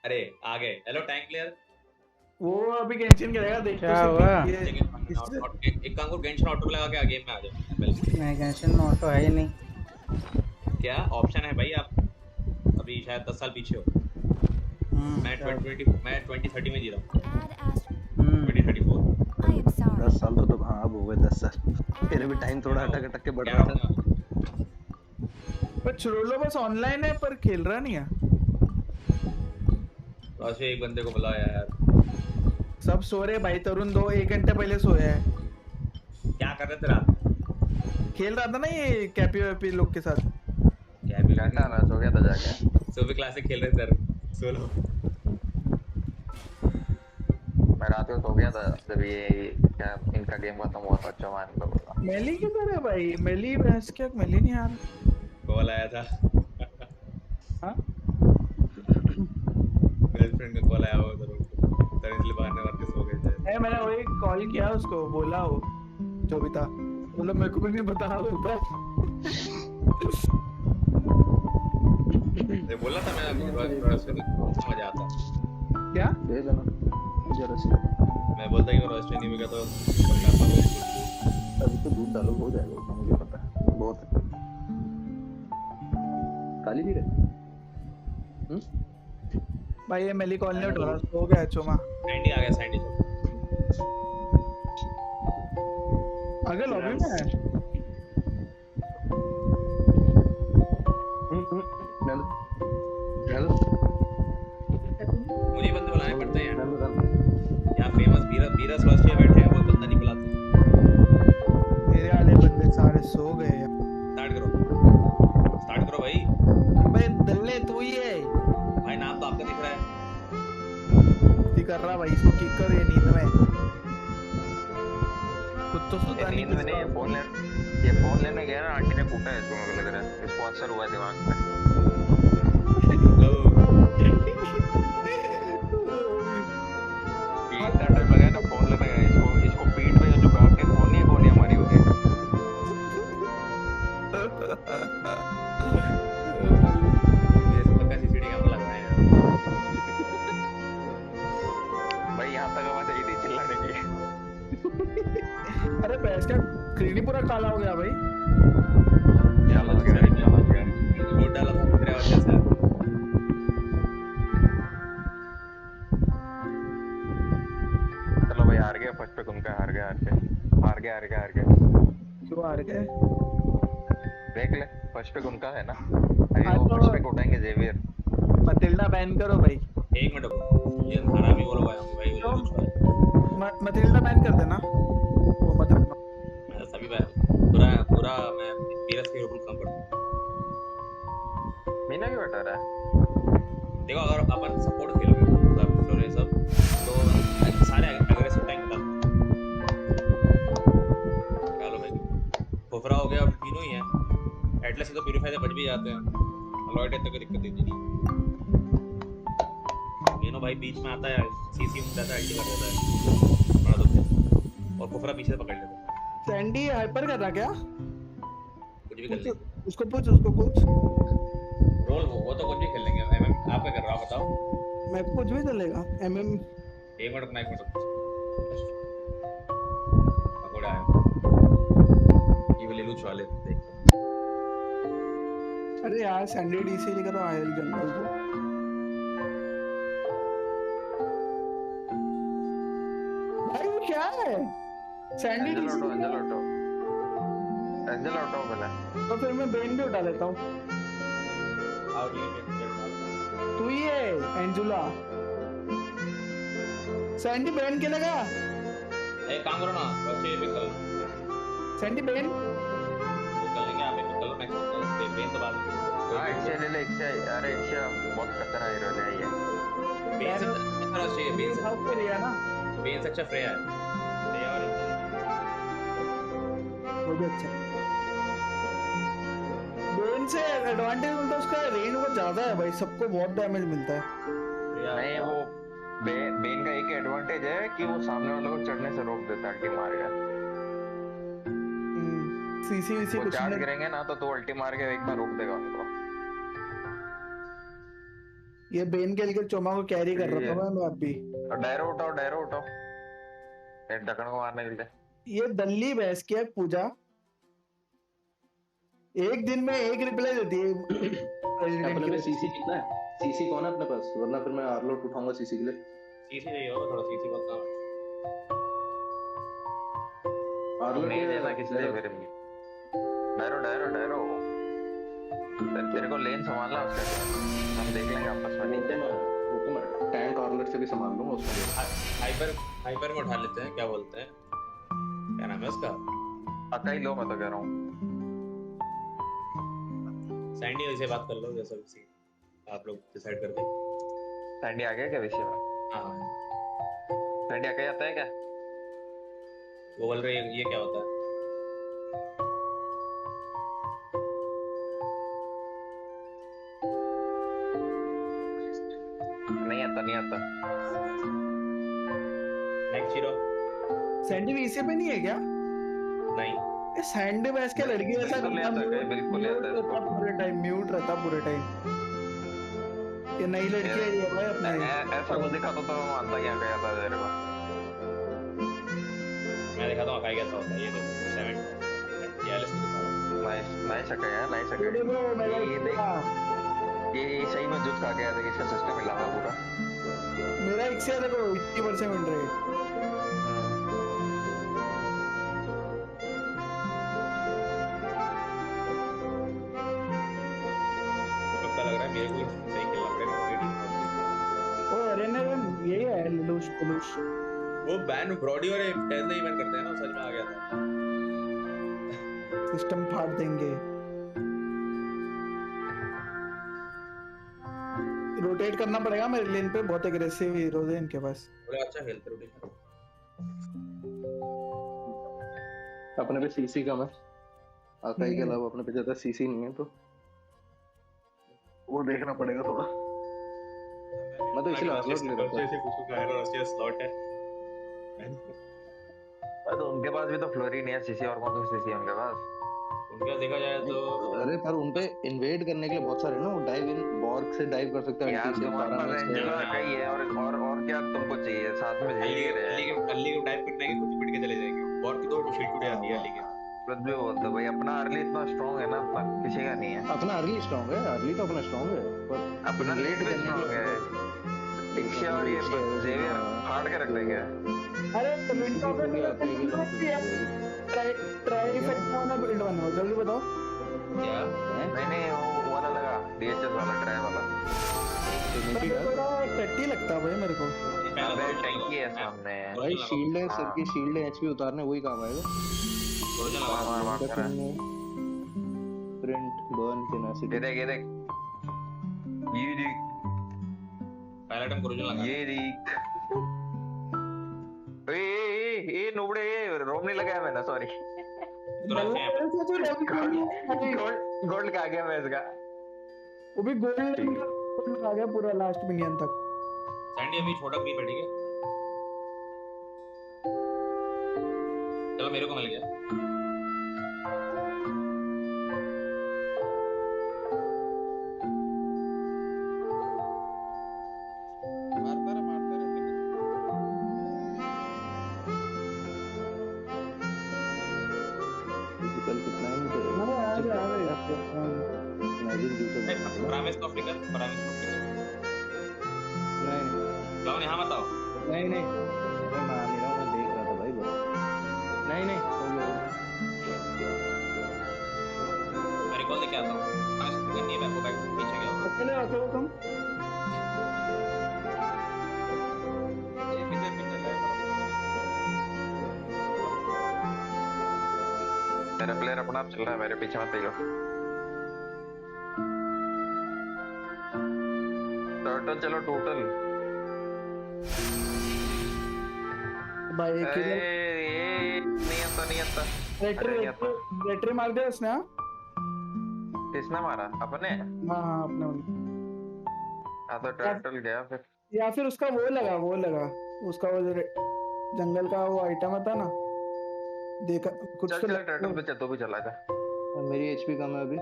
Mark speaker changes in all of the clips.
Speaker 1: अरे आ गए। Hello tank player.
Speaker 2: वो अभी गेंशिन खेलेगा, देख तो
Speaker 3: क्या
Speaker 2: सही।
Speaker 3: हुआ?
Speaker 1: एक काम करो, गेंशिन ऑटो लगा के गेम में आ जाओ।
Speaker 3: नहीं, गेंशिन में ऑटो है ही नहीं।
Speaker 1: क्या ऑप्शन है भाई? आप अभी शायद 10 साल पीछे हो। मैं
Speaker 3: क्या?
Speaker 1: 2030 में जी रहा हूँ।
Speaker 3: हम्म
Speaker 1: 2034।
Speaker 4: 10 साल तो हाँ अब हो गए 10 साल। फिर भी टाइम थोड़ा अटक अटक के बढ़
Speaker 1: क्या
Speaker 4: रहा
Speaker 1: होने
Speaker 4: था।
Speaker 1: वाला?
Speaker 2: पर चुरोलो बस ऑनलाइन है पर खेल रहा नहीं है।
Speaker 1: बस एक बंदे को बुला यार।
Speaker 2: सब सो रहे भाई, तरुण 1 घंटे पहले सोया है।
Speaker 1: क्या कर रहे थे रात में?
Speaker 2: खेल रहा था ना ये कैपी वैपी लोग के साथ।
Speaker 1: क्या भी
Speaker 4: घंटा ना सो गया था जाके।
Speaker 1: सुबह क्लासिक खेल रहे सर। सोलो।
Speaker 4: मैं रात को सो गया था जब ये क्या इनका गेम खत्म हुआ था चौहान लोगों का।
Speaker 2: मेली किधर है भाई? मेली भैंस क्या मेली नहीं यार।
Speaker 1: कॉल आया था।
Speaker 2: हाँ
Speaker 1: गर्लफ्रेंड का कॉल आया हुआ था सर, इसलिए बहाने मार के सो गए थे।
Speaker 2: मैंने वही कॉल किया उसको, बोला वो जो भी था, बोला मेरे को भी नहीं पता बोलता।
Speaker 1: बोला था मैं मजा आता।
Speaker 2: क्या
Speaker 4: दे देना जरा सी।
Speaker 1: मैं बोलता कि मैं रोस्टर नहीं मिला तो
Speaker 4: अभी तो दूध डालो हो जाएगा उतना मुझे पता है बहुत है। काली भी रहे।
Speaker 2: भाई ये मेली कॉल नहीं उठा रहा, सो गया चुमा।
Speaker 1: सैंडी आ गया। सैंडी
Speaker 2: अगर लॉबी में है
Speaker 1: मुझे बंदे बुलाने पड़ते हैं यार। यहाँ फेमस बीरस रोस्टर बैठे हैं, वो बंदा नहीं बुलाते।
Speaker 2: मेरे वाले बंदे सारे सो गए यार।
Speaker 1: स्टार्ट करो भाई।
Speaker 2: भाई दल्ले तू ही है
Speaker 1: भाई, नाम तो आपका दिख रहा है।
Speaker 2: की कर रहा भाई, इसको किक कर ये नींद में। खुद तो सोता नहीं
Speaker 4: नींद में नहीं, ये फोन लेने गया ना, आंटी ने कूटा है इसको, मुझे लग रहा है इसको असर हुआ है दिमाग पे। इतना टाइम लगा ना फोन लेने गया, इसको पीठ पे झुका के कोनियां मारी होगी।
Speaker 1: सीसीटीवी कैमरा लगा है
Speaker 4: भाई यहाँ तक आवाज आई थी चिल्लाने की।
Speaker 2: अरे भैंस का स्क्रीन ही पूरा काला हो गया भाई।
Speaker 1: लोड डाला था तेरे वजह से।
Speaker 4: चलो भाई हार गया, फर्स्ट पे उनका हार गया।
Speaker 2: क्यों हार गए?
Speaker 4: देख ले फर्स्ट पे उनका है ना, अभी वो फर्स्ट पे उठाएंगे जेवियर।
Speaker 2: मटिल्डा बैन करो भाई।
Speaker 1: एक मिनट रुको, ये हरामी वो लोग आए होंगे भाई, वो कुछ है।
Speaker 2: मटिल्डा बैन कर देना, वो मत रखना।
Speaker 1: मैं सभी पूरा मैं बीरस के रूल कम कर दूं।
Speaker 4: मीना क्यों हटा रहा है?
Speaker 1: देखो अगर अपन सपोर्ट खेल रहे हैं मतलब फ्लोरे सब, तो सारे एग्रेसिव टैंक डाल डालो भाई। खोफरा हो गया, अब तीनों ही है। एटलस से तो प्यूरीफाई से बच भी जाते हैं, अलॉयड तक कोई दिक्कत नहीं थी। तीनों भाई बीच में आता है, सीसी में जाता है, अल्टी कर देता है, बड़ा दुख है। और खोफरा पीछे से पकड़ लेता है।
Speaker 2: सैंडी हाइपर कर रहा क्या?
Speaker 1: कुछ भी कर ले।
Speaker 2: उसको पूछ।
Speaker 1: रोल वो तो कुछ भी खेल लेंगे। एमएम आप क्या कर रहा हो बताओ?
Speaker 2: मैं कुछ भी चलेगा एमएम।
Speaker 1: एक मिनट पकड़ आया ये वाले लूच वाले देख।
Speaker 2: अरे यार सैंडी डीसी लेकर आया जंगल को। भाई क्या है सैंडी डीसी?
Speaker 4: एंजल ऑटो पहले,
Speaker 2: तो फिर मैं बेन भी उठा लेता हूँ। तू ही है एंजुला। सैंडी बेन के लगा।
Speaker 1: एक काम करो ना, बस ये पिक कर लो।
Speaker 2: सैंडी बेन
Speaker 1: पिक कर लेंगे, आप पिक कर लो। नेक्स्ट बेन तो बाद में।
Speaker 4: हां एक्से ले ले एक्से। अरे एक्से बहुत खतरा हीरो है ये।
Speaker 1: बेन से अच्छा चाहिए, बेन से
Speaker 2: हाउस पे लिया ना,
Speaker 1: बेन से अच्छा फ्रेया है। फ्रेया और
Speaker 2: वो भी अच्छा। बेन से एडवांटेज मिलता है, उसका रेंज बहुत ज्यादा है भाई, सबको बहुत डैमेज मिलता है।
Speaker 4: नहीं वो बेन का एक एडवांटेज है कि वो सामने वालों को चढ़ने से रोक देता है अल्टी मार के।
Speaker 2: सीसी
Speaker 4: वो
Speaker 2: कुछ
Speaker 4: चार्ज करेंगे ना तो अल्टी मार के एक बार रोक देगा उनको।
Speaker 2: ये बेन के लिए चोमा को कैरी कर रहा था मैं अब भी।
Speaker 4: डायरो उठाओ, डायरो उठाओ, एक ढक्कन को मारने के लिए।
Speaker 2: ये दल्ली भैंस की है पूजा, एक दिन में एक रिप्लाई देती है प्रेसिडेंट
Speaker 5: अपने
Speaker 2: की
Speaker 5: पे
Speaker 2: वजह
Speaker 5: सीसी
Speaker 2: से।
Speaker 5: कितना है? सीसी कौन है अपने पास? वरना फिर मैं आरलोट उठाऊंगा सीसी के लिए।
Speaker 1: सीसी चाहिए होगा थोड़ा, सीसी बहुत काम है।
Speaker 5: आरलोट
Speaker 4: नहीं देना किस लिए फिर? डायरो डायरो डायरो, तेरे को लेन संभालना उसका, हम देख लेंगे आपस में।
Speaker 5: वो तो मैं टैंक आरलोट से भी संभाल लूंगा उसको।
Speaker 1: हाइपर हाइपर में उठा लेते हैं, क्या बोलते हैं, क्या नाम है उसका?
Speaker 4: अका ही लो, मैं तो कह रहा हूँ।
Speaker 1: सैंडी से बात कर लो, जैसा भी आप लोग डिसाइड करके।
Speaker 4: सैंडी आ गया क्या विषय में?
Speaker 1: हाँ
Speaker 4: सैंडी आके आता है क्या?
Speaker 1: वो बोल रहे ये क्या होता है?
Speaker 4: नहीं आता, नहीं आता।
Speaker 1: Next hero.
Speaker 2: सैंडी वीसी पे नहीं है क्या?
Speaker 1: नहीं
Speaker 2: ये सैंडी भैंस के लड़की ऐसा
Speaker 4: बिल्कुल नहीं आता, बिल्कुल नहीं आता इसको।
Speaker 2: पूरे टाइम म्यूट रहता पूरे टाइम। ये नई लड़की है ये भाई अपना ही।
Speaker 4: ऐसा कुछ दिखा तो मैं मानता ही यहाँ गया था तेरे को।
Speaker 1: मैं दिखाता हूँ अकाई कैसा होता है। ये देखो 7 ये एलिस दिखा रहा हूँ।
Speaker 4: नाइस नाइस अका यार, नाइस अका।
Speaker 2: ये देखो मेरा
Speaker 4: ये देख, ये सही में जुट खा गया था, इसका सिस्टम हिला हुआ पूरा।
Speaker 2: मेरा एक से देखो 80% मिल रहा है।
Speaker 1: पक्का लग रहा है मेरे को सही खेलना पड़ेगा।
Speaker 2: ओ अरे ने यही है लुलुश पुलुश।
Speaker 1: वो बैन ब्रॉडी और टेस्ला ही बैन करते हैं ना, समझ में आ गया था।
Speaker 2: सिस्टम फाड़ देंगे। रोटेट करना पड़ेगा मेरे लेन पे, बहुत एग्रेसिव हीरोज है इनके पास।
Speaker 1: बड़ा अच्छा खेलते रोटेशन।
Speaker 5: अपने पे सीसी कम है, आकाई के अलावा अपने पे ज्यादा सीसी नहीं है, तो वो देखना पड़ेगा थोड़ा। मैं तो इसलिए आरलोट ले रहा था।
Speaker 1: कुछ का है रशिया स्लॉट है।
Speaker 4: तो उनके पास भी तो फ्लोरी नहीं है सीसी, और कौन सा सीसी है उनके पास?
Speaker 1: उनका देखा जाए तो
Speaker 5: अरे पर उनपे इन्वेड करने के लिए बहुत सारे ना, वो डाइव इन बॉर्ग से डाइव कर सकते हैं।
Speaker 4: यार तुम्हारे पास एंजेला अकाई है, और क्या तुमको चाहिए? साथ में झेल ही रहे हैं।
Speaker 1: अल्ली को टाइप करने के कुछ पिट के चले जाएंगे। और की तो शीट टूट जाती है अल्ली के।
Speaker 4: पृथ्वी बोलते भाई अपना अर्ली इतना स्ट्रांग है ना, अपना किसी का नहीं है।
Speaker 5: अपना अर्ली स्ट्रांग है, अर्ली तो अपना स्ट्रांग है, पर
Speaker 4: अपना लेट भी स्ट्रांग है। टिक्सिया और ये जेवियर फाड़ के रख देंगे।
Speaker 2: अरे कमेंट तो ट्राई इफेक्ट होना बिल्ड बनाओ जल्दी बताओ।
Speaker 1: क्या?
Speaker 4: नहीं वो वाला लगा, डीएचएस वाला, ट्राई वाला।
Speaker 2: थोड़ा टट्टी लगता है भाई मेरे को।
Speaker 4: अबे टैंकी है सामने
Speaker 5: भाई, शील्ड है, सर की शील्ड है, एचपी उतारने वही काम आएगा।
Speaker 4: मार कर रहा है।
Speaker 5: Print burn tenacity.
Speaker 4: ये देख ये देख, ये देख,
Speaker 1: पहला टाइम कोरोजन लगा।
Speaker 4: ये देख। ये नुबड़े, ये रोम नहीं लगाया मैंने, सॉरी। गोल्ड खा गया मैं इसका।
Speaker 2: वो भी गोल्ड आ गया पूरा लास्ट मिनियन तक।
Speaker 1: सैंडी अभी छोटा क्रीप है, ठीक है? चलो मेरे को मिल गया।
Speaker 5: कल कितना है मुझे? इमेजिन दूसरा
Speaker 1: promise of flicker, promise of flicker.
Speaker 5: नहीं
Speaker 1: जाओ यहाँ मत आओ।
Speaker 5: नहीं नहीं, मैं मान नहीं रहा हूँ, मैं देख रहा था भाई बस। नहीं नहीं,
Speaker 1: मैं रिकॉल लेके आता हूँ। प्रामिस ऑफ फ्लिकर नहीं है, बैक पीछे गया होगा।
Speaker 2: अकेले रखो तुम।
Speaker 4: मेरा प्लेयर अपना आप चल रहा है, मेरे पीछे मत आइयो। टोटल चलो टोटल।
Speaker 2: भाई
Speaker 4: ये नहीं आता, नहीं आता।
Speaker 2: रेट्री मार दिया उसने। हाँ
Speaker 4: किसने मारा? अपने?
Speaker 2: हाँ अपने।
Speaker 4: हाँ तो टर्टल गया फिर।
Speaker 2: या फिर उसका वो लगा उसका वो जंगल का वो आइटम था ना, देखा कुछ।
Speaker 4: चल टर्टल पे चल, तो भी चला जा।
Speaker 5: मेरी एचपी कम है अभी।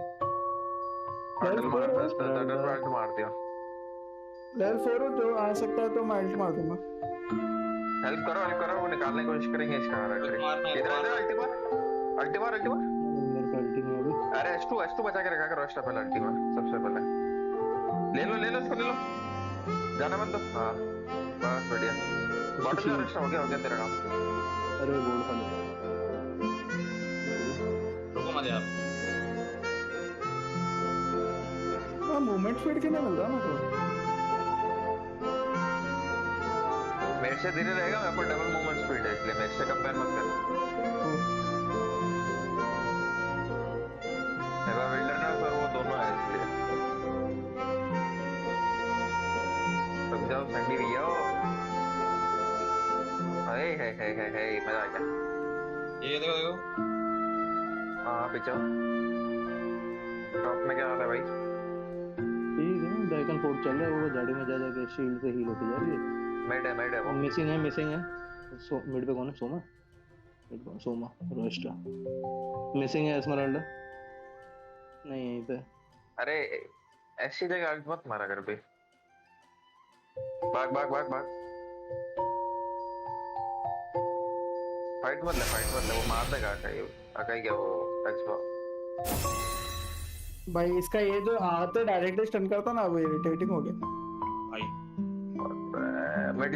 Speaker 4: टर्टल मार दिया।
Speaker 2: लेवल 4 हो जो आ सकता है तो मैं अल्ट मार दूंगा।
Speaker 4: हेल्प करो, वो निकालने की कोशिश करेंगे इसका ट्रिक। इधर इधर अल्टीमार।
Speaker 5: मेरे का अल्टी में अभी
Speaker 4: अरे एच टू बचा के रखा करो एक्स्ट्रा पहले अल्टीमार सबसे पहले। ले लो इसको ले लो, जाना मत दो। हाँ बस बढ़िया। बॉटल का एक्स्ट्रा हो गया तेरा काम।
Speaker 5: अरे गोल्ड खा लो।
Speaker 1: रुको मत यार।
Speaker 2: मूवमेंट स्पीड क्यों नहीं मिल रहा मेरे को?
Speaker 4: मेरे से धीरे रहेगा, मेरे पर डबल मूवमेंट स्पीड है इसलिए मेरे से कंपेयर मत कर। मेरा विल्डरनेस और वो दोनों है इसलिए। रुक जाओ संडी भैया। हे मजा आ गया।
Speaker 1: ये देखो
Speaker 4: हाँ पीछे टॉप में क्या हाल है भाई?
Speaker 5: ठीक है ड्रैगन फोर्ट चल रहा है, वो गाड़ी में जा जाके शील्ड से हील होती जा रही है।
Speaker 4: मेड है वो।
Speaker 5: मिसिंग है मिड पे कौन है? सोमा। मिड पे सोमा रोस्टा मिसिंग है। एस्मराल्डा नहीं यहीं पे।
Speaker 4: अरे ऐसी जगह आग मत मारा कर बे। भाग फाइट मत ले वो मार देगा। अकाई क्या वो एक्सबॉक्स
Speaker 2: भाई इसका ये जो आते डायरेक्टली स्टन करता ना, वो इरिटेटिंग हो गया
Speaker 1: भाई।
Speaker 4: मिट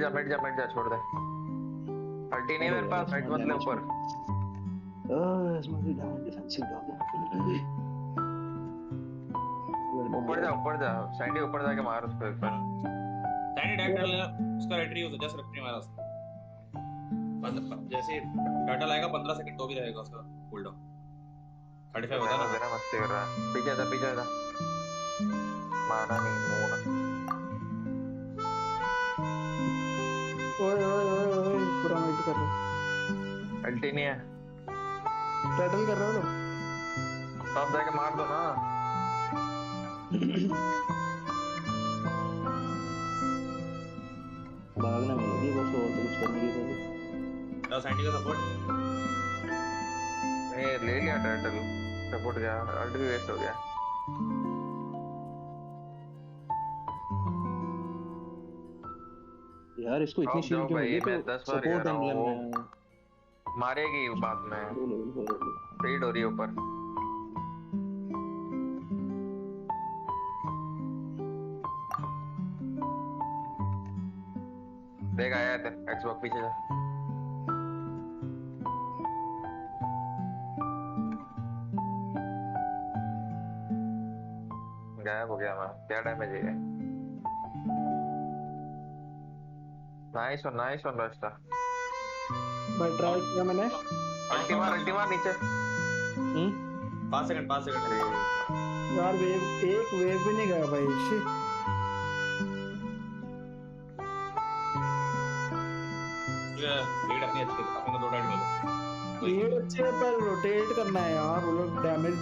Speaker 4: जा छोड़ दे। अल्टी नहीं है मेरे पास, फाइट मत ले ऊपर।
Speaker 5: एस्मराल्डा डिफेंसिव डॉग।
Speaker 4: ऊपर जा सैंडी, ऊपर जाके मार उसको एक बार।
Speaker 1: सैंडी डाइव कर लेना, उसका रेट्री होता जस्ट रेट्री मारा उसका। जैसे डाटा लाएगा 15 सेकंड तो भी रहेगा उसका कूलडाउन। 35 होता है ना।
Speaker 4: तेरा मस्ती कर रहा है। पीछे जा मारा नहीं मोड़ा।
Speaker 2: ओए पूरा वेट कर रहा।
Speaker 4: अल्टी नहीं है,
Speaker 2: टर्टल कर रहा हो तो
Speaker 4: तब जाके मार दो ना।
Speaker 5: भागने में लगी बस, और तो कुछ करने की जरूरत नहीं।
Speaker 1: सैंडी का सपोर्ट
Speaker 4: ले लिया टर्टल सपोर्ट गया, अल्ट भी वेस्ट हो गया।
Speaker 5: यार इसको इतनी शील्ड क्यों मिली?
Speaker 4: मैं 10 बार
Speaker 5: सपोर्ट
Speaker 4: रहा
Speaker 5: एम्ब्लेम
Speaker 4: हूँ,
Speaker 5: में
Speaker 4: मारेगी बाद में। फीड हो रही है ऊपर। देख आया इधर एक्सबॉक्स पीछे जा। गायब हो गया। मैं क्या डैमेज है? नाइस वन रास्ता।
Speaker 2: भाई ट्राई किया मैंने।
Speaker 4: अल्टी मार नीचे।
Speaker 1: 5 सेकंड
Speaker 2: यार एक वेव भी नहीं गया भाई। शिट।
Speaker 1: लीड अपनी अच्छी है, अपने को 2 डाइट मिले।
Speaker 2: लीड अच्छे है पर रोटेट करना है यार, वो लोग डैमेज।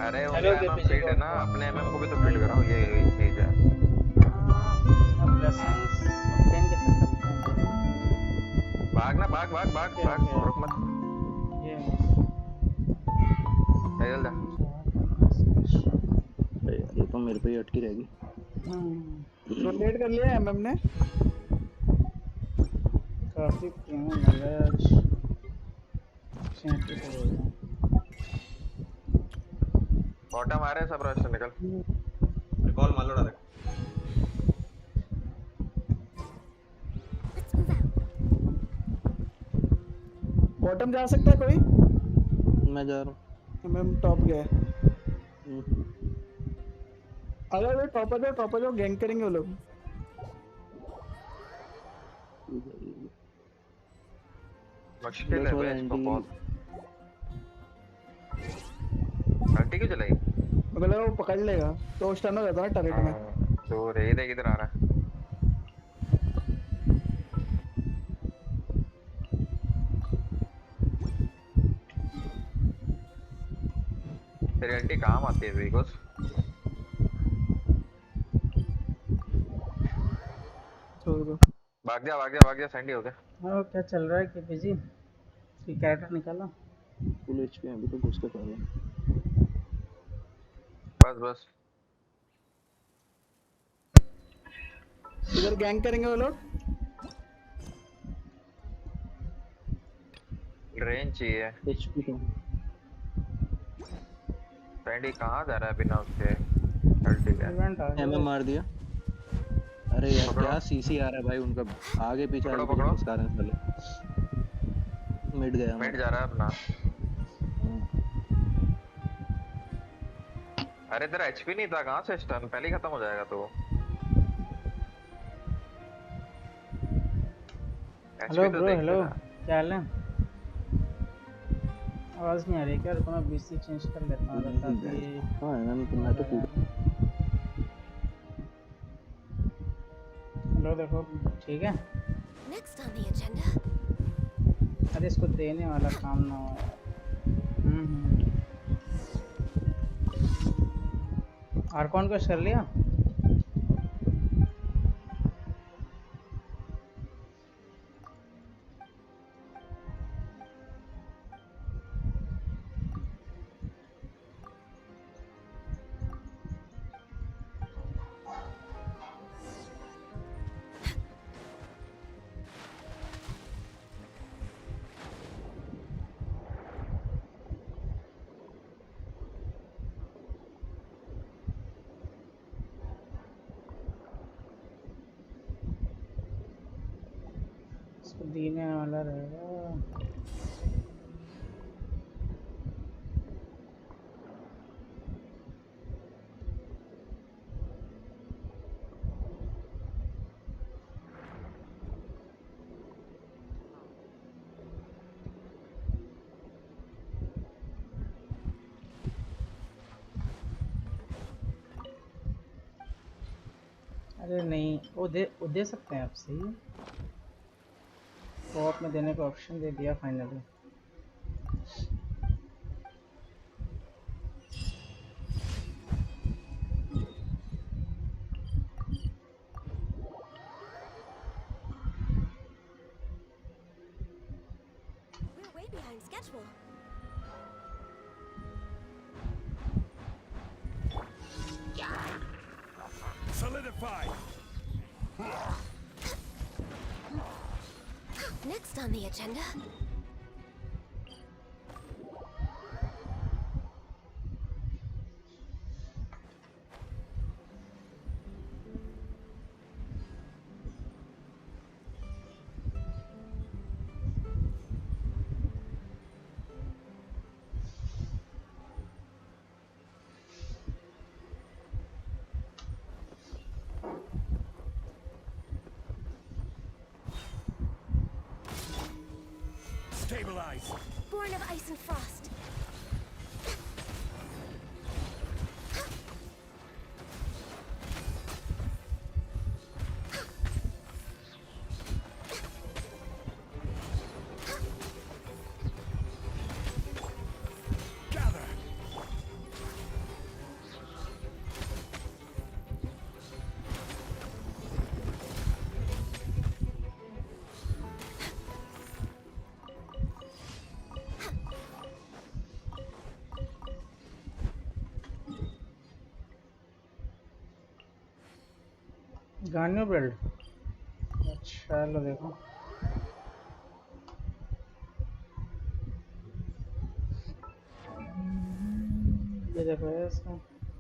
Speaker 4: अरे वो क्या फीड है ना, अपने एमएम को भी तो फीड करो, ये चीज है।
Speaker 3: ब्लेसिंग्स ऑब्टेन कैसे करते हैं?
Speaker 4: भाग रुक मत।
Speaker 3: ये
Speaker 4: निकल जा।
Speaker 5: ये तो मेरे पे ही अटकी रहेगी।
Speaker 2: रोटेट कर लिया एमएम ने।
Speaker 3: काफी प्यारा लग रहा है आज।
Speaker 4: बॉटम आ रहे हैं सब, रश से निकल।
Speaker 1: रिकॉल मार लो डायरेक्ट।
Speaker 2: बॉटम जा सकता है कोई?
Speaker 5: मैं जा रहा हूँ।
Speaker 2: एमएम टॉप गया। अरे टॉप आ जाओ गैंग करेंगे वो लोग।
Speaker 4: मुश्किल है भाई इसको बहुत। अल्टी क्यों चलाई?
Speaker 2: अगर वो पकड़ लेगा तो स्टन हो जाता है टर्रेट में।
Speaker 4: तो रे दे किधर आ रहा है? तेरी अल्टी काम आती है बिकॉज
Speaker 2: छोड़ दो।
Speaker 4: भाग जा सैंडी हो गया।
Speaker 3: हाँ क्या चल रहा है कि बिजी की कैरेक्टर निकाला?
Speaker 5: फुल एचपी है अभी तो, घुस के खा रहा है।
Speaker 4: बस
Speaker 2: इधर गैंग करेंगे वो लोग।
Speaker 4: रेंज चाहिए।
Speaker 5: HP तो
Speaker 4: फ्रेंडी कहाँ जा रहा है बिना उसके अल्टी के?
Speaker 3: इवेंट आ
Speaker 5: MM
Speaker 3: गया।
Speaker 5: मार दिया। अरे यार
Speaker 4: पकड़ो।
Speaker 5: क्या CC आ रहा है भाई उनका, आगे पीछे
Speaker 4: पकड़ो।
Speaker 5: घुसका रहे हैं साले। मिड गया
Speaker 4: मिड
Speaker 5: हमारा।
Speaker 4: जा रहा है अपना।
Speaker 5: हाँ।
Speaker 4: अरे तेरा एचपी नहीं था, कहाँ से स्टन पहले ही खत्म हो जाएगा तो।
Speaker 3: हेलो
Speaker 4: एचपी तो
Speaker 3: ब्रो,
Speaker 4: देख
Speaker 3: हेलो,
Speaker 4: लेना।
Speaker 3: क्या हाल है? आवाज नहीं आ रही क्या? रुको मैं बीसी चेंज कर लेता हूँ ताकि
Speaker 5: हाँ MM तो मैं तो कूद।
Speaker 3: हेलो देखो, ठीक है।
Speaker 6: Next on the agenda.
Speaker 3: अरे इसको देने वाला काम ना हो। और कौन कुछ कर लिया? इसको देने वाला रहेगा। अरे नहीं, वो दे सकते हैं आपसे ही। कोऑप में देने का ऑप्शन दे दिया finally.
Speaker 6: We're way behind schedule.
Speaker 7: Solidify.
Speaker 6: Next on the agenda.
Speaker 7: Stabilize.
Speaker 6: Born of ice and frost.
Speaker 7: Gather.
Speaker 3: गानियो बिल्ड। अच्छा लो देखो, ये देखो है इसका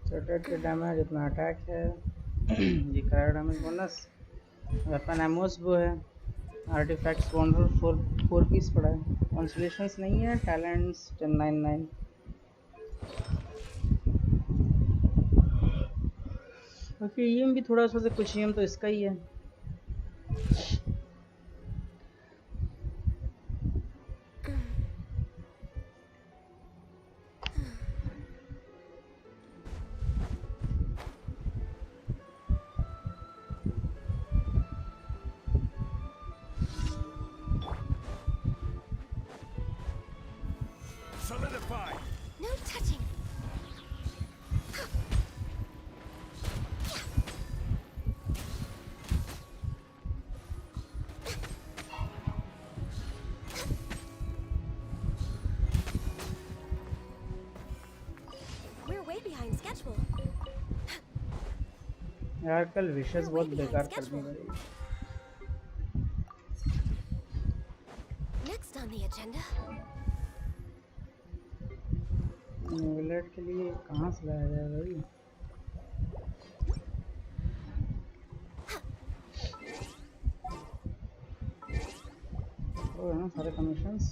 Speaker 3: सेटेड डैमेज, इतना अटैक है। ये car damage bonus, weapon Amos वो है, आर्टिफैक्ट्स 4 पीस पड़ा है। कॉन्सोलेशंस नहीं है, टैलेंट्स 1099। बाकी ईएम भी थोड़ा सा, कुछ ईएम तो इसका ही है।
Speaker 7: Solidify.
Speaker 6: No touching. We're way behind schedule.
Speaker 3: यार कल विशेष
Speaker 6: We're way
Speaker 3: बहुत
Speaker 6: behind
Speaker 3: बेकार कर दी
Speaker 6: schedule.
Speaker 3: भाई।
Speaker 6: Next on the agenda.
Speaker 3: Millet के लिए कहाँ से लाया जाए भाई? वो है ना सारे commissions.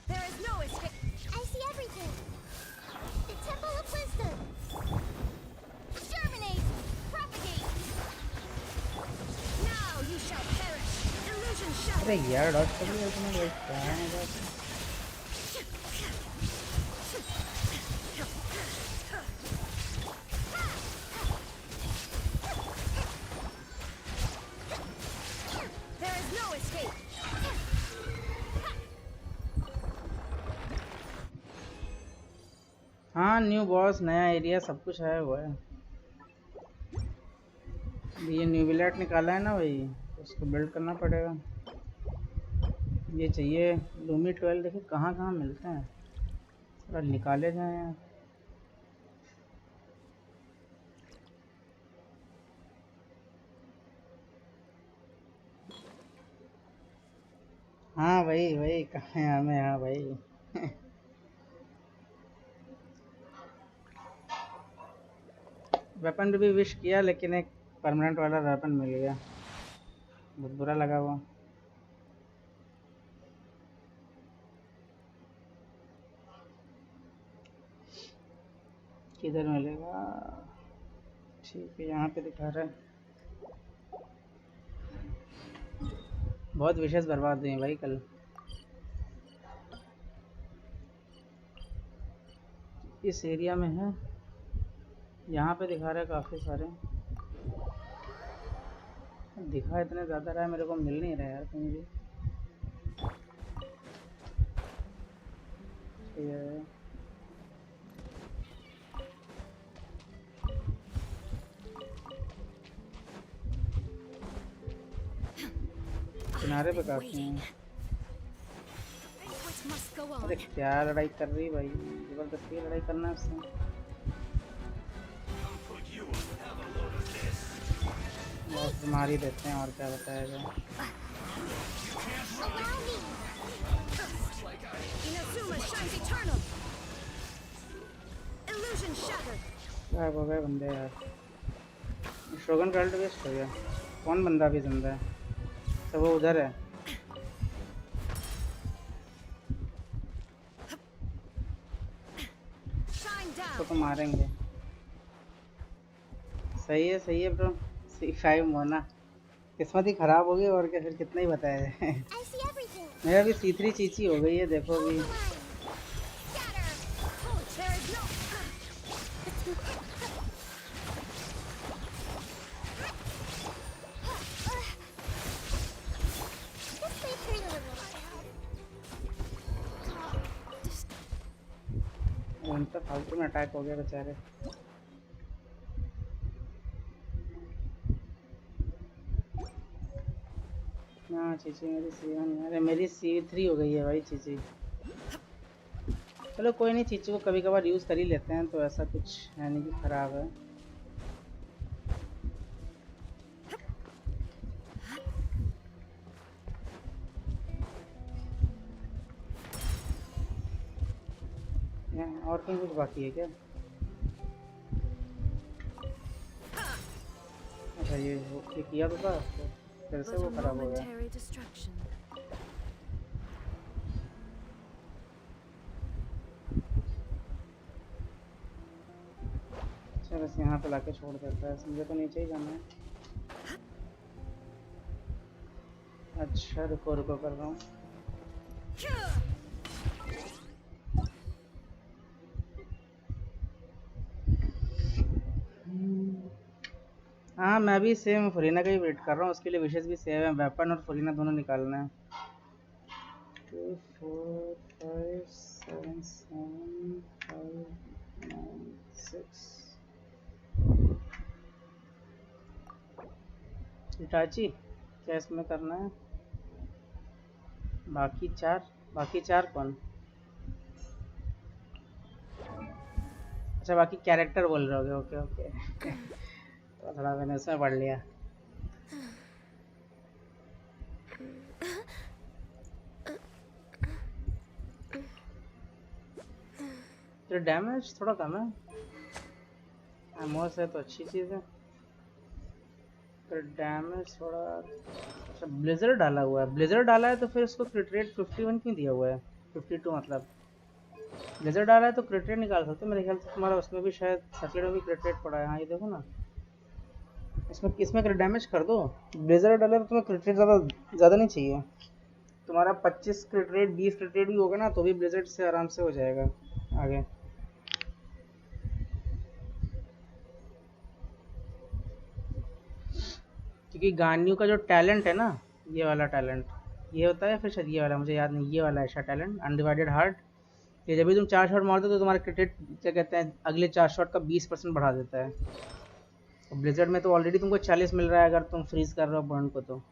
Speaker 6: There is no escape. I see everything. The Temple of Wisdom. Germinate. Propagate. Now you shall perish. Illusion
Speaker 3: अरे
Speaker 6: shattered.
Speaker 3: यार डॉट कर लिया तुमने भाई, क्या है बात?
Speaker 6: There is no escape.
Speaker 3: हाँ न्यू बॉस, नया एरिया, सब कुछ आया हुआ है। ये न्यू विलेट निकाला है ना भाई, तो उसको बिल्ड करना पड़ेगा। ये चाहिए लूमी 12। देखिए कहाँ कहाँ मिलते हैं, थोड़ा निकाले जाए यार। हाँ भाई भाई कहाँ है हमें? हाँ भाई वेपन भी विश किया, लेकिन एक परमानेंट वाला वेपन मिल गया, बहुत बुरा लगा वो। किधर मिलेगा? ठीक है, यहाँ पे दिखा रहा है। बहुत विशेष बर्बाद हुए हैं भाई कल। इस एरिया में है, यहाँ पे दिखा रहा है काफ़ी सारे। दिखा इतने ज़्यादा रहा है, मेरे को मिल नहीं रहा है यार कहीं भी। ये किनारे पे काफ़ी हैं।
Speaker 6: Banquet must go
Speaker 3: अरे
Speaker 6: on.
Speaker 3: क्या लड़ाई कर रही भाई, जबरदस्ती लड़ाई करना है उससे। बस मार ही देते हैं, और क्या बताया जाए।
Speaker 6: Allow me. Inazuma shines eternal. Illusion shattered.
Speaker 3: गायब हो गए बंदे यार। शोगन कल्ट वेस्ट हो गया। कौन बंदा भी जिंदा है? सब वो उधर है।
Speaker 6: Shine down.
Speaker 3: तो मारेंगे। सही है ब्रो। C5 मोना, किस्मत ही खराब हो गई और क्या, फिर कितना ही बताया जाए।
Speaker 6: I see everything.
Speaker 3: मेरा भी C3 चीची हो गई है, देखो
Speaker 6: Hold
Speaker 3: अभी।
Speaker 6: the line. Scatter. Oh, there is no. This may hurt a little.
Speaker 3: उनका फालतू में अटैक हो गया बेचारे। हाँ चीची मेरी C1, अरे मेरी C3 हो गई है भाई चीची। चलो कोई नहीं, चीची को कभी कभार यूज़ कर ही लेते हैं, तो ऐसा कुछ है नहीं कि ख़राब है। और कहीं कुछ बाकी है क्या? अच्छा ये किया तो था, तो फिर से वो खराब हो गया।
Speaker 6: Momentary destruction.
Speaker 3: बस यहाँ पे लाके छोड़ देता है, मुझे तो नीचे ही जाना है। अच्छा रुको रुको कर रहा हूँ। हाँ मैं भी सेम फरीना का ही वेट कर रहा हूँ, उसके लिए विशेष भी सेव है, वेपन और फरीना दोनों निकालना है। 2 4 5 7 7 5 9 6 इटाची क्या इसमें करना है? बाकी चार कौन? अच्छा बाकी कैरेक्टर बोल रहे होगे, ओके ओके। तो थोड़ा मैंने उसमें पढ़ लिया। तो डैमेज थोड़ा कम है, एमोस है तो अच्छी चीज़ है। तो डैमेज थोड़ा अच्छा। ब्लेजर डाला हुआ है, ब्लेजर डाला है तो फिर उसको क्रिट रेट 51 क्यों दिया हुआ है? 52 मतलब ब्लेजर डाला है तो क्रिट रेट निकाल सकते हो मेरे ख्याल से। तुम्हारा उसमें भी शायद सर्किट में भी क्रिट रेट पड़ा है। हाँ ये देखो ना, इसमें क्रिट डैमेज कर दो। ब्लेजर डाला तो तुम्हें क्रिट रेट ज़्यादा नहीं चाहिए। तुम्हारा 25 क्रिट रेट 20 क्रिट रेट भी होगा ना तो भी ब्लेजर से आराम से हो जाएगा आगे। क्योंकि गान्यू का जो टैलेंट है ना, ये वाला टैलेंट ये होता है, फिर शायद ये वाला मुझे याद नहीं, ये वाला ऐसा टैलेंट अनडिवाइडेड हार्ट, ये जब भी तुम 4 शॉट मारते हो तो तुम्हारा क्रिट क्या कहते हैं अगले 4 शॉट का 20% बढ़ा देता है। ब्लिजर्ड में तो ऑलरेडी तुमको 40 मिल रहा है अगर तुम फ्रीज कर रहे हो बर्न को, तो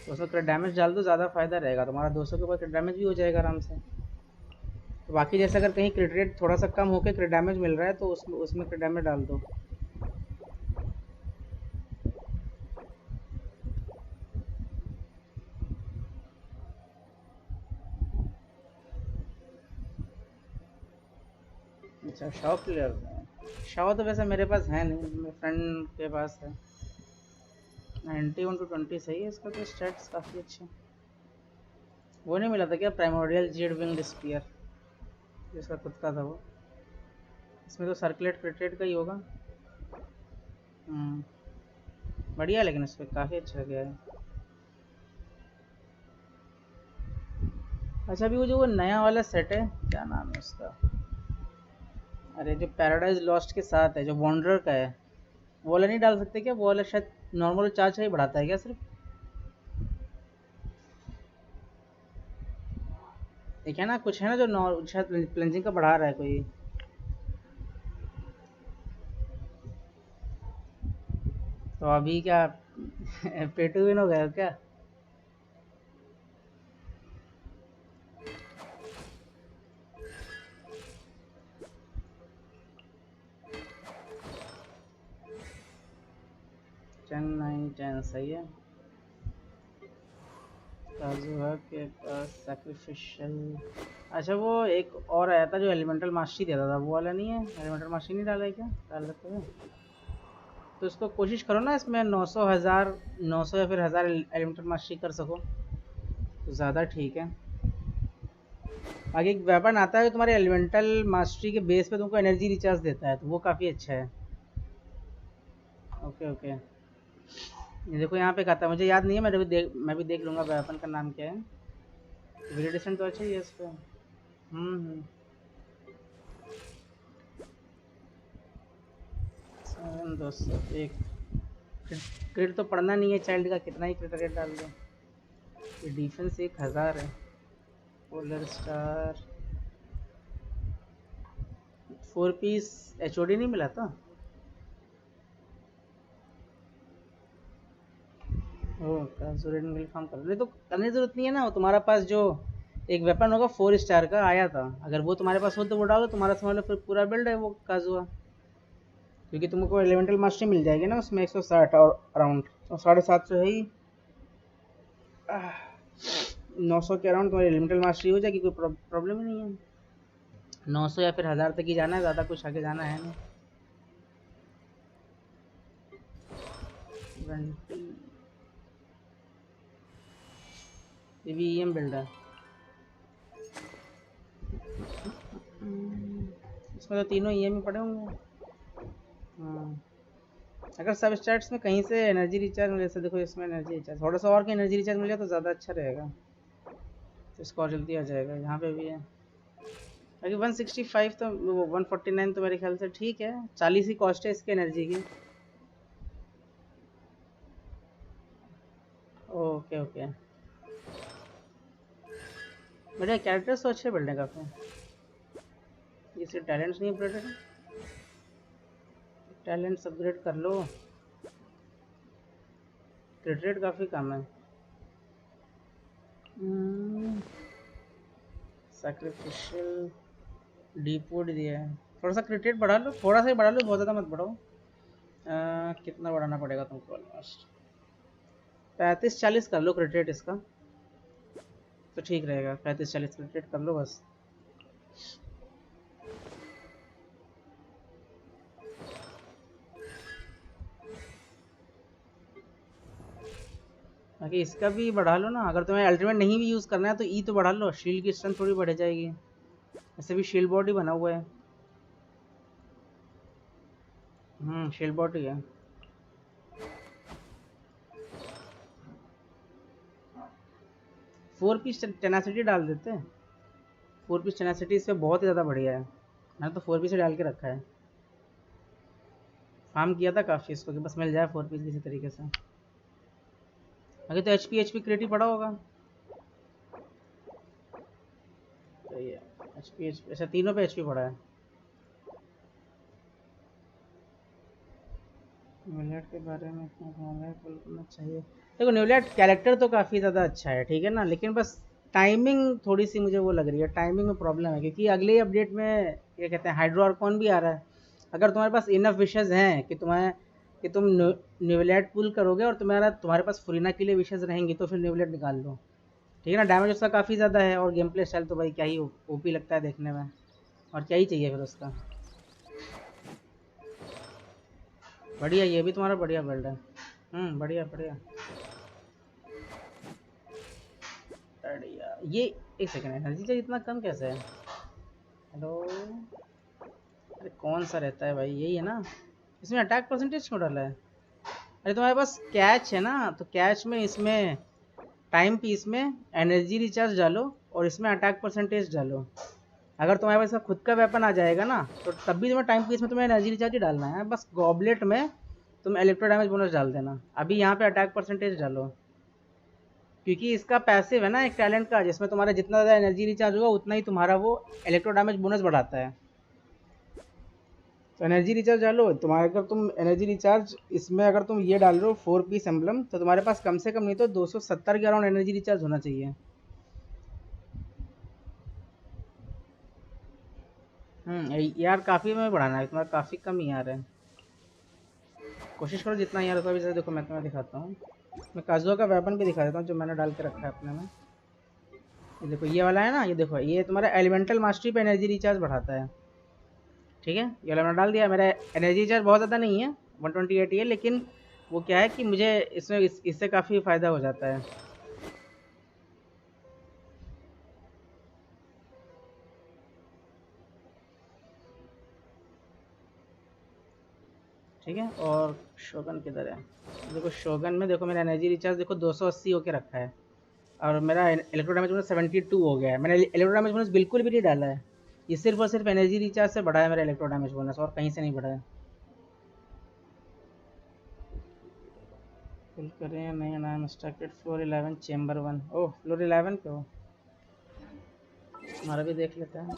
Speaker 3: उसमें क्रिट डैमेज डाल दो, ज़्यादा फायदा रहेगा। तुम्हारा 200 के ऊपर क्रिट डैमेज भी हो जाएगा आराम से। तो बाकी जैसे अगर कहीं क्रिट रेट थोड़ा सा कम होकर क्रिट डैमेज मिल रहा है तो उसमें क्रिट डैमेज डाल दो। अच्छा शॉ प्लेयर, शॉ तो वैसे मेरे पास है नहीं, मेरे फ्रेंड के पास है। 91 to 20 सही है इसका, तो स्टैट्स काफ़ी अच्छे। वो नहीं मिला था क्या प्राइमोरियल जेड विंग स्पीयर, जिसका खुद का था वो? इसमें तो सर्कुलेट क्रिटेड का ही होगा। बढ़िया, लेकिन इस पर काफ़ी अच्छा गया है। अच्छा अभी वो जो वो नया वाला सेट है, क्या नाम है उसका? अरे जो पैराडाइज लॉस्ट के साथ है, जो वॉन्डरर का है, वो वाला नहीं डाल सकते क्या? वो वाला शायद नॉर्मल चार्ज ही बढ़ाता है क्या सिर्फ? एक है ना, कुछ है ना जो शायद प्लेंजिंग का बढ़ा रहा है कोई। तो अभी क्या पेटू विन हो गया क्या? टेन सही है। काजुहा के पास सैक्रिफिशियल, अच्छा वो एक और आया था जो एलिमेंटल मास्टरी देता था, वो वाला नहीं है? एलिमेंटल मास्टरी नहीं डाला है क्या? डाल सकते हैं तो इसको कोशिश करो ना इसमें 900 1000 900 या फिर 1000 एलिमेंटल मास्टरी कर सको तो ज़्यादा ठीक है। आगे एक वेपन आता है तुम्हारे एलिमेंटल मास्टरी के बेस पे तुमको एनर्जी रिचार्ज देता है, तो वो काफ़ी अच्छा है। ओके ओके, ये देखो यहाँ पे कहता है, मुझे याद नहीं है, मैं भी देख लूँगा वेपन का नाम क्या है। वीडियो डिस्टेंस तो अच्छा ही है इस पर। दोस्तों एक क्रिट तो पढ़ना नहीं है चाइल्ड का, कितना ही क्रिट रेट डाल दो। ये डिफेंस 1000 है। पोलर स्टार 4 पीस एचओडी नहीं मिला था? काम कर रहे तो करने की जरूरत नहीं है ना। तुम्हारा पास जो एक वेपन होगा 4 स्टार का आया था, अगर वो तुम्हारे पास हो तो वो डालो, तुम्हारा समझ लो फिर पूरा बिल्ड है वो काजुआ। क्योंकि तुमको एलिमेंटल मास्टरी मिल जाएगी ना उसमें 160 और अराउंड, तो 750 है ही, 900 के अराउंड तुम्हारी एलिमेंटल मास्टरी हो जाएगी, कोई प्रॉब्लम ही नहीं है। 900 या फिर 1000 तक ही जाना है, ज़्यादा कुछ आगे जाना है नहीं। ये भी ईएम बिल्ड है, इसमें तो तीनों ईएम ही पड़े होंगे। अगर सब स्टैट्स में कहीं से एनर्जी रिचार्ज मिले, जैसे देखो इसमें एनर्जी रिचार्ज, थोड़ा सा और का एनर्जी रिचार्ज मिल जाए तो ज़्यादा अच्छा रहेगा, तो इसको और जल्दी आ जाएगा। यहाँ पे भी है अभी 165, तो वो 149 तो मेरे ख्याल से ठीक है, 40 ही कॉस्ट है इसके एनर्जी की। ओके ओके, बढ़िया, कैरेक्टर्स तो अच्छे बिल्ड है काफ़ी। इसके टैलेंट्स नहीं अपग्रेडेड है, टैलेंट्स अपग्रेड कर लो। क्रिट रेट काफ़ी कम है। सैक्रिफिशियल डीप वुड दिया है, थोड़ा सा क्रिट रेट बढ़ा लो, थोड़ा सा ही बढ़ा लो, बहुत ज़्यादा मत बढ़ाओ। कितना बढ़ाना पड़ेगा तुमको? ऑलमोस्ट 35-40 कर लो क्रिट रेट इसका, तो ठीक रहेगा। 35-40 क्रिट रेट कर लो बस। बाकी इसका भी बढ़ा लो ना, अगर तुम्हें अल्टीमेट नहीं भी यूज़ करना है तो ई तो बढ़ा लो, शील्ड की स्ट्रेंथ थोड़ी बढ़ जाएगी। ऐसे भी शील्ड बॉडी बना हुआ है। शील्ड बॉडी है। फोर पीस टेनासिटी डाल देते हैं, 4 पीस टेनासिटी इससे बहुत ही ज़्यादा बढ़िया है। मैंने तो 4 पीस से डाल के रखा है, फार्म किया था काफ़ी इसको कि बस मिल जाए 4 पीस किसी तरीके से। आगे तो एच पी क्रिएटिव पड़ा होगा, तो ये एच पी ऐसा तीनों पे एच पी पड़ा है। न्यूलैट के बारे में इतना बोलना चाहिए। देखो न्यूलैट कैरेक्टर तो काफ़ी ज़्यादा अच्छा है, ठीक है ना, लेकिन बस टाइमिंग थोड़ी सी मुझे वो लग रही है, टाइमिंग में प्रॉब्लम है, क्योंकि अगले अपडेट में क्या कहते हैं हाइड्रो आर्कॉन भी आ रहा है। अगर तुम्हारे पास इनफ विशेज़ हैं कि तुम न्यूलैट पुल करोगे और तुम्हारे पास फुरीना के लिए विशेज़ रहेंगी, तो फिर न्यूलैट निकाल लो, ठीक है ना। डैमेज उसका काफ़ी ज़्यादा है और गेम प्ले स्टाइल तो भाई क्या ही ओपी लगता है देखने में, और क्या ही चाहिए फिर उसका। बढ़िया, ये भी तुम्हारा बढ़िया बिल्ड है। बढ़िया बढ़िया बढ़िया। ये एक सेकंड, एनर्जी चार्ज इतना कम कैसे है? हेलो, अरे कौन सा रहता है भाई? यही है ना, इसमें अटैक परसेंटेज क्यों डाला है? अरे तुम्हारे पास कैच है ना, तो कैच में इसमें टाइम पीस में एनर्जी रिचार्ज डालो और इसमें अटैक परसेंटेज डालो। अगर तुम्हारे पास खुद का वेपन आ जाएगा ना, तो तब भी तुम्हें टाइम पीस में तुम्हें एनर्जी रिचार्ज ही डालना है। बस गॉबलेट में तुम इलेक्ट्रो डैमेज बोनस डाल देना। अभी यहाँ पे अटैक परसेंटेज डालो, क्योंकि इसका पैसिव है ना एक टैलेंट का, जिसमें तुम्हारा जितना ज़्यादा एनर्जी रिचार्ज होगा उतना ही तुम्हारा वो इलेक्ट्रो डैमेज बोनस बढ़ाता है। तो एनर्जी रिचार्ज डालो तुम्हारे, अगर तुम एनर्जी रिचार्ज इसमें अगर तुम ये डाल रहे हो 4 पीस एम्बलम, तो तुम्हारे पास कम से कम नहीं तो 270 के अराउंड एनर्जी रिचार्ज होना चाहिए। यार काफ़ी में बढ़ाना है तुम्हारा, काफ़ी कम ही यार है। कोशिश करो जितना यार होगा। जैसे देखो मैं तुम्हें दिखाता हूँ, मैं काजुआ का वेपन भी दिखा देता हूँ जो मैंने डाल के रखा है अपने में। ये देखो ये वाला है ना, ये देखो ये तुम्हारा एलिमेंटल मास्टरी पे एनर्जी रिचार्ज बढ़ाता है, ठीक है। ये वाला मैंने डाल दिया। मेरा एनर्जी रिचार्ज बहुत ज़्यादा नहीं है, 128 ही है, लेकिन वो क्या है कि मुझे इसमें इससे काफ़ी फ़ायदा हो जाता है। ठीक है, और शोगन किधर है? देखो शोगन में देखो मेरा एनर्जी रिचार्ज देखो 280 होके रखा है, और मेरा इलेक्ट्रो डैमेज बोनस 72 हो गया है। मैंने इलेक्ट्रो डैमेज बोनस बिल्कुल भी नहीं डाला है, ये सिर्फ और सिर्फ एनर्जी रिचार्ज से बढ़ा है मेरा इलेक्ट्रो डैमेज बोनस, और कहीं से नहीं बढ़ा है। फिल करें या नहीं? ना स्टैकेड फ्लोर 11 चेम्बर 1। ओह फ्लोर 11 पे हो, हमारा भी देख लेते हैं।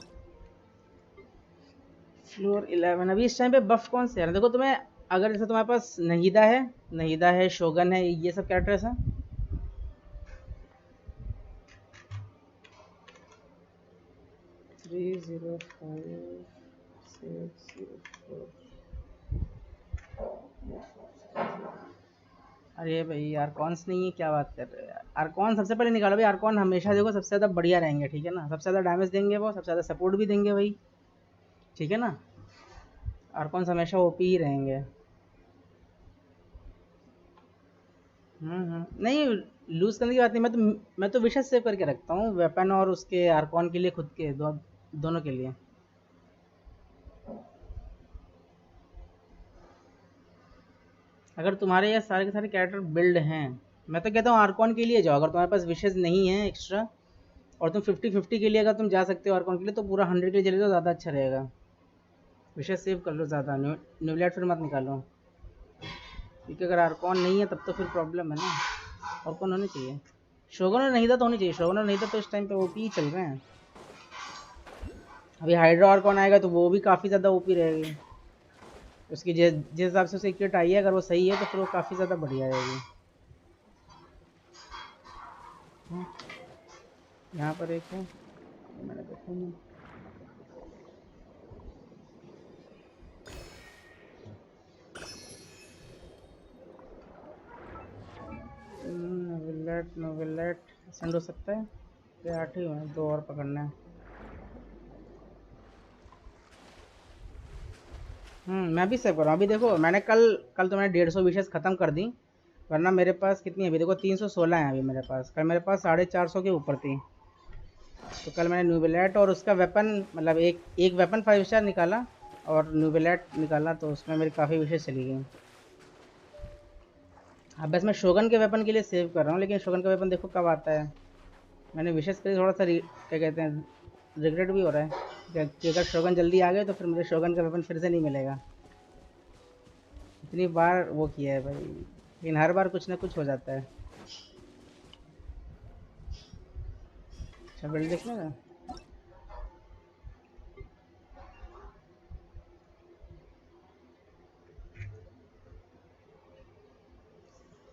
Speaker 3: फ्लोर 11 अभी इस टाइम पे बफ कौन से है? देखो तुम्हें अगर जैसे तुम्हारे पास नहीदा है, शोगन है, ये सब कैरेक्टर्स हैं। अरे भाई आर्कॉन्स नहीं है, क्या बात कर रहे हो यार? आर्कॉन सबसे पहले निकालो भाई। आर्कॉन हमेशा देखो सबसे ज़्यादा बढ़िया रहेंगे, ठीक है ना, सबसे ज़्यादा डैमेज देंगे वो, सबसे ज़्यादा सपोर्ट भी देंगे भाई, ठीक है ना। आर्कॉन्स हमेशा ओपी ही रहेंगे। नहीं लूज़ करने की बात नहीं, मैं तो विशेष सेव करके रखता हूँ वेपन और उसके आर्कॉन के लिए, खुद के दोनों के लिए। अगर तुम्हारे ये सारे के सारे कैरेक्टर बिल्ड हैं, मैं तो कहता हूँ आर्कॉन के लिए जाओ। अगर तुम्हारे पास विशेष नहीं है एक्स्ट्रा और तुम 50-50 के लिए अगर तुम जा सकते हो आर्कॉन के लिए, तो पूरा 100 के लिए चले जाओ, ज़्यादा अच्छा रहेगा। विशेष सेव कर लो ज़्यादा, न्यूलाइट फिर मत निकालो, क्योंकि अगर आर्कॉन नहीं है तब तो फिर प्रॉब्लम है ना। आर्कॉन होनी चाहिए, शोगन और नहीं था तो होनी चाहिए। शोगन और नहीं था तो इस टाइम पे ओपी चल रहे हैं। अभी हाइड्रा आर्कॉन आएगा तो वो भी काफ़ी ज़्यादा ओपी रहेगी। उसकी जिस हिसाब से उसे किट आई है, अगर वो सही है तो फिर वो काफ़ी ज़्यादा बढ़िया रहेगी। यहाँ पर एक है, मैंने देखा नहीं। नोवेलेट सेंड हो सकता है। ये 8 ही है, 2 और पकड़ना है। मैं भी सेव कर रहा हूँ। अभी देखो मैंने कल तो मैंने 150 विशेष ख़त्म कर दी, वरना मेरे पास कितनी है अभी देखो 316 है अभी मेरे पास। कल मेरे पास 450 के ऊपर थी। तो कल मैंने न्यूबिलेट और उसका वेपन, मतलब एक वेपन 5 स्टार निकाला और न्यूबिलेट निकाला, तो उसमें मेरी काफ़ी विशेष चली गई। अब बस मैं शोगन के वेपन के लिए सेव कर रहा हूँ, लेकिन शोगन का वेपन देखो कब आता है। मैंने विशेष के लिए थोड़ा सा क्या कहते हैं, रिग्रेट भी हो रहा है कि अगर शोगन जल्दी आ गए तो फिर मुझे शोगन का वेपन फिर से नहीं मिलेगा। इतनी बार वो किया है भाई, लेकिन हर बार कुछ ना कुछ हो जाता है। अच्छा बिल्ड देखना है।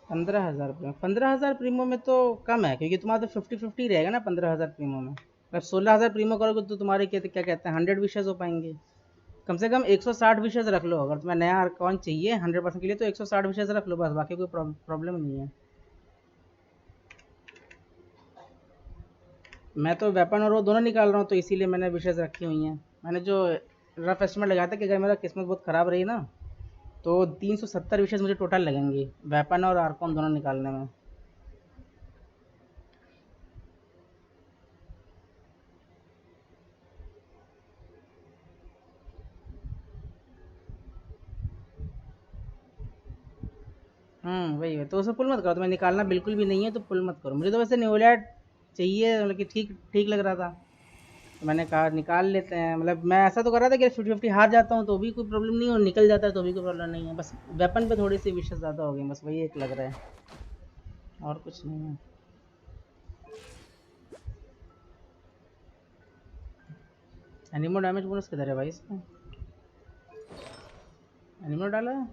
Speaker 3: 15,000 प्रीमो, 15,000 प्रीमो में तो कम है, क्योंकि तुम्हारा तो 50-50 रहेगा ना 15,000 प्रीमो में। अगर 16,000 प्रीमो करोगे तो तुम्हारे क्या कहते हैं 100 विशेष हो पाएंगे। कम से कम 160 विशेष रख लो। अगर तुम्हें नया अकाउंट चाहिए 100% के लिए तो 160 विशेष रख लो बस, बाकी कोई प्रॉब्लम नहीं है। मैं तो वेपन और वो दोनों निकाल रहा हूँ, तो इसीलिए मैंने विशेष रखी हुई हैं। मैंने जो रफ एस्टिमेट लगाया था कि अगर मेरा किस्मत बहुत ख़राब रही ना तो 370 विशेष मुझे टोटल लगेंगी वेपन और आर्कॉन दोनों निकालने में। वही है, तो उसे पुल मत करो। तुम्हें निकालना बिल्कुल भी नहीं है तो पुल मत करो। मुझे तो वैसे न्यूलैट चाहिए, मतलब कि ठीक ठीक लग रहा था, तो मैंने कहा निकाल लेते हैं। मतलब मैं ऐसा तो कर रहा था कि 50-50 हार जाता हूँ तो भी कोई प्रॉब्लम नहीं है, और निकल जाता है तो भी कोई प्रॉब्लम नहीं है। बस वेपन पे थोड़ी सी विशेष ज़्यादा हो गई, बस वही एक लग रहा है, और कुछ नहीं है। एनिमो डैमेज बोनस किधर है भाई इसमें? एनिमो डाला है,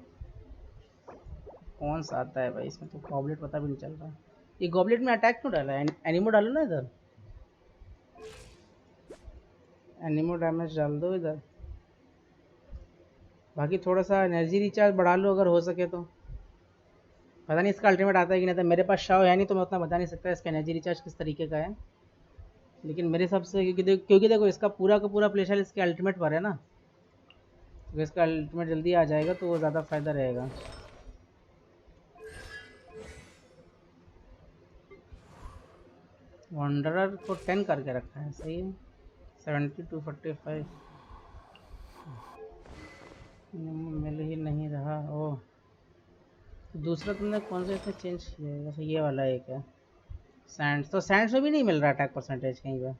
Speaker 3: कौन सा आता है भाई इसमें? तो गॉबलेट पता भी नहीं चल रहा। ये गॉबलेट में अटैक क्यों डाला है? एनिमो डालो ना इधर, एनिमो डैमेज डाल दो इधर। बाकी थोड़ा सा एनर्जी रिचार्ज बढ़ा लो अगर हो सके तो। पता नहीं इसका अल्टीमेट आता है कि नहीं आता। मेरे पास शाव है नहीं तो मैं उतना बता नहीं सकता इसका एनर्जी रिचार्ज किस तरीके का है, लेकिन मेरे हिसाब से क्योंकि देखो इसका पूरा का पूरा प्लेशर इसके अल्टीमेट पर है ना, तो इसका अल्टीमेट जल्दी आ जाएगा तो वो ज़्यादा फ़ायदा रहेगा। वंडरर को 10 करके रखा है, सही है। 72-45 मिल ही नहीं रहा। ओह, दूसरा तुमने कौन सा इसमें चेंज किया है? वैसे ये वाला एक है सैंड्स, तो सैंड्स में भी नहीं मिल रहा अटैक परसेंटेज कहीं पे।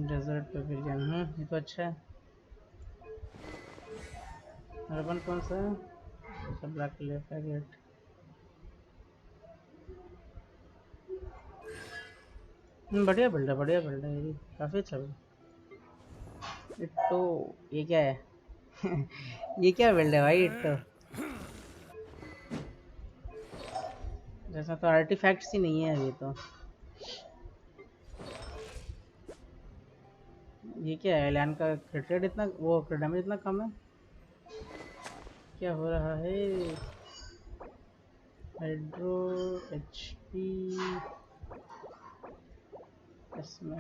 Speaker 3: डेजर्ट पेविलियन, ये तो अच्छा है। अर्बन कौन सा है? अच्छा ब्लैक लेफ्ट। बढ़िया बिल्ड है, बढ़िया बिल्ड है, ये भी काफ़ी अच्छा बिल्ड। तो ये क्या है? ये क्या बिल्ड है भाई? तो जैसा तो आर्टिफैक्ट्स ही नहीं है अभी तो। ये क्या है? एलियन का क्रिट रेट इतना, वो क्रिट डैमेज इतना कम है, क्या हो रहा है? हाइड्रो एचपी इसमें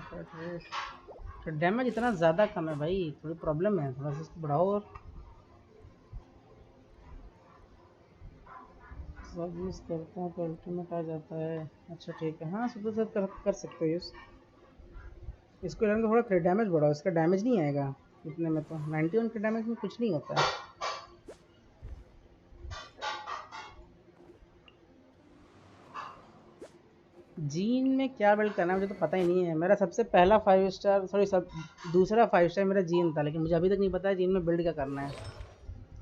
Speaker 3: क्रिट डैमेज इतना ज़्यादा कम है भाई, थोड़ी प्रॉब्लम है। थोड़ा सा बढ़ाओ और सब यूज़ करता हूँ तो अल्टीमेट आ जाता है। अच्छा ठीक है, हाँ सुबह से कर सकते हो यूज़। इसको लेने थोड़ा क्रिट डैमेज बढ़ाओ, इसका डैमेज नहीं आएगा इतने में, तो 91 के डैमेज में कुछ नहीं होता है। जीन में क्या बिल्ड करना है मुझे तो पता ही नहीं है। मेरा सबसे पहला 5 स्टार सब दूसरा 5 स्टार मेरा जीन था, लेकिन मुझे अभी तक नहीं पता है जीन में बिल्ड क्या करना है,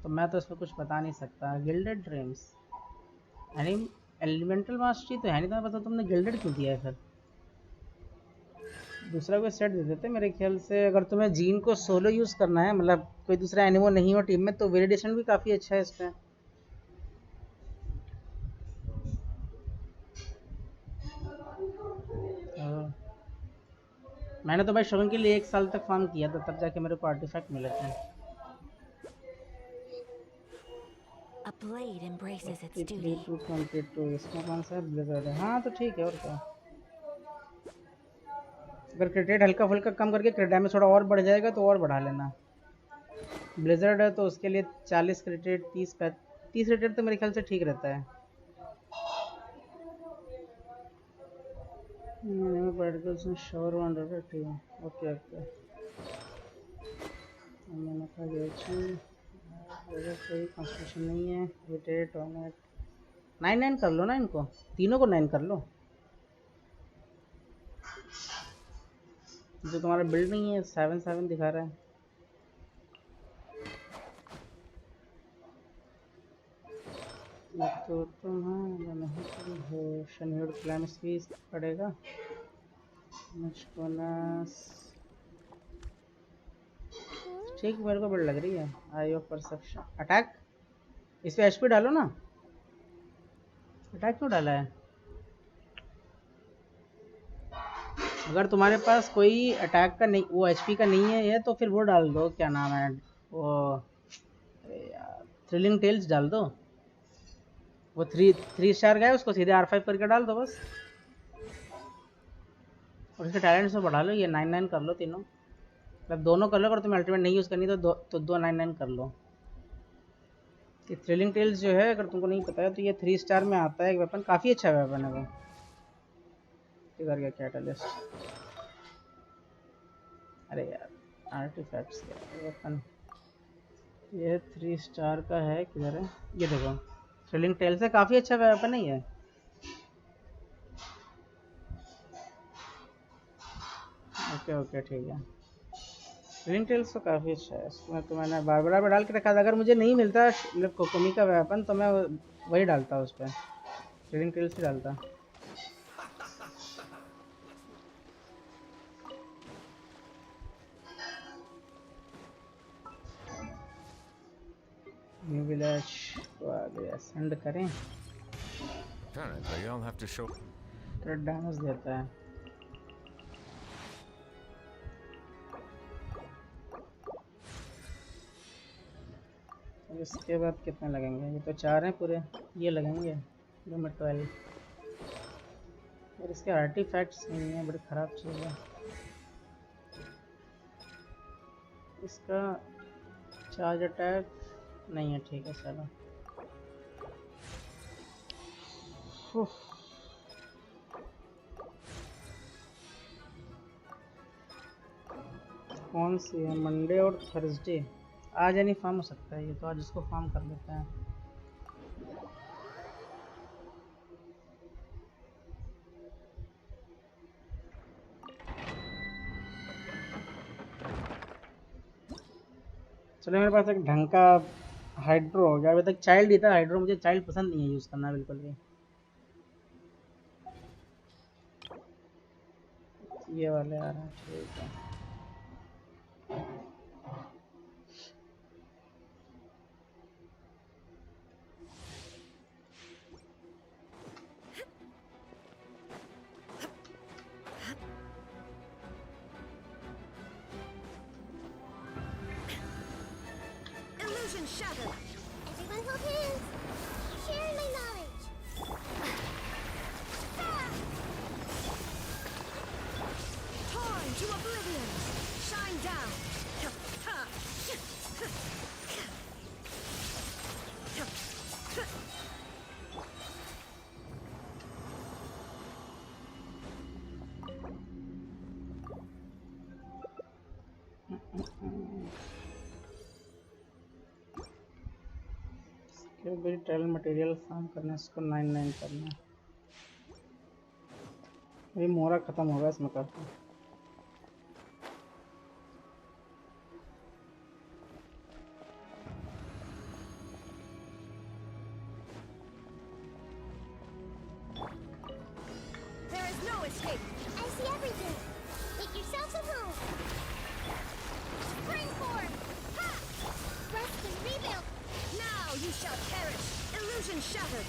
Speaker 3: तो मैं तो इसमें कुछ बता नहीं सकता। गिल्डेड ड्रीम्स एलिमेंटल मास्टरी तो है नहीं, तुम्हें पता, तुमने गिल्डेड क्यों दिया है फिर? दूसरा कोई सेट दे देते मेरे ख्याल से। अगर तुम्हें जीन को सोलो यूज़ करना है, मतलब कोई दूसरा एनिमो नहीं हो टीम में, तो वेरिडेशन भी काफ़ी अच्छा है इसमें। मैंने तो भाई शौक के लिए 1 साल तक फार्म किया था, तब जाके मेरे को आर्टिफैक्ट मिले थे।
Speaker 6: A blade embraces its
Speaker 3: 23
Speaker 6: duty.
Speaker 3: to 22 इसमें कौन सा ब्लेजर है? हाँ तो ठीक है, और क्या। अगर क्रिटेट हल्का फुल्का कम करके क्रिट डैमेज थोड़ा और बढ़ जाएगा तो और बढ़ा लेना। ब्लेजर्ड है तो उसके लिए 40 क्रिटेट 30 क्रिटेट तो मेरे ख्याल से ठीक रहता है। Sure okay okay. मैंने कहा कोई कॉन्स्टिट्यूशन नहीं है। रोटेट ऑन इट 9 कर लो ना, इनको तीनों को 9 कर लो। जो तुम्हारा बिल्ड नहीं है 7 दिखा रहा है। तो तुम नहीं तुम शनिवार क्लाइमेक्स भी पड़ेगा मुझको ना। ठीक मेरे को बिल्ड लग रही है। आई ऑफ परसेप्शन अटैक, इस पे एचपी डालो ना। अटैक क्यों डाला है? अगर तुम्हारे पास कोई अटैक का नहीं, वो एचपी का नहीं है ये, तो फिर वो डाल दो, क्या नाम है वो, थ्रिलिंग टेल्स डाल दो। वो 3 स्टार का है, उसको सीधे R5 करके डाल दो बस। और इसके टैलेंट से बढ़ा लो, ये 9 कर लो तीनों, मतलब दोनों कर लो। अगर तुम्हें अल्टीमेट नहीं यूज़ करनी तो दो 9 कर लो। ये थ्रिलिंग टेल्स जो है, अगर तुमको नहीं पता है तो ये 3 स्टार में आता है एक वेपन, काफ़ी अच्छा वेपन है वो। इधर क्या कैटलिस्ट, अरे यार आर्टिफैक्ट्स वेपन, ये 3 स्टार का है। किधर है ये? देखो थ्रिलिंग टेल्स है, काफ़ी अच्छा वेपन है ये। ओके ओके ठीक है। थ्रिलिंग टेल्स तो काफ़ी अच्छा है, इसमें तो मैंने बारबरा पे डाल के रखा था। अगर मुझे नहीं मिलता मतलब कोकोमी का वेपन तो मैं वही डालता उस पर, थ्रिलिंग टेल्स ही डालता। न्यू विलेज को आगे असेंड करें।
Speaker 7: Apparently, I'll have to show.
Speaker 3: तो डैमेज देता है। इसके बाद कितने लगेंगे? ये तो 4 हैं पूरे, ये लगेंगे जो में 12। और इसके आर्टिफैक्ट्स नहीं है, बड़ी ख़राब चीज़ है। इसका चार्ज अटैक नहीं है, ठीक है चलो। कौन सी है? मंडे और थर्सडे आज यानी फार्म हो सकता है ये, तो आज इसको फार्म कर लेते हैं। चलो मेरे पास एक ढंग का हाइड्रो हो गया। अभी तक चाइल्ड ही था हाइड्रो, मुझे चाइल्ड पसंद नहीं है यूज़ करना बिल्कुल भी। ये वाले आ रहे हैं, ठीक है।
Speaker 6: Illusion shattered. Everyone hold hands. Share my knowledge. Torn to oblivion. Shine down.
Speaker 3: फिर भी ट्रेल मटेरियल फार्म करना, इसको 9 करना है। ये मोरा खत्म होगा, इसमें करते हैं।
Speaker 6: There is no escape. I see everything. Make yourselves at home. Springboard! Ha! Rest and rebuild.
Speaker 8: Now you shall perish. Illusion shattered.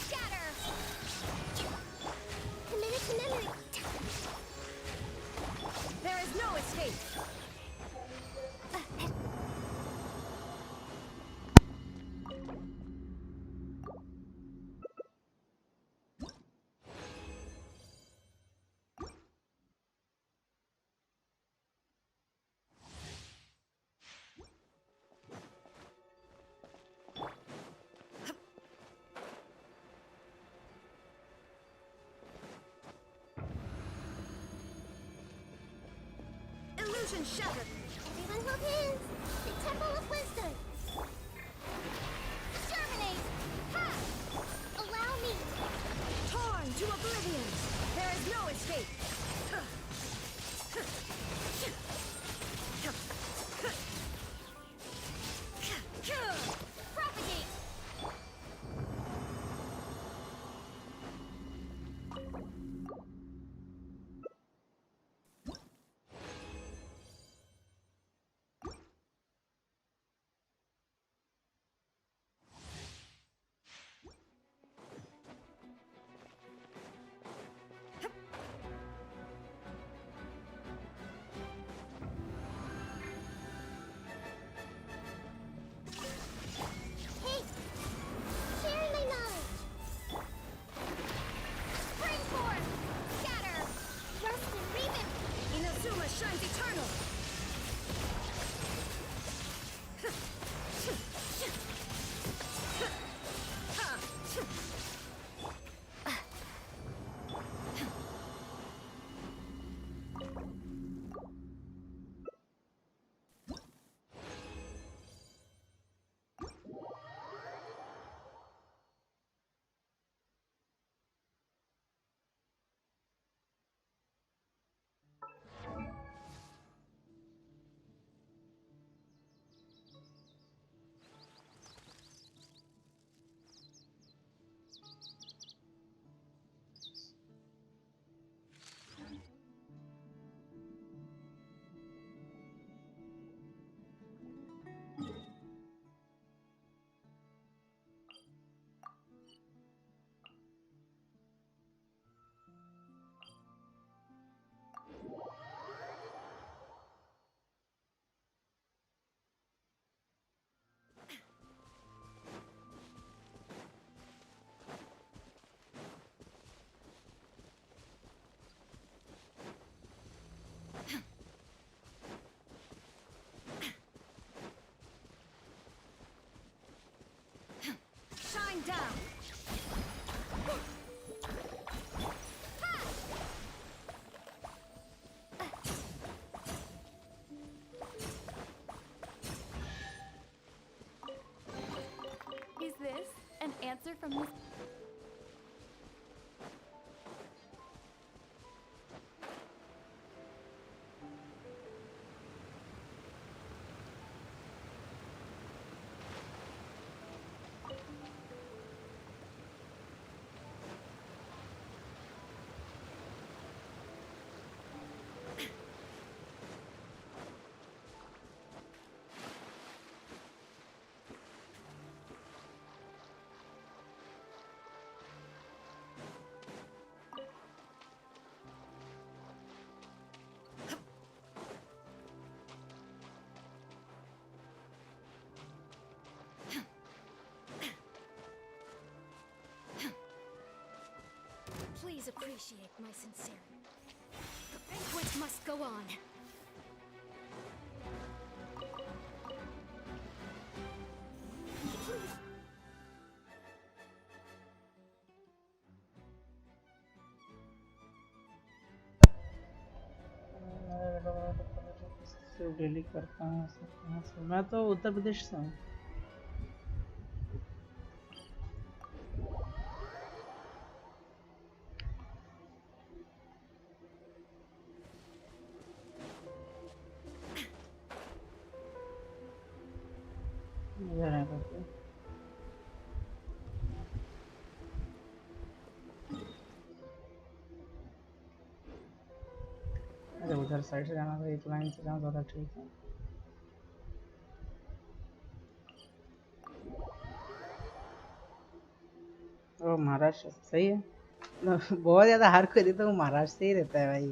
Speaker 6: Scatter! Commit.
Speaker 8: There is no escape. Illusion shattered.
Speaker 6: Everyone hold hands. The Temple of Wisdom. Terminate! Ha! Allow me.
Speaker 8: Torn to oblivion. There is no escape.
Speaker 6: Propagate! Hey! Share my knowledge! Springboard! Scatter! Rust and rebuild!
Speaker 8: Inazuma shines eternal. Shine down.
Speaker 9: Is this an answer from Miss?
Speaker 8: Please appreciate my sincerity. The banquet must go on.
Speaker 3: सिर्फ daily करता हूँ। सब कहाँ से? मैं तो उत्तर प्रदेश से हूँ। इधर है करके। अरे उधर साइड से जाना था, एक लाइन से जाना ज़्यादा ठीक है। ओ महाराष्ट्र सही है। बहुत ज़्यादा हर कोई रहता है, महाराष्ट्र से ही रहता है भाई।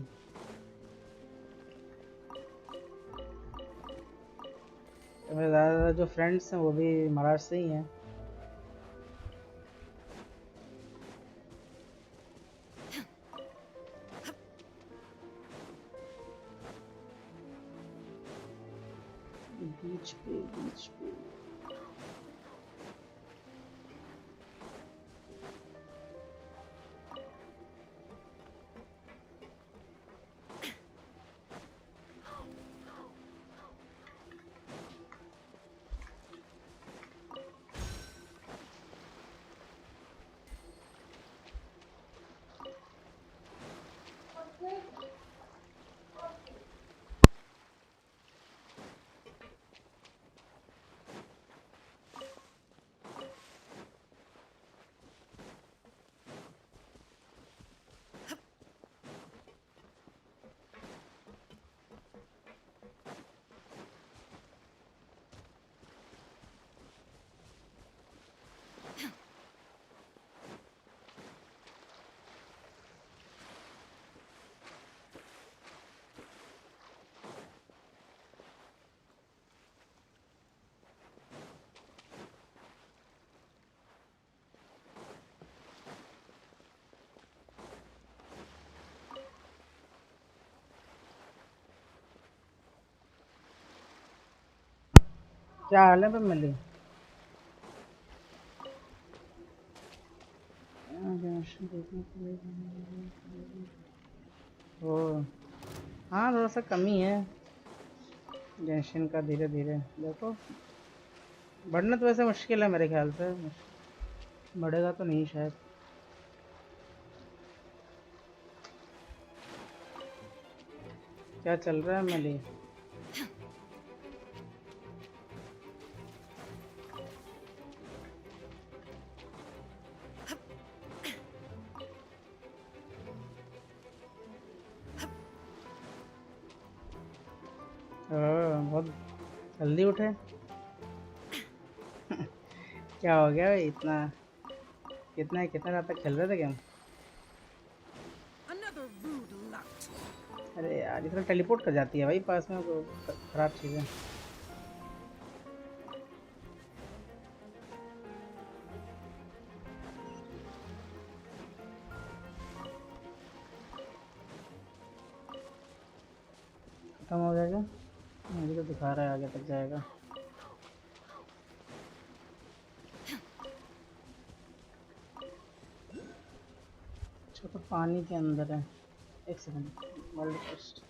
Speaker 3: तो मेरे ज़्यादा जो फ्रेंड्स हैं वो भी महाराष्ट्र से ही हैं। बीच पे क्या हाल है पे मिली? ओ हाँ, थोड़ा सा कमी है जेंशिन का। धीरे धीरे देखो, बढ़ना तो वैसे मुश्किल है मेरे ख्याल से। बढ़ेगा तो नहीं शायद। क्या चल रहा है मिली? बहुत जल्दी उठे। क्या हो गया भाई? इतना कितना कितना रात तक खेल रहे थे गेम? अरे यार, इतना टेलीपोर्ट कर जाती है भाई पास में, तो खराब चीज़ है। खत्म हो जाएगा? मुझे तो दिखा रहा है आगे तक जाएगा। अच्छा, तो पानी के अंदर है। एक सेकंड, वर्ल्ड फर्स्ट।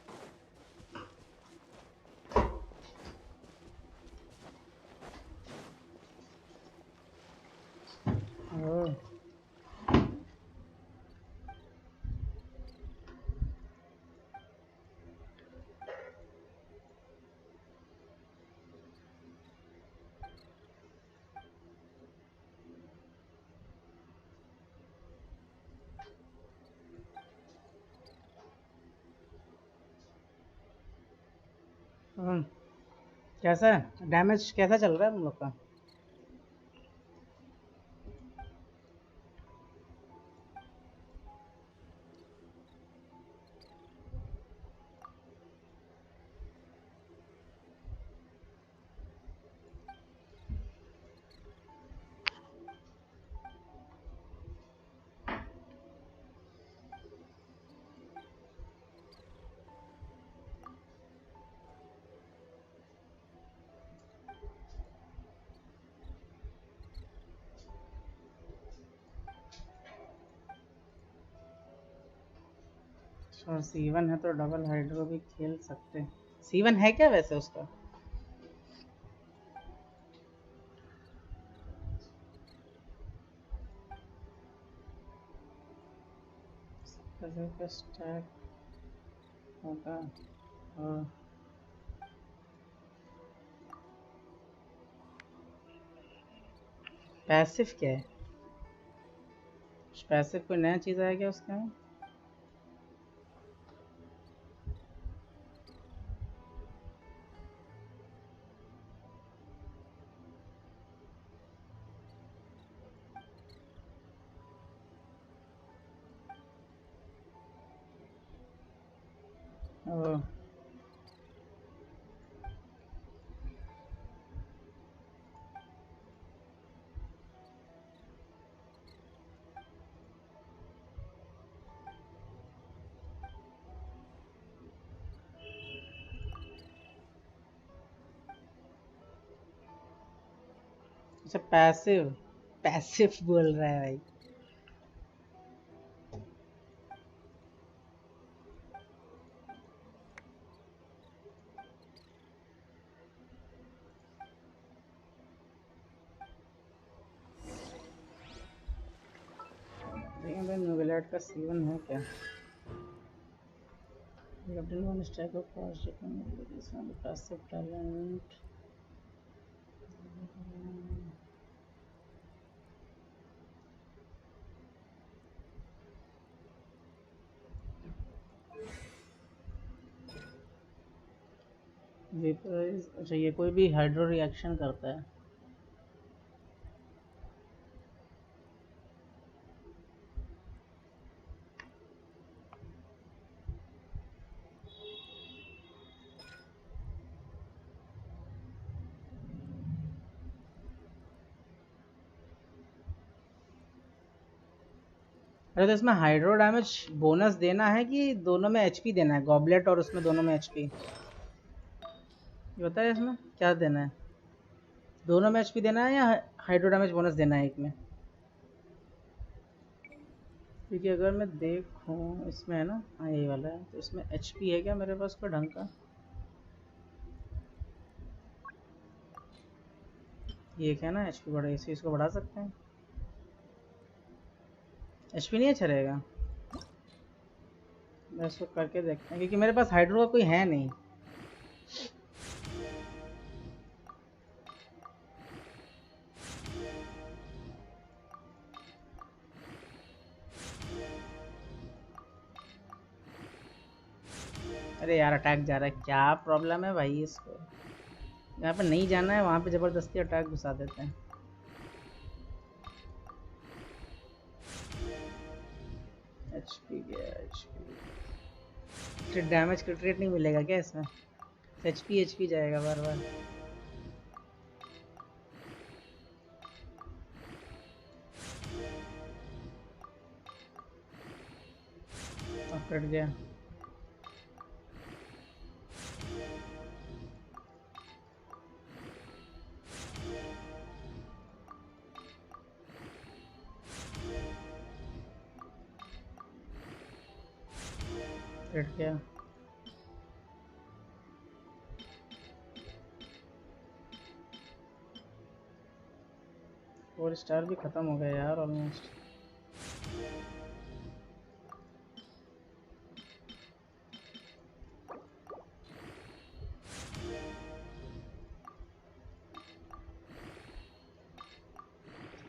Speaker 3: कैसा है डैमेज, कैसा चल रहा है हम लोग का? और C1 है तो डबल हाइड्रो भी खेल सकते हैं। C1 है क्या वैसे उसका? स्टैक होगा और पैसिव क्या है? पैसिव कोई नया चीज़ आया क्या उसके में? ओह, अच्छा पैसिव, पैसिव बोल रहा है भाई। देखिए भाई नोवेलेट का C1 है क्या? Captain one stack of fast this one passive talent. Vaporise, अच्छा ये कोई भी हाइड्रो रिएक्शन करता है। अरे तो इसमें हाइड्रो डैमेज बोनस देना है कि दोनों में एचपी देना है? गॉबलेट और उसमें दोनों में एचपी ये होता है। इसमें क्या देना है? दोनों में एचपी देना है या हाइड्रो डैमेज बोनस देना है एक में? क्योंकि अगर मैं देखूं इसमें है ना, हाँ यही वाला है, तो इसमें एचपी है क्या मेरे पास कोई ढंग का? ये क्या ना एचपी बढ़ा, इसी इसको बढ़ा सकते हैं। एचपी नहीं अच्छा रहेगा, मैं इसको करके देखते हैं क्योंकि मेरे पास हाइड्रो का कोई है नहीं। अरे यार अटैक जा रहा है, क्या प्रॉब्लम है भाई? इसको यहाँ पे नहीं जाना है, वहाँ पे ज़बरदस्ती अटैक घुसा देते हैं। एचपी गया, एचपी डैमेज क्रिट रेट नहीं मिलेगा क्या इसमें? एचपी एचपी जाएगा बार बार। अब कट गया। कट गया। फोर स्टार भी खत्म हो गया यार ऑलमोस्ट।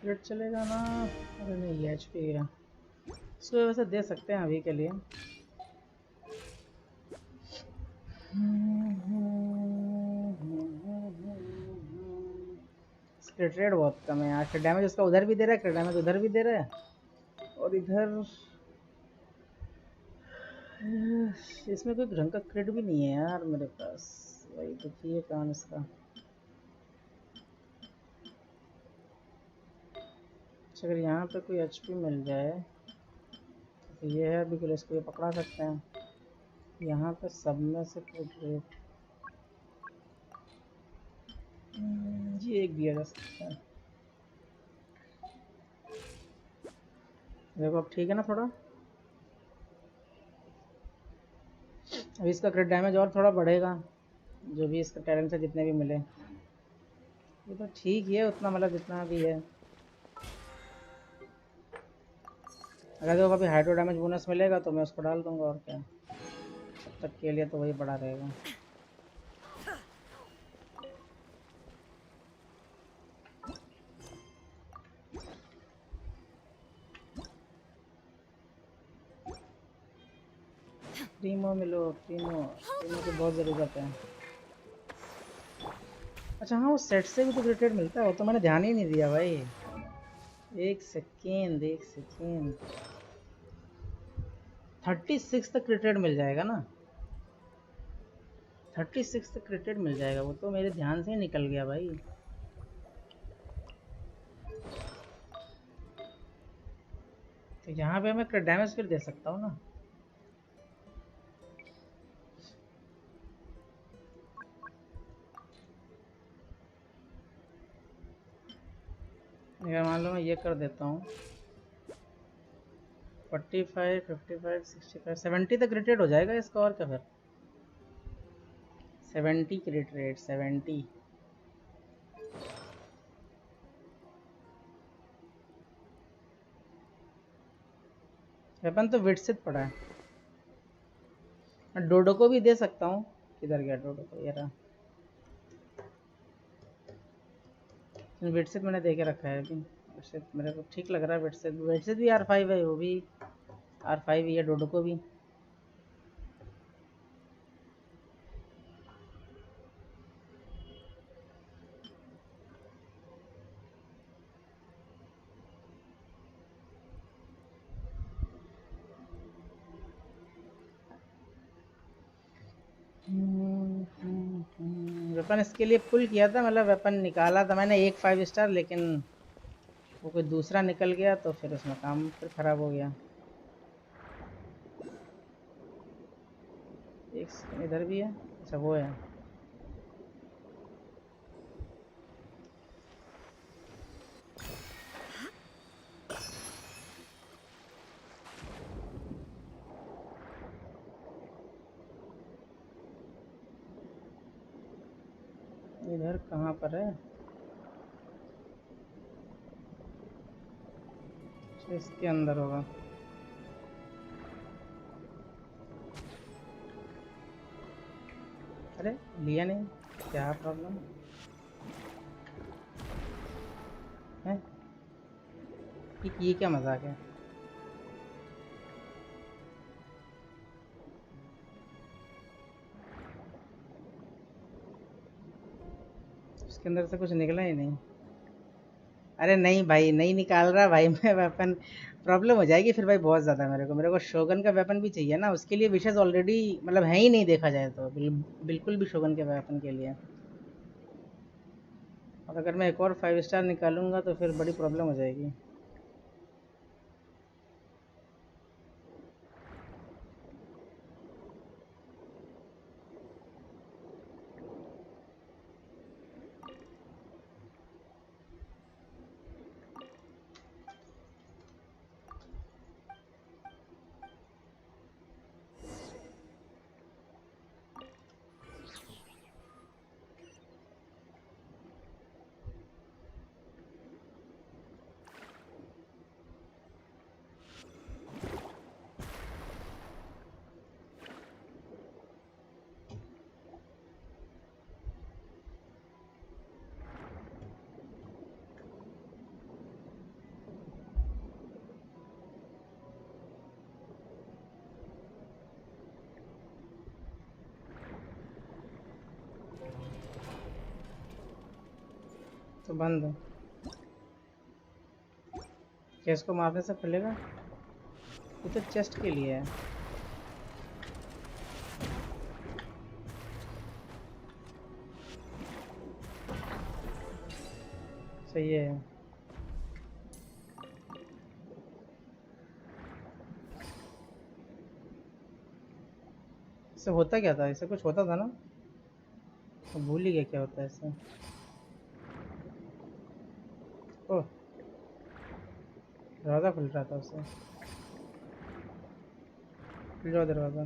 Speaker 3: क्रिट चलेगा ना? अरे नहीं एचपी गया। इसको वैसे दे सकते हैं अभी के लिए। क्रिट रेट बहुत कम है यार। क्रिट डैमेज उसका उधर भी दे रहा है, क्रिट डैमेज उधर भी दे रहा है, और इधर इसमें कोई ढंग का क्रिट भी नहीं है यार मेरे पास। वही देखिए काम इसका। अगर यहाँ पे कोई एचपी मिल जाए तो ये है अभी के लिए, इसको ये पकड़ा सकते हैं। यहाँ पे सब में से क्रिट रेट ये एक दिया जा सकता है। देखो अब ठीक है ना थोड़ा। अभी इसका क्रिट डैमेज और थोड़ा बढ़ेगा जो भी इसका टैलेंट से जितने भी मिले, ये तो ठीक ही है उतना, मतलब जितना भी है। अगर जो कभी हाइड्रो डैमेज बोनस मिलेगा तो मैं उसको डाल दूंगा, और क्या, तब तक के लिए तो वही बड़ा रहेगा। प्रीमो मिलो, प्रीमो प्रीमो की बहुत ज़रूरत है। अच्छा हाँ, वो सेट से भी तो क्रिकेट मिलता है, वो तो मैंने ध्यान ही नहीं दिया भाई। एक सेकेंड, एक सेकेंड, 36 तक क्रिकेट मिल जाएगा ना? 36 तक क्रिकेट मिल जाएगा, वो तो मेरे ध्यान से ही निकल गया भाई। तो यहाँ पे मैं डैमेज फिर दे सकता हूँ ना? अगर मान लो मैं ये कर देता हूँ 45, 55, 65, 70 तक क्रिकेट हो जाएगा इसका, और क्या फिर 70 क्रिकेट रेट 70। वेपन तो विटसित पड़ा है, मैं डोडो को भी दे सकता हूँ। किधर गया डोडो को, ये रहा। विटसित मैंने दे के रखा है अभी, विटसित मेरे को ठीक लग रहा है। विटसित विटसित भी R5 है, वो भी R5 ही है, डोडो को भी। वेपन इसके लिए पुल किया था, मतलब वेपन निकाला था मैंने एक 5 स्टार, लेकिन वो कोई दूसरा निकल गया तो फिर उसमें काम फिर ख़राब हो गया। एक सेकंड, इधर भी है, अच्छा वो है। इधर कहाँ पर है? इसके अंदर होगा। अरे लिया नहीं, क्या प्रॉब्लम है? ये क्या मजाक है? उसके अंदर से कुछ निकला ही नहीं। अरे नहीं भाई, नहीं निकाल रहा भाई मैं वेपन, प्रॉब्लम हो जाएगी फिर भाई बहुत ज़्यादा। मेरे को शोगन का वेपन भी चाहिए ना, उसके लिए विशेष ऑलरेडी मतलब है ही नहीं, देखा जाए तो बिल्कुल भी शोगन के वेपन के लिए। और अगर मैं एक और 5 स्टार निकालूंगा तो फिर बड़ी प्रॉब्लम हो जाएगी। तो बंद है, क्या इसको मारने से खुलेगा? ये तो चेस्ट के लिए है। सही है। इससे होता क्या था? इससे कुछ होता था ना, तो भूल ही गया क्या होता है इससे। ओह, दरवाज़ा खुल रहा था उससे। खुल जाओ दरवाज़ा।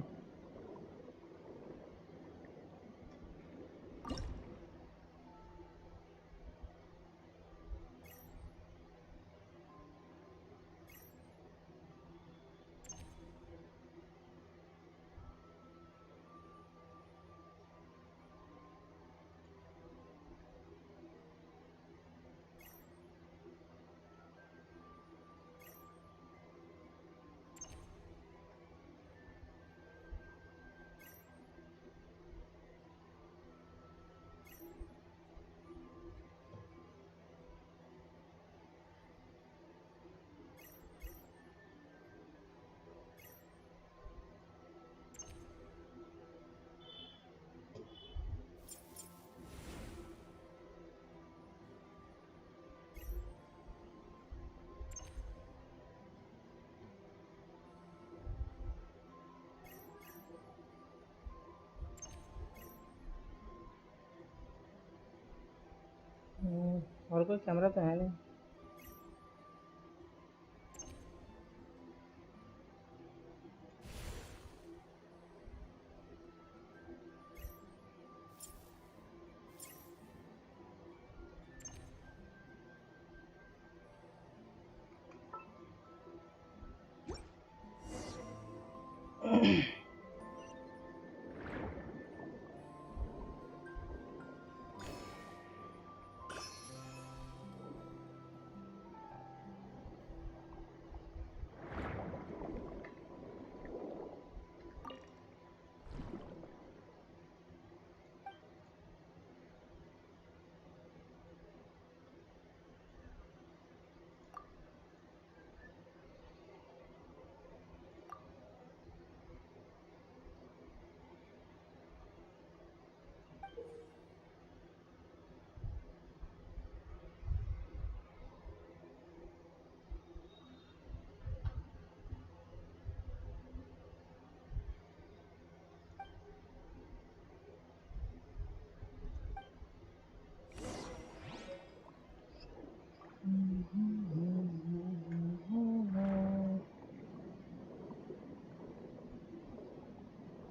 Speaker 3: कोई कैमरा तो है नहीं।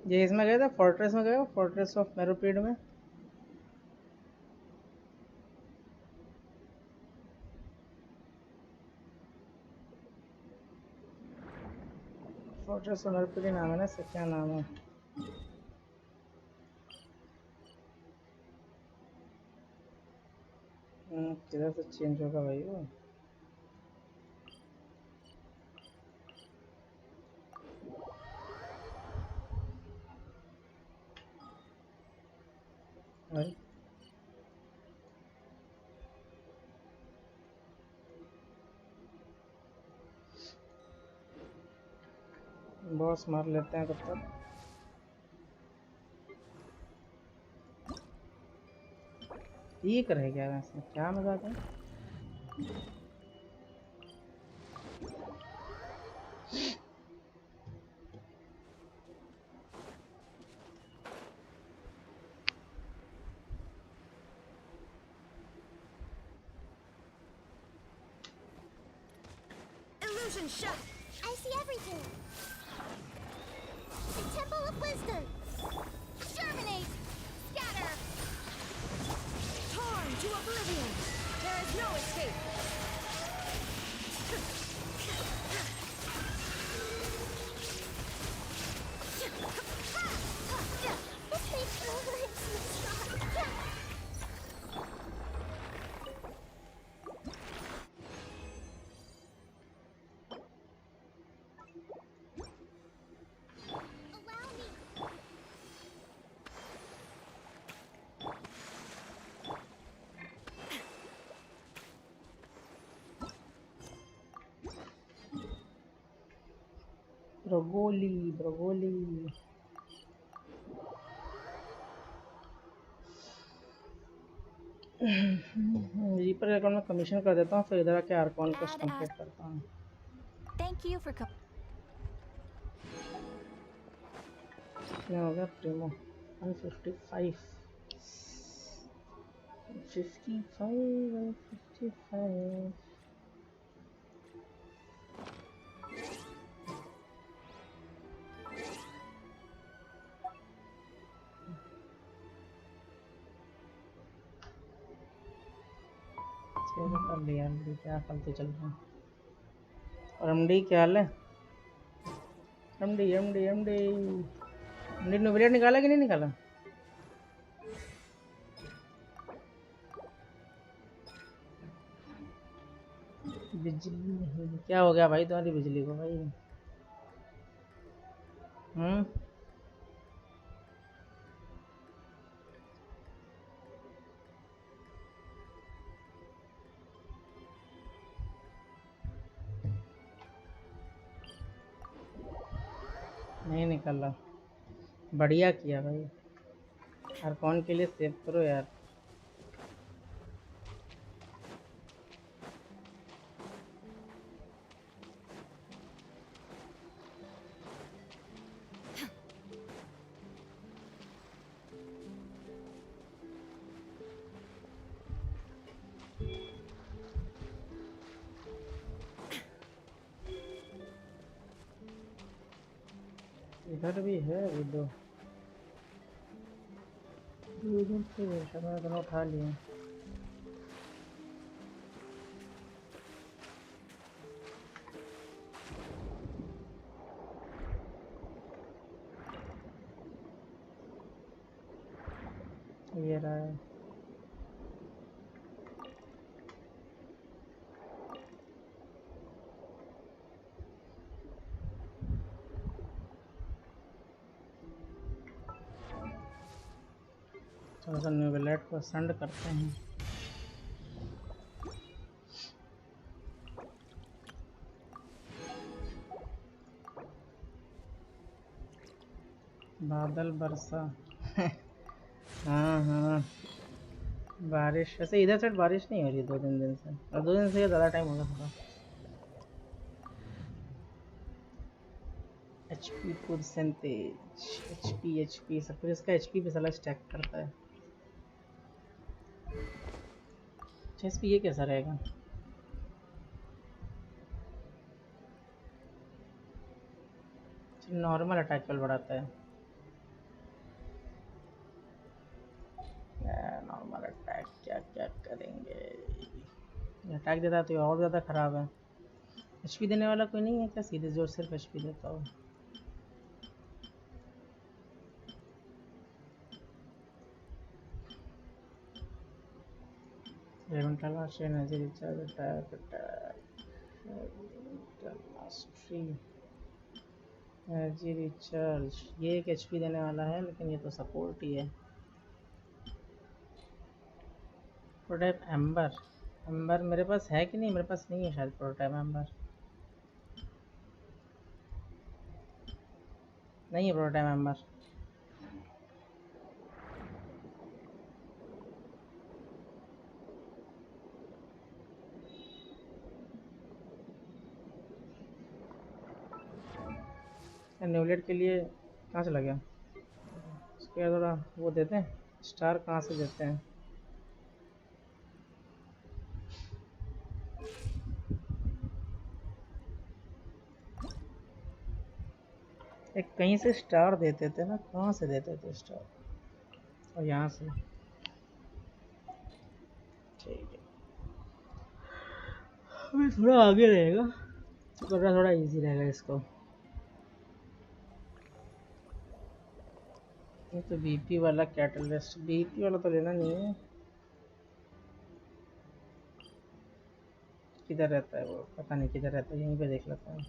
Speaker 3: ये इसमें गया था, फोर्ट्रेस में गया, फोर्ट्रेस ऑफ मेरोपीड में। फोर्ट्रेस ऑफ मेरोपीड नाम है ना, इसका क्या नाम है? किधर से चेंज होगा भाई वो? भाई बॉस मार लेते हैं तब तक। ठीक रह गया वैसे, क्या मजाक है।
Speaker 8: Illusion shut.
Speaker 6: I see everything. The Temple of Wisdom.
Speaker 8: Germinate. Scatter. Torn to oblivion. There is no escape.
Speaker 6: This makes my life so strong. Allow me.
Speaker 3: Broccoli broccoli. रीपर अकाउंट में कमीशन कर देता हूँ, फिर इधर आके आर्कॉन कुछ
Speaker 9: Add
Speaker 3: complete
Speaker 9: as-
Speaker 3: करता हूँ।
Speaker 9: Thank you for
Speaker 3: कितना हो गया प्रीमो? 155 155 कर लिया। एमडी क्या फालतू चल रहा है। और एमडी क्या हाल है? एमडी एमडी एमडी एमडी नोवेलिया निकाला कि नहीं निकाला? बिजली नहीं, क्या हो गया भाई तुम्हारी बिजली को भाई? नहीं निकाला, बढ़िया किया भाई। यार कौन के लिए सेव करो यार। इधर भी है अभी दो दो इधर थे शायद मैंने दोनों उठा लिए। ये रहा है। थोड़ा सा न्यूबलेट को सेंड करते हैं। बादल बरसा हाँ हाँ बारिश वैसे इधर साइड बारिश नहीं हो रही 2-3 दिन से, और 2 दिन से ज़्यादा टाइम हो गया थोड़ा। HP परसेंटेज HP सब कुछ इसका HP पे साला स्टैक करता है। HP ये कैसा रहेगा? नॉर्मल अटैक पर बढ़ाता है। नॉर्मल अटैक क्या क्या करेंगे? अटैक देता तो ये और ज़्यादा ख़राब है। HP देने वाला कोई नहीं है क्या सीधे जो सिर्फ HP देता हो? एनर्जी रिचार्ज एनर्जी रिचार्ज ये एक HP देने वाला है, लेकिन ये तो सपोर्ट ही है। प्रोटोटाइप एम्बर मेरे पास है कि नहीं? मेरे पास नहीं है शायद प्रोटोटाइप एम्बर, नहीं है प्रोटोटाइप एम्बर। न्यूलेट के लिए कहाँ चला गया? उसके थोड़ा वो देते हैं, स्टार कहाँ से देते हैं? एक कहीं से स्टार देते थे ना, कहाँ से देते थे स्टार? और यहाँ से ठीक है। अभी थोड़ा आगे रहेगा, वरना थोड़ा इजी रहेगा इसको। ये तो BP वाला कैटलिस्ट, BP वाला तो लेना नहीं है। किधर रहता है वो? पता नहीं किधर रहता है, यहीं पे देख लेता हूँ।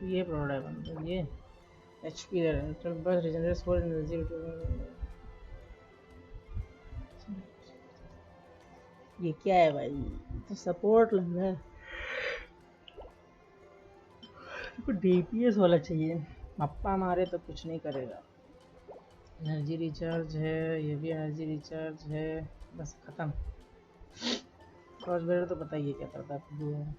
Speaker 3: ये प्रोडक्ट है, ये HP दे रहा है, बस रिजनरेट फॉर एनर्जी। ये क्या है भाई? तो सपोर्ट लग रहा है। तो DPS वाला चाहिए, मप्पा मारे तो कुछ नहीं करेगा। एनर्जी रिचार्ज है, ये भी एनर्जी रिचार्ज है, बस खत्म। क्रॉस बेयर तो बताइए क्या करता है।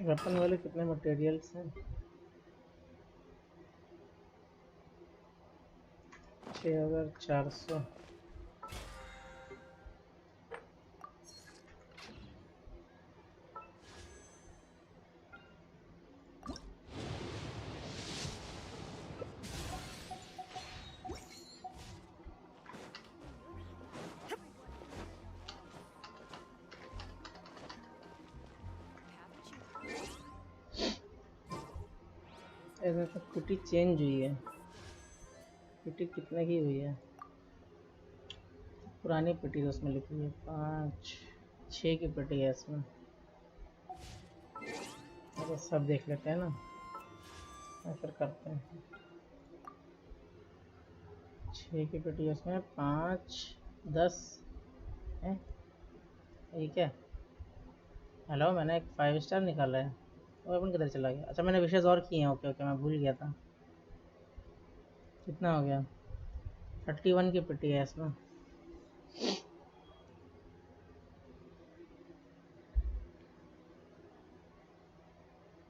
Speaker 3: वेपन वाले कितने मटेरियल्स हैं? 6400। ऐसा तो कुटी चेंज हुई है। कुटी कितने की हुई है? पुरानी पेटी तो उसमें लिखी है 6 की पेटी है इसमें। तो सब देख लेते हैं ना, और फिर करते हैं। 6 की पेटी है उसमें, 5 10 है। ये क्या? हेलो, मैंने एक 5 स्टार निकाला है। वो अपन किधर चला गया? अच्छा, मैंने विशेष और किए हैं। ओके ओके, मैं भूल गया था। कितना हो गया? 31 की पेटी है इसमें।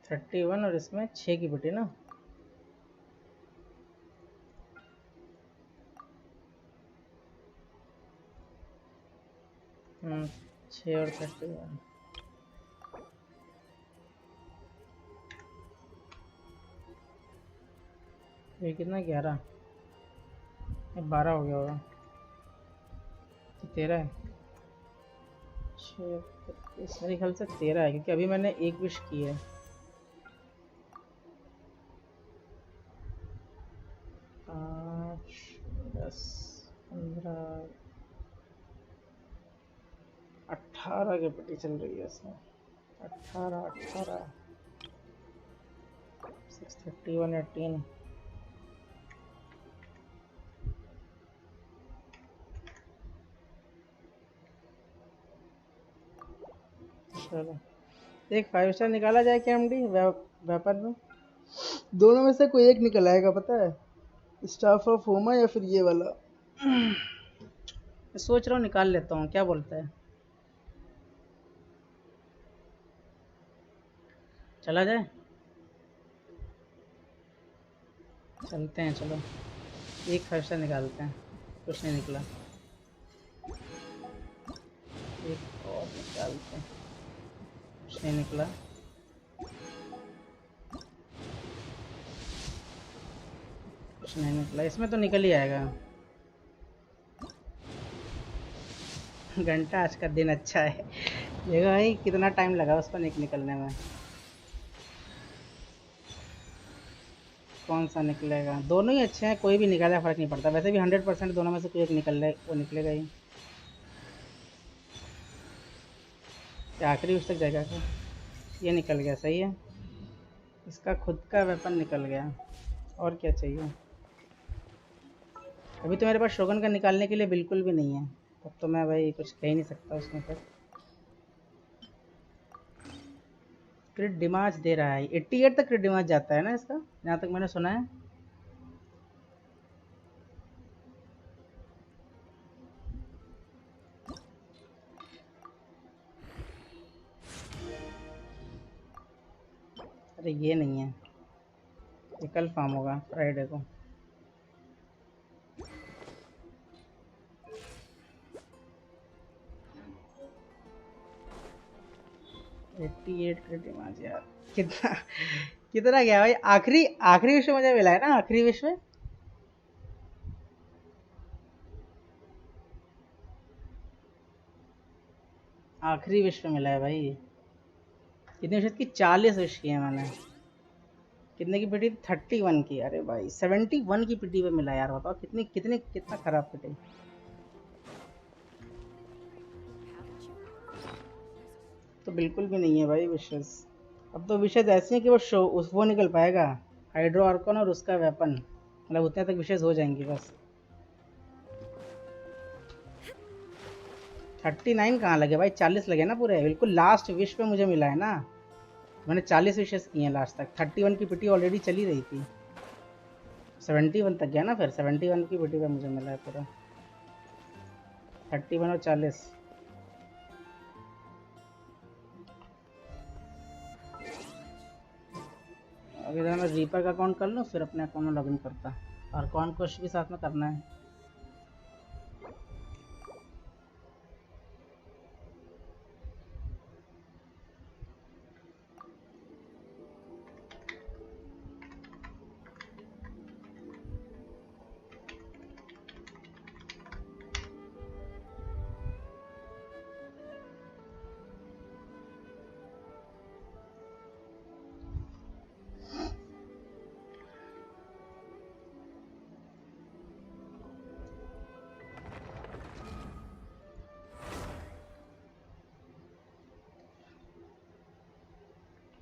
Speaker 3: थर्टी वन और इसमें 6 की पेटी ना। हम्म, 6 और 31। ये कितना? 11। ये 12 हो गया होगा। तो 13 है। 6 मेरे ख्याल से 13 है, क्योंकि अभी मैंने एक विश की है। 5 10 15 18 की पेटी चल रही है इसमें। 18 631 18। चलो, एक 5 स्टार निकाला जाए क्या एमडी वेपन में? दोनों में से कोई एक निकल आएगा, पता है? स्टाफ ऑफ होमा या फिर ये वाला। मैं सोच रहा हूँ निकाल लेता हूँ, क्या बोलता है? चला जाए? चलते हैं, चलो। एक 5 स्टार निकालते हैं। कुछ नहीं निकला। एक और निकालते हैं। कुछ नहीं निकला। कुछ नहीं निकला। इसमें तो निकल ही आएगा। घंटा आज का दिन अच्छा है। देखो भाई, कितना टाइम लगा उसको निकलने में। कौन सा निकलेगा? दोनों ही अच्छे हैं, कोई भी निकाले फर्क नहीं पड़ता। वैसे भी 100% दोनों में से कोई एक निकल रहा है, वो निकलेगा ही। क्या आखिरी उस तक जाएगा क्या? ये निकल गया, सही है। इसका खुद का वेपन निकल गया। और क्या चाहिए? अभी तो मेरे पास शोगन का निकालने के लिए बिल्कुल भी नहीं है। तब तो मैं भाई कुछ कह ही नहीं सकता उसमें। फिर क्रिट डिमाज दे रहा है। 88 तक क्रिट डिमाज जाता है ना इसका, जहाँ तक मैंने सुना है। अरे ये नहीं है, ये कल फार्म होगा फ्राइडे को। यार कितना कितना गया भाई? आखिरी आखिरी विश्व मुझे मिला है ना, आखिरी विश्व। आखिरी विश्व मिला है भाई। कितने विश्व की? 40 विश की है मैंने। कितने की पिटी? 31 की। अरे भाई 71 की पिटी पे मिला यार। बताओ कितनी कितनी कितना खराब पिटी। तो बिल्कुल भी नहीं है भाई विशेष। अब तो विशेष ऐसे हैं कि वो निकल पाएगा, हाइड्रो आर्कन और उसका वेपन। मतलब उतने तक विशेष हो जाएंगे बस। 39 कहाँ लगे भाई? 40 लगे ना पूरे। बिल्कुल लास्ट विश पे मुझे मिला है ना। मैंने 40 विशेष किए हैं लास्ट तक। 31 की पिटी ऑलरेडी चली रही थी। 71 तक गया ना, फिर 71 की पिटी पे मुझे मिला है पूरा। 31 और 40। अभी मैं रीपर का अकाउंट कर लूँ, फिर अपने अकाउंट में लॉगिन करता। और कौन कुछ भी साथ में करना है।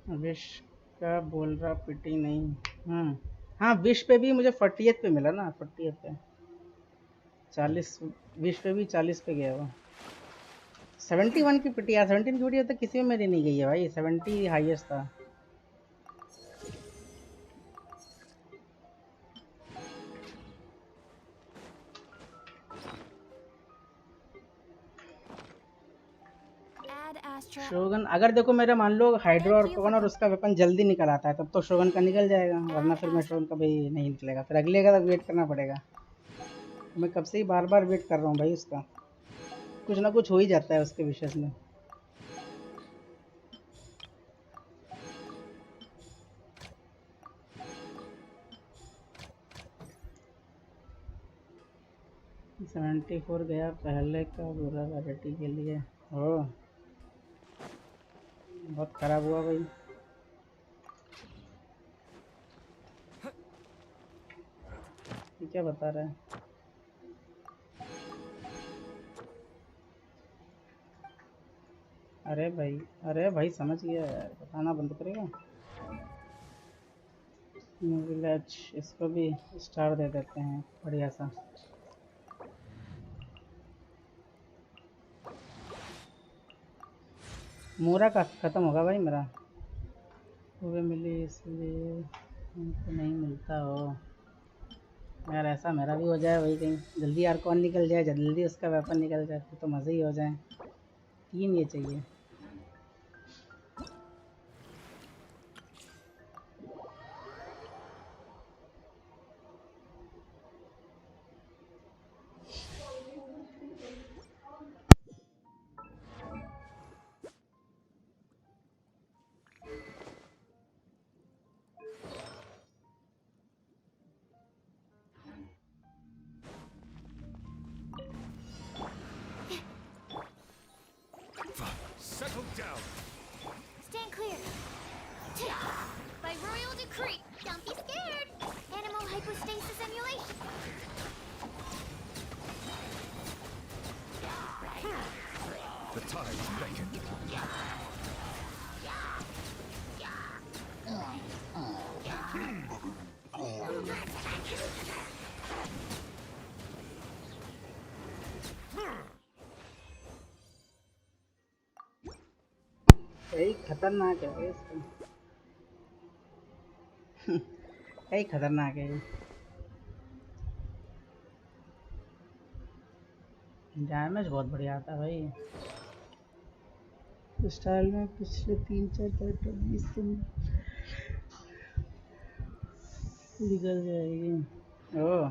Speaker 3: विश का बोल रहा पिटी नहीं। हाँ विश पे भी मुझे 40th पे मिला ना, 40th पे 40, विश पे भी 40 पे गया वो। 71 की पिटी यार, 17 की पिटी तो किसी में मेरी नहीं गई है भाई, 70 हाईएस्ट था।
Speaker 9: Add Astra.
Speaker 3: शोगन अगर देखो मेरा मान लो हाइड्रो और
Speaker 9: Thank you
Speaker 3: ऑक्टोगन
Speaker 9: for
Speaker 3: और उसका वेपन जल्दी निकल आता है तब तो शोगन का निकल जाएगा, वरना फिर मैं शोगन का भाई नहीं निकलेगा, फिर अगले का तक वेट करना पड़ेगा। मैं कब से ही बार बार वेट कर रहा हूँ भाई उसका, कुछ ना कुछ हो ही जाता है उसके विशेष में। सेवेंटी 74 गया पहले का बुरा वैरायटी के लिए। ओ बहुत खराब हुआ भाई। ये क्या बता रहा है? अरे भाई समझ गया यार, बताना बंद करेगा। विलेज इसको भी स्टार दे देते हैं बढ़िया सा। मोरा का ख़त्म होगा भाई मेरा, वो मिली इसलिए हमको नहीं मिलता हो यार। ऐसा मेरा भी हो जाए भाई, कहीं जल्दी यार कौन निकल जाए, जल्दी उसका वेपन निकल जाए, फिर तो मज़े ही हो जाए। 3 ये चाहिए।
Speaker 7: Settle down.
Speaker 6: Stand clear. By royal decree. Don't be scared. Animal hypostasis emulation.
Speaker 7: The tides beckon.
Speaker 3: कई खतरनाक है भाई इसका। कई खतरनाक है ये। डैमेज बहुत बढ़िया आता है भाई स्टाइल में। पिछले 3-4 पैटर्न 20 से निकल जाएगी। ओह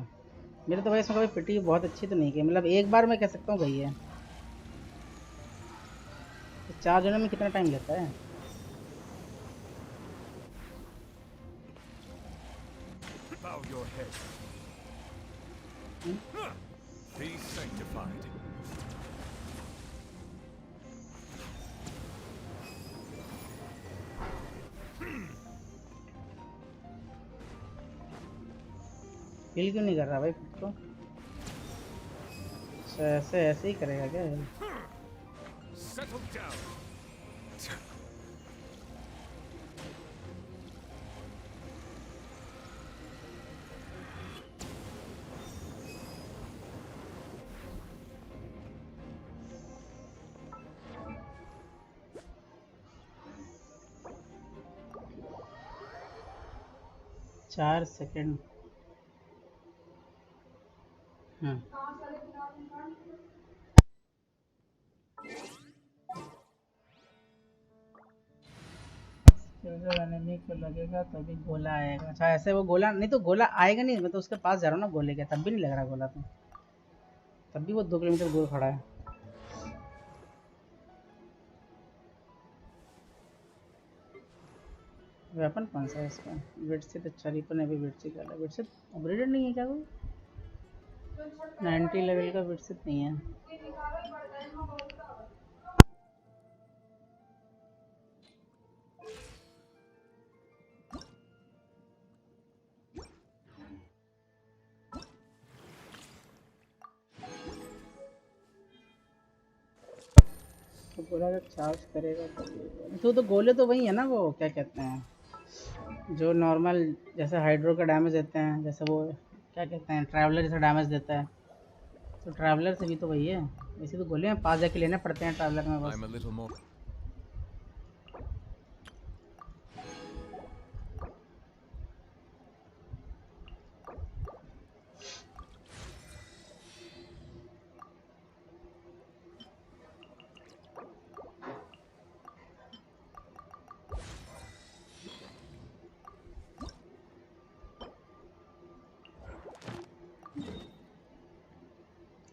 Speaker 3: मेरे तो भाई इसमें कभी पिटी बहुत अच्छी तो नहीं की, मतलब एक बार मैं कह सकता हूँ गई है। 4 जनों में कितना टाइम लेता है?
Speaker 7: Bow your head. Be sanctified.
Speaker 3: Feel क्यों नहीं कर रहा भाई खुद को? ऐसे ही करेगा क्या?
Speaker 7: Settle down.
Speaker 3: चार सेकंड। एनिमी को लगेगा तभी गोला आएगा। अच्छा ऐसे वो गोला नहीं तो गोला आएगा नहीं, मैं तो उसके पास जा रहा हूँ ना गोले के, तब भी नहीं लग रहा गोला, तो तब भी वो 2 किलोमीटर दूर खड़ा है। वेपन कौन सा है इसका? वेटसेट। अच्छा रिपर ने भी वेटसेट डाला। वेटसेट अपग्रेडेड नहीं है क्या कोई? 90 लेवल का वेटसेट नहीं है। तो बोला अगर चार्ज करेगा तो गोले तो वही है ना, वो क्या कहते हैं जो नॉर्मल जैसे हाइड्रो का डैमेज देते हैं, जैसे वो क्या कहते हैं ट्रैवलर जैसा डैमेज देता है, तो ट्रैवलर से भी तो वही है। वैसे तो गोले में पास जाके लेने पड़ते हैं ट्रैवलर में बस।
Speaker 7: I'm a little more.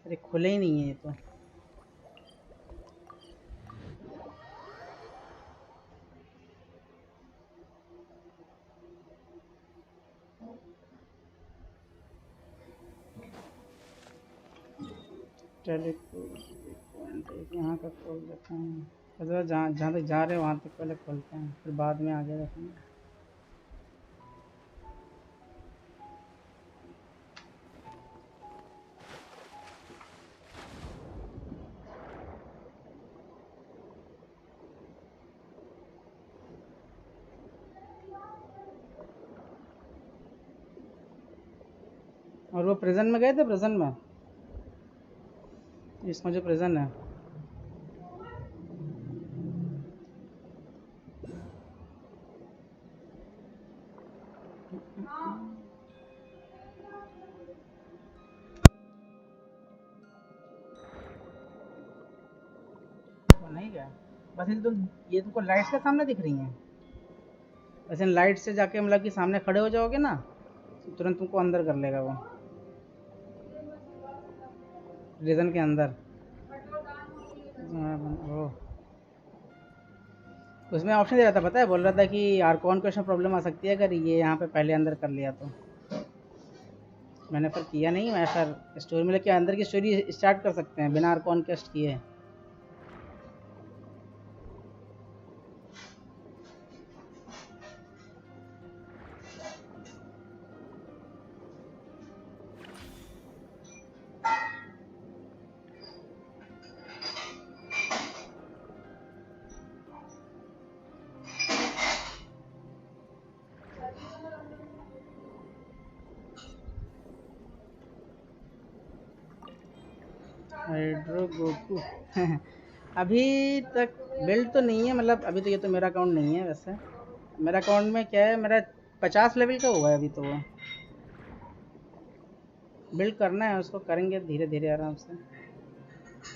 Speaker 3: अरे खुले ही नहीं है ये तो। यहाँ का खोल देते हैं, अगर जहाँ जहाँ तक जा रहे हैं वहाँ तक पहले खोलते हैं, फिर बाद में आगे रखेंगे। और वो प्रिजन में गए थे, प्रिजन में इसमें जो प्रिजन है वो नहीं गया। बस ये तुमको लाइट्स के सामने दिख रही हैं, वैसे लाइट से जाके मतलब कि सामने खड़े हो जाओगे ना तो तुरंत तुमको अंदर कर लेगा वो प्रिजन के अंदर। ओ उसमें ऑप्शन दे रहा था, पता है बोल रहा था कि आर्कॉन को इसमें प्रॉब्लम आ सकती है अगर ये यहाँ पे पहले अंदर कर लिया तो। मैंने फिर किया नहीं, मैं फिर स्टोरी में लेके अंदर की स्टोरी स्टार्ट कर सकते हैं बिना आर्कॉन टेस्ट किए। हाइड्रो गोकू अभी तक बिल्ड तो नहीं है, मतलब अभी तो ये तो मेरा अकाउंट नहीं है। वैसे मेरा अकाउंट में क्या है, मेरा 50 लेवल का हुआ है अभी, तो वो बिल्ड करना है, उसको करेंगे धीरे धीरे आराम से,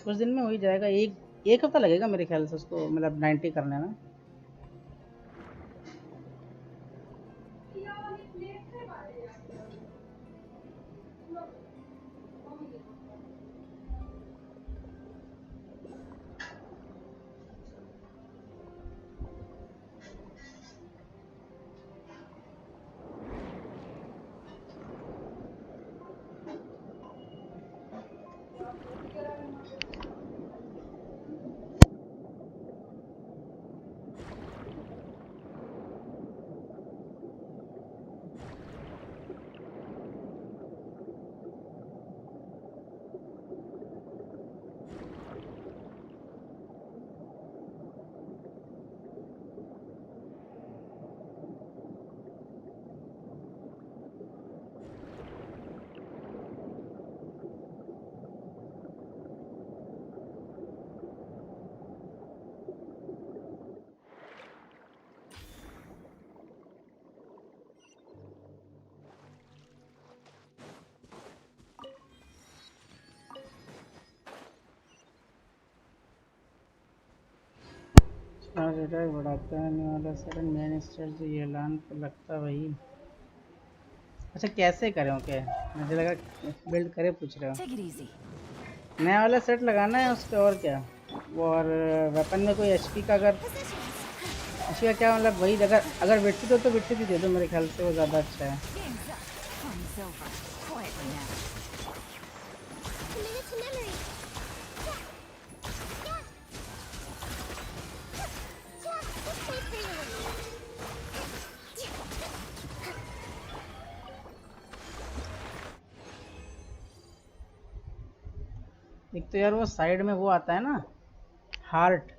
Speaker 3: कुछ दिन में हो ही जाएगा। एक हफ्ता लगेगा मेरे ख्याल से उसको मतलब 90 करने में। चार्ज अटैक बढ़ाता है वाला सडन मेन स्टेज ये ऐलान तो लगता वही। अच्छा कैसे करें? ओके मुझे लगा बिल्ड करे पूछ रहे हो। नया वाला सेट लगाना है उस पर और क्या। और वेपन में कोई एचपी का, अगर एचपी का क्या मतलब वही, अगर विटसी तो विटसी भी दे दो, मेरे ख्याल से वो ज़्यादा अच्छा है। एक तो यार वो साइड में वो आता है ना हार्ट,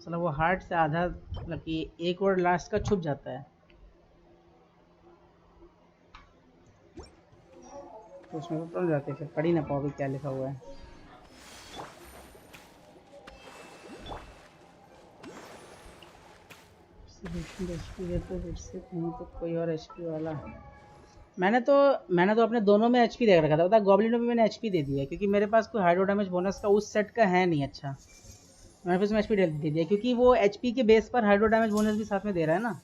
Speaker 3: चलो वो हार्ट से आधा मतलब कि एक वर्ड लास्ट का छुप जाता है, तो उसमें तो टल जाते, फिर पढ़ ही ना पाओ भी क्या लिखा हुआ है। एचपी देते फिर से कहीं तो कोई और एचपी वाला। मैंने तो अपने दोनों में एचपी दे रखा था, पता गॉब्लिन में भी मैंने एचपी दे दिया क्योंकि मेरे पास कोई हाइड्रो डैमेज बोनस का उस सेट का है नहीं। अच्छा मैंने फिर उसमें एचपी दे दिया क्योंकि वो एचपी के बेस पर हाइड्रो डैमेज बोनस भी साथ में दे रहा है ना।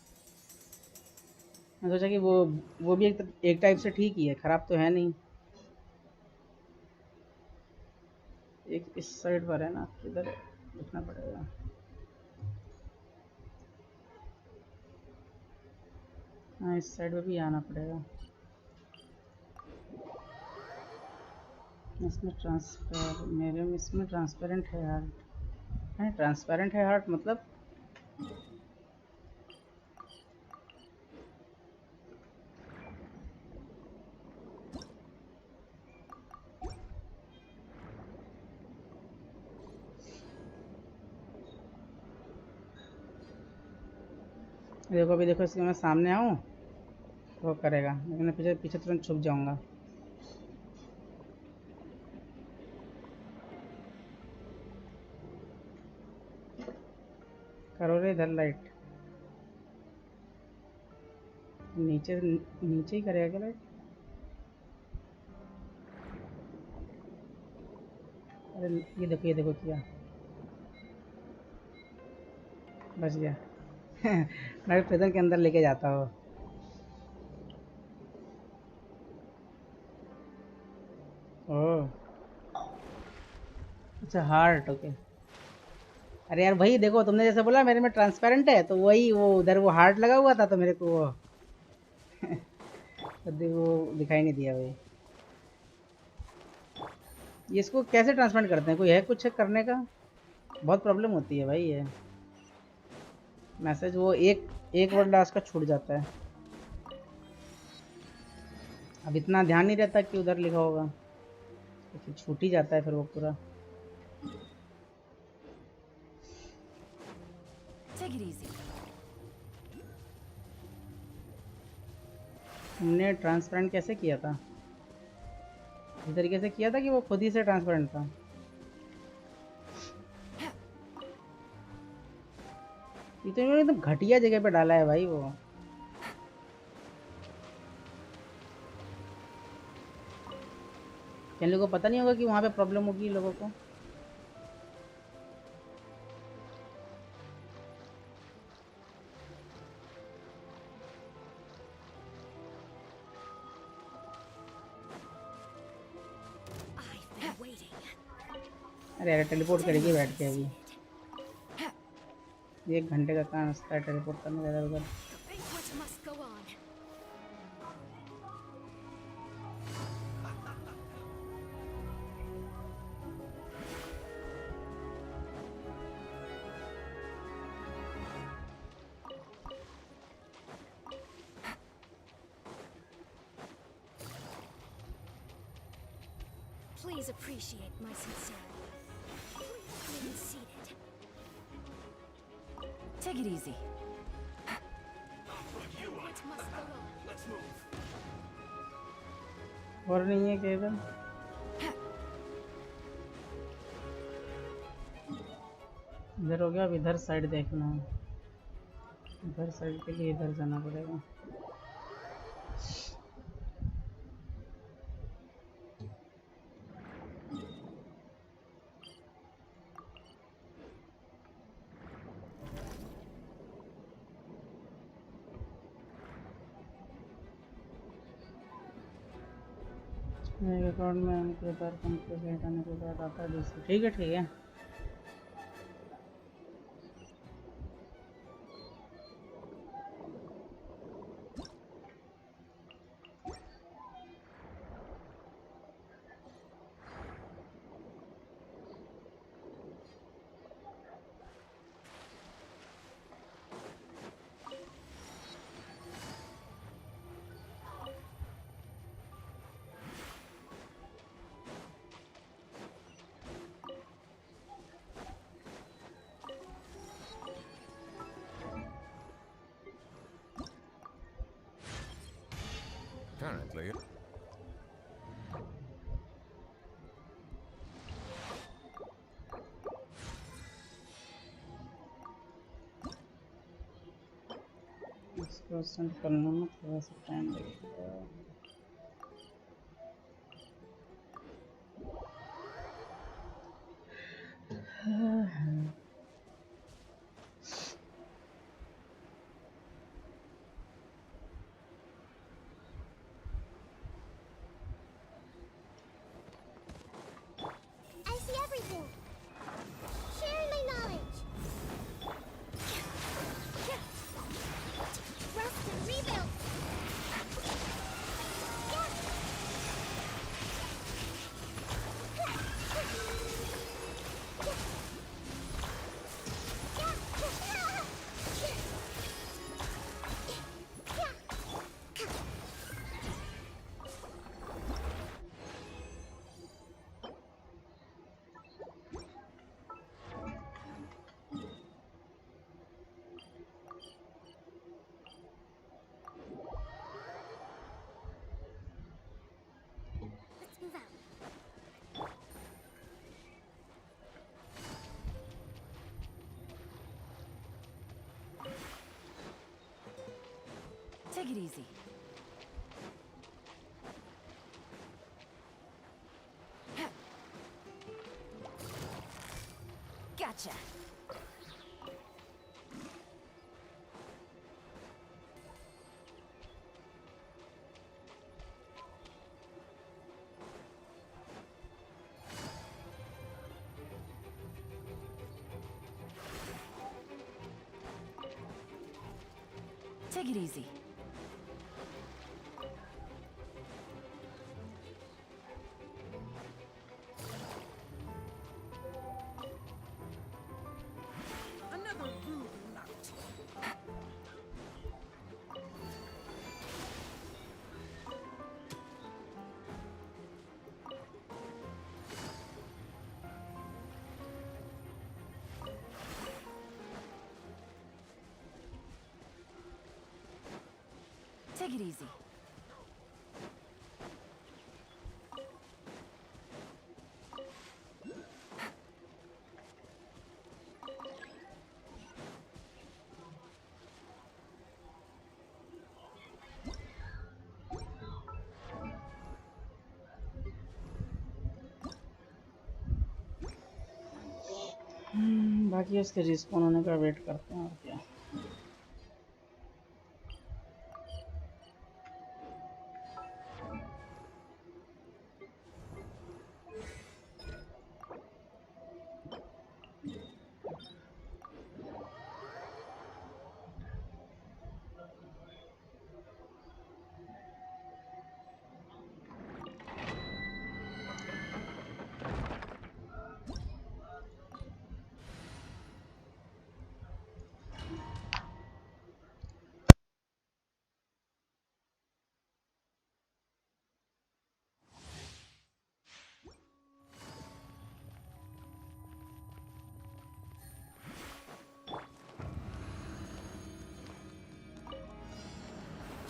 Speaker 3: मैं सोचा कि वो भी एक टाइप से ठीक ही है, ख़राब तो है नहीं। एक इस साइड पर है ना, किधर देखना पड़ेगा। हाँ इस साइड पे भी आना पड़ेगा। इसमें मेरे में इसमें ट्रांसपेरेंट है यार, है ट्रांसपेरेंट है हार्ट मतलब। देखो अभी देखो, इसके मैं सामने आऊँ तो वो करेगा, लेकिन मैं पीछे पीछे तुरंत छुप जाऊंगा। करो रे इधर लाइट, नीचे नीचे ही करेगा क्या लाइट? अरे ये देखो किया, बच गया। मैं प्रेजर के अंदर लेके जाता हूँ। ओह अच्छा हार्ट, ओके। अरे यार भाई देखो, तुमने जैसे बोला मेरे में ट्रांसपेरेंट है, तो वही वो उधर वो हार्ट लगा हुआ था तो मेरे को वो वो दिखाई नहीं दिया भाई। ये इसको कैसे ट्रांसपेरेंट करते हैं, कोई है कुछ करने का? बहुत प्रॉब्लम होती है भाई ये मैसेज, वो एक वर्ड लास्ट का छूट जाता है। अब इतना ध्यान नहीं रहता कि उधर लिखा होगा, तो फिर छूट ही जाता है फिर वो पूरा।
Speaker 9: Take it easy.
Speaker 3: हमने ट्रांसपेरेंट कैसे किया था? इस तरीके से किया था कि वो खुद ही से ट्रांसपेरेंट था। ये तो इन्होंने एकदम घटिया जगह पे डाला है भाई वो। इन लोगों को पता नहीं होगा कि वहाँ पे प्रॉब्लम होगी लोगों को। अरे अरे टेलीपोर्ट करेगी बैठ के अभी, 1 घंटे का काम है टेलीपोर्ट करने का इधर उधर।
Speaker 8: Please appreciate my sincerity. Please remain seated.
Speaker 9: Take it easy.
Speaker 8: What must go on?
Speaker 7: Let's move.
Speaker 3: और नहीं है क्या इधर? इधर हो गया, अब इधर साइड देखना है। इधर साइड के लिए इधर जाना पड़ेगा। मेरे अकाउंट में हम प्रिपेयर कंप्लीट हटाने के बाद आता है DC। ठीक है ठीक है।
Speaker 7: Apparently.
Speaker 3: इसको सेंड करने में थोड़ा सा टाइम लगेगा।
Speaker 6: I see everything. Sharing my knowledge. Rest and rebuild. Let's move out.
Speaker 9: Take it easy. Gotcha. Take it easy.
Speaker 8: Another rude lout.
Speaker 9: Take it easy.
Speaker 3: बाकी उसके रिस्पॉन होने का वेट करते हैं और क्या।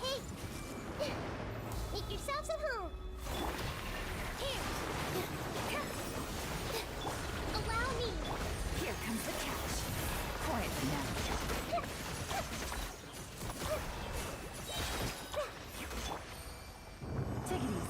Speaker 6: Hey! Make yourselves at home. Here. Allow me.
Speaker 9: Here comes the catch. Quietly now. Take it easy.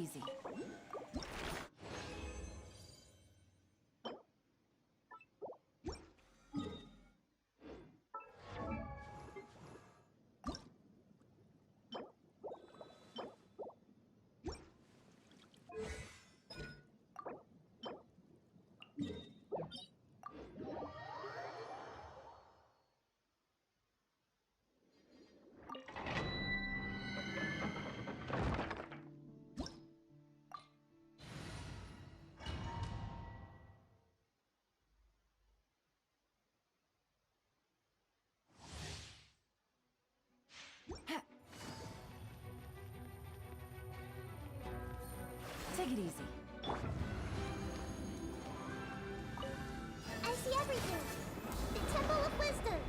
Speaker 8: easy. Take it easy.
Speaker 6: I see everything. The Temple of Wisdom.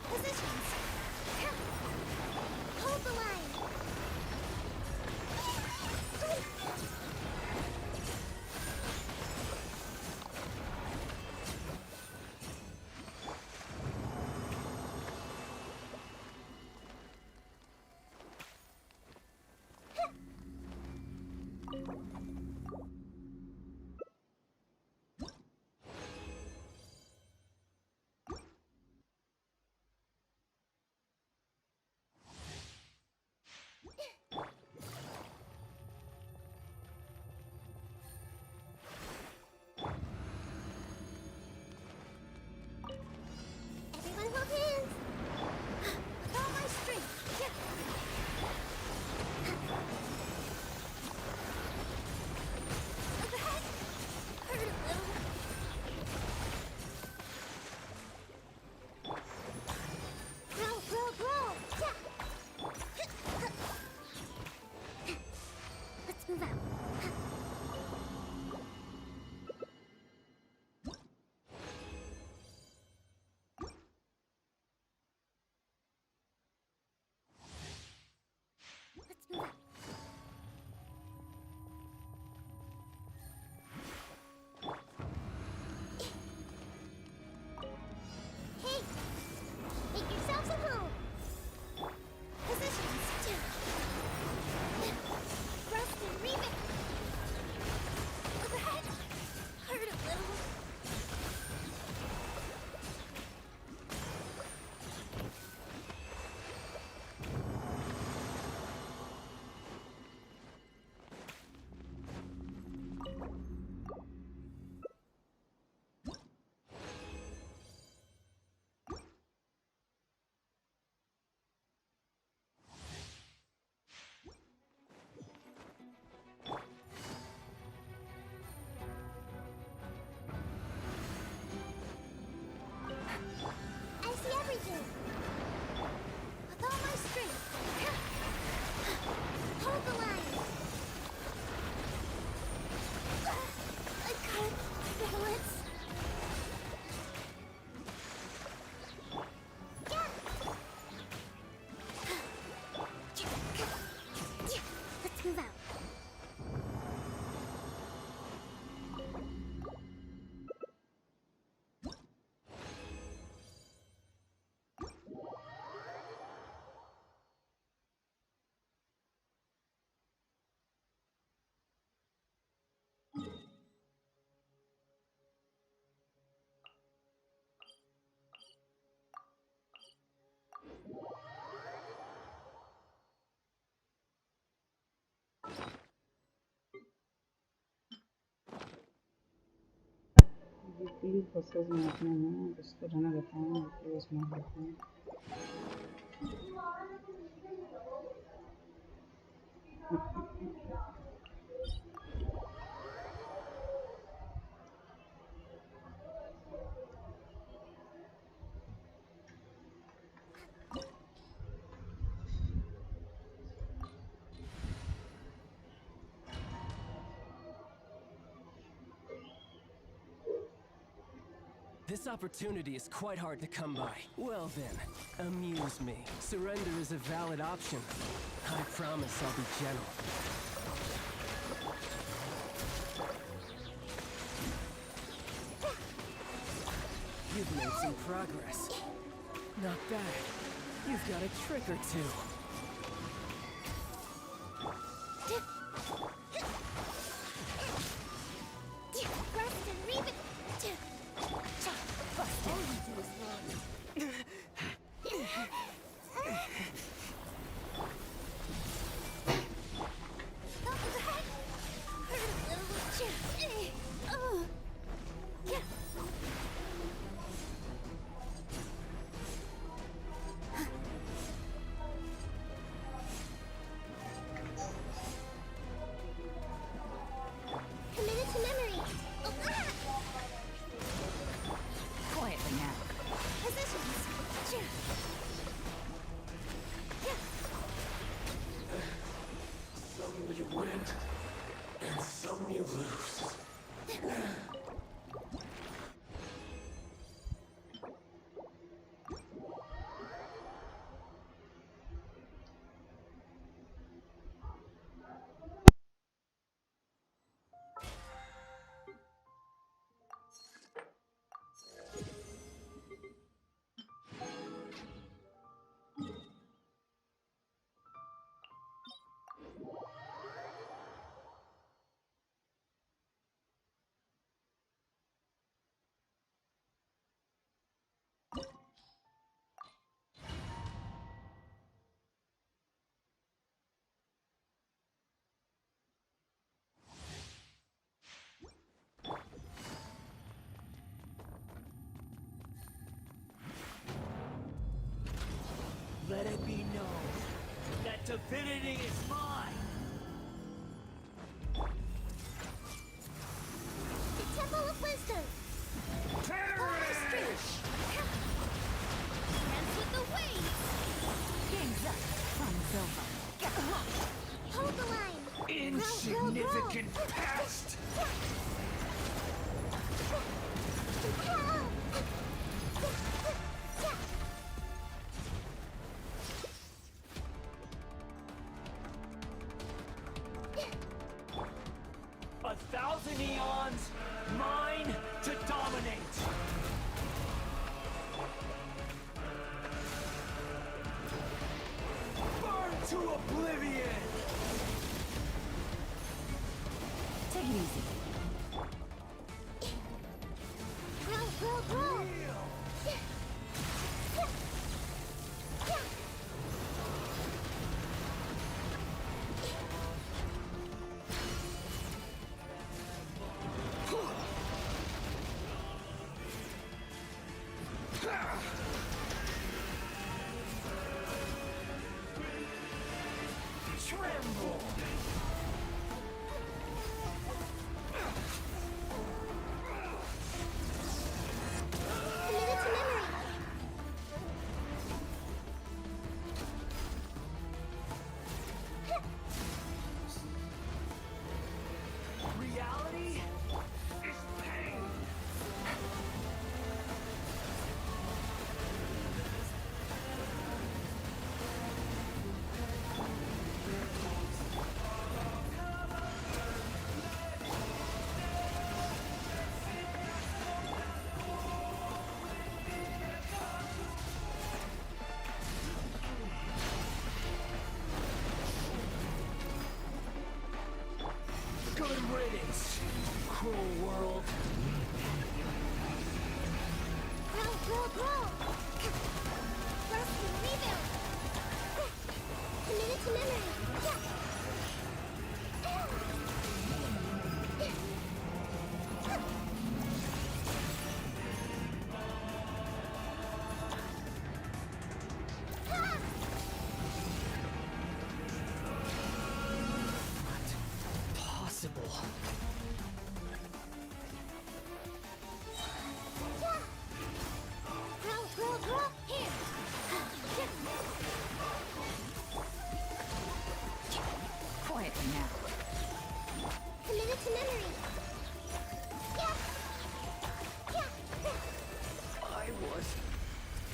Speaker 6: Positions. Hold the line. Everyone hold hands. With all my strength. That hurt a little. Grow, grow, grow. Let's move out. Let's move out. Hey! Make yourselves at home! Positions! Rest and remake! That hurt a little. I see everything! With all my strength! Hold the line! I can't balance! Let's move out.
Speaker 3: Weekly process में अपने हैं इसको रहने देते हैं weekly उसमें देते हैं
Speaker 10: This opportunity is quite hard to come by. Well then, amuse me. Surrender is a valid option. I promise I'll be gentle. You've made some progress. Not bad. You've got a trick or two. Let it be known that divinity is mine!
Speaker 6: The Temple of Wisdom. Holy Street. Dance with the waves.
Speaker 9: Game's up. Fun's over.
Speaker 6: Hold the line.
Speaker 10: Insignificant pest! A thousand eons, mine to dominate! Burn to oblivion!
Speaker 9: Take it easy.
Speaker 6: Grow.
Speaker 10: Tremble!
Speaker 6: Commit it to memory.
Speaker 10: Reality is pain! Good riddance, cruel world.
Speaker 6: Grow. Rest and rebuild. Commit it to memory.
Speaker 10: Possible.
Speaker 6: Grow. Here.
Speaker 9: Quietly now.
Speaker 6: Commit it to memory.
Speaker 10: I was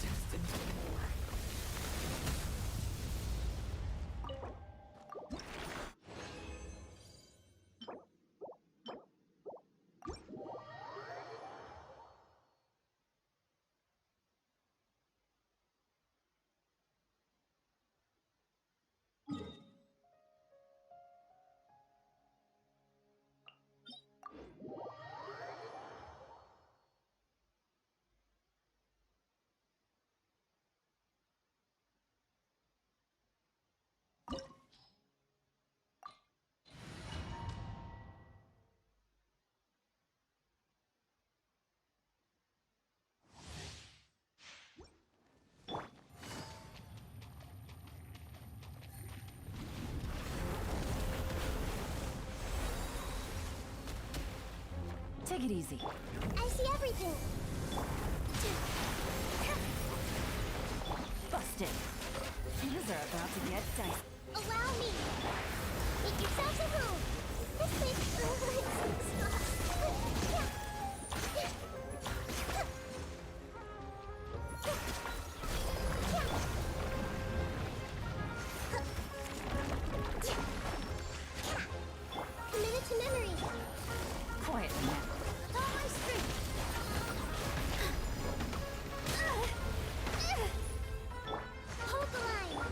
Speaker 10: destined for more.
Speaker 9: Take it easy.
Speaker 6: I see everything.
Speaker 9: Busted. Things are about to get dicey.
Speaker 6: Allow me. Make yourselves at home. This place Commit it to memory.
Speaker 9: Quietly now.
Speaker 6: Follow my strength. Hold the line.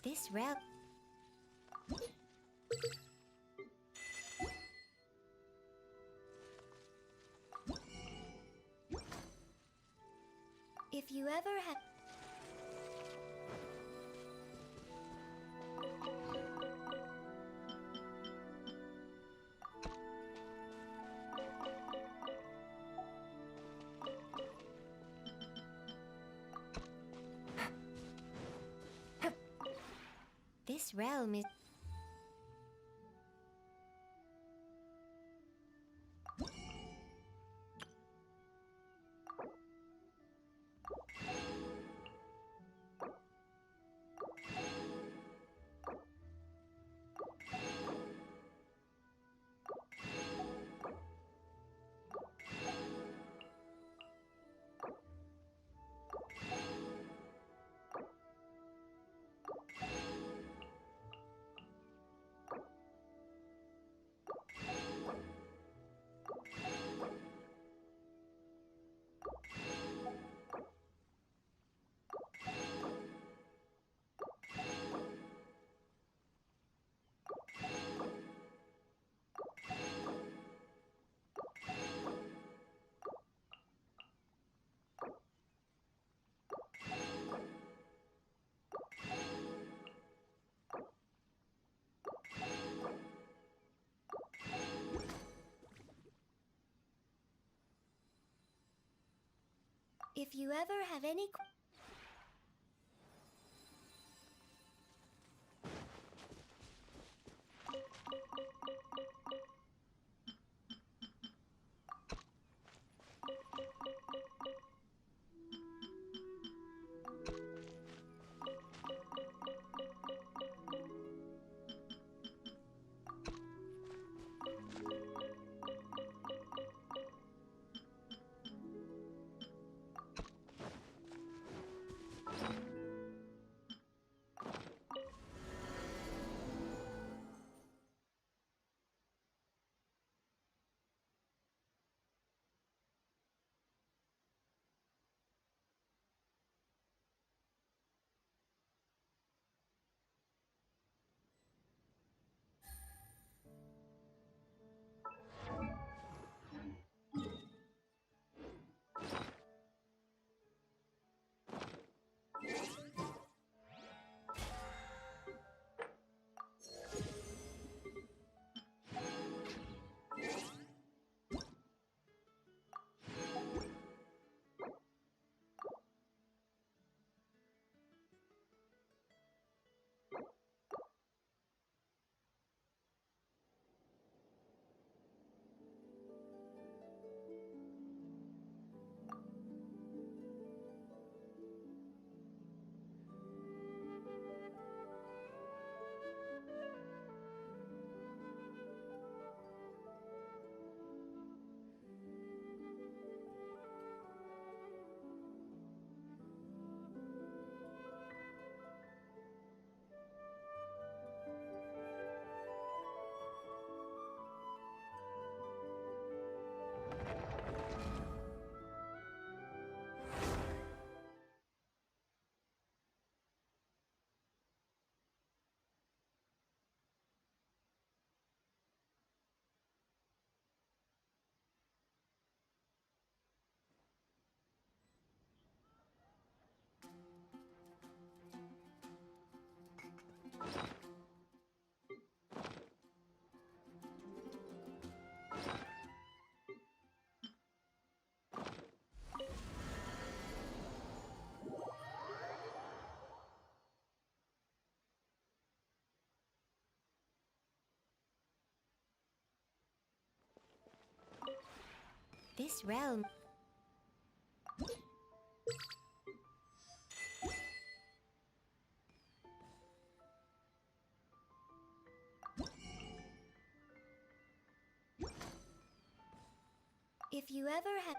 Speaker 6: This realm. If you ever have. This realm is. If you ever have any. This realm. If you ever have.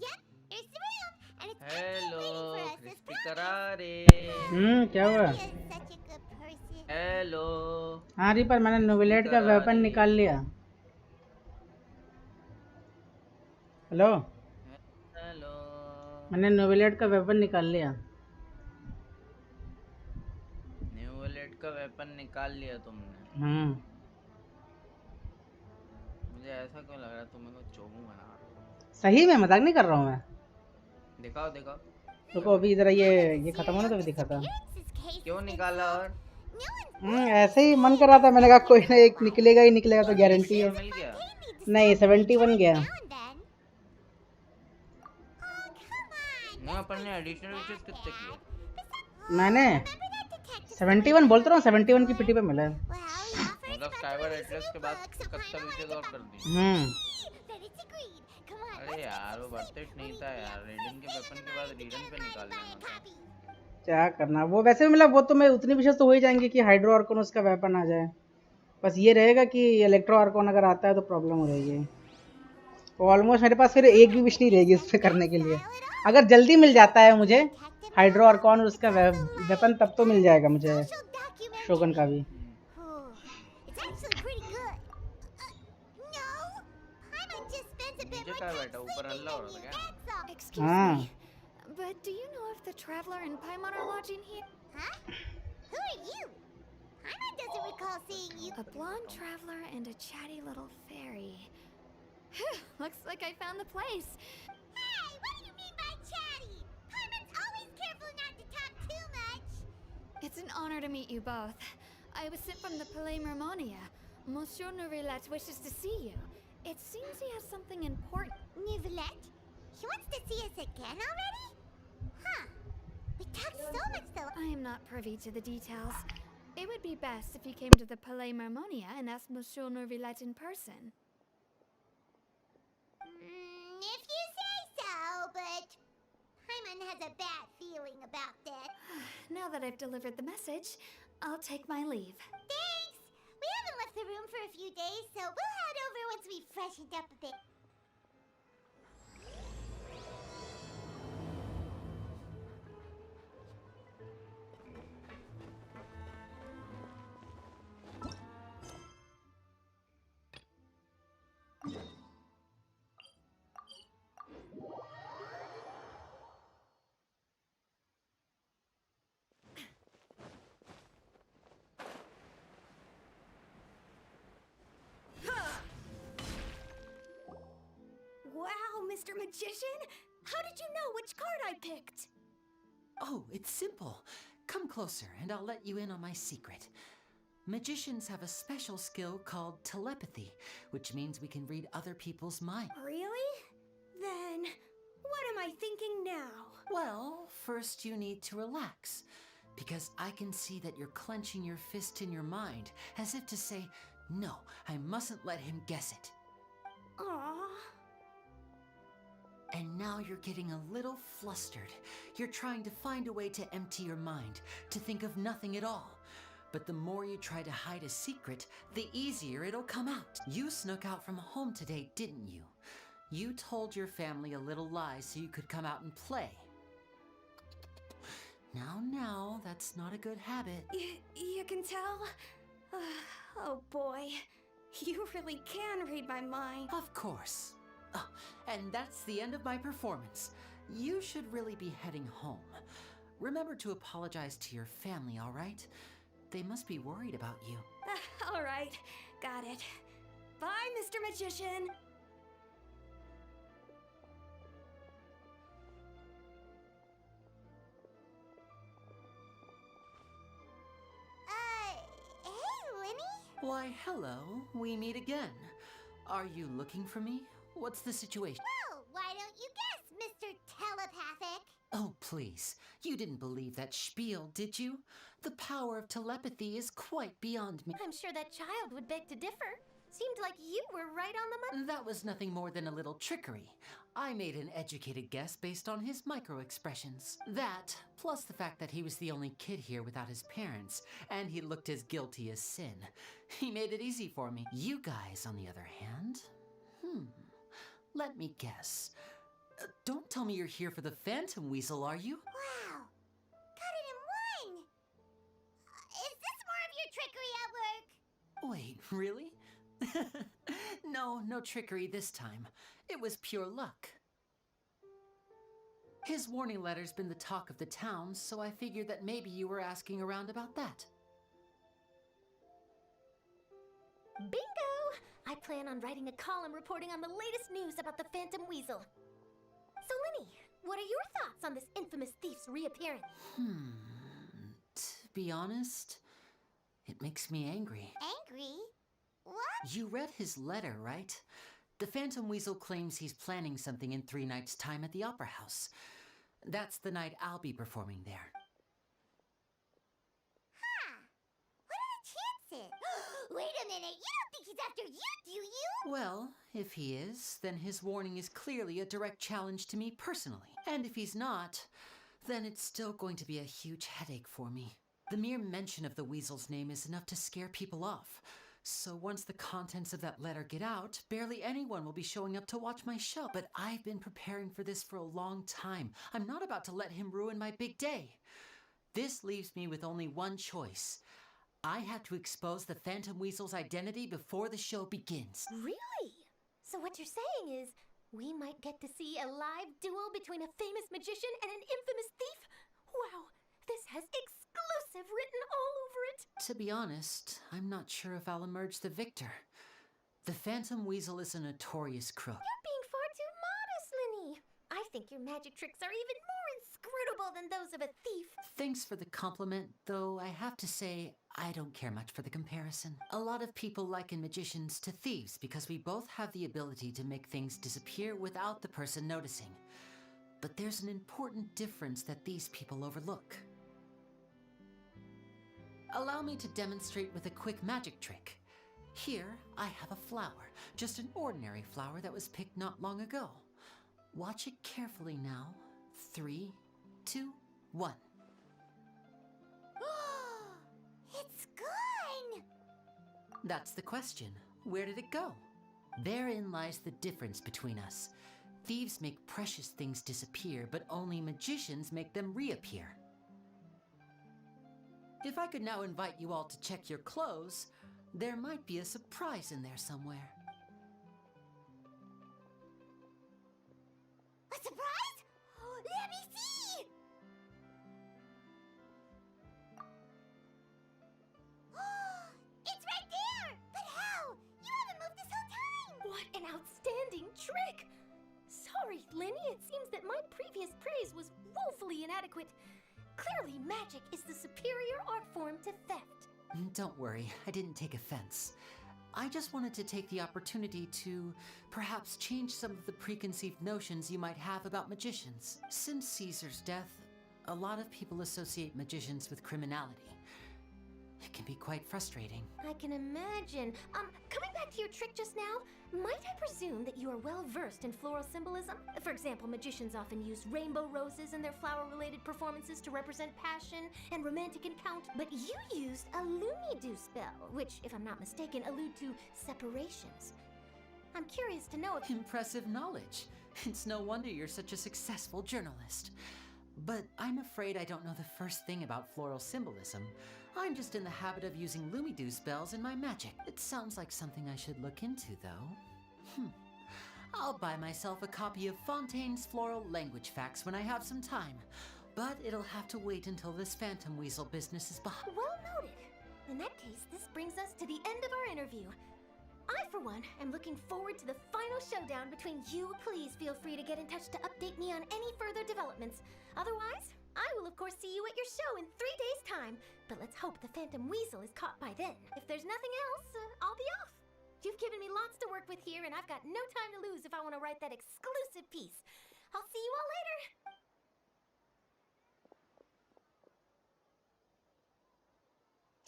Speaker 6: Yep, here's the room, and it's empty
Speaker 3: hello
Speaker 6: waiting for us as
Speaker 3: crispy
Speaker 6: promised.
Speaker 3: करारे।
Speaker 6: He
Speaker 3: क्या हुआ?
Speaker 6: is such a good person.
Speaker 3: Hello
Speaker 2: हाँ ripper, मैंने
Speaker 3: crispy
Speaker 2: नोवेलेट का weapon
Speaker 3: करारे।
Speaker 2: निकाल लिया। Hello,
Speaker 3: hello
Speaker 2: मैंने नोवेलेट का वेपन निकाल लिया।
Speaker 3: न्यू वॉलेट का वेपन निकाल लिया तुमने? मुझे ऐसा क्यों लग रहा है तुम मेरे को चोमू बना रहे हो?
Speaker 2: सही में मजाक नहीं कर रहा हूँ मैं।
Speaker 3: दिखाओ दिखाओ।
Speaker 2: रुको अभी जरा ये खत्म होना तो भी दिखाता।
Speaker 3: क्यों निकाला? और
Speaker 2: ऐसे ही मन कर रहा था, मैंने कहा कोई ना एक निकलेगा ही निकलेगा तो गारंटी है।
Speaker 3: मिल गया?
Speaker 2: नहीं 71 गया।
Speaker 3: नहीं, अपन ने एडिशनल फीचर्स कितने किए?
Speaker 2: मैंने 71 बोलता रहा हूँ, 71 की पिटी पे मिला है।
Speaker 3: मतलब स्काईवर एटलस के बाद 71 फीचर्स और कर दी। अरे यार वो बर्थ इट नहीं था यार, रेडिंग के वेपन के बाद रीडन पे निकाल लेना था।
Speaker 2: क्या करना, वो वैसे भी मतलब वो तो मैं उतनी विशेष तो हो ही जाएंगे कि हाइड्रो आर्कोन उसका वेपन आ जाए। बस ये रहेगा कि इलेक्ट्रो आर्कोन अगर आता है तो प्रॉब्लम हो जाएगी। ऑलमोस्ट मेरे पास फिर एक भी विश नहीं रहेगी इस पे करने के लिए। अगर जल्दी मिल जाता है मुझे हाइड्रो आर्कोन और उसका वेपन तब तो मिल जाएगा मुझे शोगन का भी।
Speaker 3: नीचे क्या बैठा, ऊपर हल्ला हो रहा था क्या?
Speaker 8: Excuse me, but do you know if the traveler and Paimon are lodging here?
Speaker 6: Huh? Who are you? Paimon doesn't recall seeing you.
Speaker 8: A blonde traveler and a chatty little fairy. Phew, looks like I found the place.
Speaker 6: Hey, what do you mean by chatty? Paimon's always careful not to talk too much.
Speaker 8: It's an honor to meet you both. I was sent from the Palais Mermonia. Monsieur Nouvelet wishes to see you. It seems he has something important.
Speaker 6: Nouvelet? He wants to see us again already? Huh. We talked so much though.
Speaker 8: I am not privy to the details. It would be best if you came to the Palais Mermonia and asked Monsieur Nouvelet in person.
Speaker 6: If you say so, but Paimon has a bad feeling about that.
Speaker 8: Now that I've delivered the message, I'll take my leave.
Speaker 6: Thanks! We haven't left the room for a few days, so we'll head over once we've freshened up a bit.
Speaker 9: Wow, Mr. Magician! How did you know which card I picked?
Speaker 11: Oh, it's simple. Come closer and I'll let you in on my secret. Magicians have a special skill called telepathy, which means we can read other people's minds.
Speaker 9: Really? Then, what am I thinking now?
Speaker 11: Well, first you need to relax, because I can see that you're clenching your fist in your mind, as if to say, no, I mustn't let him guess it.
Speaker 9: Aww.
Speaker 11: And now you're getting a little flustered. You're trying to find a way to empty your mind, to think of nothing at all. But the more you try to hide a secret, the easier it'll come out. You snuck out from home today, didn't you? You told your family a little lie so you could come out and play. Now, that's not a good habit.
Speaker 9: You can tell? Oh boy, you really can read my mind.
Speaker 11: Of course. Oh, and that's the end of my performance. You should really be heading home. Remember to apologize to your family, all right? They must be worried about you.
Speaker 9: All right, got it. Bye, Mr. Magician.
Speaker 6: Hey, Lenny?
Speaker 11: Why, hello. We meet again. Are you looking for me? What's the situation?
Speaker 6: Well, why don't you guess, Mr. Telepathic?
Speaker 11: Oh, please. You didn't believe that spiel, did you? The power of telepathy is quite beyond me.
Speaker 12: I'm sure that child would beg to differ. Seemed like you were right on the money.
Speaker 11: That was nothing more than a little trickery. I made an educated guess based on his micro-expressions. That, plus the fact that he was the only kid here without his parents, and he looked as guilty as sin. He made it easy for me. You guys, on the other hand, let me guess. Don't tell me you're here for the Phantom Weasel, are you?
Speaker 6: Wow, got it in one. Is this more of your trickery at work?
Speaker 11: Wait, really? No trickery this time. It was pure luck. His warning letter's been the talk of the town, so I figured that maybe you were asking around about that.
Speaker 12: Bingo! I plan on writing a column reporting on the latest news about the Phantom Weasel. So, Lenny, what are your thoughts on this infamous thief's reappearance?
Speaker 11: To be honest, it makes me angry.
Speaker 6: Angry? What?
Speaker 11: You read his letter, right? The Phantom Weasel claims he's planning something in 3 nights' time at the Opera House. That's the night I'll be performing there.
Speaker 6: Huh. What are the chances? Wait a minute, you don't think he's after you, do you?
Speaker 11: Well, if he is, then his warning is clearly a direct challenge to me personally. And if he's not, then it's still going to be a huge headache for me. The mere mention of the Weasel's name is enough to scare people off. So once the contents of that letter get out, barely anyone will be showing up to watch my show. But I've been preparing for this for a long time. I'm not about to let him ruin my big day. This leaves me with only one choice. I have to expose the Phantom Weasel's identity before the show begins.
Speaker 12: Really? So what you're saying is, we might get to see a live duel between a famous magician and an infamous thief? Wow, this has exclusive written all over it.
Speaker 11: To be honest, I'm not sure if I'll emerge the victor. The Phantom Weasel is a notorious crook.
Speaker 12: You're being far too modest, Lenny. I think your magic tricks are even more inscrutable than those of a thief.
Speaker 11: Thanks for the compliment, though I have to say, I don't care much for the comparison. A lot of people liken magicians to thieves because we both have the ability to make things disappear without the person noticing. But there's an important difference that these people overlook. Allow me to demonstrate with a quick magic trick. Here, I have a flower, just an ordinary flower that was picked not long ago. Watch it carefully now. 3, 2, 1.
Speaker 6: It's gone!
Speaker 11: That's the question. Where did it go? Therein lies the difference between us. Thieves make precious things disappear, but only magicians make them reappear. If I could now invite you all to check your clothes, there might be a surprise in there somewhere.
Speaker 6: A surprise? Let me see! It's right there! But how? You haven't moved this whole time!
Speaker 12: What an outstanding trick! Sorry, Lenny, it seems that my previous praise was woefully inadequate. Clearly, magic is the superior art form to theft.
Speaker 11: Don't worry, I didn't take offense. I just wanted to take the opportunity to perhaps change some of the preconceived notions you might have about magicians. Since Caesar's death, a lot of people associate magicians with criminality. It can be quite frustrating.
Speaker 12: I can imagine. Coming back to your trick just now, might I presume that you are well versed in floral symbolism? For example, magicians often use rainbow roses in their flower-related performances to represent passion and romantic encounter. But you used a Lumidu spell, which, if I'm not mistaken, allude to separations. I'm curious to know if...
Speaker 11: Impressive knowledge. It's no wonder you're such a successful journalist. But I'm afraid I don't know the first thing about floral symbolism. I'm just in the habit of using Lumidu spells in my magic. It sounds like something I should look into, though. I'll buy myself a copy of Fontaine's Floral Language Facts when I have some time. But it'll have to wait until this phantom weasel business is behind.
Speaker 12: Well noted. In that case, this brings us to the end of our interview. I, for one, am looking forward to the final showdown between you. Please feel free to get in touch to update me on any further developments. Otherwise, I will of course see you at your show in 3 days' time. But let's hope the Phantom Weasel is caught by then. If there's nothing else, I'll be off. You've given me lots to work with here, and I've got no time to lose if I want to write that exclusive piece. I'll see you all later.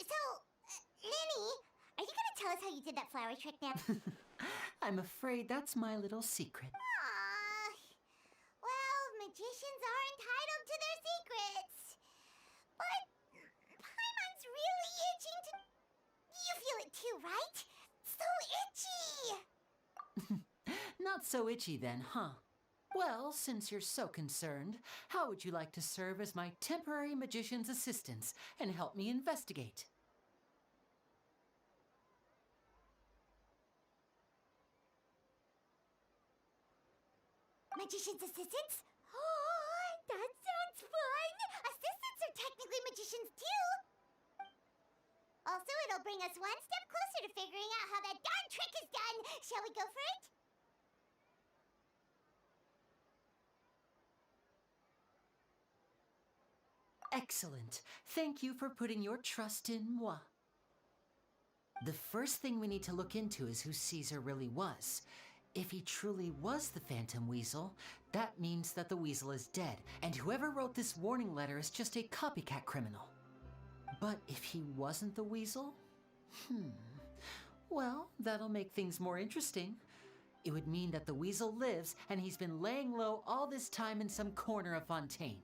Speaker 6: So, Lenny, are you gonna tell us how you did that flower trick now?
Speaker 11: I'm afraid that's my little secret.
Speaker 6: Aww. Well, magicians are entitled to their secrets. But Paimon's really itching to... You feel it too, right? So itchy!
Speaker 11: Not so itchy then, huh? Well, since you're so concerned, how would you like to serve as my temporary magician's assistant and help me investigate?
Speaker 6: Magician's assistants? Oh, that sounds fun! Assistants are technically magicians too! Also, it'll bring us one step closer to figuring out how that darn trick is done! Shall we go for it?
Speaker 11: Excellent. Thank you for putting your trust in moi. The first thing we need to look into is who Caesar really was. If he truly was the Phantom Weasel, that means that the weasel is dead, and whoever wrote this warning letter is just a copycat criminal. But if he wasn't the weasel? Well, that'll make things more interesting. It would mean that the weasel lives, and he's been laying low all this time in some corner of Fontaine.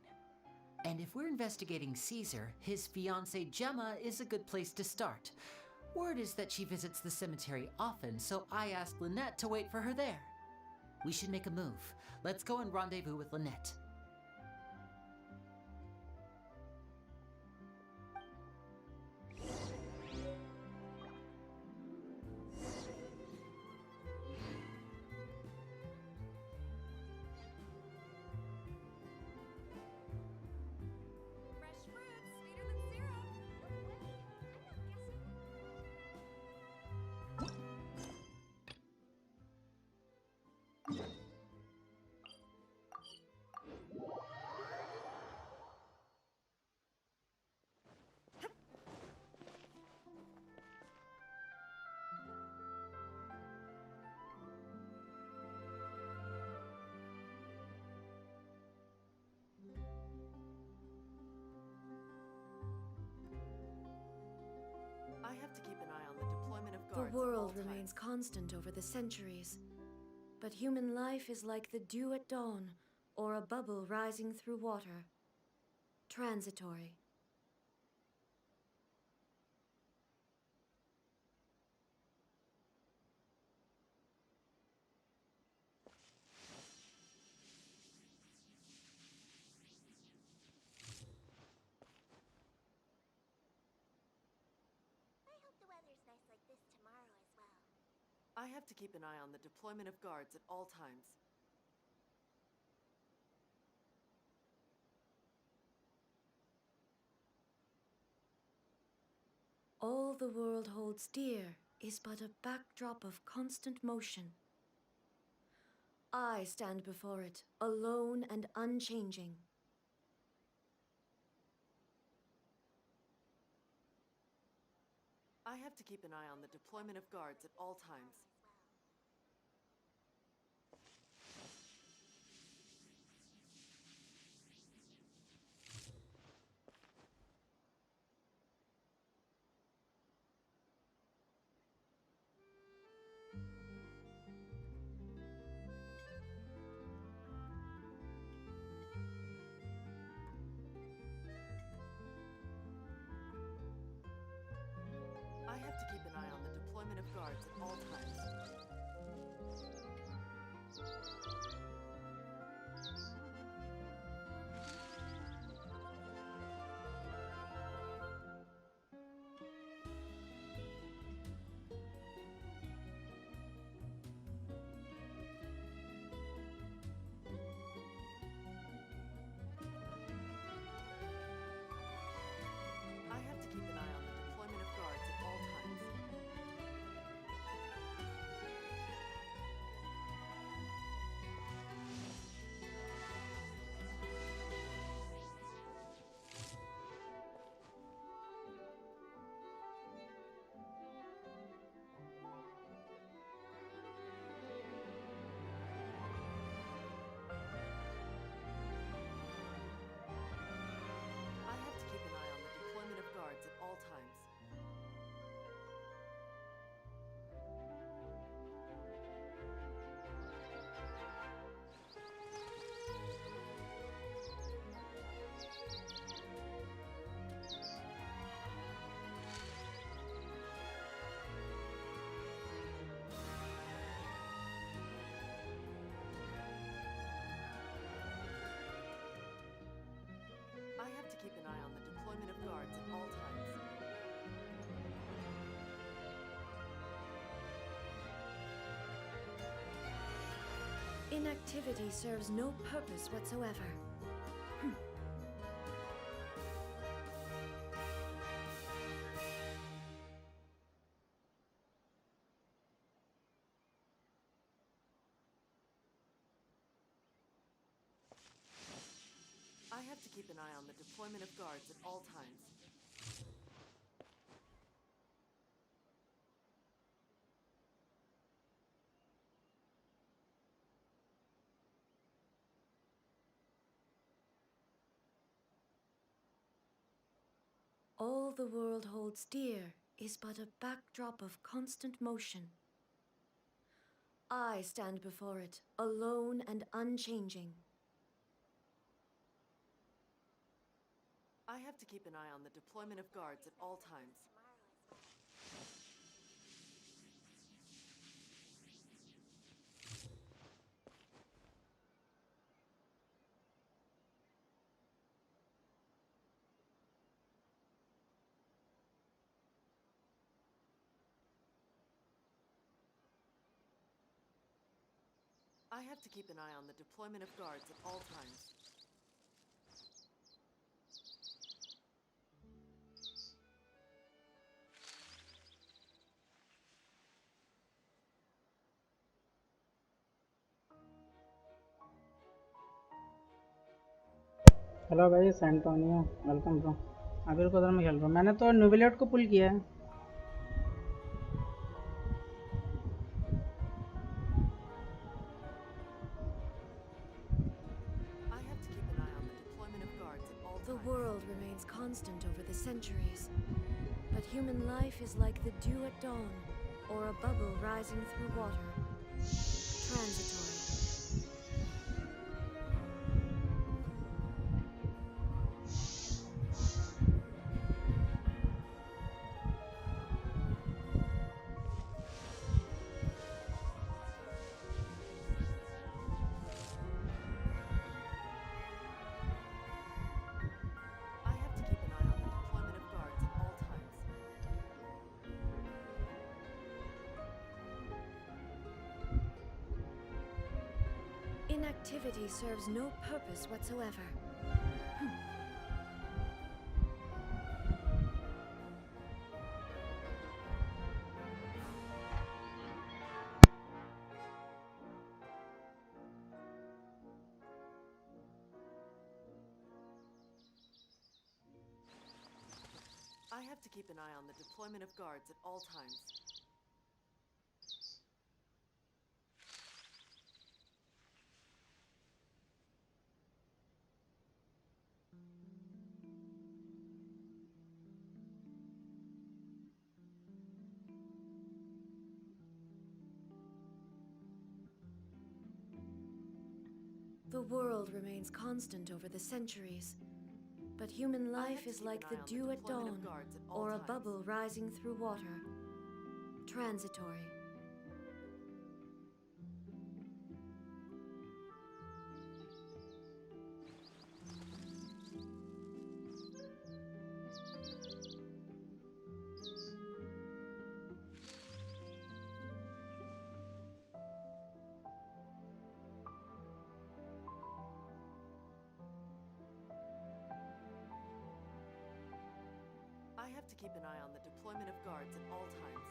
Speaker 11: And if we're investigating Caesar, his fiancée Gemma is a good place to start. Word is that she visits the cemetery often, so I asked Lynette to wait for her there. We should make a move. Let's go and rendezvous with Lynette.
Speaker 8: Fresh fruit, sweeter than syrup.
Speaker 13: I have to keep an eye on the deployment of guards.
Speaker 14: The world
Speaker 13: at all
Speaker 14: remains
Speaker 13: times.
Speaker 14: constant over the centuries. But human life is like the dew at dawn, or a bubble rising through water. Transitory.
Speaker 6: I hope the weather's nice like this tomorrow as well.
Speaker 13: I have to keep an eye on the deployment of guards at all times.
Speaker 14: All the world holds dear is but a backdrop of constant motion. I stand before it, alone and unchanging.
Speaker 13: I have to keep an eye on the deployment of guards at all times. I have to keep an eye on the deployment of guards at all times. guards at all times.
Speaker 14: Inactivity serves no purpose whatsoever.
Speaker 13: I have to keep an eye on the deployment of guards at all times.
Speaker 14: All the world holds dear is but a backdrop of constant motion. I stand before it, alone and unchanging.
Speaker 13: I have to keep an eye on the deployment of guards at all times. I have to keep an eye on the deployment of guards at all times.
Speaker 2: Hello भाई सैंटोनियो, welcome bro. अभी को उधर में खेल रहा हूँ। मैंने तो न्यूबिलेट को पुल किया है।
Speaker 13: I have to keep an eye on the deployment of guards at all
Speaker 14: The
Speaker 13: times.
Speaker 14: world remains constant over the centuries, but human life is like the dew at dawn, or a bubble rising through water. Transitory.
Speaker 13: I have to keep an eye on the deployment of guards at all times.
Speaker 14: Inactivity serves no purpose whatsoever.
Speaker 13: I have to keep an eye on the deployment of guards at all times.
Speaker 14: The world remains constant over the centuries, but human life is like the dew at dawn, or a bubble rising through water. Transitory.
Speaker 13: I have to keep an eye on the deployment of guards at all times.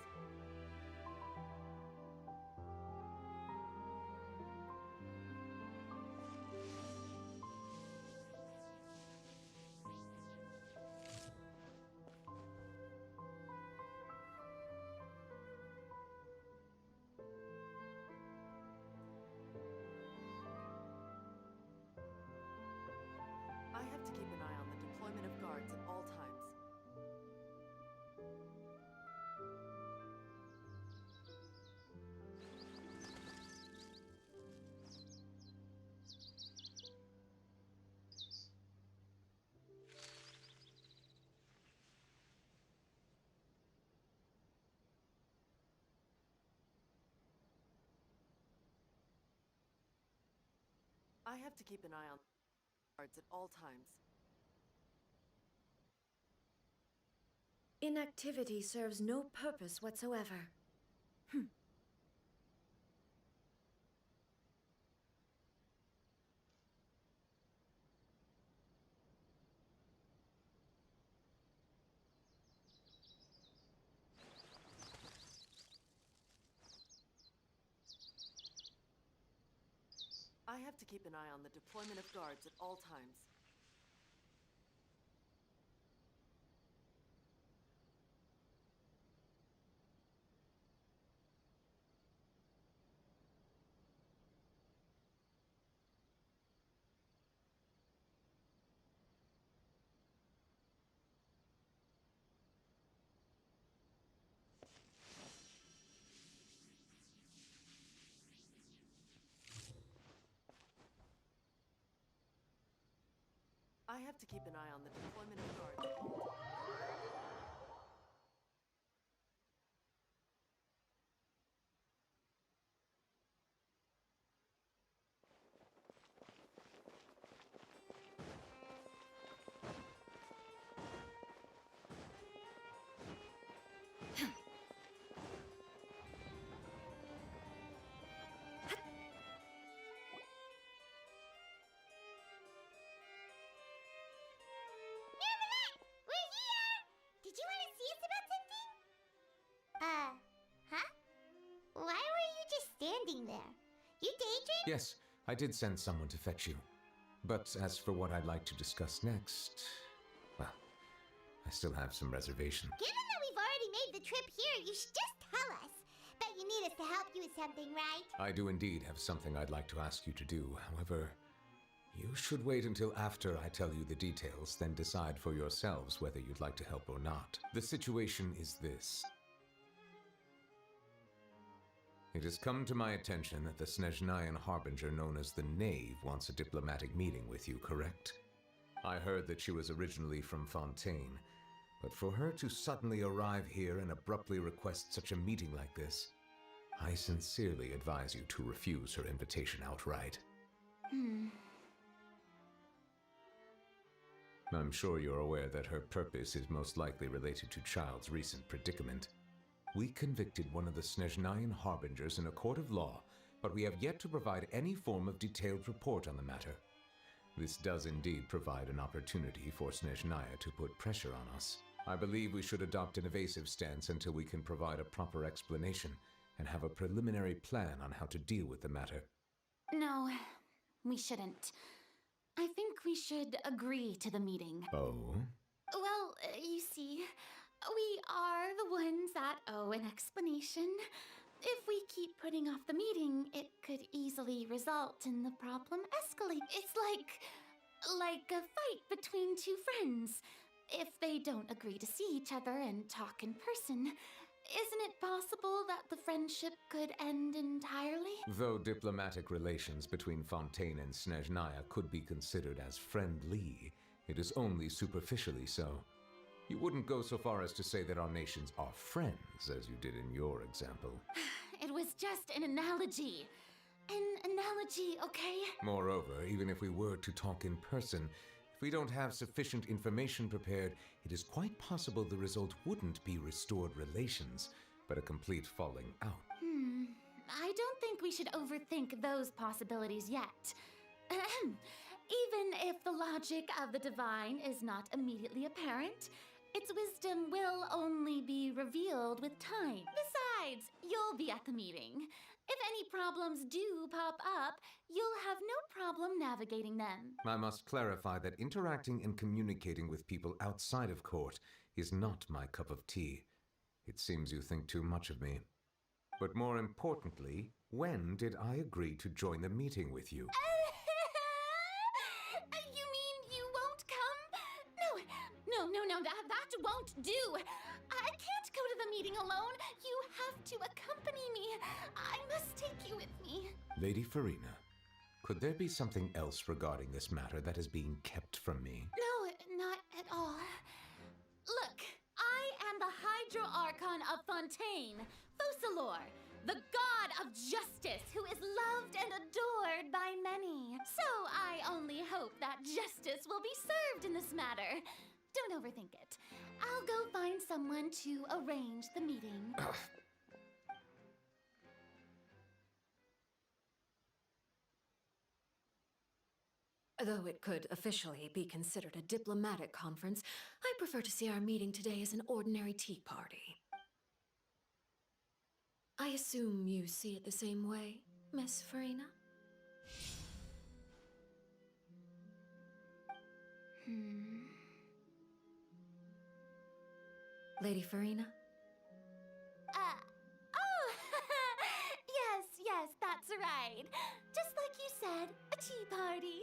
Speaker 13: I have to keep an eye on the deployment of guards at all times. I have to keep an eye on guards at all times.
Speaker 14: Inactivity serves no purpose whatsoever.
Speaker 13: I have to keep an eye on the deployment of guards at all times. I have to keep an eye on the deployment of guards at all times.
Speaker 6: We're here! Did you want to see us about something? Huh? Why were you just standing there? You daydream?
Speaker 15: Yes, I did send someone to fetch you. But as for what I'd like to discuss next, well, I still have some reservations.
Speaker 6: Given that we've already made the trip here, you should just tell us. Bet you need us to help you with something, right?
Speaker 15: I do indeed have something I'd like to ask you to do. However, you should wait until after I tell you the details, then decide for yourselves whether you'd like to help or not. The situation is this. It has come to my attention that the Snezhnayan harbinger known as the Knave wants a diplomatic meeting with you, correct? I heard that she was originally from Fontaine, but for her to suddenly arrive here and abruptly request such a meeting like this, I sincerely advise you to refuse her invitation outright. I'm sure you're aware that her purpose is most likely related to Child's recent predicament. We convicted one of the Snezhnayan harbingers in a court of law, but we have yet to provide any form of detailed report on the matter. This does indeed provide an opportunity for Snezhnaya to put pressure on us. I believe we should adopt an evasive stance until we can provide a proper explanation and have a preliminary plan on how to deal with the matter.
Speaker 16: No, we shouldn't. I think we should agree to the meeting.
Speaker 15: Oh?
Speaker 16: Well, you see, we are the ones that owe an explanation. If we keep putting off the meeting, it could easily result in the problem escalate. It's like a fight between two friends. If they don't agree to see each other and talk in person, isn't it possible that the friendship could end entirely?
Speaker 15: Though diplomatic relations between Fontaine and Snezhnaya could be considered as friendly, it is only superficially so. You wouldn't go so far as to say that our nations are friends, as you did in your example.
Speaker 16: It was just an analogy. An analogy, okay?
Speaker 15: Moreover, even if we were to talk in person, if we don't have sufficient information prepared, it is quite possible the result wouldn't be restored relations, but a complete falling out.
Speaker 16: I don't think we should overthink those possibilities yet. Even if the logic of the divine is not immediately apparent, its wisdom will only be revealed with time. Besides, you'll be at the meeting. If any problems do pop up, you'll have no problem navigating them.
Speaker 15: I must clarify that interacting and communicating with people outside of court is not my cup of tea. It seems you think too much of me. But more importantly, when did I agree to join the meeting with you?
Speaker 16: You mean you won't come? No, that won't do. I can't go to the meeting alone. You have to accompany me. I must take you with me.
Speaker 15: Lady Farina, could there be something else regarding this matter that is being kept from me?
Speaker 16: No, not at all. Look, I am the Hydro-Archon of Fontaine, Focalor, the god of justice who is loved and adored by many. So I only hope that justice will be served in this matter. don't overthink it. I'll go find someone to arrange the meeting.
Speaker 14: Though it could officially be considered a diplomatic conference, I prefer to see our meeting today as an ordinary tea party. I assume you see it the same way, Miss Farina? Lady Farina?
Speaker 16: Oh, yes, that's right. Just like you said, a tea party.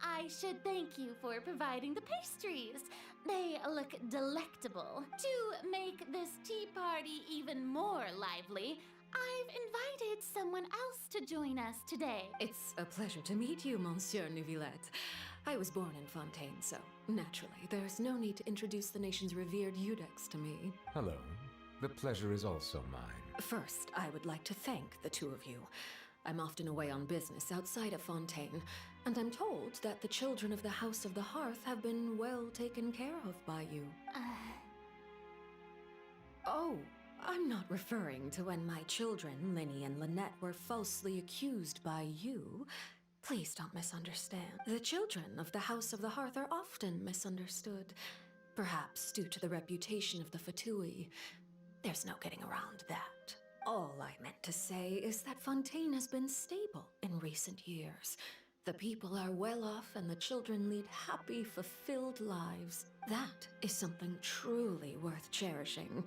Speaker 16: I should thank you for providing the pastries. They look delectable. To make this tea party even more lively, I've invited someone else to join us today.
Speaker 14: It's a pleasure to meet you, Monsieur Neuvillette. I was born in Fontaine, so naturally, there's no need to introduce the nation's revered Eudex to me.
Speaker 15: Hello. The pleasure is also mine.
Speaker 14: First, I would like to thank the two of you. I'm often away on business outside of Fontaine, and I'm told that the children of the House of the Hearth have been well taken care of by you. Oh, I'm not referring to when my children, Linny and Lynette, were falsely accused by you. Please don't misunderstand. The children of the House of the Hearth are often misunderstood, perhaps due to the reputation of the Fatui. There's no getting around that. All I meant to say is that Fontaine has been stable in recent years. The people are well off and the children lead happy, fulfilled lives. That is something truly worth cherishing,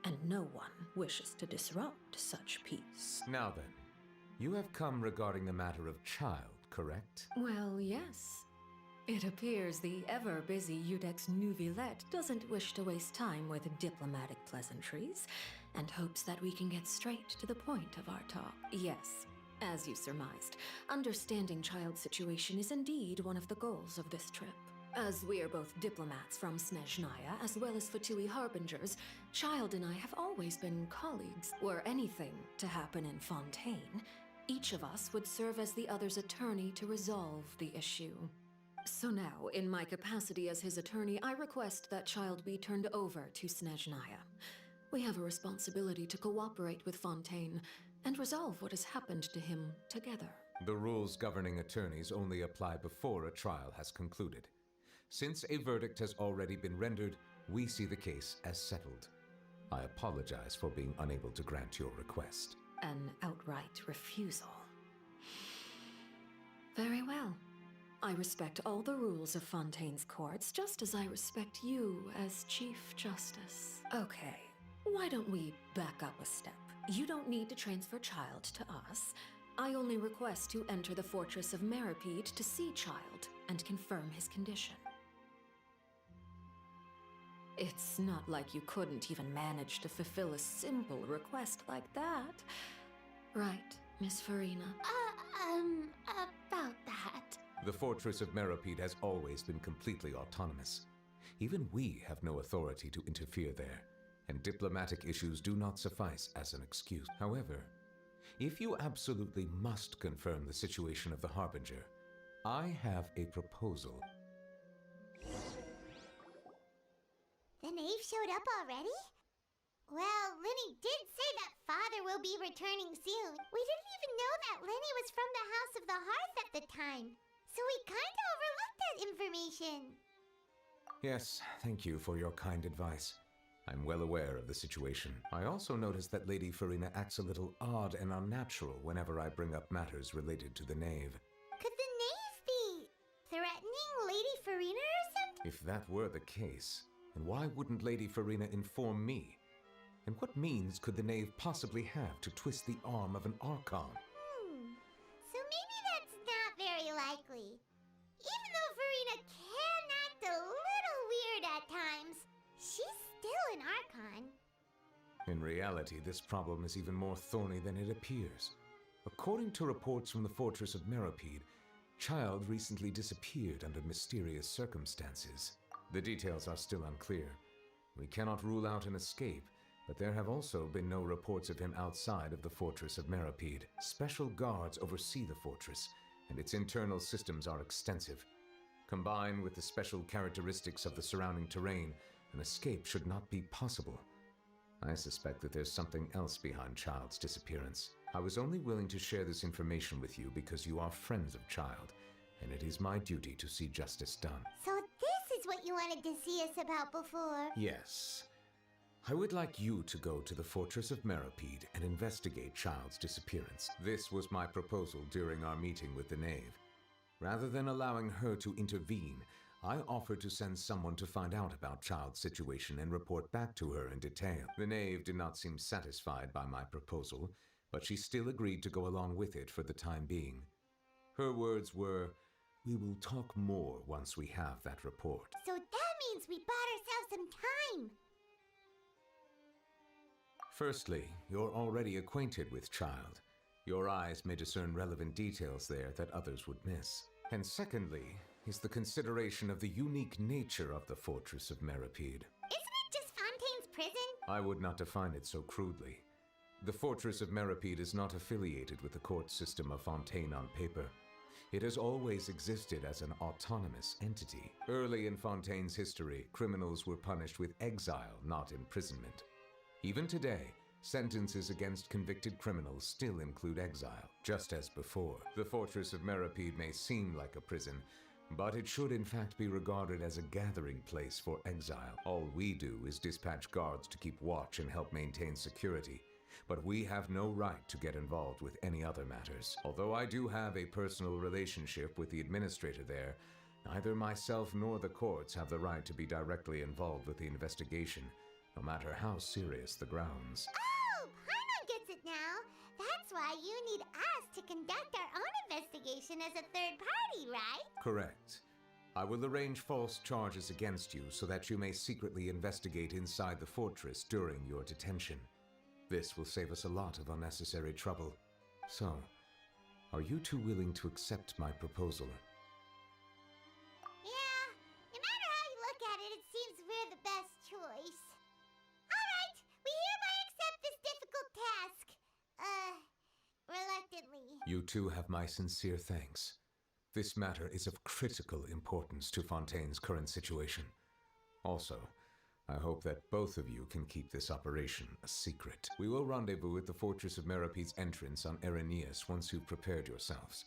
Speaker 14: and no one wishes to disrupt such peace.
Speaker 15: Now then, you have come regarding the matter of child, correct?
Speaker 14: Well, yes. It appears the ever-busy Eudex Neuvillette doesn't wish to waste time with diplomatic pleasantries, and hopes that we can get straight to the point of our talk. Yes, as you surmised, understanding child's situation is indeed one of the goals of this trip. As we are both diplomats from Snezhnaya, as well as Fatui harbingers, Child and I have always been colleagues. Were anything to happen in Fontaine, each of us would serve as the other's attorney to resolve the issue. So now, in my capacity as his attorney, I request that Child be turned over to Snezhnaya. We have a responsibility to cooperate with Fontaine and resolve what has happened to him together.
Speaker 15: The rules governing attorneys only apply before a trial has concluded. Since a verdict has already been rendered, we see the case as settled. I apologize for being unable to grant your request.
Speaker 14: An outright refusal. Very well. I respect all the rules of Fontaine's courts, just as I respect you as Chief Justice. Okay, why don't we back up a step? You don't need to transfer Child to us. I only request to enter the fortress of Meripede to see Child and confirm his condition. It's not like you couldn't even manage to fulfill a simple request like that. Right, Miss Farina?
Speaker 16: About that.
Speaker 15: The fortress of Meripede has always been completely autonomous. Even we have no authority to interfere there, and diplomatic issues do not suffice as an excuse. However, if you absolutely must confirm the situation of the Harbinger, I have a proposal.
Speaker 6: The knave showed up already? Well, Linny did say that father will be returning soon. We didn't even know that Linny was from the House of the Hearth at the time, so we kinda overlooked that information.
Speaker 15: Yes, thank you for your kind advice. I'm well aware of the situation. I also noticed that Lady Farina acts a little odd and unnatural whenever I bring up matters related to the knave.
Speaker 6: Could the knave be threatening Lady Farina or something?
Speaker 15: If that were the case, then why wouldn't Lady Farina inform me? And what means could the knave possibly have to twist the arm of an Archon?
Speaker 6: So maybe that's not very likely. Even though Farina can act a little weird at times, she's still an Archon.
Speaker 15: In reality, this problem is even more thorny than it appears. According to reports from the fortress of Meripede, Child recently disappeared under mysterious circumstances. The details are still unclear. We cannot rule out an escape, but there have also been no reports of him outside of the fortress of Meripede. Special guards oversee the fortress, and its internal systems are extensive. Combined with the special characteristics of the surrounding terrain, an escape should not be possible. I suspect that there's something else behind Child's disappearance. I was only willing to share this information with you because you are friends of Child, and it is my duty to see justice done.
Speaker 6: So this is what you wanted to see us about before.
Speaker 15: Yes. I would like you to go to the Fortress of Meripede and investigate Child's disappearance. This was my proposal during our meeting with the Knave. Rather than allowing her to intervene, I offered to send someone to find out about Child's situation and report back to her in detail. The Knave did not seem satisfied by my proposal, but she still agreed to go along with it for the time being. Her words were, "We will talk more once we have that report."
Speaker 6: So that means we bought ourselves some time.
Speaker 15: Firstly, you're already acquainted with Child. Your eyes may discern relevant details there that others would miss. And secondly, is the consideration of the unique nature of the Fortress of Meripede.
Speaker 6: Isn't it just Fontaine's prison?
Speaker 15: I would not define it so crudely. The Fortress of Meripede is not affiliated with the court system of Fontaine on paper. It has always existed as an autonomous entity. Early in Fontaine's history, criminals were punished with exile, not imprisonment. Even today, sentences against convicted criminals still include exile, just as before. The Fortress of Meripede may seem like a prison, but it should in fact be regarded as a gathering place for exile. All we do is dispatch guards to keep watch and help maintain security, but we have no right to get involved with any other matters. Although I do have a personal relationship with the administrator there, neither myself nor the courts have the right to be directly involved with the investigation, no matter how serious the grounds.
Speaker 6: Oh, Paimon gets it now. That's why you need us to conduct our own investigation as a third party, right?
Speaker 15: Correct. I will arrange false charges against you so that you may secretly investigate inside the fortress during your detention. This will save us a lot of unnecessary trouble. So, are you two willing to accept my proposal?
Speaker 6: Yeah, no matter how you look at it, it seems we're the best choice. Alright, we hereby accept this difficult task. Reluctantly.
Speaker 15: You two have my sincere thanks. This matter is of critical importance to Fontaine's current situation. Also, I hope that both of you can keep this operation a secret. We will rendezvous at the Fortress of Meripede's entrance on Erinius once you've prepared yourselves.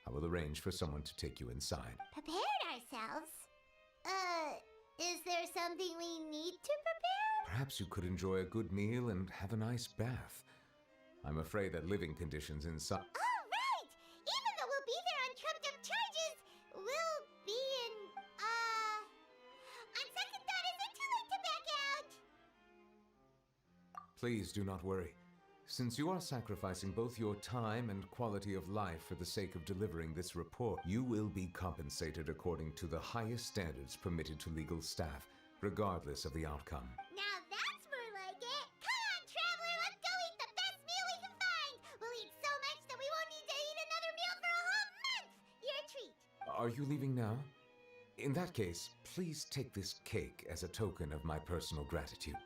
Speaker 15: I will arrange for someone to take you inside.
Speaker 6: Prepared ourselves? Is there something we need to prepare?
Speaker 15: Perhaps you could enjoy a good meal and have a nice bath. I'm afraid that living conditions inside...
Speaker 6: Oh, right! Even though we'll be there on trumped-up charges, we'll be in, on second thought, is it too late to back out?
Speaker 15: Please do not worry. Since you are sacrificing both your time and quality of life for the sake of delivering this report, you will be compensated according to the highest standards permitted to legal staff, regardless of the outcome.
Speaker 6: Now that's more like it! Come on, traveler, let's go eat the best meal we can find! We'll eat so much that we won't need to eat another meal for a whole month! Your treat!
Speaker 15: Are you leaving now? In that case, please take this cake as a token of my personal gratitude.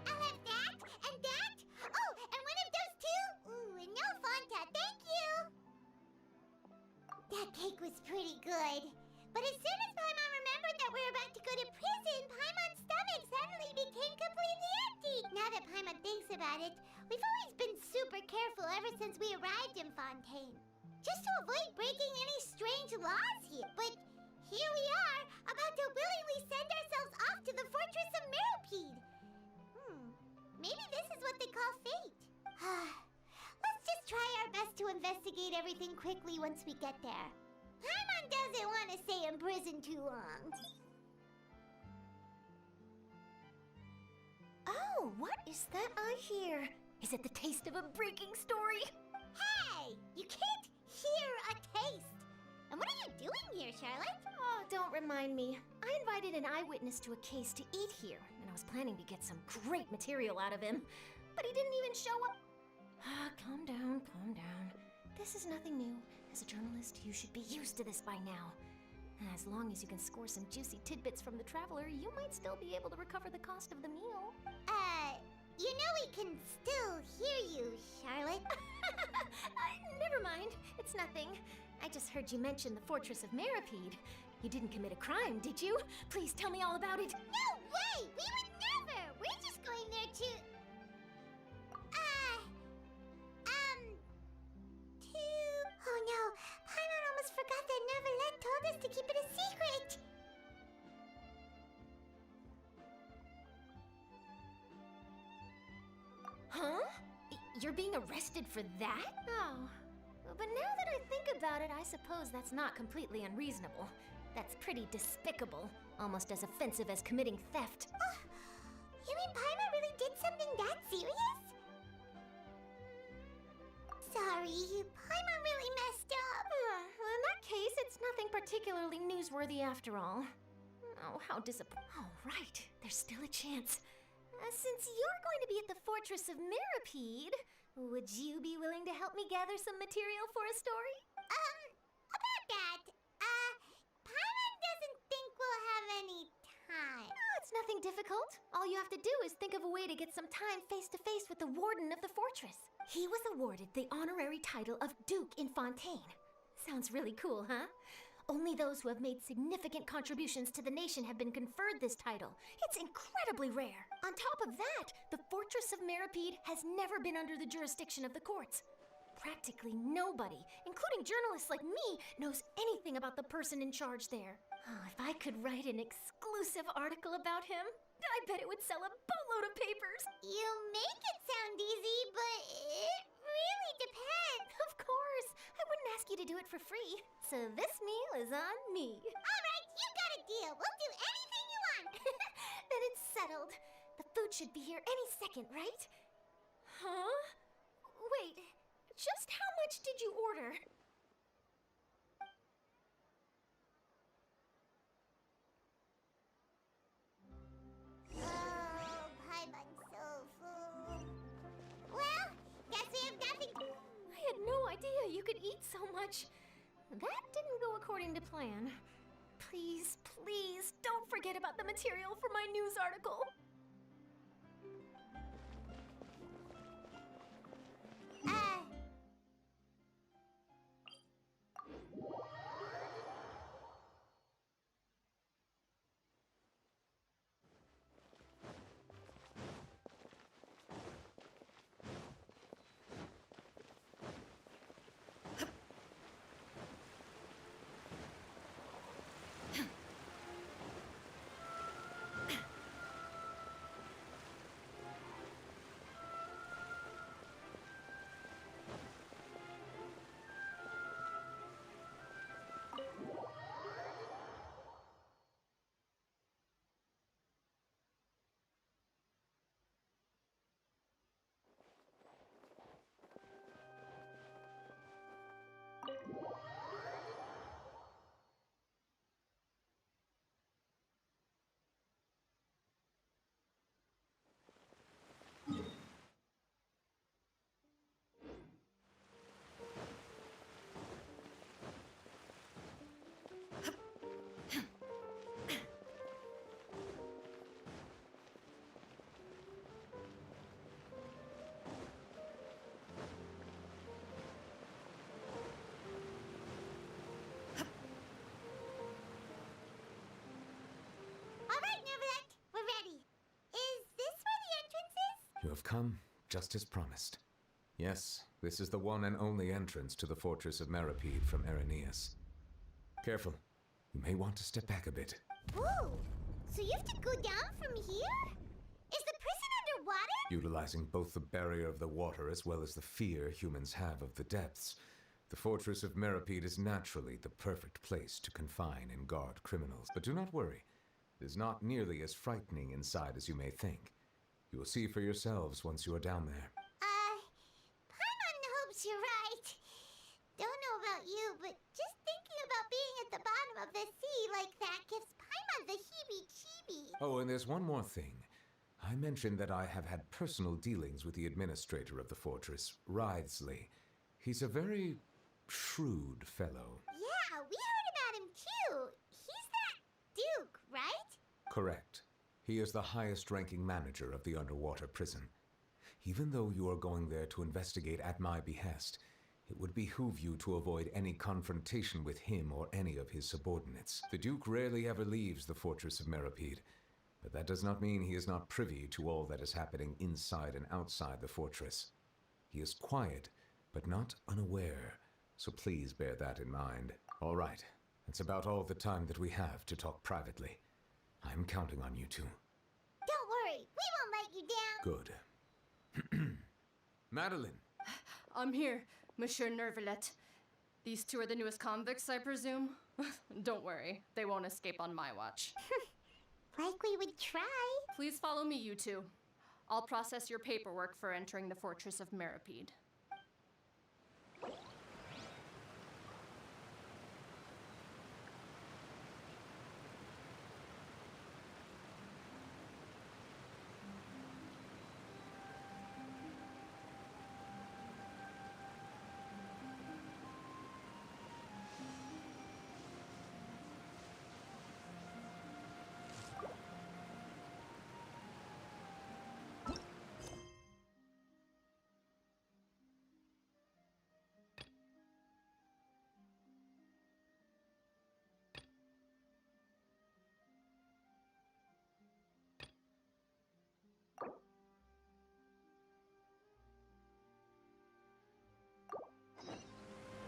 Speaker 6: I'll have that, and that! Oh, and one of those two! Ooh, and no Fanta, thank you! That cake was pretty good. But as soon as Paimon remembered that we were about to go to prison, Paimon's stomach suddenly became completely empty. Now that Paimon thinks about it, we've always been super careful ever since we arrived in Fontaine. Just to avoid breaking any strange laws here. But here we are, about to willingly send ourselves off to the Fortress of Meripede. Maybe this is what they call fate. Let's just try our best to investigate everything quickly once we get there. Paimon doesn't want to stay in prison too long.
Speaker 12: Oh, what is that I hear? Is it the taste of a breaking story?
Speaker 6: Hey! You can't hear a taste! And what are you doing here, Charlotte?
Speaker 12: Oh, don't remind me. I invited an eyewitness to a case to eat here, and I was planning to get some great material out of him. But he didn't even show up. Calm down, calm down. This is nothing new. As a journalist, you should be used to this by now. As long as you can score some juicy tidbits from the traveler, you might still be able to recover the cost of the meal.
Speaker 6: You know we can still hear you, Charlotte.
Speaker 12: Never mind. It's nothing. I just heard you mention the Fortress of Meripede. You didn't commit a crime, did you? Please tell me all about it.
Speaker 6: No way! We would never! We're just going there to... Oh no, Paimon almost forgot that Neverlet told us to keep it a secret!
Speaker 12: Huh? You're being arrested for that? Oh. But now that I think about it, I suppose that's not completely unreasonable. That's pretty despicable. Almost as offensive as committing theft.
Speaker 6: Oh, you mean Paimon really did something that serious? Sorry, Paimon really messed up.
Speaker 12: Well, in that case, it's nothing particularly newsworthy after all. Oh, how disappointing. Oh, right. There's still a chance. Since you're going to be at the Fortress of Meripede, would you be willing to help me gather some material for a story?
Speaker 6: About that, Paimon doesn't think we'll have any time.
Speaker 12: Oh, it's nothing difficult. All you have to do is think of a way to get some time face-to-face with the warden of the fortress. He was awarded the honorary title of Duke in Fontaine. Sounds really cool, huh? Only those who have made significant contributions to the nation have been conferred this title. It's incredibly rare. On top of that, the Fortress of Meripede has never been under the jurisdiction of the courts. Practically nobody, including journalists like me, knows anything about the person in charge there. Oh, if I could write an exclusive article about him, I bet it would sell a boatload of papers.
Speaker 6: You make it sound easy, but it really depends.
Speaker 12: Of course. I wouldn't ask you to do it for free. So this meal is on me.
Speaker 6: All right, you got a deal. We'll do anything you want.
Speaker 12: Then it's settled. The food should be here any second, right? Huh? Wait, just how much did you order?
Speaker 6: Oh, Paimon's so full. Well, guess we have nothing.
Speaker 12: I had no idea you could eat so much. That didn't go according to plan. Please, please, don't forget about the material for my news article.
Speaker 15: You have come, just as promised. Yes, this is the one and only entrance to the Fortress of Meripede from Araneus. Careful. You may want to step back a bit.
Speaker 6: Whoa! So you have to go down from here? Is the prison underwater?
Speaker 15: Utilizing both the barrier of the water as well as the fear humans have of the depths, the Fortress of Meripede is naturally the perfect place to confine and guard criminals. But do not worry. It is not nearly as frightening inside as you may think. You will see for yourselves once you are down there.
Speaker 6: Paimon hopes you're right. Don't know about you, but just thinking about the sea like that gives Paimon the heebie-jeebie.
Speaker 15: Oh, and there's one more thing. I mentioned that I have had personal dealings with the administrator of the fortress, Writhsley. He's a very shrewd fellow.
Speaker 6: Yeah, we heard about him too. He's that Duke, right?
Speaker 15: Correct. He is the highest-ranking manager of the underwater prison. Even though you are going there to investigate at my behest, it would behoove you to avoid any confrontation with him or any of his subordinates. The Duke rarely ever leaves the fortress of Meripede, but that does not mean he is not privy to all that is happening inside and outside the fortress. He is quiet, but not unaware, so please bear that in mind. All right, that's about all the time that we have to talk privately. I'm counting on you two.
Speaker 6: Don't worry, we won't let you down.
Speaker 15: Good. Madeline!
Speaker 17: I'm here, Monsieur Nervalet. These two are the newest convicts, I presume? Don't worry, they won't escape on my watch.
Speaker 6: Like we would try.
Speaker 17: Please follow me, you two. I'll process your paperwork for entering the fortress of Meripede.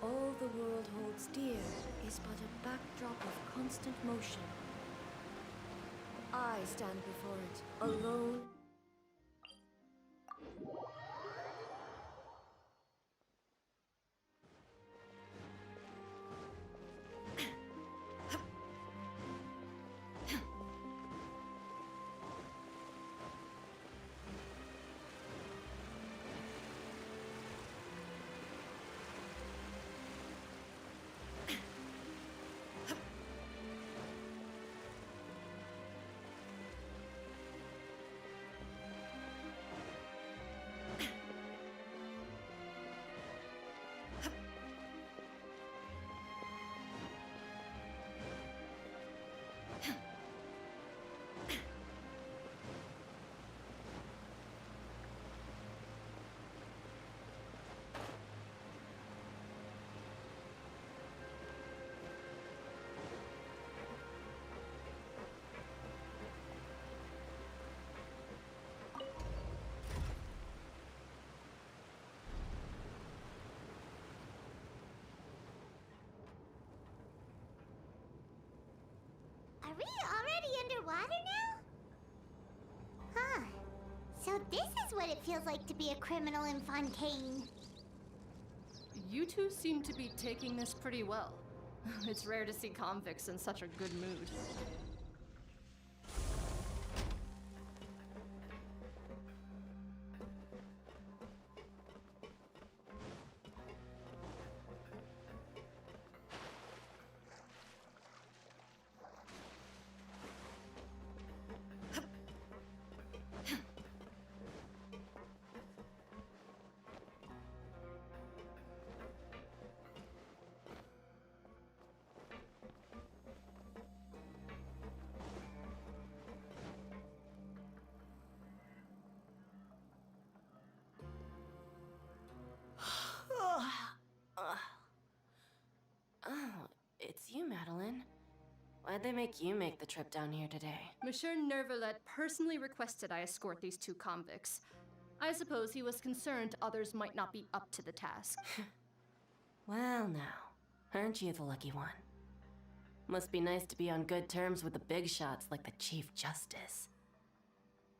Speaker 14: All the world holds dear is but a backdrop of constant motion. I stand before it, alone.
Speaker 6: Are we already underwater now? Huh. So this is what it feels like to be a criminal in Fontaine.
Speaker 17: You two seem to be taking this pretty well. It's rare to see convicts in such a good mood.
Speaker 13: Oh, it's you, Madeline. Why'd they make you make the trip down here today?
Speaker 17: Monsieur Nervalet personally requested I escort these two convicts. I suppose he was concerned others might not be up to the task.
Speaker 13: Well now, aren't you the lucky one? Must be nice to be on good terms with the big shots like the Chief Justice.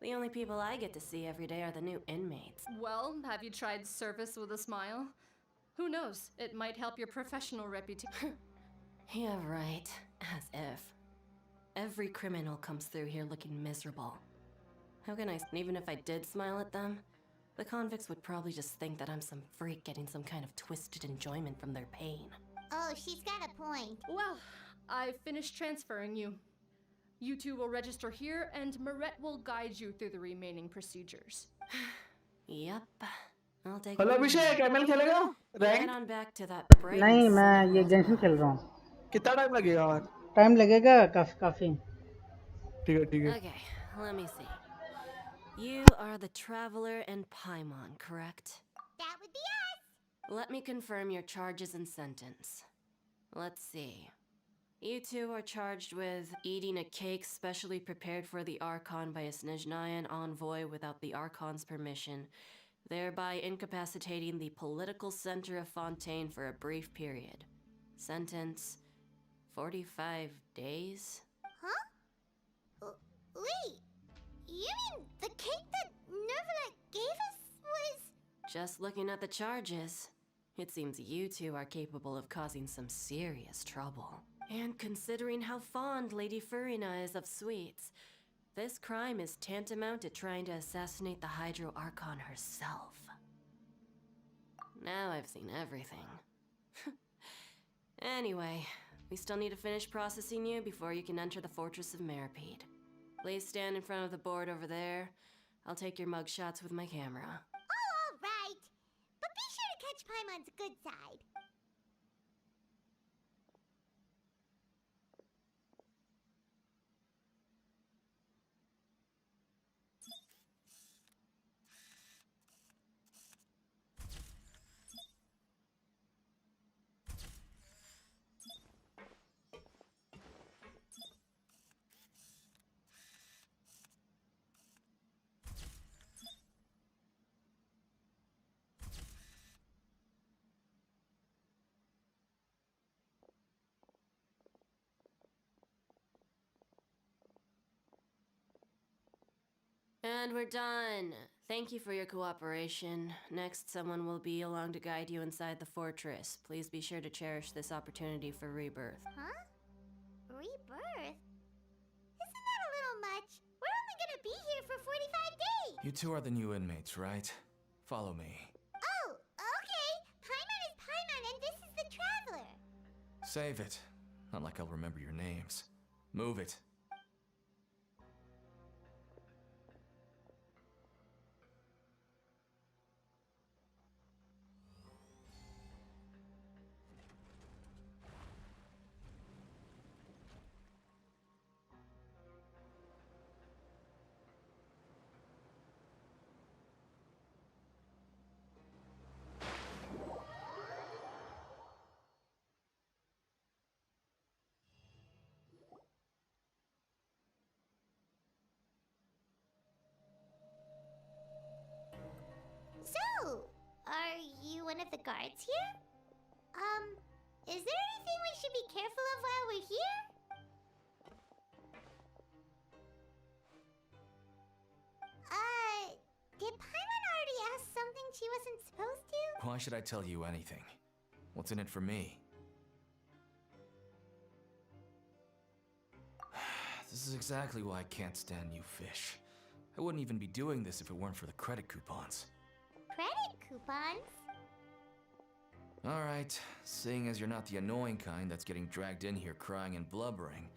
Speaker 13: The only people I get to see every day are the new inmates.
Speaker 17: Well, have you tried service with a smile? Who knows, it might help your professional reputation.
Speaker 13: Yeah, right. As if. Every criminal comes through here looking miserable. How can I, even if I did smile at them, the convicts would probably just think that I'm some freak getting some kind of twisted enjoyment from their pain.
Speaker 6: Oh, she's got a point.
Speaker 17: Well, I finished transferring you. You two will register here, and Moret will guide you through the remaining procedures.
Speaker 13: Yep. I'll take
Speaker 5: hello
Speaker 13: it.
Speaker 5: Abhishek ML खेलेगा
Speaker 13: Get
Speaker 5: rank
Speaker 13: on back to that bright
Speaker 2: नहीं,
Speaker 13: and
Speaker 2: मैं
Speaker 13: sunny
Speaker 2: ये
Speaker 13: world
Speaker 2: Genshin
Speaker 13: above.
Speaker 2: खेल रहा हूँ।
Speaker 5: कितना time लगेगा और
Speaker 2: टाइम लगेगा काफी।
Speaker 5: ठीक है
Speaker 13: Okay, let me see. You are the Traveler and Paimon, correct?
Speaker 6: That would be us.
Speaker 13: Let me confirm your charges and sentence. Let's see. You two are charged with eating a cake specially prepared for the Archon by a Snezhnayan envoy without the Archon's permission, thereby incapacitating the political center of Fontaine for a brief period. Sentence: 45 days?
Speaker 6: Huh? Wait, you mean the cake that Nervalet gave us was...
Speaker 13: Just looking at the charges, it seems you two are capable of causing some serious trouble. And considering how fond Lady Furina is of sweets, this crime is tantamount to trying to assassinate the Hydro Archon herself. Now I've seen everything. Anyway, we still need to finish processing you before you can enter the Fortress of Meripede. Please stand in front of the board over there. I'll take your mugshots with my camera.
Speaker 6: Oh, all right. But be sure to catch Paimon's good side.
Speaker 13: And we're done. Thank you for your cooperation. Next, someone will be along to guide you inside the fortress. Please be sure to cherish this opportunity for rebirth.
Speaker 6: Huh? Rebirth? Isn't that a little much? We're only gonna be here for 45 days!
Speaker 18: You two are the new inmates, right? Follow me.
Speaker 6: Oh, okay! Paimon is Paimon and this is the Traveler!
Speaker 18: Save it. Not like I'll remember your names. Move it.
Speaker 6: So, are you one of the guards here? Is there anything we should be careful of while we're here? Did Paimon already ask something she wasn't supposed to?
Speaker 18: Why should I tell you anything? What's in it for me? This is exactly why I can't stand you fish. I wouldn't even be doing this if it weren't for the credit coupons.
Speaker 6: Credit coupons?
Speaker 18: Alright, seeing as you're not the annoying kind that's getting dragged in here crying and blubbering,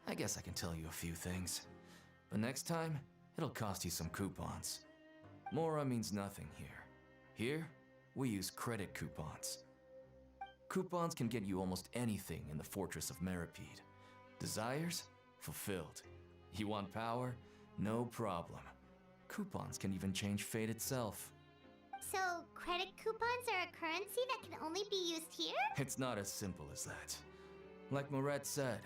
Speaker 18: I guess I can tell you a few things. But next time, it'll cost you some coupons. Mora means nothing here. Here, we use credit coupons. Coupons can get you almost anything in the Fortress of Meripede. Desires? Fulfilled. You want power? No problem. Coupons can even change fate itself.
Speaker 6: So, credit coupons are a currency that can only be used here?
Speaker 18: It's not as simple as that. Like Moret said,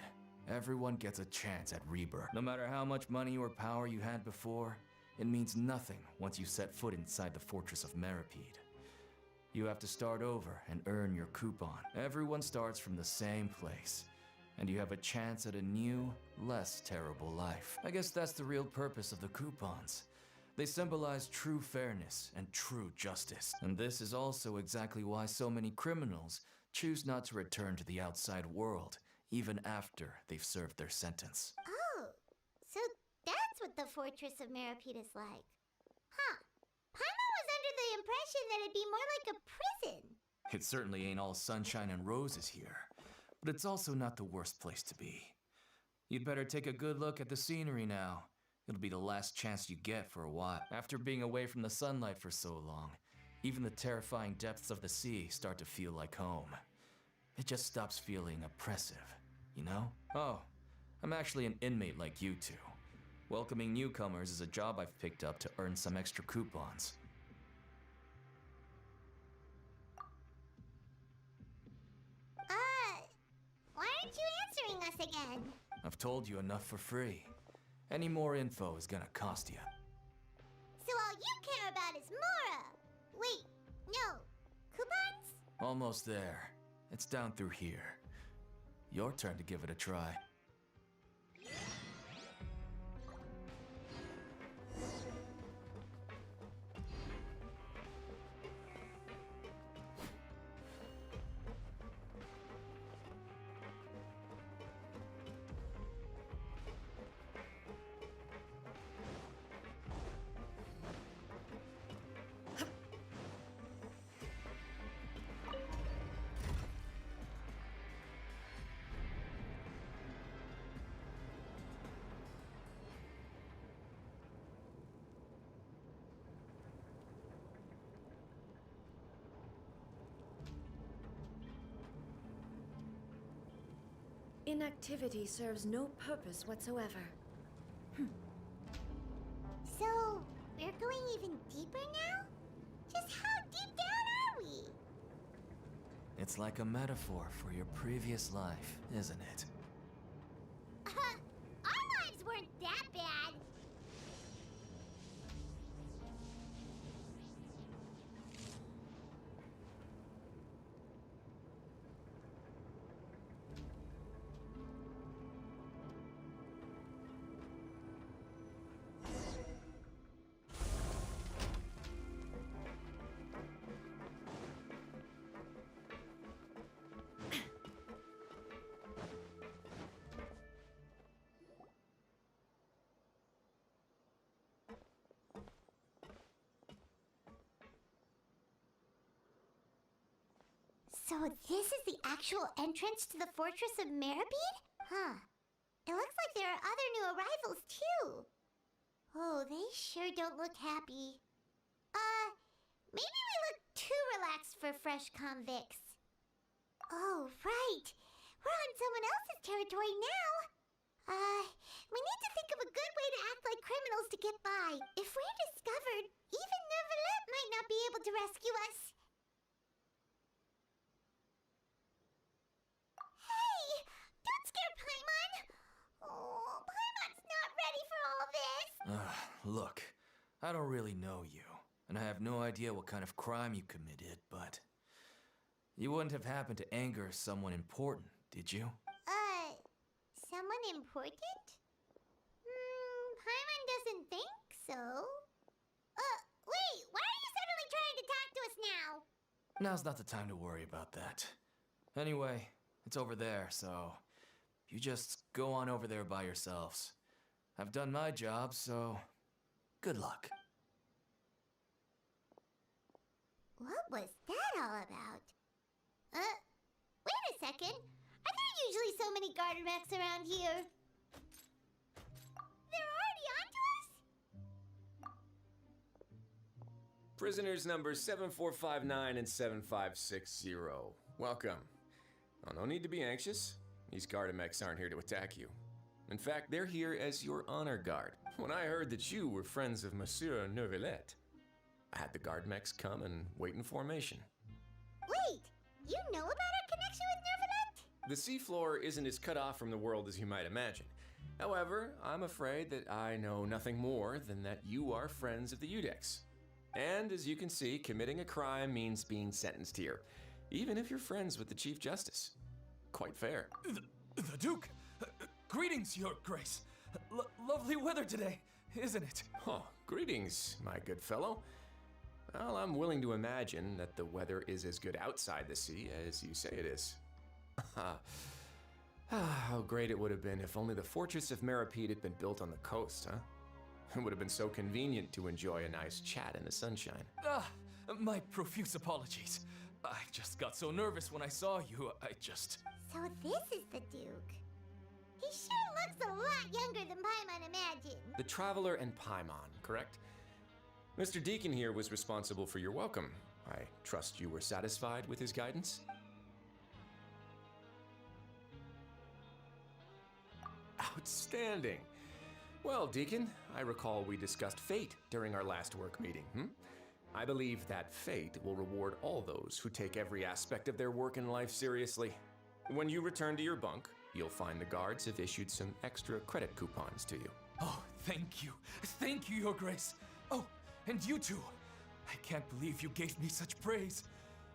Speaker 18: everyone gets a chance at rebirth. No matter how much money or power you had before, it means nothing once you set foot inside the Fortress of Meripede. You have to start over and earn your coupon. Everyone starts from the same place, and you have a chance at a new, less terrible life. I guess that's the real purpose of the coupons. They symbolize true fairness and true justice. And this is also exactly why so many criminals choose not to return to the outside world, even after they've served their sentence.
Speaker 6: Oh, so that's what the Fortress of Meripede is like. Huh. Paimon was under the impression that it'd be more like a prison.
Speaker 18: It certainly ain't all sunshine and roses here. but it's also not the worst place to be. You'd better take a good look at the scenery now. It'll be the last chance you get for a while. After being away from the sunlight for so long, even the terrifying depths of the sea start to feel like home. It just stops feeling oppressive, you know? Oh, I'm actually an inmate like you two. Welcoming newcomers is a job I've picked up to earn some extra coupons.
Speaker 6: Why aren't you answering us again?
Speaker 18: I've told you enough for free. Any more info is gonna cost you.
Speaker 6: So all you care about is Mora! Wait, no. Coupons?
Speaker 18: Almost there. It's down through here. Your turn to give it a try.
Speaker 14: Inactivity serves no purpose whatsoever.
Speaker 6: So, we're going even deeper now? Just how deep down are we?
Speaker 18: It's like a metaphor for your previous life, isn't it?
Speaker 6: Our lives weren't that bad. So this is the actual entrance to the Fortress of Meribed? Huh. It looks like there are other new arrivals, too. Oh, they sure don't look happy. Maybe we look too relaxed for fresh convicts. Oh, right. We're on someone else's territory now. We need to think of a good way to act like criminals to get by. If we're discovered, even Neuvillette might not be able to rescue us. Hey! Don't scare Paimon! Oh, Paimon's not ready for all this!
Speaker 18: Look, I don't really know you, and I have no idea what kind of crime you committed, but you wouldn't have happened to anger someone important, did you?
Speaker 6: Someone important? Paimon doesn't think so. Wait, why are you suddenly trying to talk to us now?
Speaker 18: Now's not the time to worry about that. Anyway, it's over there, so you just go on over there by yourselves. I've done my job, so good luck.
Speaker 6: What was that all about? Wait a second. Are there usually so many Gardermechs around here? They're already onto us?
Speaker 19: Prisoners numbers 7459 and 7560. Welcome. Oh, no need to be anxious. These Gardermechs aren't here to attack you. In fact, they're here as your honor guard. When I heard that you were friends of Monsieur Neuvillette, I had the Gardermechs come and wait in formation.
Speaker 6: Wait, you know about our connection with Neuvillette?
Speaker 19: The seafloor isn't as cut off from the world as you might imagine. However, I'm afraid that I know nothing more than that you are friends of the Udex. And as you can see, committing a crime means being sentenced here, even if you're friends with the Chief Justice. Quite fair.
Speaker 18: The Duke! Greetings, Your Grace. Lovely weather today, isn't it?
Speaker 19: Oh, greetings, my good fellow. Well, I'm willing to imagine that the weather is as good outside the sea as you say it is. How great it would have been if only the Fortress of Meribed had been built on the coast, huh? It would have been so convenient to enjoy a nice chat in the sunshine.
Speaker 18: My profuse apologies. I just got so nervous when I saw you.
Speaker 6: So this is the Duke. He sure looks a lot younger than Paimon imagined.
Speaker 19: The Traveler and Paimon, correct? Mr. Deacon here was responsible for your welcome. I trust you were satisfied with his guidance? Outstanding. Well, Deacon, I recall we discussed fate during our last work meeting, I believe that fate will reward all those who take every aspect of their work in life seriously. When you return to your bunk, you'll find the guards have issued some extra credit coupons to you.
Speaker 18: Oh, thank you. Thank you, Your Grace. Oh, and you too. I can't believe you gave me such praise.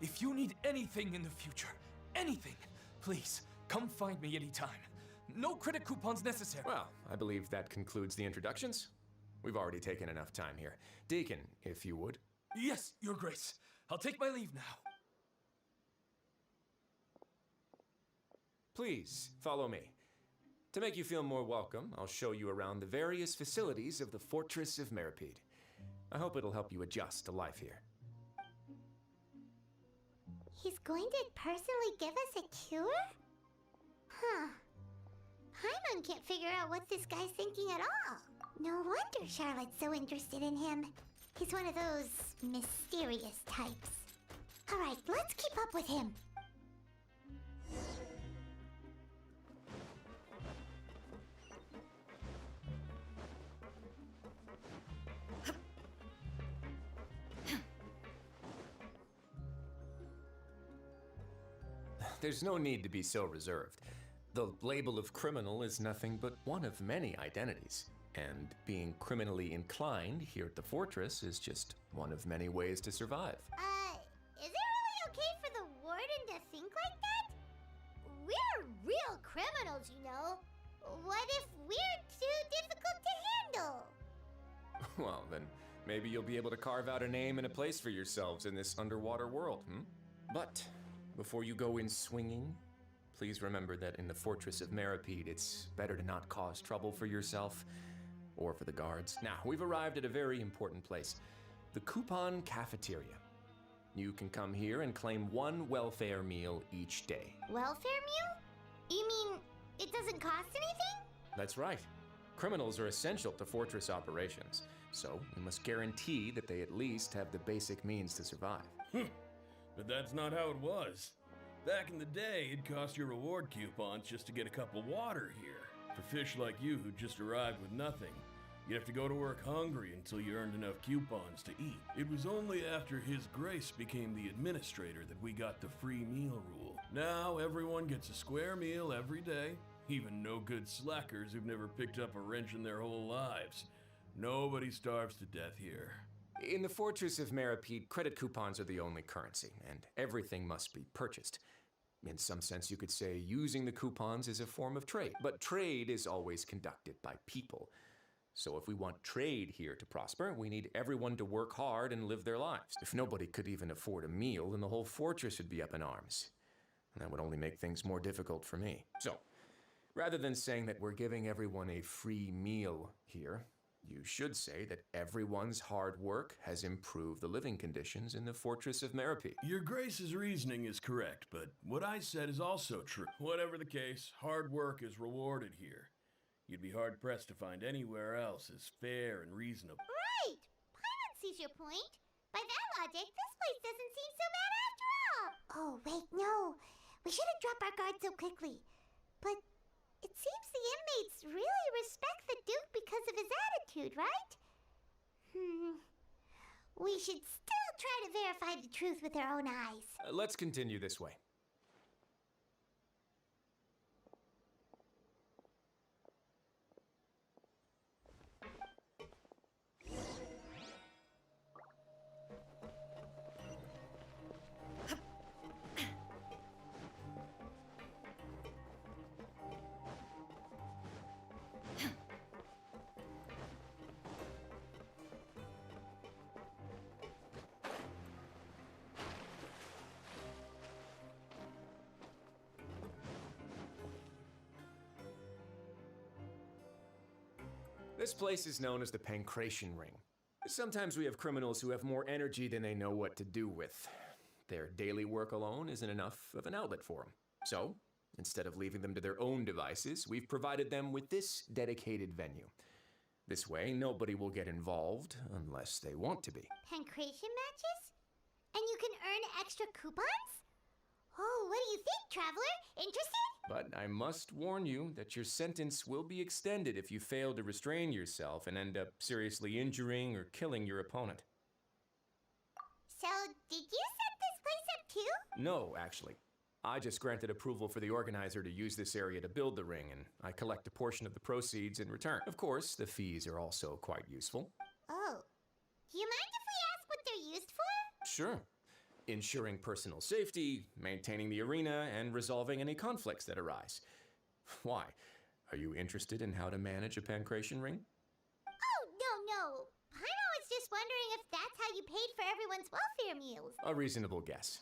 Speaker 18: If you need anything in the future, anything, please come find me anytime. No credit coupons necessary.
Speaker 19: Well, I believe that concludes the introductions. We've already taken enough time here. Deacon, if you would.
Speaker 18: Yes, Your Grace. I'll take my leave now.
Speaker 19: Please, follow me. To make you feel more welcome, I'll show you around the various facilities of the Fortress of Meripede. I hope it'll help you adjust to life here.
Speaker 6: He's going to personally give us a cure? Huh. Paimon can't figure out what this guy's thinking at all. No wonder Charlotte's so interested in him. He's one of those mysterious types. Alright, let's keep up with him.
Speaker 19: There's no need to be so reserved. The label of criminal is nothing but one of many identities. And being criminally inclined here at the Fortress is just one of many ways to survive.
Speaker 6: Is it really okay for the warden to think like that? We're real criminals, you know. What if we're too difficult to handle?
Speaker 19: Well, then maybe you'll be able to carve out a name and a place for yourselves in this underwater world, But before you go in swinging, please remember that in the Fortress of Meripede, it's better to not cause trouble for yourself or for the guards. Now, we've arrived at a very important place, the Coupon Cafeteria. You can come here and claim one welfare meal each day.
Speaker 6: Welfare meal? You mean it doesn't cost anything?
Speaker 19: That's right. Criminals are essential to Fortress operations, so we must guarantee that they at least have the basic means to survive.
Speaker 20: But that's not how it was. Back in the day, it'd cost your reward coupons just to get a cup of water here. For fish like you who just arrived with nothing, you'd have to go to work hungry until you earned enough coupons to eat. It was only after His Grace became the administrator that we got the free meal rule. Now everyone gets a square meal every day, even no good slackers who've never picked up a wrench in their whole lives. Nobody starves to death here.
Speaker 19: In the Fortress of Meripede, credit coupons are the only currency, and everything must be purchased. In some sense, you could say using the coupons is a form of trade, but trade is always conducted by people. So if we want trade here to prosper, we need everyone to work hard and live their lives. If nobody could even afford a meal, then the whole fortress would be up in arms. And that would only make things more difficult for me. So, rather than saying that we're giving everyone a free meal here, you should say that everyone's hard work has improved the living conditions in the Fortress of Meripede.
Speaker 20: Your Grace's reasoning is correct, but what I said is also true. Whatever the case, hard work is rewarded here. You'd be hard-pressed to find anywhere else as fair and reasonable.
Speaker 6: Right! Paimon sees your point. By that logic, this place doesn't seem so bad after all. Oh, wait, no. We shouldn't drop our guard so quickly. But it seems the inmates really respect the Duke because of his attitude, right? We should still try to verify the truth with our own eyes.
Speaker 19: Let's continue this way. This place is known as the Pancration Ring. Sometimes we have criminals who have more energy than they know what to do with. Their daily work alone isn't enough of an outlet for them. So, instead of leaving them to their own devices, we've provided them with this dedicated venue. This way, nobody will get involved unless they want to be.
Speaker 6: Pancration matches? And you can earn extra coupons? Oh, what do you think, traveler? Interested?
Speaker 19: But I must warn you that your sentence will be extended if you fail to restrain yourself and end up seriously injuring or killing your opponent.
Speaker 6: So, did you set this place up too?
Speaker 19: No, actually. I just granted approval for the organizer to use this area to build the ring, and I collect a portion of the proceeds in return. Of course, the fees are also quite useful.
Speaker 6: Oh. Do you mind if we ask what they're used for?
Speaker 19: Sure. Ensuring personal safety, maintaining the arena, and resolving any conflicts that arise. Why? Are you interested in how to manage a pancration ring?
Speaker 6: Oh, no. Paimon was just wondering if that's how you paid for everyone's welfare meals.
Speaker 19: A reasonable guess.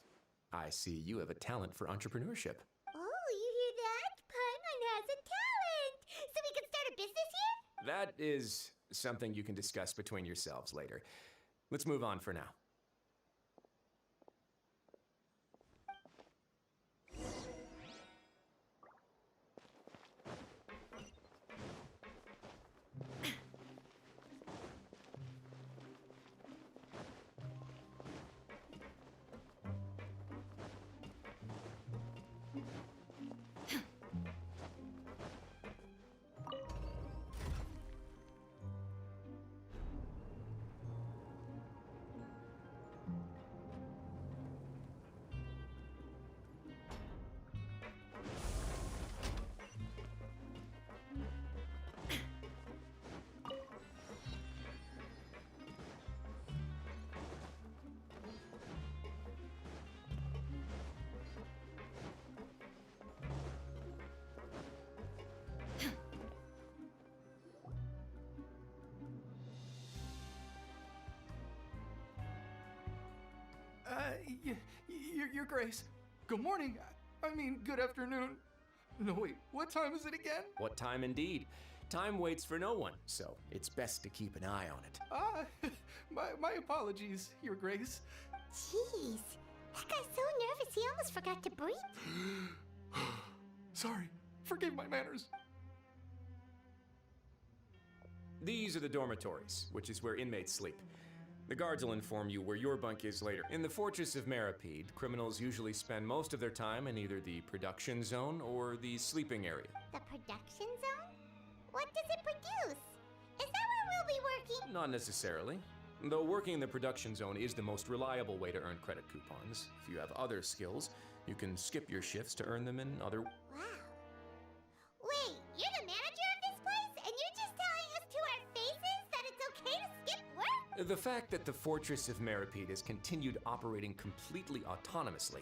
Speaker 19: I see you have a talent for entrepreneurship.
Speaker 6: Oh, you hear that? Paimon has a talent! So we can start a business here?
Speaker 19: That is something you can discuss between yourselves later. Let's move on for now.
Speaker 21: Your Grace. Good morning. I mean, good afternoon. No, wait, what time is it again?
Speaker 19: What time indeed? Time waits for no one, so it's best to keep an eye on it.
Speaker 21: My apologies, Your Grace.
Speaker 6: Jeez, that guy's so nervous he almost forgot to breathe.
Speaker 21: Sorry, forgive my manners.
Speaker 19: These are the dormitories, which is where inmates sleep. The guards will inform you where your bunk is later. In the Fortress of Maripede, criminals usually spend most of their time in either the production zone or the sleeping area.
Speaker 6: The production zone? What does it produce? Is that where we'll be working?
Speaker 19: Not necessarily. Though working in the production zone is the most reliable way to earn credit coupons. If you have other skills, you can skip your shifts to earn them in other...
Speaker 6: Wow. Wait, you're the manager of this place? And you're just telling us to our faces that it's okay to skip work?
Speaker 19: The fact that the Fortress of Maripede has continued operating completely autonomously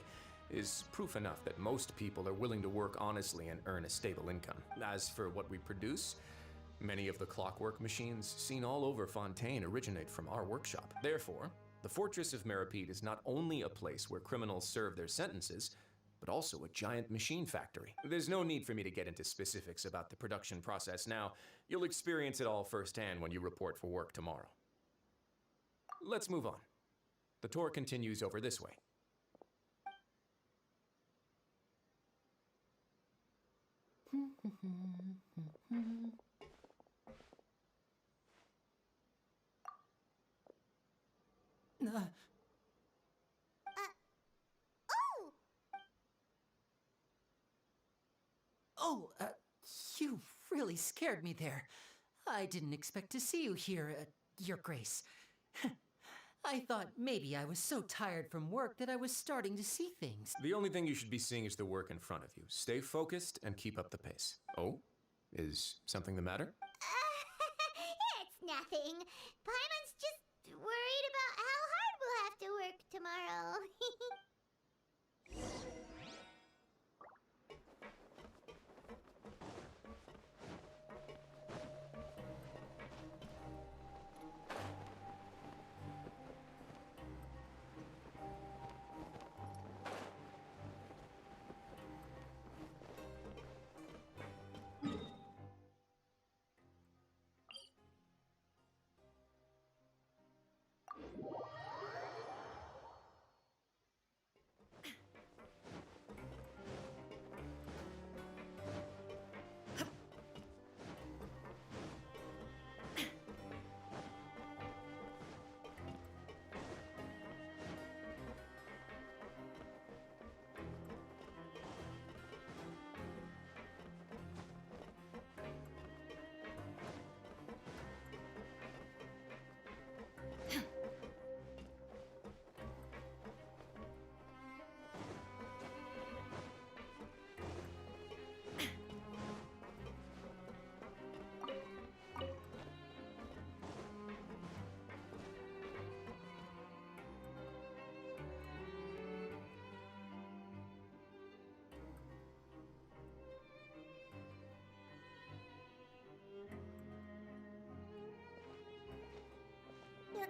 Speaker 19: is proof enough that most people are willing to work honestly and earn a stable income. As for what we produce, many of the clockwork machines seen all over Fontaine originate from our workshop. Therefore, the Fortress of Maripede is not only a place where criminals serve their sentences, but also a giant machine factory. There's no need for me to get into specifics about the production process now. You'll experience it all firsthand when you report for work tomorrow. Let's move on. The tour continues over this way.
Speaker 11: You really scared me there. I didn't expect to see you here, Your Grace. I thought maybe I was so tired from work that I was starting to see things.
Speaker 19: The only thing you should be seeing is the work in front of you. Stay focused and keep up the pace. Oh? Is something the matter?
Speaker 6: It's nothing. Paimon's just worried about how hard we'll have to work tomorrow.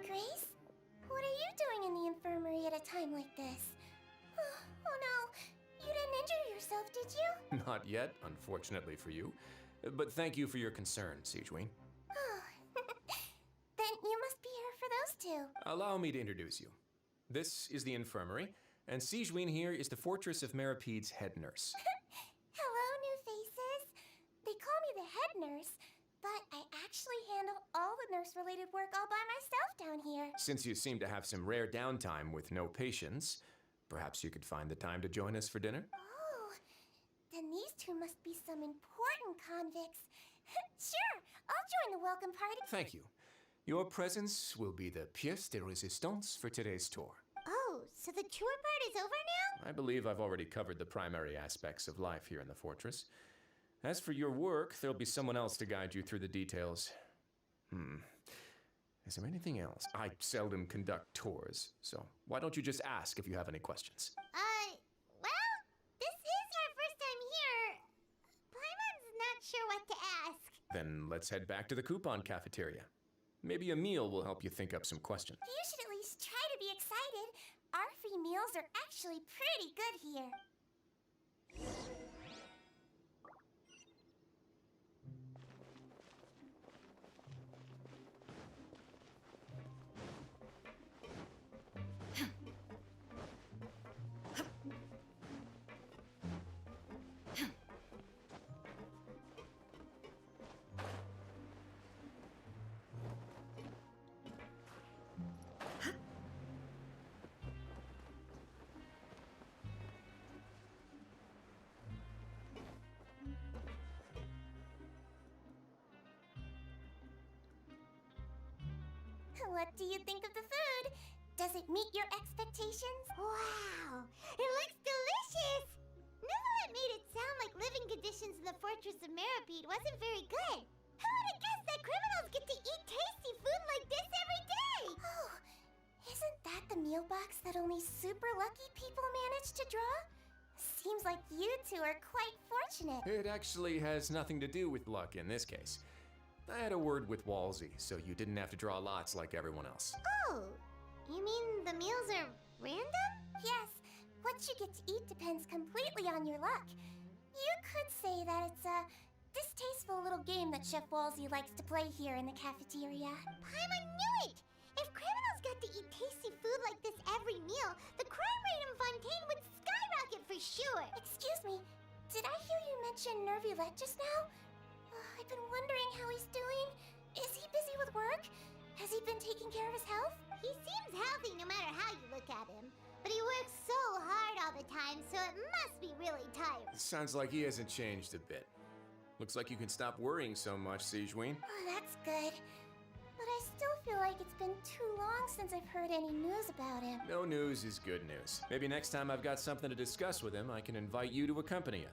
Speaker 6: Grace? What are you doing in the infirmary at a time like this? Oh no, you didn't injure yourself, did you?
Speaker 19: Not yet, unfortunately for you. But thank you for your concern, Sigewin.
Speaker 6: Then you must be here for those two.
Speaker 19: Allow me to introduce you. This is the infirmary, and Sigewin here is the Fortress of Merapede's head nurse.
Speaker 6: Hello, new faces. They call me the head nurse, but I actually handle all the nurse-related work all by myself down here.
Speaker 19: Since you seem to have some rare downtime with no patients, perhaps you could find the time to join us for dinner?
Speaker 6: Oh, then these two must be some important convicts. Sure, I'll join the welcome party.
Speaker 19: Thank you. Your presence will be the pièce de résistance for today's tour.
Speaker 6: Oh, so the tour part is over now?
Speaker 19: I believe I've already covered the primary aspects of life here in the fortress. As for your work, there'll be someone else to guide you through the details. Is there anything else? I seldom conduct tours, so why don't you just ask if you have any questions?
Speaker 6: Well, this is our first time here. Paimon's not sure what to ask.
Speaker 19: Then let's head back to the coupon cafeteria. Maybe a meal will help you think up some questions.
Speaker 6: You should at least try to be excited. Our free meals are actually pretty good here. What do you think of the food? Does it meet your expectations? Wow, it looks delicious! Neverlet made it sound like living conditions in the Fortress of Meripede wasn't very good. Who would have guessed that criminals get to eat tasty food like this every day? Oh, isn't that the meal box that only super lucky people manage to draw? Seems like you two are quite fortunate.
Speaker 19: It actually has nothing to do with luck in this case. I had a word with Walsey, so you didn't have to draw lots like everyone else.
Speaker 6: Oh, you mean the meals are random? Yes, what you get to eat depends completely on your luck. You could say that it's a distasteful little game that Chef Walsey likes to play here in the cafeteria. Paimon knew it! If criminals got to eat tasty food like this every meal, the crime rate in Fontaine would skyrocket for sure! Excuse me, did I hear you mention Nervulette just now? I've been wondering how he's doing. Is he busy with work? Has he been taking care of his health? He seems healthy no matter how you look at him. But he works so hard all the time, so it must be really tiring.
Speaker 19: Sounds like he hasn't changed a bit. Looks like you can stop worrying so much, Sigewin.
Speaker 6: Oh, that's good. But I still feel like it's been too long since I've heard any news about him.
Speaker 19: No news is good news. Maybe next time I've got something to discuss with him, I can invite you to accompany him.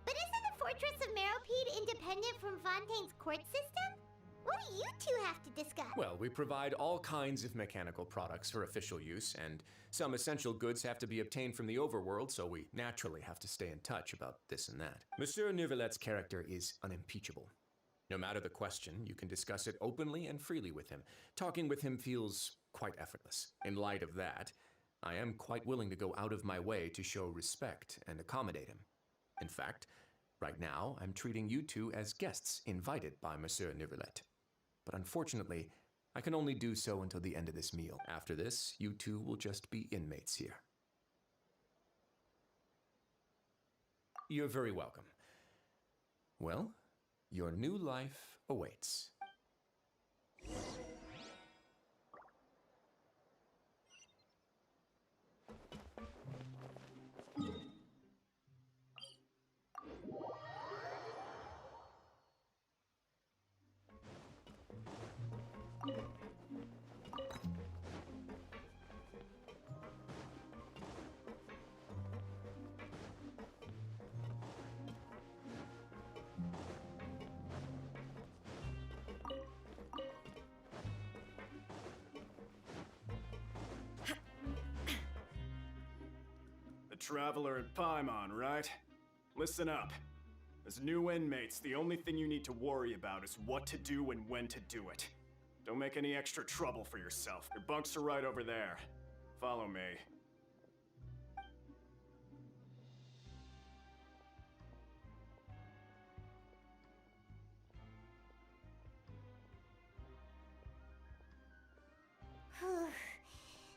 Speaker 6: But isn't the Fortress of Meripede independent from Fontaine's court system? What do you two have to discuss?
Speaker 19: Well, we provide all kinds of mechanical products for official use, and some essential goods have to be obtained from the overworld, so we naturally have to stay in touch about this and that. Monsieur Nervulet's character is unimpeachable. No matter the question, you can discuss it openly and freely with him. Talking with him feels quite effortless. In light of that, I am quite willing to go out of my way to show respect and accommodate him. In fact, right now, I'm treating you two as guests invited by Monsieur Nervulet. But unfortunately, I can only do so until the end of this meal. After this, you two will just be inmates here. You're very welcome. Well, your new life awaits.
Speaker 1: The Traveler at Paimon, right? Listen up. As new inmates, the only thing you need to worry about is what to do and when to do it. Don't make any extra trouble for yourself. Your bunks are right over there. Follow me.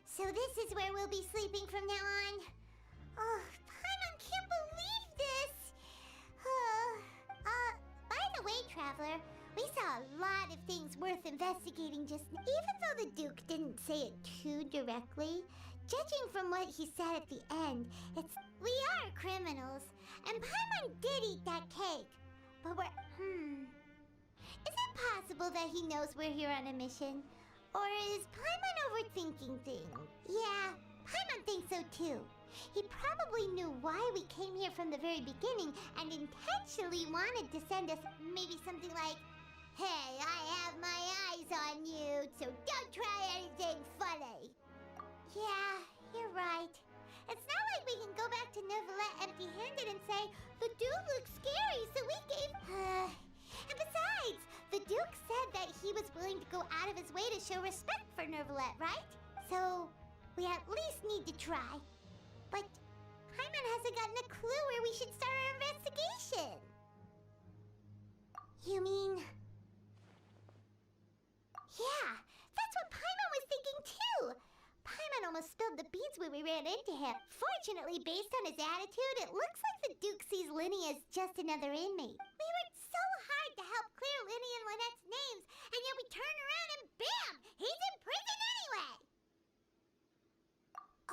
Speaker 6: So this is where we'll be sleeping from now on. Oh, Paimon can't believe this! By the way, Traveler, we saw a lot of things worth investigating just now. Even though the Duke didn't say it too directly, judging from what he said at the end, we are criminals, and Paimon did eat that cake. But is it possible that he knows we're here on a mission? Or is Paimon overthinking things? Yeah, Paimon thinks so too. He probably knew why we came here from the very beginning and intentionally wanted to send us maybe something like, "Hey, I have my eyes on you, so don't try anything funny." Yeah, you're right. It's not like we can go back to Neuvillette empty-handed and say, "The dude looks scary, so we gave..." And besides, the Duke said that he was willing to go out of his way to show respect for Neuvillette, right? So, we at least need to try. But Paimon hasn't gotten a clue where we should start our investigation. You mean... Yeah, that's what Paimon was thinking too! Paimon almost spilled the beans when we ran into him. Fortunately, based on his attitude, it looks like the Duke sees Linny as just another inmate. We worked so hard to help clear Linny and Lynette's names, and yet we turn around and bam! He's in prison anyway!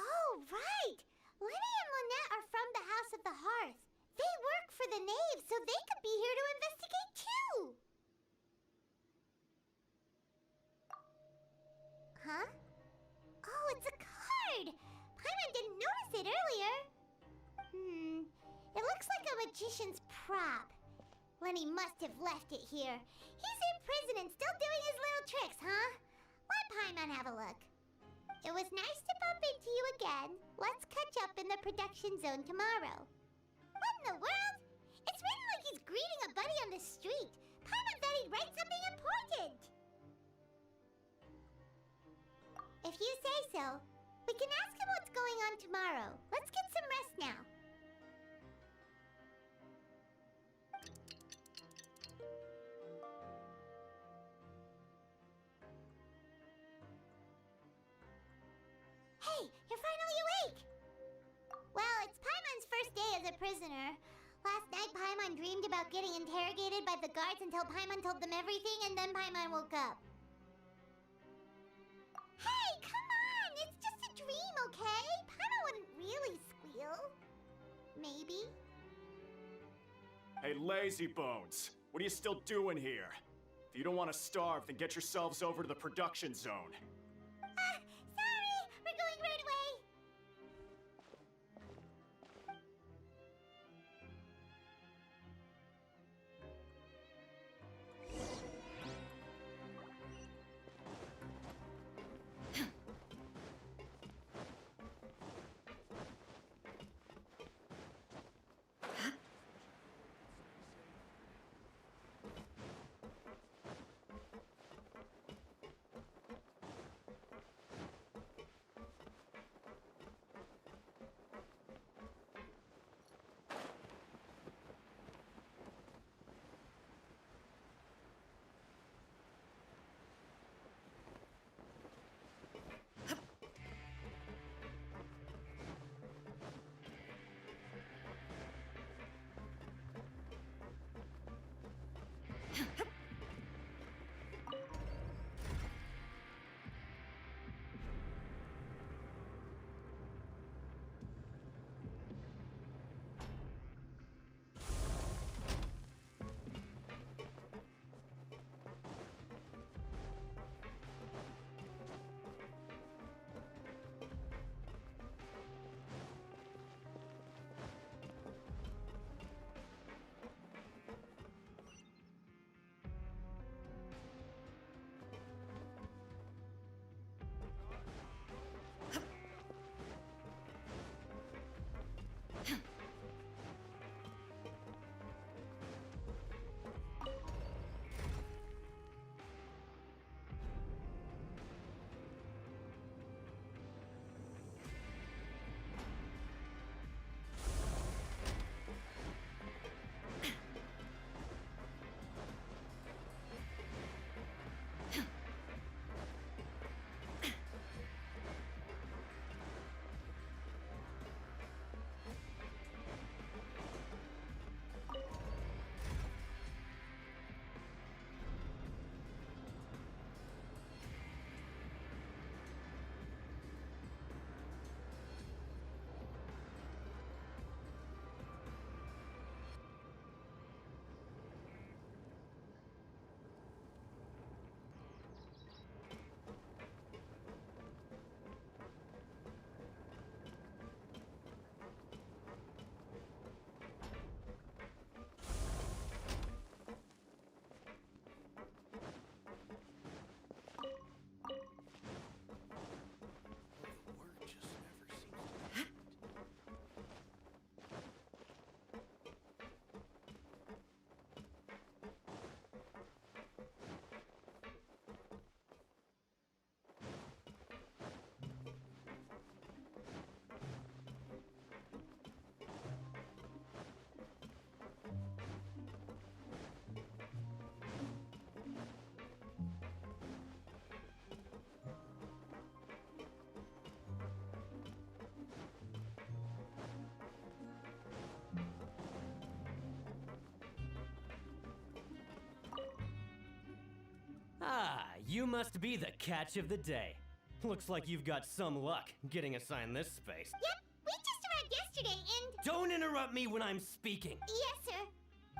Speaker 6: Oh, right! Linny and Lynette are from the House of the Hearth. They work for the Knave, so they could be here to investigate too! Huh? Oh, it's a card! Paimon didn't notice it earlier. It looks like a magician's prop. Lenny must have left it here. He's in prison and still doing his little tricks, huh? Let Paimon have a look. It was nice to bump into you again. Let's catch up in the production zone tomorrow. What in the world? It's written like he's greeting a buddy on the street. Paimon thought he'd write something important. If you say so, we can ask him what's going on tomorrow. Let's get some rest now. Hey, you're finally awake! Well, it's Paimon's first day as a prisoner. Last night, Paimon dreamed about getting interrogated by the guards until Paimon told them everything, and then Paimon woke up. Hey, come on! It's just a dream, okay? Paimon wouldn't really squeal. Maybe.
Speaker 1: Hey, lazy bones! What are you still doing here? If you don't want to starve, then get yourselves over to the production zone.
Speaker 6: Sorry! We're going right away!
Speaker 4: Ah, you must be the catch of the day. Looks like you've got some luck getting assigned this space.
Speaker 6: Yep, we just arrived yesterday and...
Speaker 4: Don't interrupt me when I'm speaking.
Speaker 6: Yes, sir.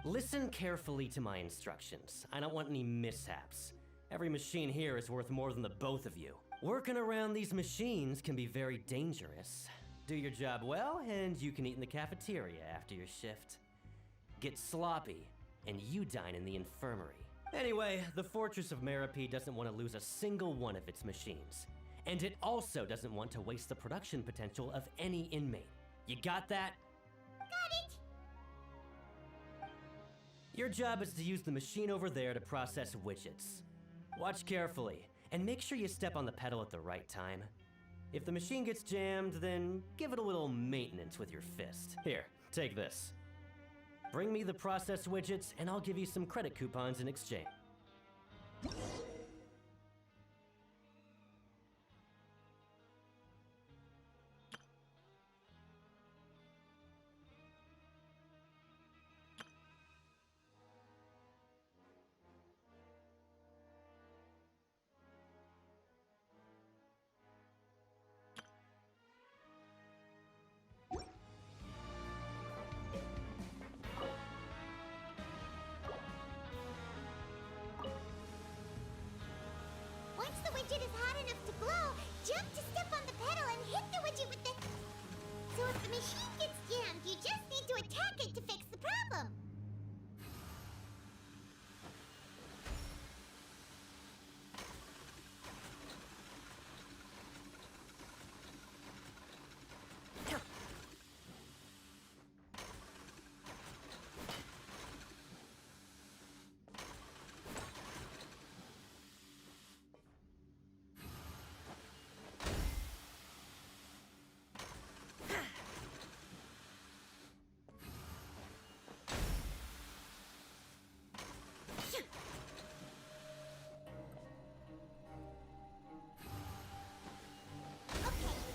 Speaker 4: Listen carefully to my instructions. I don't want any mishaps. Every machine here is worth more than the both of you. Working around these machines can be very dangerous. Do your job well, and you can eat in the cafeteria after your shift. Get sloppy, and you dine in the infirmary. Anyway, the Fortress of Meropide doesn't want to lose a single one of its machines. And it also doesn't want to waste the production potential of any inmate. You got that?
Speaker 6: Got it.
Speaker 4: Your job is to use the machine over there to process widgets. Watch carefully, and make sure you step on the pedal at the right time. If the machine gets jammed, then give it a little maintenance with your fist. Here, take this. Bring me the processed widgets, and I'll give you some credit coupons in exchange.
Speaker 6: Once the widget is hot enough to glow, jump to step on the pedal and hit the widget with the... So if the machine gets jammed, you just need to attack it to fix the problem.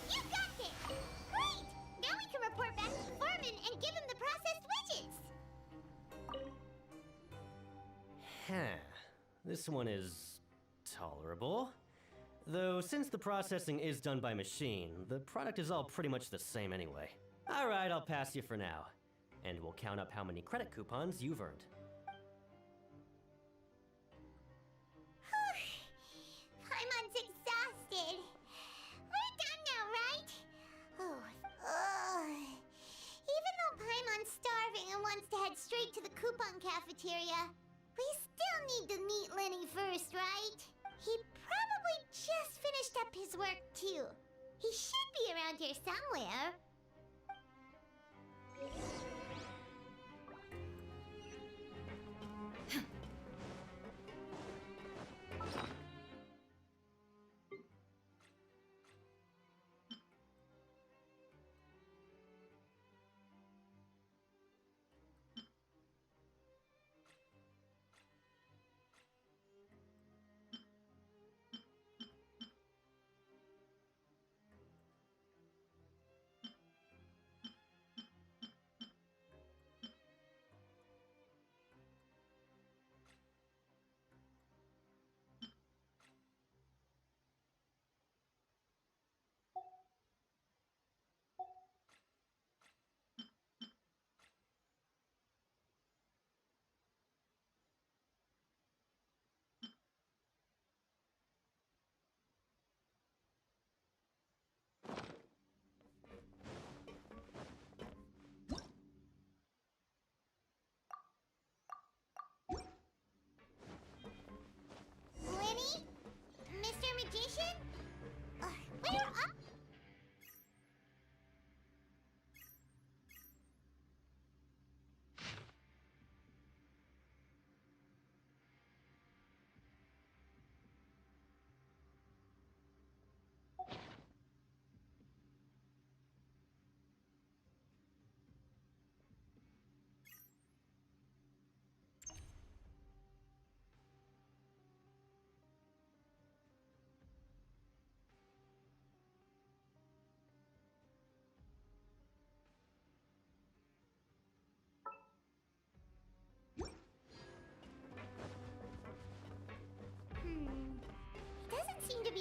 Speaker 6: You got it! Great! Now we can report back to the foreman and give him the processed widgets!
Speaker 4: This one is tolerable. Though since the processing is done by machine, the product is all pretty much the same anyway. Alright, I'll pass you for now. And we'll count up how many credit coupons you've earned.
Speaker 6: Paimon's exhausted. We're done now, right? Even though Paimon's starving and wants to head straight to the coupon cafeteria, we still need to meet Lenny first, right? He probably just finished up his work, too. He should be around here somewhere.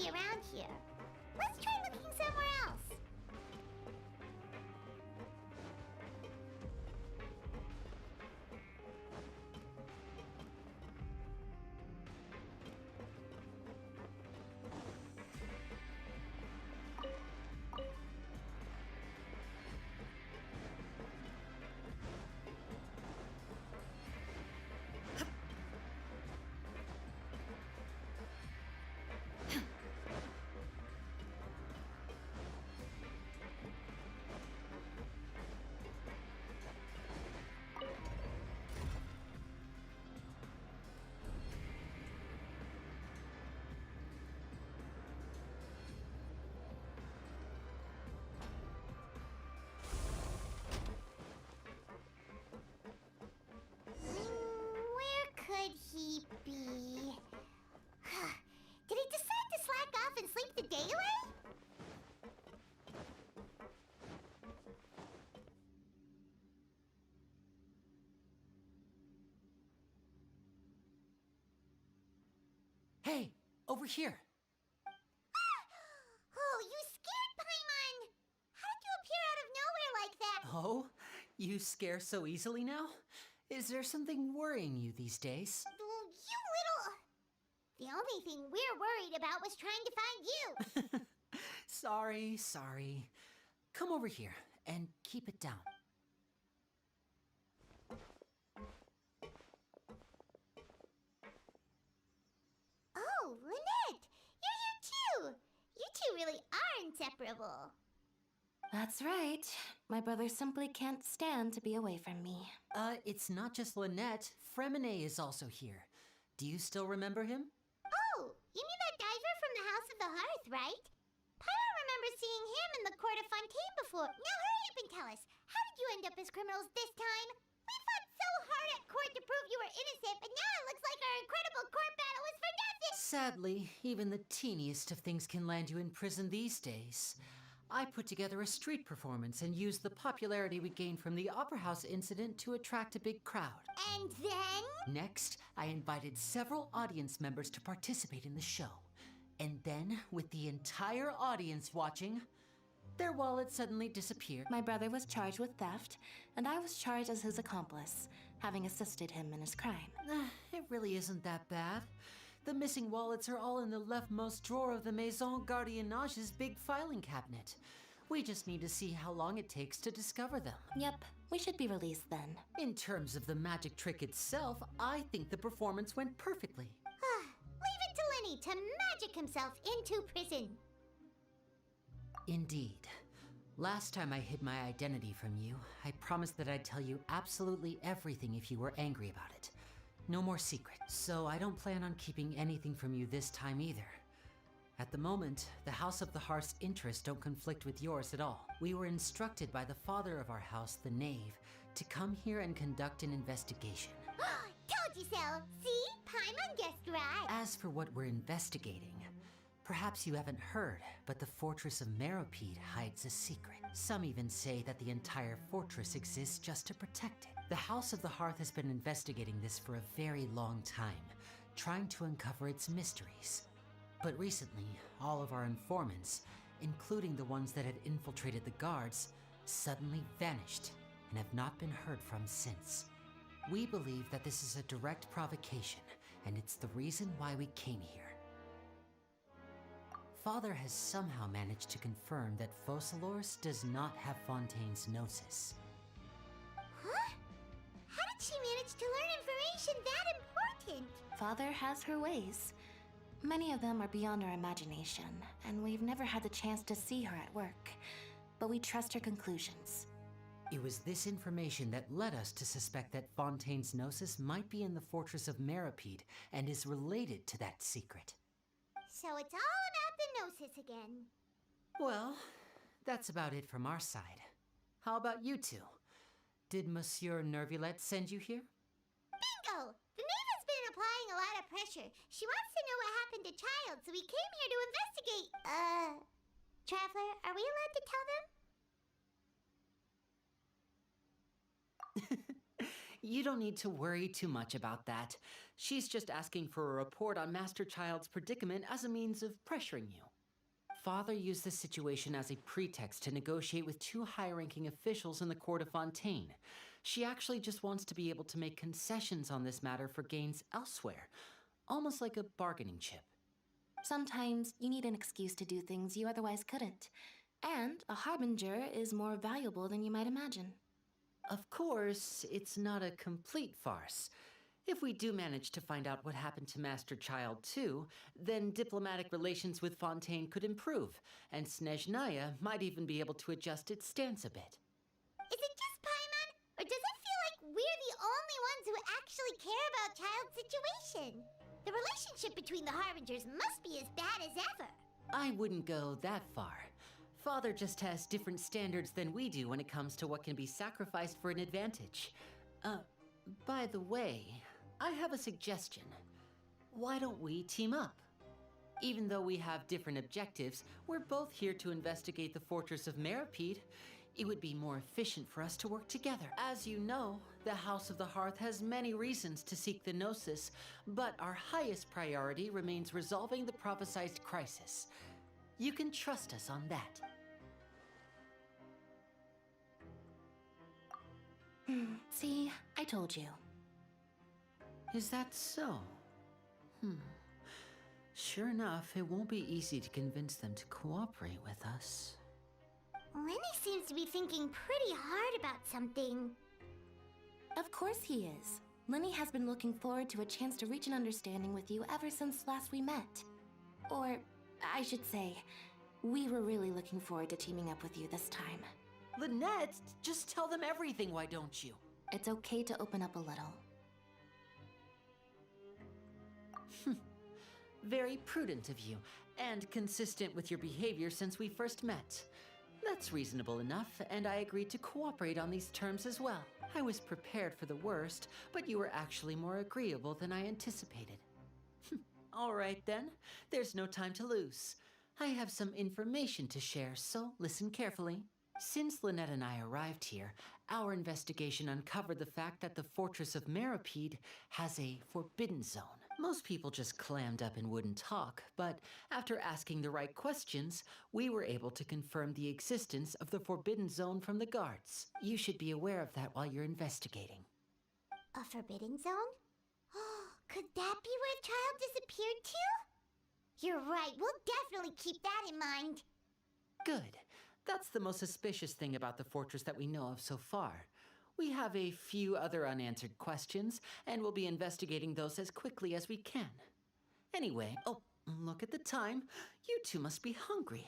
Speaker 6: be around here. Let's try looking somewhere else. Where could he be? Did he decide to slack off and sleep the day away?
Speaker 11: Hey, over here.
Speaker 6: Oh, you scared Paimon! How did you appear out of nowhere like that?
Speaker 11: Oh, you scare so easily now? Is there something worrying you these days?
Speaker 6: You little... The only thing we're worried about was trying to find you.
Speaker 11: Sorry. Come over here and keep it down.
Speaker 6: Oh, Lynette! You're here too! You two really are inseparable.
Speaker 12: That's right. My brother simply can't stand to be away from me.
Speaker 11: It's not just Lynette. Fremine is also here. Do you still remember him?
Speaker 6: Oh, you mean that diver from the House of the Hearth, right? Paimon remembers seeing him in the Court of Fontaine before. Now hurry up and tell us, how did you end up as criminals this time? We fought so hard at court to prove you were innocent, but now it looks like our incredible court battle was for nothing!
Speaker 11: Sadly, even the teeniest of things can land you in prison these days. I put together a street performance and used the popularity we gained from the Opera House incident to attract a big crowd.
Speaker 6: And then?
Speaker 11: Next, I invited several audience members to participate in the show. And then, with the entire audience watching, their wallet suddenly disappeared.
Speaker 12: My brother was charged with theft, and I was charged as his accomplice, having assisted him in his crime.
Speaker 11: It really isn't that bad. The missing wallets are all in the leftmost drawer of the Maison Gardiennage's big filing cabinet. We just need to see how long it takes to discover them.
Speaker 12: Yep, we should be released then.
Speaker 11: In terms of the magic trick itself, I think the performance went perfectly.
Speaker 6: Leave it to Lenny to magic himself into prison.
Speaker 11: Indeed. Last time I hid my identity from you, I promised that I'd tell you absolutely everything if you were angry about it. No more secret. So I don't plan on keeping anything from you this time either. At the moment, the House of the Hearth's interests don't conflict with yours at all. We were instructed by the father of our house, the Knave, to come here and conduct an investigation.
Speaker 6: Told you so! See? Paimon guessed right!
Speaker 11: As for what we're investigating, perhaps you haven't heard, but the fortress of Meropide hides a secret. Some even say that the entire fortress exists just to protect it. The House of the Hearth has been investigating this for a very long time, trying to uncover its mysteries. But recently, all of our informants, including the ones that had infiltrated the guards, suddenly vanished and have not been heard from since. We believe that this is a direct provocation, and it's the reason why we came here. Father has somehow managed to confirm that Focalors does not have Fontaine's Gnosis.
Speaker 6: Huh? How did she manage to learn information that important?
Speaker 12: Father has her ways. Many of them are beyond our imagination, and we've never had the chance to see her at work. But we trust her conclusions.
Speaker 11: It was this information that led us to suspect that Fontaine's Gnosis might be in the fortress of Meropide and is related to that secret.
Speaker 6: So it's all about the Gnosis again.
Speaker 11: Well, that's about it from our side. How about you two? Did Monsieur Nervulette send you here?
Speaker 6: Bingo! The Knave has been applying a lot of pressure. She wants to know what happened to Child, so we came here to investigate. Traveler, are we allowed to tell them?
Speaker 11: You don't need to worry too much about that. She's just asking for a report on Master Child's predicament as a means of pressuring you. Father used the situation as a pretext to negotiate with two high-ranking officials in the court of Fontaine. She actually just wants to be able to make concessions on this matter for gains elsewhere, almost like a bargaining chip.
Speaker 12: Sometimes you need an excuse to do things you otherwise couldn't. And a harbinger is more valuable than you might imagine.
Speaker 11: Of course, it's not a complete farce. If we do manage to find out what happened to Master Child too, then diplomatic relations with Fontaine could improve, and Snezhnaya might even be able to adjust its stance a bit.
Speaker 6: Is it just Paimon, or does it feel like we're the only ones who actually care about Child's situation? The relationship between the Harbingers must be as bad as ever.
Speaker 11: I wouldn't go that far. Father just has different standards than we do when it comes to what can be sacrificed for an advantage. By the way, I have a suggestion. Why don't we team up? Even though we have different objectives, we're both here to investigate the fortress of Meripede. It would be more efficient for us to work together. As you know, the House of the Hearth has many reasons to seek the Gnosis, but our highest priority remains resolving the prophesized crisis. You can trust us on that.
Speaker 12: See, I told you.
Speaker 11: Is that so? Sure enough, it won't be easy to convince them to cooperate with us.
Speaker 6: Lenny seems to be thinking pretty hard about something.
Speaker 12: Of course he is. Lenny has been looking forward to a chance to reach an understanding with you ever since last we met. Or, I should say, we were really looking forward to teaming up with you this time.
Speaker 11: Lynette, just tell them everything, why don't you?
Speaker 12: It's okay to open up a little.
Speaker 11: Very prudent of you, and consistent with your behavior since we first met. That's reasonable enough, and I agreed to cooperate on these terms as well. I was prepared for the worst, but you were actually more agreeable than I anticipated. All right then, there's no time to lose. I have some information to share, so listen carefully. Since Lynette and I arrived here, our investigation uncovered the fact that the fortress of Meripede has a forbidden zone. Most people just clammed up and wouldn't talk, but after asking the right questions, we were able to confirm the existence of the forbidden zone from the guards. You should be aware of that while you're investigating.
Speaker 6: A forbidden zone? Could that be where Child disappeared to? You're right, we'll definitely keep that in mind.
Speaker 11: Good. That's the most suspicious thing about the fortress that we know of so far. We have a few other unanswered questions, and we'll be investigating those as quickly as we can. Anyway, look at the time. You two must be hungry.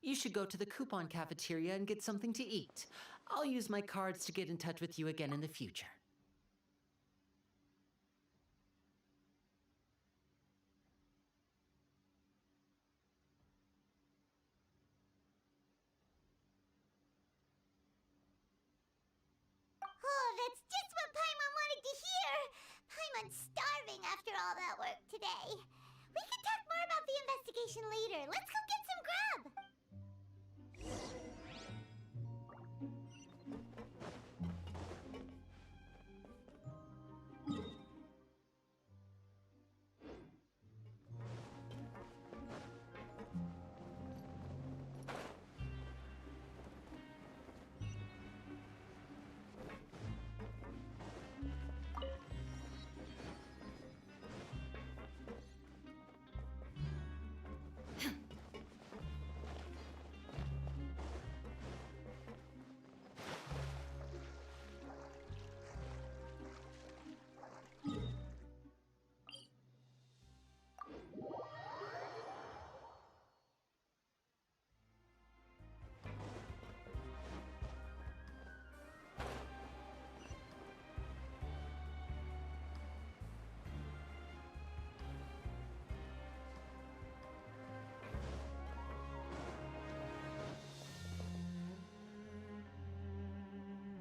Speaker 11: You should go to the coupon cafeteria and get something to eat. I'll use my cards to get in touch with you again in the future.
Speaker 6: Oh, that's just what Paimon wanted to hear! Paimon's starving after all that work today. We can talk more about the investigation later. Let's go get some grub!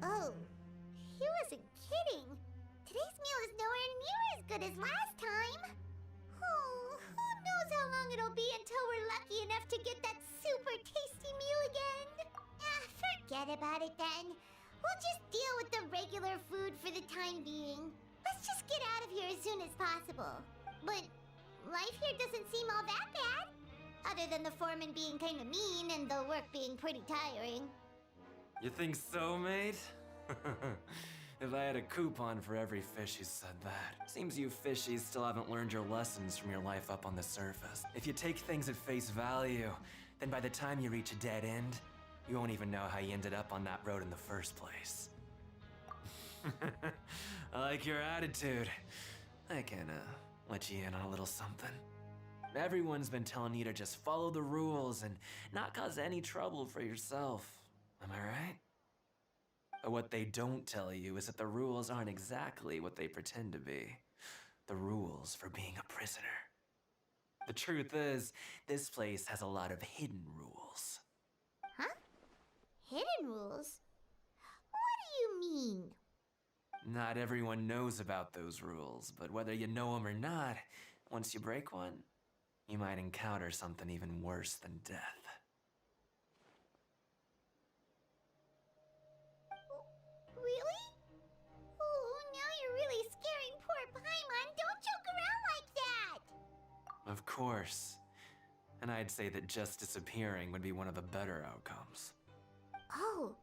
Speaker 6: Oh, he wasn't kidding. Today's meal is nowhere near as good as last time. Oh, who knows how long it'll be until we're lucky enough to get that super tasty meal again. Forget about it then. We'll just deal with the regular food for the time being. Let's Let's just get out of here as soon as possible. But life here doesn't seem all that bad. Other than the foreman being kind of mean and the work being pretty tiring.
Speaker 7: You think so, mate? If I had a coupon for every fish who said that. Seems you fishies still haven't learned your lessons from your life up on the surface. If you take things at face value, then by the time you reach a dead end, you won't even know how you ended up on that road in the first place. I like your attitude. I can, let you in on a little something. Everyone's been telling you to just follow the rules and not cause any trouble for yourself. Am I right? But what they don't tell you is that the rules aren't exactly what they pretend to be. The rules for being a prisoner. The truth is, this place has a lot of hidden rules.
Speaker 6: Huh? Hidden rules? What do you mean?
Speaker 7: Not everyone knows about those rules, but whether you know them or not, once you break one, you might encounter something even worse than death.
Speaker 6: Really? Oh, now you're really scaring poor Paimon. Don't joke around like that!
Speaker 7: Of course. And I'd say that just disappearing would be one of the better outcomes.
Speaker 6: Oh,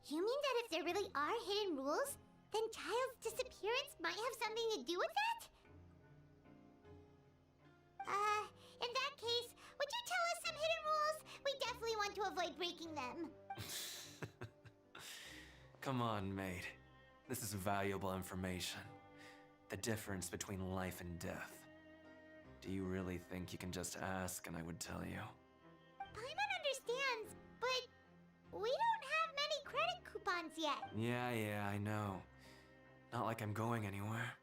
Speaker 6: you mean that if there really are hidden rules, then Child's disappearance might have something to do with that? In that case, would you tell us some hidden rules? We definitely want to avoid breaking them.
Speaker 7: Come on, mate. This is valuable information. The difference between life and death. Do you really think you can just ask and I would tell you?
Speaker 6: Paimon understands, but we don't have many credit coupons yet.
Speaker 7: Yeah, I know. Not like I'm going anywhere.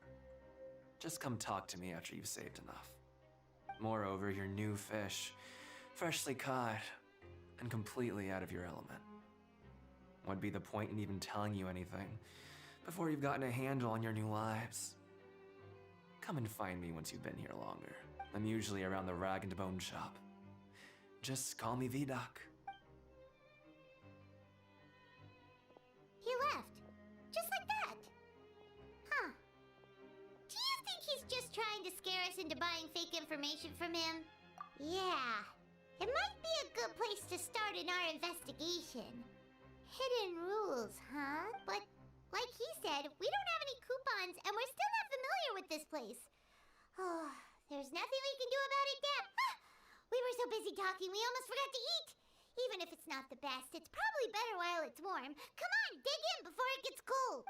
Speaker 7: Just come talk to me after you've saved enough. Moreover, you're new fish, freshly caught, and completely out of your element. What'd be the point in even telling you anything before you've gotten a handle on your new lives? Come and find me once you've been here longer. I'm usually around the rag and bone shop. Just call me V-Doc.
Speaker 6: He left. Just like that. Huh. Do you think he's just trying to scare us into buying fake information from him? Yeah. It might be a good place to start in our investigation. Hidden rules, huh? But like he said, we don't have any coupons and we're still not familiar with this place. Oh, there's nothing we can do about it now. Ah! We were so busy talking we almost forgot to eat. Even if it's not the best, it's probably better while it's warm. Come on, dig in before it gets cold.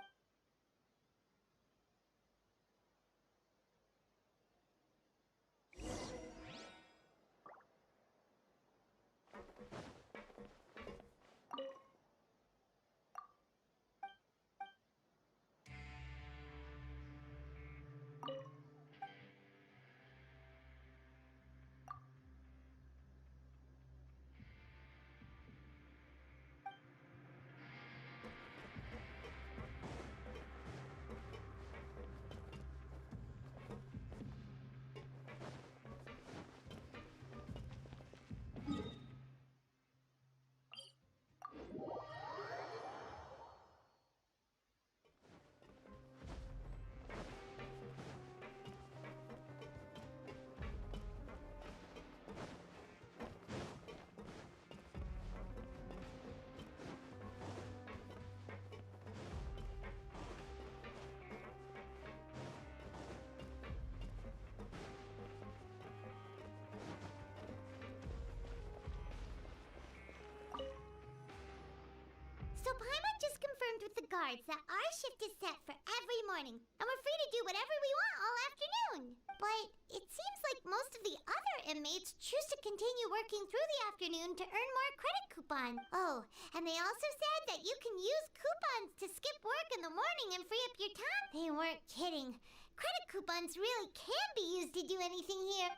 Speaker 6: So Paimon just confirmed with the guards that our shift is set for every morning, and we're free to do whatever we want all afternoon. But it seems like most of the other inmates choose to continue working through the afternoon to earn more credit coupons. Oh, and they also said that you can use coupons to skip work in the morning and free up your time. They weren't kidding. Credit coupons really can be used to do anything here.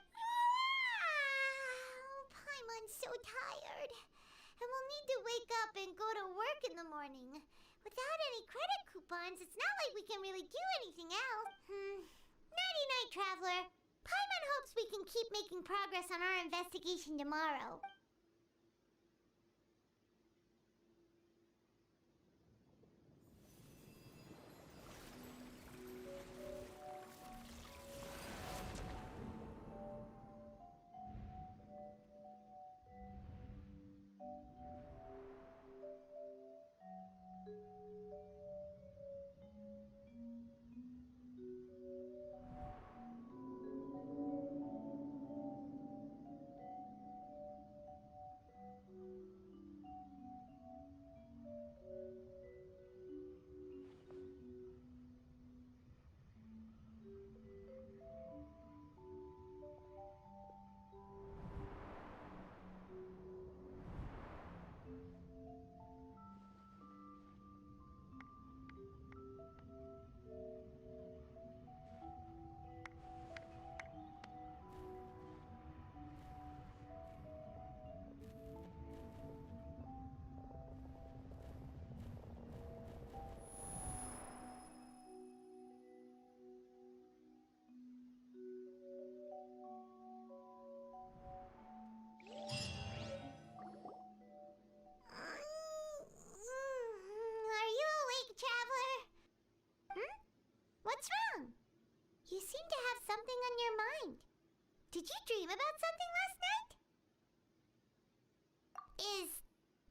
Speaker 6: Paimon's so tired. And we'll need to wake up and go to work in the morning. Without any credit coupons, it's not like we can really do anything else. Nighty-night, Traveler. Paimon hopes we can keep making progress on our investigation tomorrow. about something last night? Is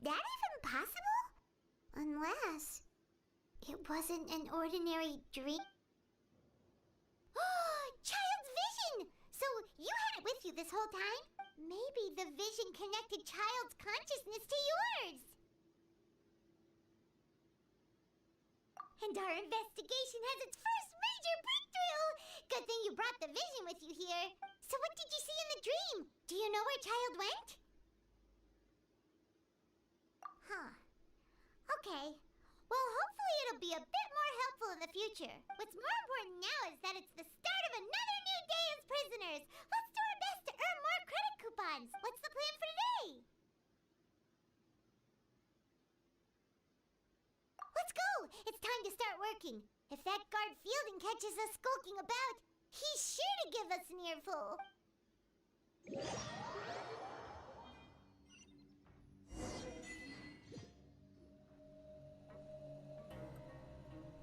Speaker 6: that even possible? Unless it wasn't an ordinary dream. Child's vision! So you had it with you this whole time? Maybe the vision connected Child's consciousness to yours. And our investigation has its first major breakthrough! Good thing you brought the vision with you here. So what did you see in the dream? Do you know where Child went? Huh. Okay. Well, hopefully it'll be a bit more helpful in the future. What's more important now is that it's the start of another new day as prisoners. Let's do our best to earn more credit coupons. What's the plan for today? Let's go! It's time to start working. If that guard Fielding catches us skulking about, he's sure to give us an earful.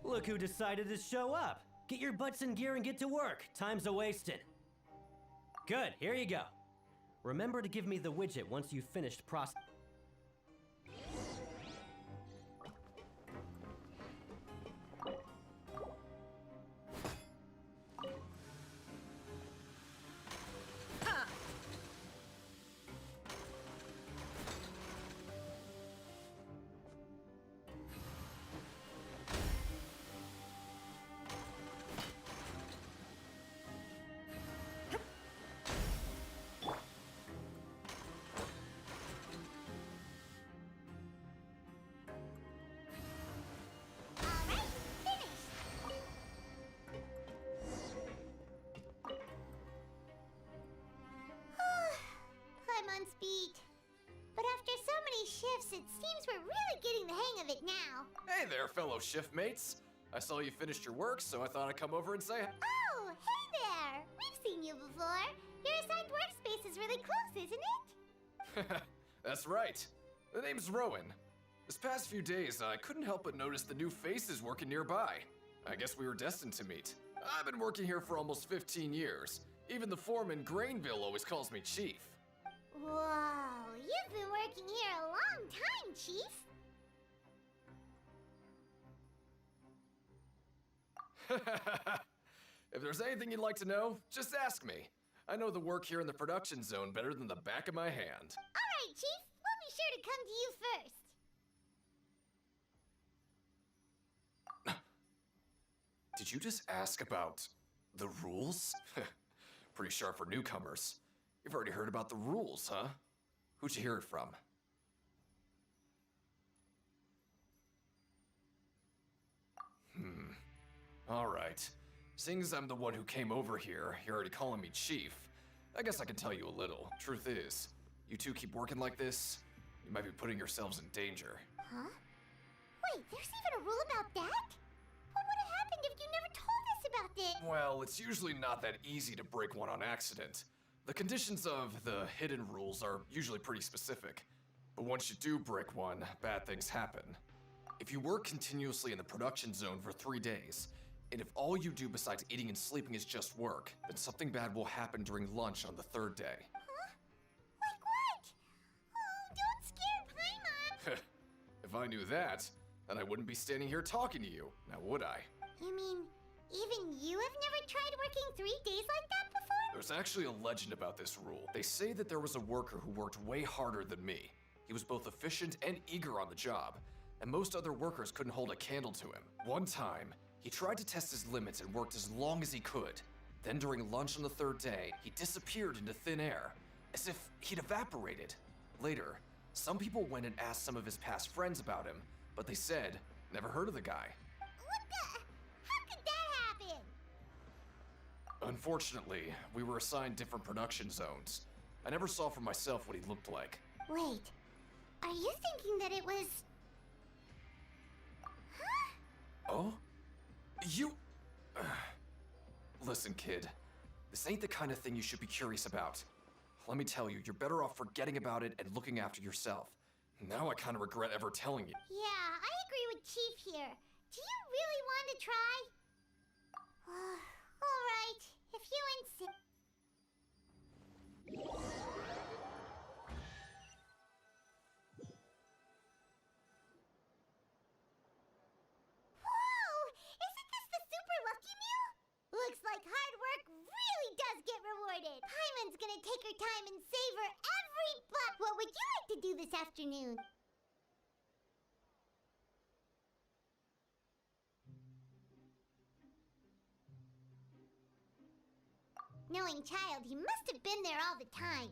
Speaker 4: Look who decided to show up. Get your butts in gear and get to work. Time's a-wasting. Good, here you go. Remember to give me the widget once you've finished processing.
Speaker 6: Speed. But after so many shifts, it seems we're really getting the hang of it now.
Speaker 10: Hey there, fellow shift mates. I saw you finished your work, so I thought I'd come over and say hi.
Speaker 6: Oh, hey there! We've seen you before. Your assigned workspace is really close, isn't it?
Speaker 10: That's right. The name's Rowan. This past few days, I couldn't help but notice the new faces working nearby. I guess we were destined to meet. I've been working here for almost 15 years. Even the foreman, Grainville, always calls me Chief.
Speaker 6: Whoa, you've been working here a long time, Chief.
Speaker 10: If there's anything you'd like to know, just ask me. I know the work here in the production zone better than the back of my hand.
Speaker 6: All right, Chief. We'll be sure to come to you first.
Speaker 10: Did you just ask about the rules? Pretty sharp for newcomers. You've already heard about the rules, huh? Who'd you hear it from? Alright. Seeing as I'm the one who came over here, you're already calling me Chief. I guess I can tell you a little. Truth is, you two keep working like this, you might be putting yourselves in danger.
Speaker 6: Huh? Wait, there's even a rule about that? What would have happened if you never told us about it?
Speaker 10: Well, it's usually not that easy to break one on accident. The conditions of the hidden rules are usually pretty specific. But once you do break one, bad things happen. If you work continuously in the production zone for 3 days, and if all you do besides eating and sleeping is just work, then something bad will happen during lunch on the 3rd day.
Speaker 6: Huh? Like what? Oh, don't scare Paimon!
Speaker 10: If I knew that, then I wouldn't be standing here talking to you, now would I?
Speaker 6: You mean, even you have never tried working 3 days like that before?
Speaker 10: There's actually a legend about this rule. They say that there was a worker who worked way harder than me. He was both efficient and eager on the job, and most other workers couldn't hold a candle to him. One time, he tried to test his limits and worked as long as he could. Then during lunch on the 3rd day, he disappeared into thin air, as if he'd evaporated. Later, some people went and asked some of his past friends about him, but they said, never heard of the guy.
Speaker 6: What the? How could that happen?
Speaker 10: Unfortunately, we were assigned different production zones. I never saw for myself what he looked like.
Speaker 6: Wait, are you thinking that it was... Huh?
Speaker 10: Oh? You... Listen, kid. This ain't the kind of thing you should be curious about. Let me tell you, you're better off forgetting about it and looking after yourself. Now I kind of regret ever telling you.
Speaker 6: Yeah, I agree with Chief here. Do you really want to try? All right, if you insist. for every buck. What would you like to do this afternoon? Knowing child, he must have been there all the time.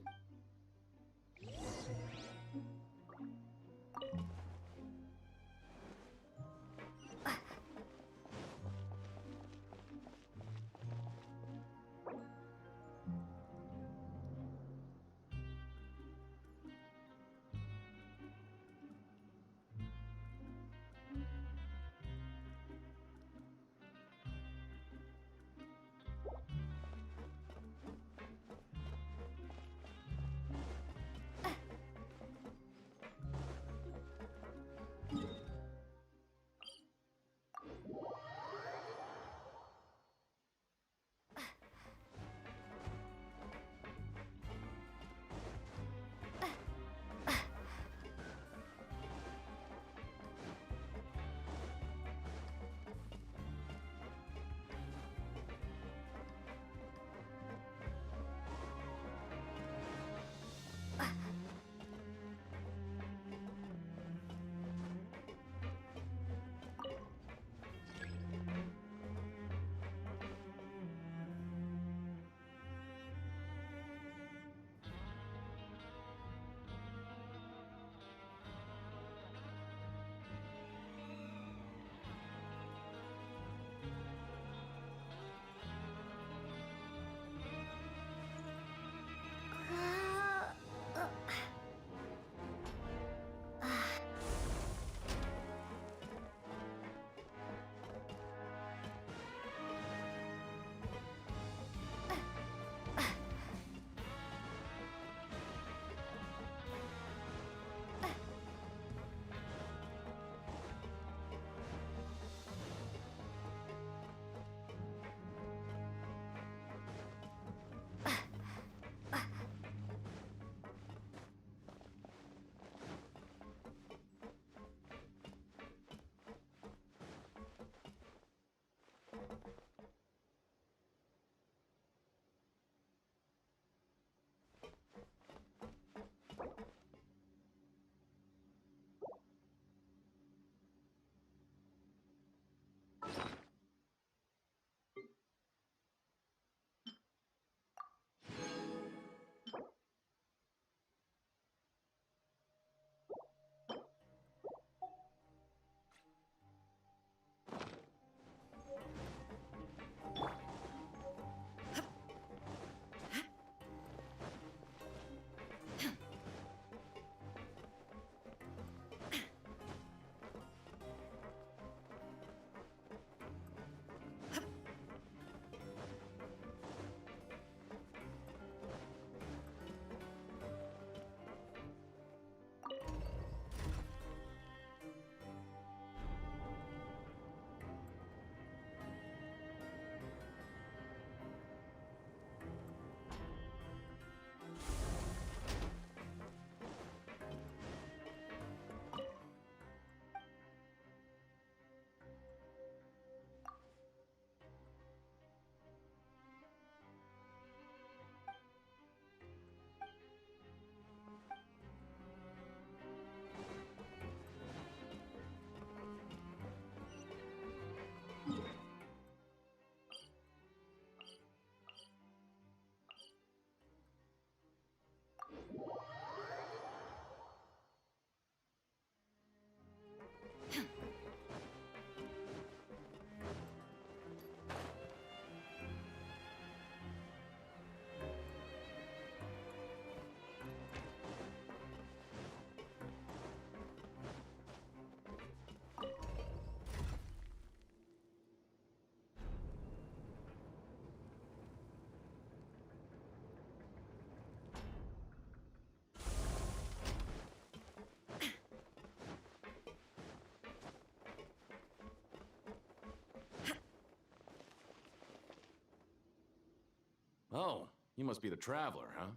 Speaker 3: Oh, you must be the traveler, huh?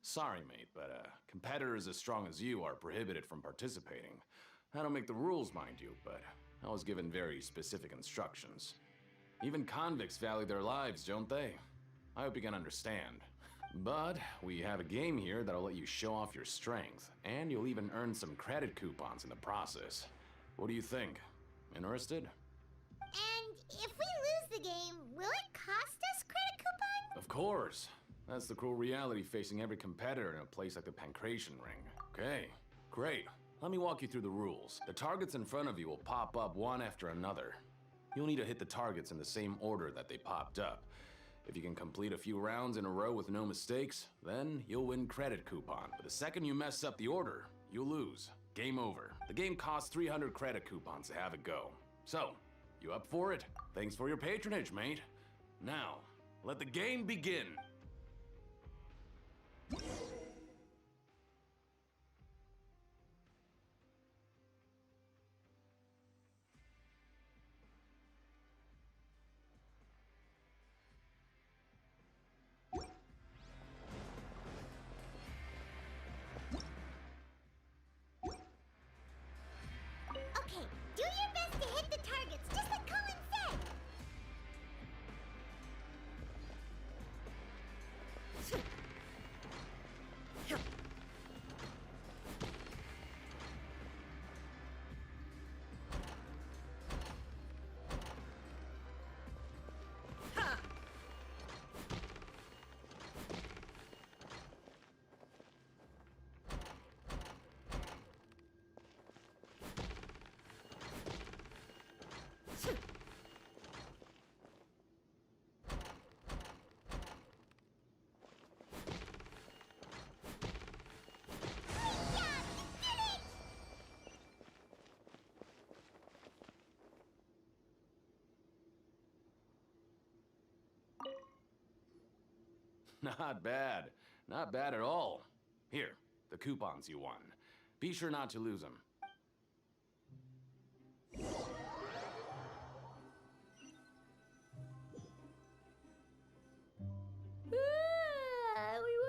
Speaker 3: Sorry, mate, but competitors as strong as you are prohibited from participating. I don't make the rules, mind you, but I was given very specific instructions. Even convicts value their lives, don't they? I hope you can understand. But we have a game here that'll let you show off your strength, and you'll even earn some credit coupons in the process. What do you think? Interested?
Speaker 6: And if we lose the game, will it cost us credit coupons?
Speaker 3: Of course. That's the cruel reality facing every competitor in a place like the Pancration Ring. Okay, great. Let me walk you through the rules. The targets in front of you will pop up one after another. You'll need to hit the targets in the same order that they popped up. If you can complete a few rounds in a row with no mistakes, then you'll win credit coupon. But the second you mess up the order, you'll lose. Game over. The game costs 300 credit coupons to have it go. So, you up for it? Thanks for your patronage, mate. Now, let the game begin.
Speaker 6: Okay, do your best to hit the targets, just like Colin said.
Speaker 3: Not bad. Not bad at all. Here, the coupons you won. Be sure not to lose them.
Speaker 6: We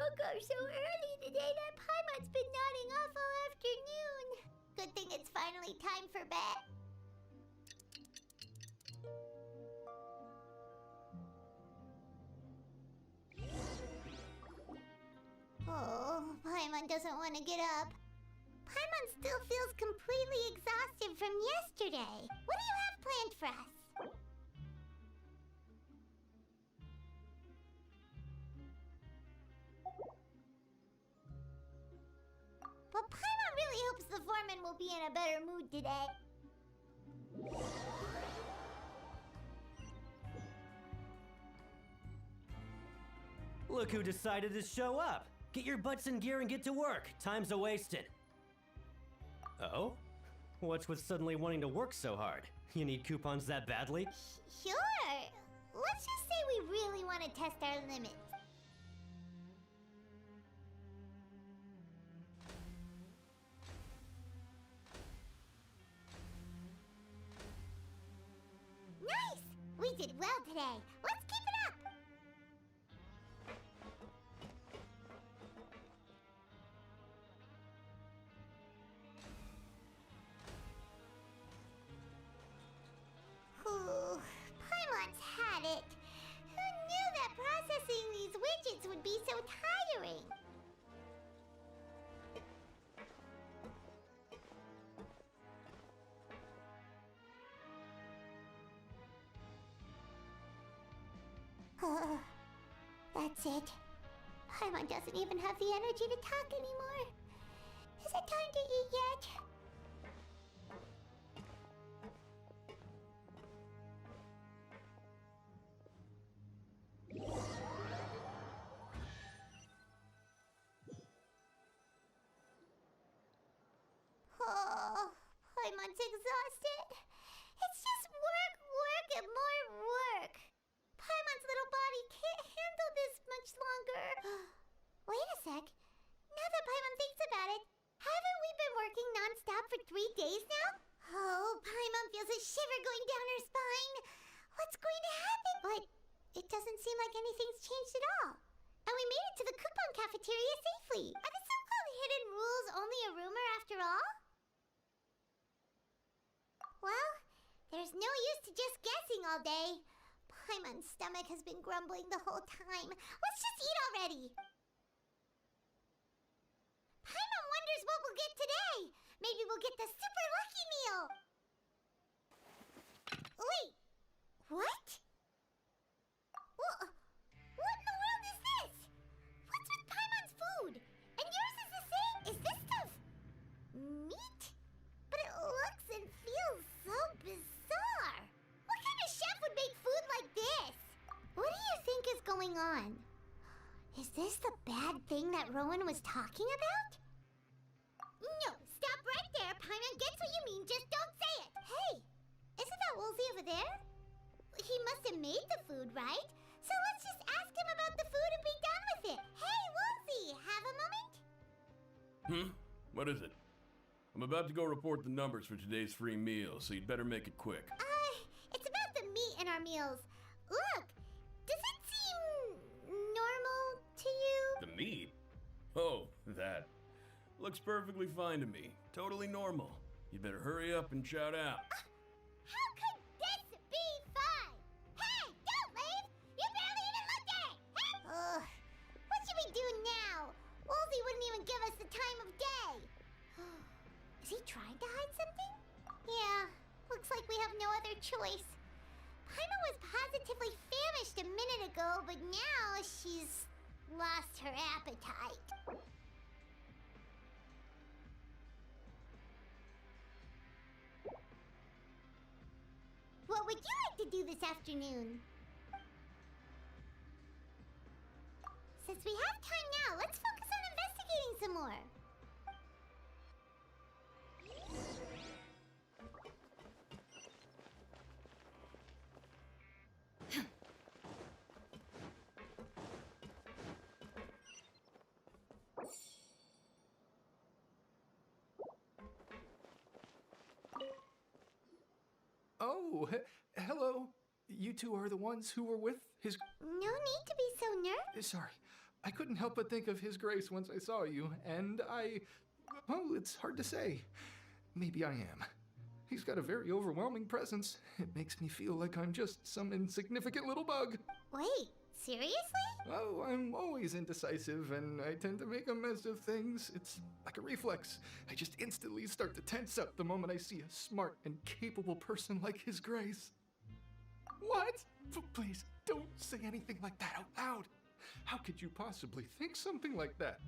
Speaker 6: woke up so early today that Paimon's been nodding off all afternoon. Good thing it's finally time for bed. Oh, Paimon doesn't want to get up. Paimon still feels completely exhausted from yesterday. What do you have planned for us? But Paimon really hopes the foreman will be in a better mood today.
Speaker 4: Look who decided to show up. Get your butts in gear and get to work. Time's a-wasted. Oh? What's with suddenly wanting to work so hard? You need coupons that badly?
Speaker 6: Sure. Let's just say we really want to test our limits. Nice! We did well today. Let's keep it up! Ooh, Paimon's had it. Who knew that processing these widgets would be so tiring? That's it. Paimon doesn't even have the energy to talk anymore. Is it time to eat yet? Oh, Paimon's exhausted. It's just work, work, and more work. Paimon's little body can't handle this much longer. Wait a sec. Now that Paimon thinks about it, haven't we been working non-stop for 3 days now? Oh, Paimon feels a shiver going down her spine. What's going to happen? But it doesn't seem like anything's changed at all. And we made it to the coupon cafeteria safely. Are the so-called hidden rules only a rumor after all? Well, there's no use to just guessing all day. Paimon's stomach has been grumbling the whole time. Let's just eat already. Paimon wonders what we'll get today. Maybe we'll get the super lucky meal. Wait, what? What in the world is this? What's with Paimon's food? And yours is the same? Is this stuff meat? But it looks and feels so bizarre. What kind of chef would make food like this? What do you think is going on? Is this the bad thing that Rowan was talking about? No, stop right there. Paimon gets what you mean, just don't say it. Hey, isn't that Woolsey over there? He must have made the food, right? So let's just ask him about the food and be done with it. Hey, Woolsey, have a moment?
Speaker 20: What is it? I'm about to go report the numbers for today's free meal, so you'd better make it quick.
Speaker 6: It's about the meat in our meals. Look, does it seem normal to you?
Speaker 20: The meat? Oh, that. Looks perfectly fine to me. Totally normal. You'd better hurry up and shout out.
Speaker 6: How could this be fine? Hey, don't leave! You barely even looked at it! Hey! What should we do now? Woolsey wouldn't even give us the time of day. Is he trying to hide something? Yeah, looks like we have no other choice. Paimon was positively famished a minute ago, but now she's lost her appetite. What would you like to do this afternoon? Since we have time now, let's focus on investigating some more.
Speaker 21: Oh, hello. You two are the ones who were with his...
Speaker 6: No need to be so nervous.
Speaker 21: Sorry. I couldn't help but think of His Grace once I saw you, and well, it's hard to say. Maybe I am. He's got a very overwhelming presence. It makes me feel like I'm just some insignificant little bug.
Speaker 6: Wait, seriously?
Speaker 21: Oh, I'm always indecisive, and I tend to make a mess of things. It's like a reflex. I just instantly start to tense up the moment I see a smart and capable person like His Grace. What? Please, don't say anything like that out loud. How could you possibly think something like that?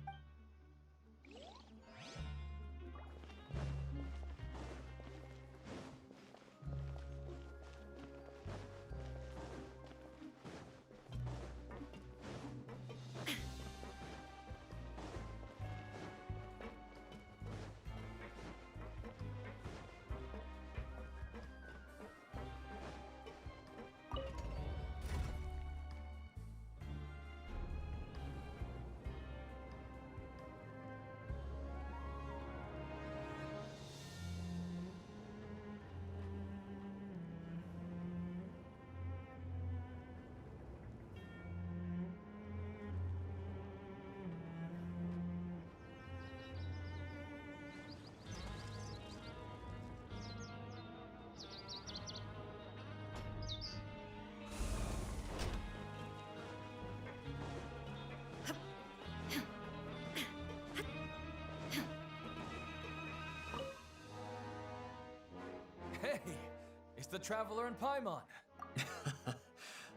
Speaker 18: Hey, it's the Traveler and Paimon.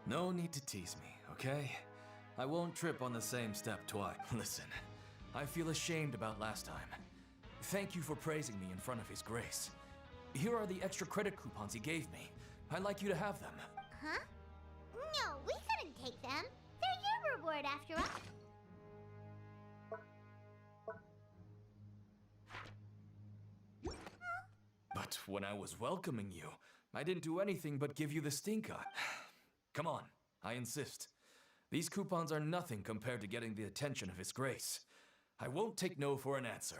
Speaker 18: No need to tease me, okay? I won't trip on the same step twice. Listen, I feel ashamed about last time. Thank you for praising me in front of His Grace. Here are the extra credit coupons he gave me. I'd like you to have them.
Speaker 6: Huh? No, we couldn't take them. They're your reward after all.
Speaker 18: But when I was welcoming you, I didn't do anything but give you the stink eye. Come on, I insist. These coupons are nothing compared to getting the attention of His Grace. I won't take no for an answer.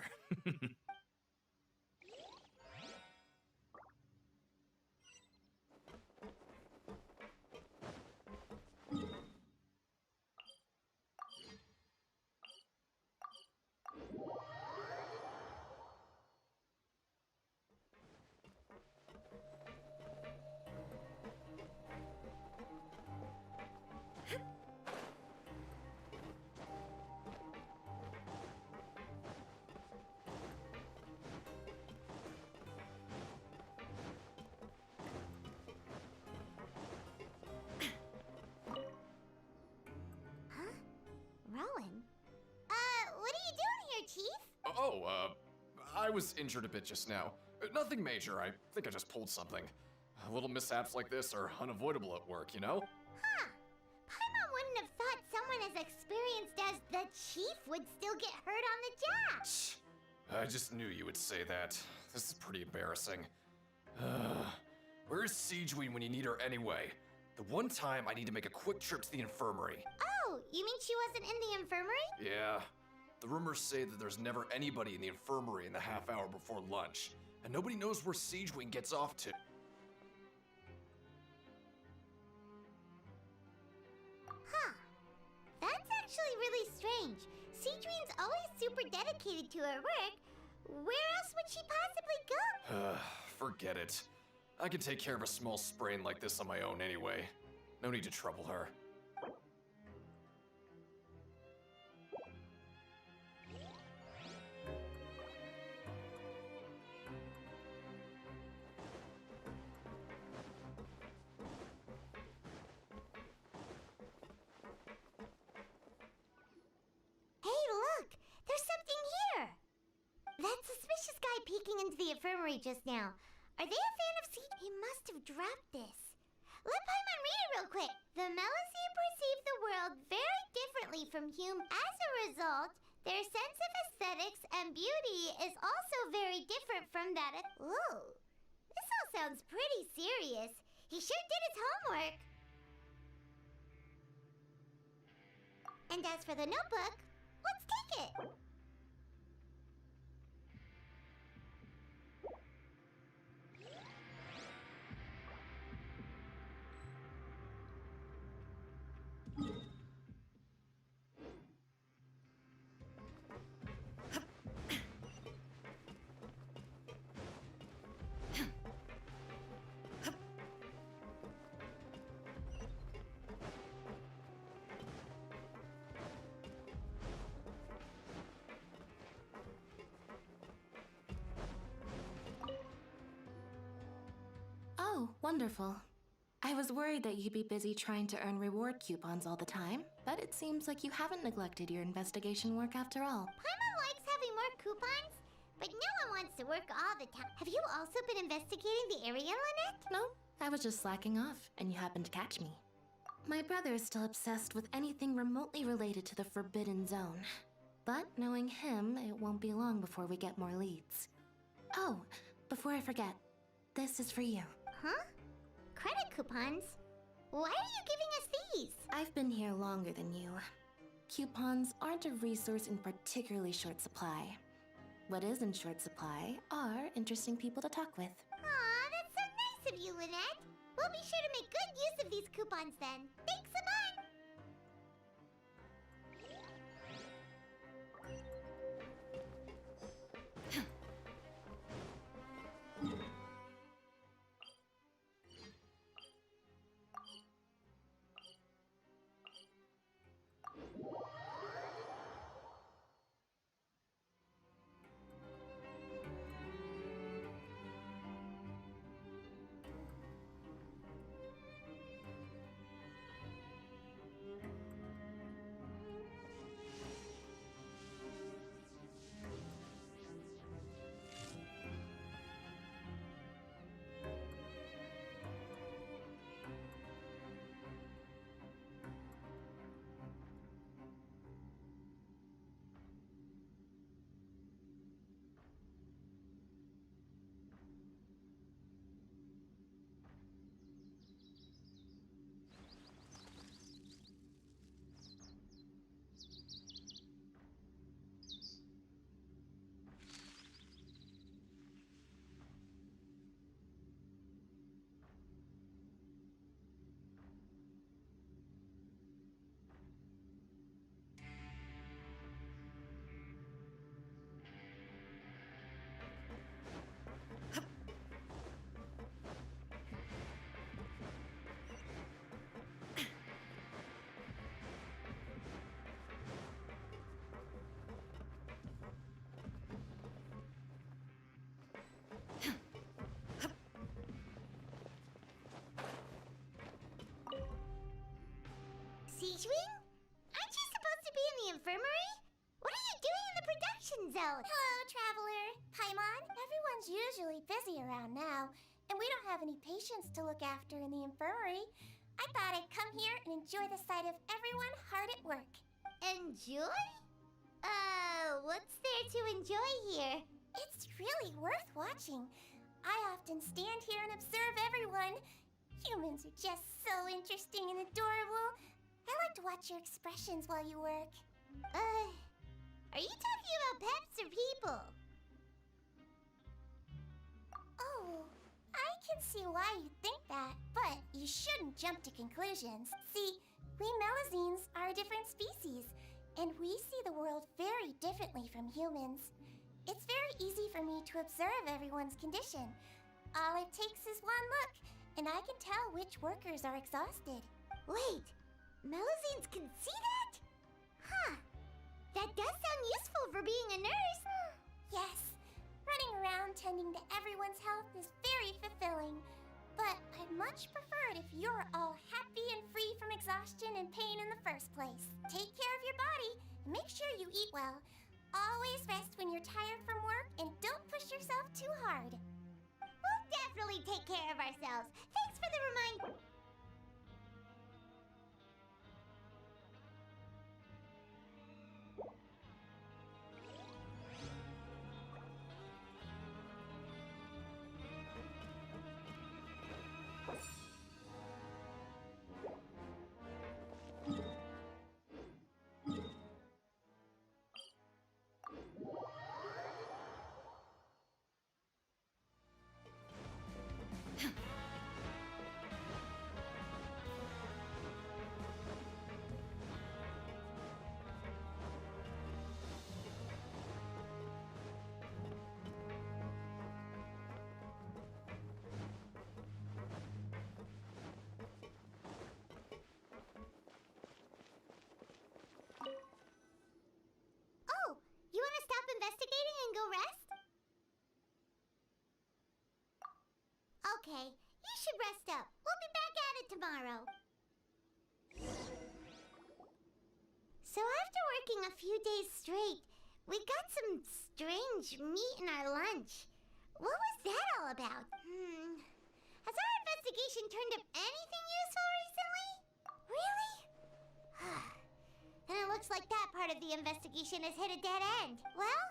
Speaker 10: I was injured a bit just now. Nothing major, I think I just pulled something. Little mishaps like this are unavoidable at work, you know?
Speaker 6: Huh. Paimon wouldn't have thought someone as experienced as the chief would still get hurt on the job.
Speaker 10: I just knew you would say that. This is pretty embarrassing. Where's Siegewein when you need her anyway? The one time I need to make a quick trip to the infirmary.
Speaker 6: Oh, you mean she wasn't in the infirmary?
Speaker 10: Yeah. The rumors say that there's never anybody in the infirmary in the half hour before lunch, and nobody knows where Siegewein gets off to.
Speaker 6: Huh. That's actually really strange. Siegewein's always super dedicated to her work. Where else would she possibly go?
Speaker 10: Forget it. I can take care of a small sprain like this on my own anyway. No need to trouble her.
Speaker 6: Hey, look! There's something here! That suspicious guy peeking into the infirmary just now. Are they a fan of Siege? He must have dropped this. Let Paimon read it real quick. The Melasi perceive the world very differently from Hume. As a result, their sense of aesthetics and beauty is also very different from that of... Ooh, this all sounds pretty serious. He sure did his homework. And as for the notebook, let's take it.
Speaker 13: Oh, wonderful. I was worried that you'd be busy trying to earn reward coupons all the time, but it seems like you haven't neglected your investigation work after all.
Speaker 6: Paimon likes having more coupons, but no one wants to work all the time. Have you also been investigating the area, Lynette?
Speaker 13: No, I was just slacking off, and you happened to catch me. My brother is still obsessed with anything remotely related to the Forbidden Zone. But knowing him, it won't be long before we get more leads. Oh, before I forget, this is for you.
Speaker 6: Huh? Credit coupons? Why are you giving us these?
Speaker 13: I've been here longer than you. Coupons aren't a resource in particularly short supply. What is in short supply are interesting people to talk with.
Speaker 6: Aw, that's so nice of you, Lynette. We'll be sure to make good use of these coupons then. Thanks a bunch! production zone. Hello, Traveler. Paimon, everyone's usually busy around now, and we don't have any patients to look after in the infirmary. I thought I'd come here and enjoy the sight of everyone hard at work. Enjoy? What's there to enjoy here? It's really worth watching. I often stand here and observe everyone. Humans are just so interesting and adorable. I like to watch your expressions while you work. Are you talking about pets or people? Oh, I can see why you think that, but you shouldn't jump to conclusions. See, we Melazines are a different species, and we see the world very differently from humans. It's very easy for me to observe everyone's condition. All it takes is one look, and I can tell which workers are exhausted. Wait, Melazines can see that? Huh. That does sound useful for being a nurse. Yes. Running around tending to everyone's health is very fulfilling. But I'd much prefer it if you're all happy and free from exhaustion and pain in the first place. Take care of your body and make sure you eat well. Always rest when you're tired from work and don't push yourself too hard. We'll definitely take care of ourselves. Thanks for the reminder. You want to stop investigating and go rest? Okay, you should rest up. We'll be back at it tomorrow. So after working a few days straight, we got some strange meat in our lunch. What was that all about? Has our investigation turned up anything useful recently? Really? And it looks like that part of the investigation has hit a dead end. Well,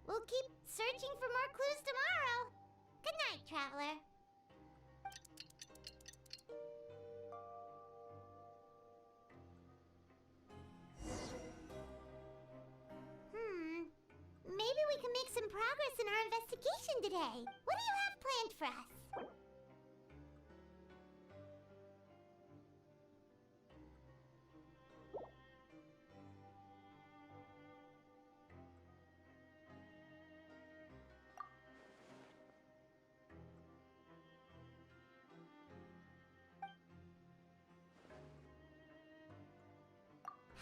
Speaker 6: we'll keep searching for more clues tomorrow. Good night, Traveler. Maybe we can make some progress in our investigation today. What do you have planned for us?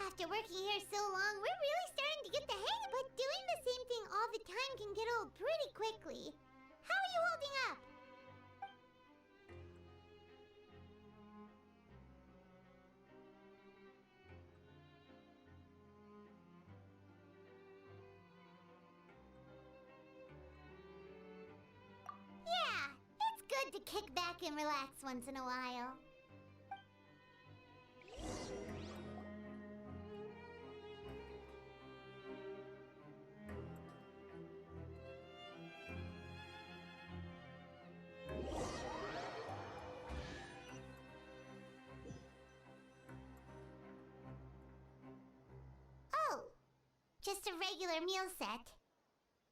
Speaker 6: After working here so long, we're really starting to get the hang of it. But doing the same thing all the time can get old pretty quickly. How are you holding up? Yeah, it's good to kick back and relax once in a while. Just a regular meal set.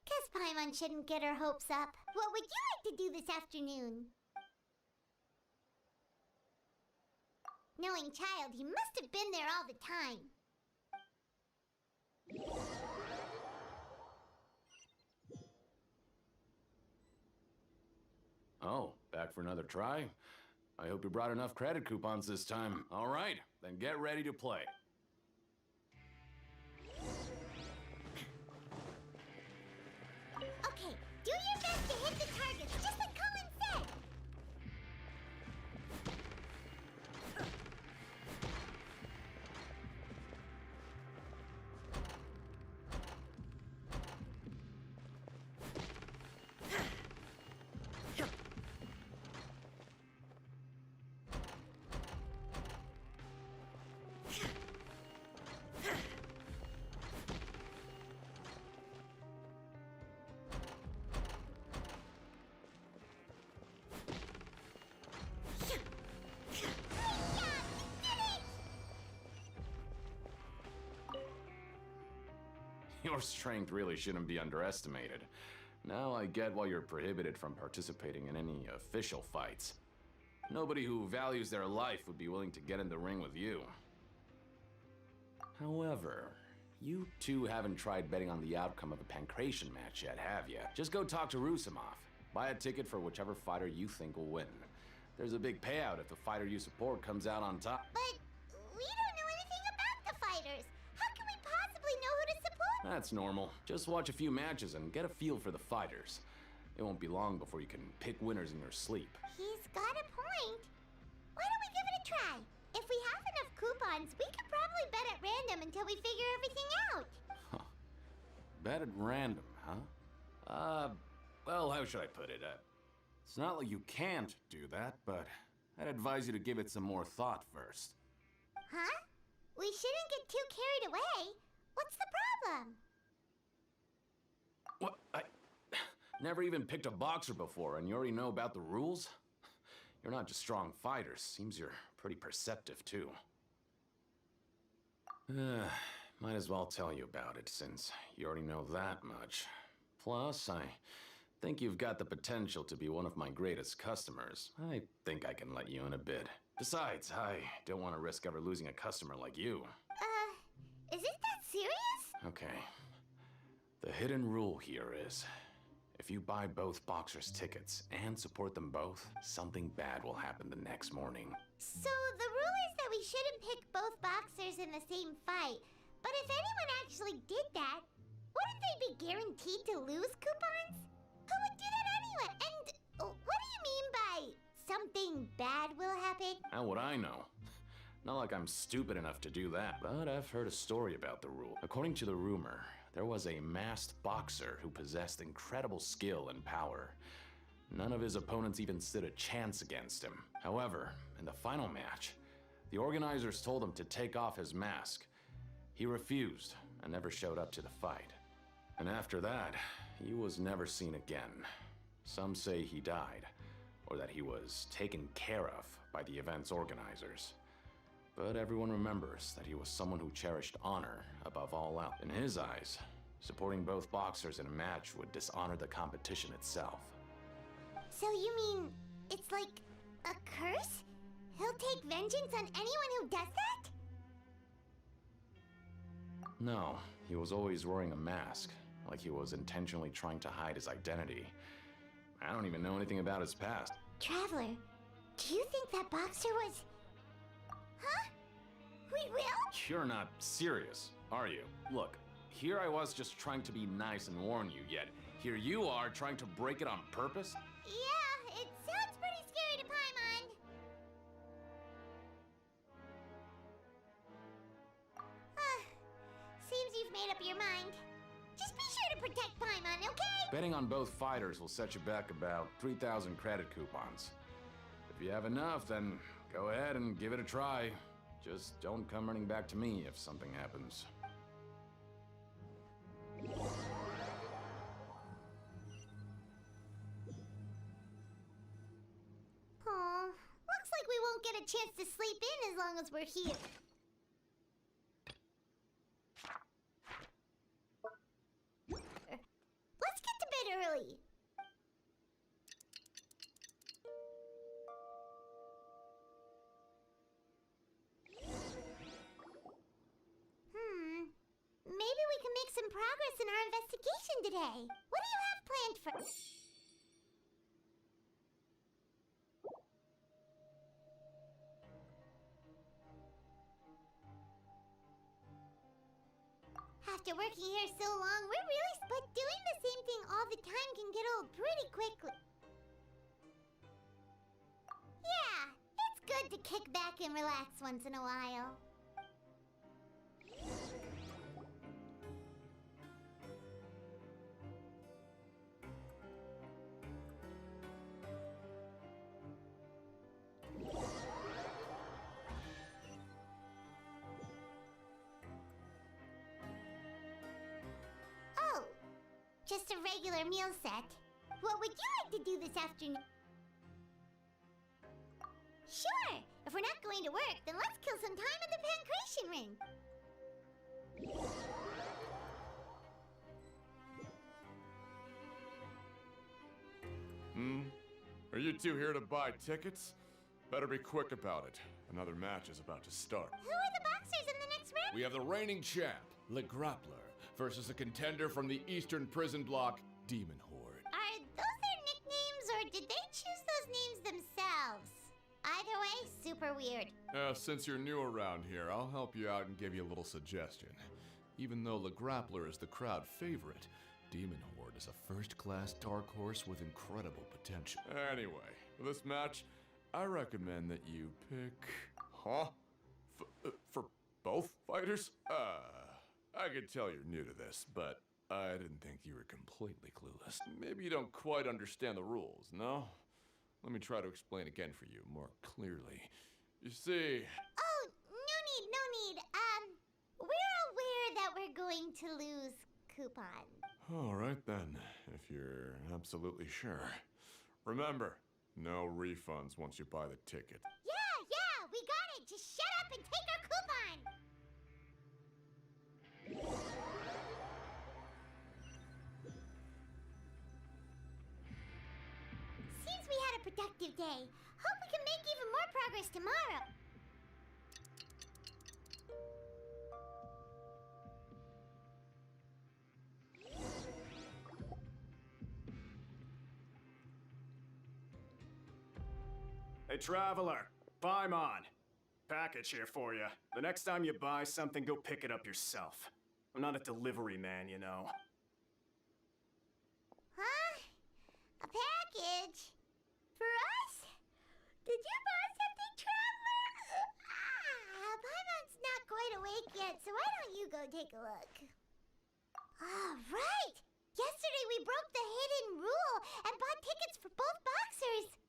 Speaker 6: Guess Paimon shouldn't get her hopes up. What would you like to do this afternoon? Knowing child, he must have been there all the time.
Speaker 3: Oh, back for another try? I hope you brought enough credit coupons this time. All right, then get ready to play.
Speaker 6: Okay, do your best to hit the targets, just like Colin said!
Speaker 3: Your strength really shouldn't be underestimated. Now I get why you're prohibited from participating in any official fights. Nobody who values their life would be willing to get in the ring with you. However, you two haven't tried betting on the outcome of a pancration match yet, have you? Just go talk to Rusimov. Buy a ticket for whichever fighter you think will win. There's a big payout if the fighter you support comes out on top.
Speaker 6: But we don't know anything about the fighters. How can we possibly know who to support?
Speaker 3: That's normal. Just watch a few matches and get a feel for the fighters. It won't be long before you can pick winners in your sleep.
Speaker 6: He's got a point. Why don't we give it a try? If we have enough coupons, we could probably bet at random until we figure everything out.
Speaker 3: Bet at random, huh? Well, how should I put it? It's not like you can't do that, but I'd advise you to give it some more thought first.
Speaker 6: Huh? We shouldn't get too carried away. What's the problem?
Speaker 3: What? I never even picked a boxer before, and you already know about the rules? You're not just strong fighters. Seems you're pretty perceptive, too. Might as well tell you about it, since you already know that much. Plus, I think you've got the potential to be one of my greatest customers. I think I can let you in a bid. Besides, I don't want to risk ever losing a customer like you.
Speaker 6: Is it that serious?
Speaker 3: Okay. The hidden rule here is, if you buy both boxers' tickets and support them both, something bad will happen the next morning.
Speaker 6: So the rule is that we shouldn't pick both boxers in the same fight. But if anyone actually did that, wouldn't they be guaranteed to lose coupons? Who would do that anyway? And what do you mean by something bad will happen?
Speaker 3: How would I know? Not like I'm stupid enough to do that, but I've heard a story about the rule. According to the rumor, there was a masked boxer who possessed incredible skill and power. None of his opponents even stood a chance against him. However, in the final match, the organizers told him to take off his mask. He refused and never showed up to the fight. And after that, he was never seen again. Some say he died, or that he was taken care of by the event's organizers. But everyone remembers that he was someone who cherished honor above all else. In his eyes, supporting both boxers in a match would dishonor the competition itself.
Speaker 6: So you mean it's like a curse? He'll take vengeance on anyone who does that?
Speaker 3: No, he was always wearing a mask, like he was intentionally trying to hide his identity. I don't even know anything about his past.
Speaker 6: Traveler, do you think that boxer was... Huh? We will?
Speaker 3: You're not serious, are you? Look, here I was just trying to be nice and warn you, yet here you are trying to break it on purpose?
Speaker 6: Yeah, it sounds pretty scary to Paimon. Seems you've made up your mind. Just be sure to protect Paimon, okay?
Speaker 3: Betting on both fighters will set you back about 3,000 credit coupons. If you have enough, then go ahead and give it a try. Just don't come running back to me if something happens.
Speaker 6: Aw, looks like we won't get a chance to sleep in as long as we're here. Let's get to bed early. Maybe we can make some progress in our investigation today. What do you have planned for... After working here so long, we're really... But doing the same thing all the time can get old pretty quickly. Yeah, it's good to kick back and relax once in a while. Just a regular meal set. What would you like to do this afternoon? Sure! If we're not going to work, then let's kill some time at the pancration ring.
Speaker 9: you two here to buy tickets? Better be quick about it. Another match is about to start.
Speaker 6: Who are the boxers in the next round?
Speaker 9: We have the reigning champ, Le Grappler, versus a contender from the Eastern Prison Block, Demon Horde.
Speaker 6: Are those their nicknames, or did they choose those names themselves? Either way, super weird.
Speaker 9: Since you're new around here, I'll help you out and give you a little suggestion. Even though Le Grappler is the crowd favorite, Demon Horde is a first-class dark horse with incredible potential. Anyway, for this match, I recommend that you pick... Huh? For both fighters? I could tell you're new to this, but I didn't think you were completely clueless. Maybe you don't quite understand the rules, no? Let me try to explain again for you more clearly. You see...
Speaker 6: Oh, no need. We're aware that we're going to lose coupon.
Speaker 9: All right then, if you're absolutely sure. Remember, no refunds once you buy the ticket.
Speaker 6: Yeah, we got it. Just shut up and take our coupon. Seems we had a productive day. Hope we can make even more progress tomorrow.
Speaker 1: Hey, traveler, Paimon. Package here for you. The next time you buy something, go pick it up yourself. I'm not a delivery man, you know.
Speaker 6: Huh? A package? For us? Did you buy something, traveler? Paimon's not quite awake yet, so why don't you go take a look? All right! Yesterday we broke the hidden rule and bought tickets for both boxers.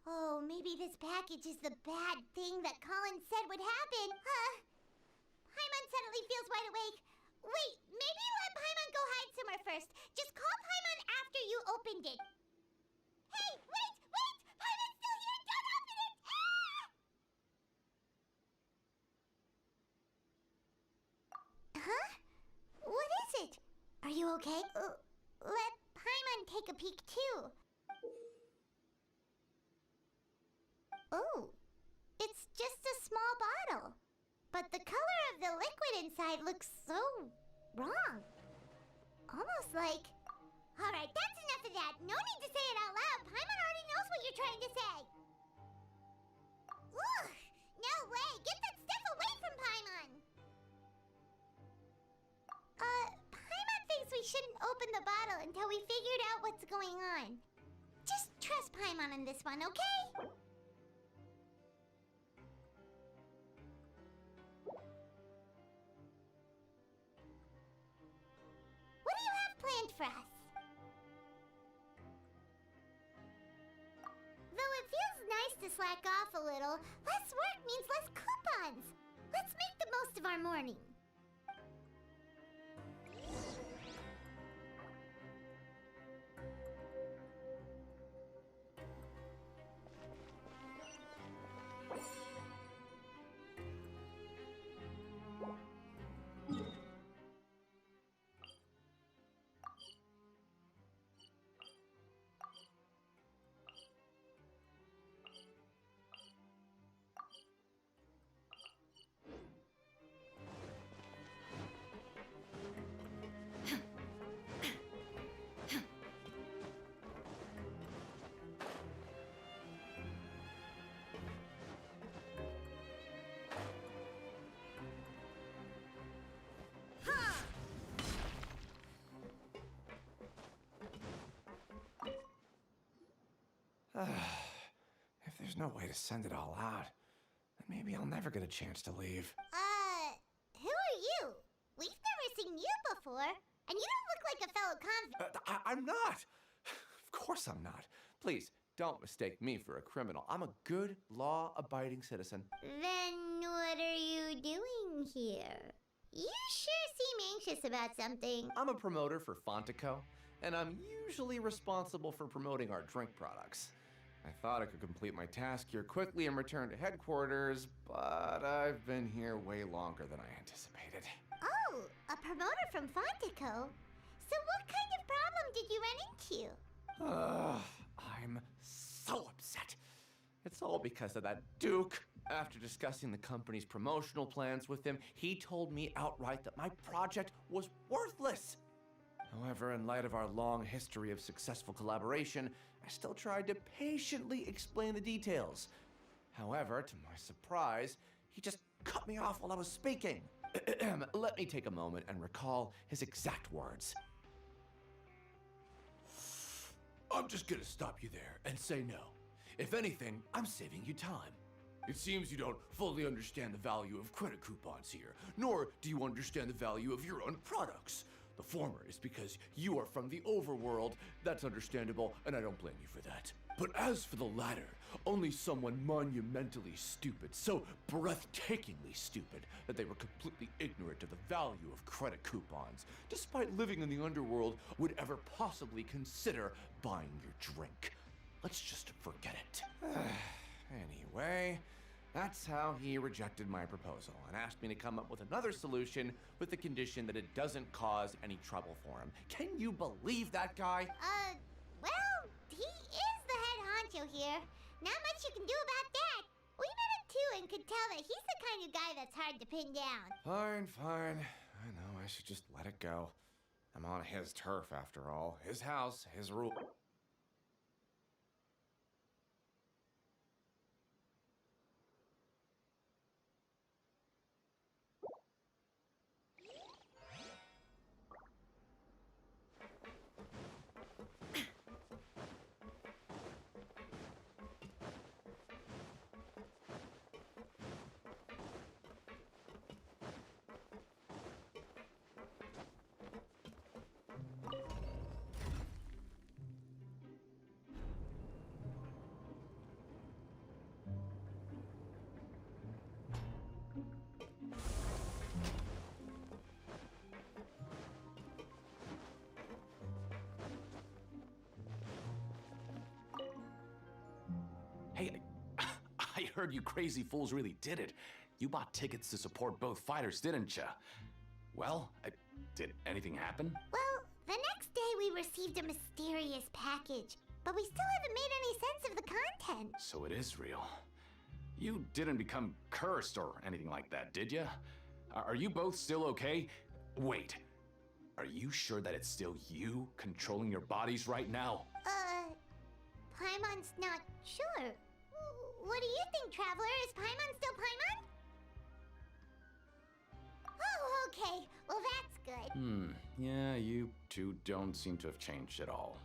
Speaker 6: Oh, maybe this package is the bad thing that Colin said would happen. Paimon suddenly feels wide awake. Wait, maybe let Paimon go hide somewhere first. Just call Paimon after you opened it. Hey, wait! Paimon's still here! Don't open it! Huh? What is it? Are you okay? Let Paimon take a peek too. Oh, it's just a small bottle. But the color of the liquid inside looks so wrong. Almost like... Alright, that's enough of that. No need to say it out loud. Paimon already knows what you're trying to say. Ugh! No way! Get that stuff away from Paimon! Paimon thinks we shouldn't open the bottle until we figured out what's going on. Just trust Paimon on this one, okay? What do you have planned for us? Though it feels nice to slack off a little, less work means less coupons. Let's make the most of our morning.
Speaker 22: If there's no way to send it all out, then maybe I'll never get a chance to leave.
Speaker 6: Who are you? We've never seen you before, and you don't look like a fellow convict.
Speaker 22: I'm not! Of course I'm not. Please, don't mistake me for a criminal. I'm a good, law-abiding citizen.
Speaker 6: Then what are you doing here? You sure seem anxious about something.
Speaker 22: I'm a promoter for Fontico, and I'm usually responsible for promoting our drink products. I thought I could complete my task here quickly and return to headquarters, but I've been here way longer than I anticipated.
Speaker 6: Oh, a promoter from Fontico? So what kind of problem did you run into?
Speaker 22: I'm so upset. It's all because of that Duke. After discussing the company's promotional plans with him, he told me outright that my project was worthless. However, in light of our long history of successful collaboration, I still tried to patiently explain the details. However, to my surprise, he just cut me off while I was speaking. Let me take a moment and recall his exact words. I'm just gonna stop you there and say no. If anything, I'm saving you time. It seems you don't fully understand the value of credit coupons here, nor do you understand the value of your own products. The former is because you are from the overworld. That's understandable, and I don't blame you for that. But as for the latter, only someone monumentally stupid, so breathtakingly stupid, that they were completely ignorant of the value of credit coupons, despite living in the underworld, would ever possibly consider buying your drink. Let's just forget it. Anyway, that's how he rejected my proposal and asked me to come up with another solution with the condition that it doesn't cause any trouble for him. Can you believe that guy?
Speaker 6: Well, he is the head honcho here. Not much you can do about that. We met him too and could tell that he's the kind of guy that's hard to pin down.
Speaker 22: Fine. I know, I should just let it go. I'm on his turf after all. His house, his rule.
Speaker 3: Hey, I heard you crazy fools really did it. You bought tickets to support both fighters, didn't ya? Well, did anything happen?
Speaker 6: Well, the next day we received a mysterious package, but we still haven't made any sense of the content.
Speaker 3: So it is real. You didn't become cursed or anything like that, did ya? Are you both still okay? Wait, are you sure that it's still you controlling your bodies right now?
Speaker 6: Paimon's not sure. What do you think, Traveler? Is Paimon still Paimon? Oh, okay. Well, that's good.
Speaker 3: Yeah, you two don't seem to have changed at all.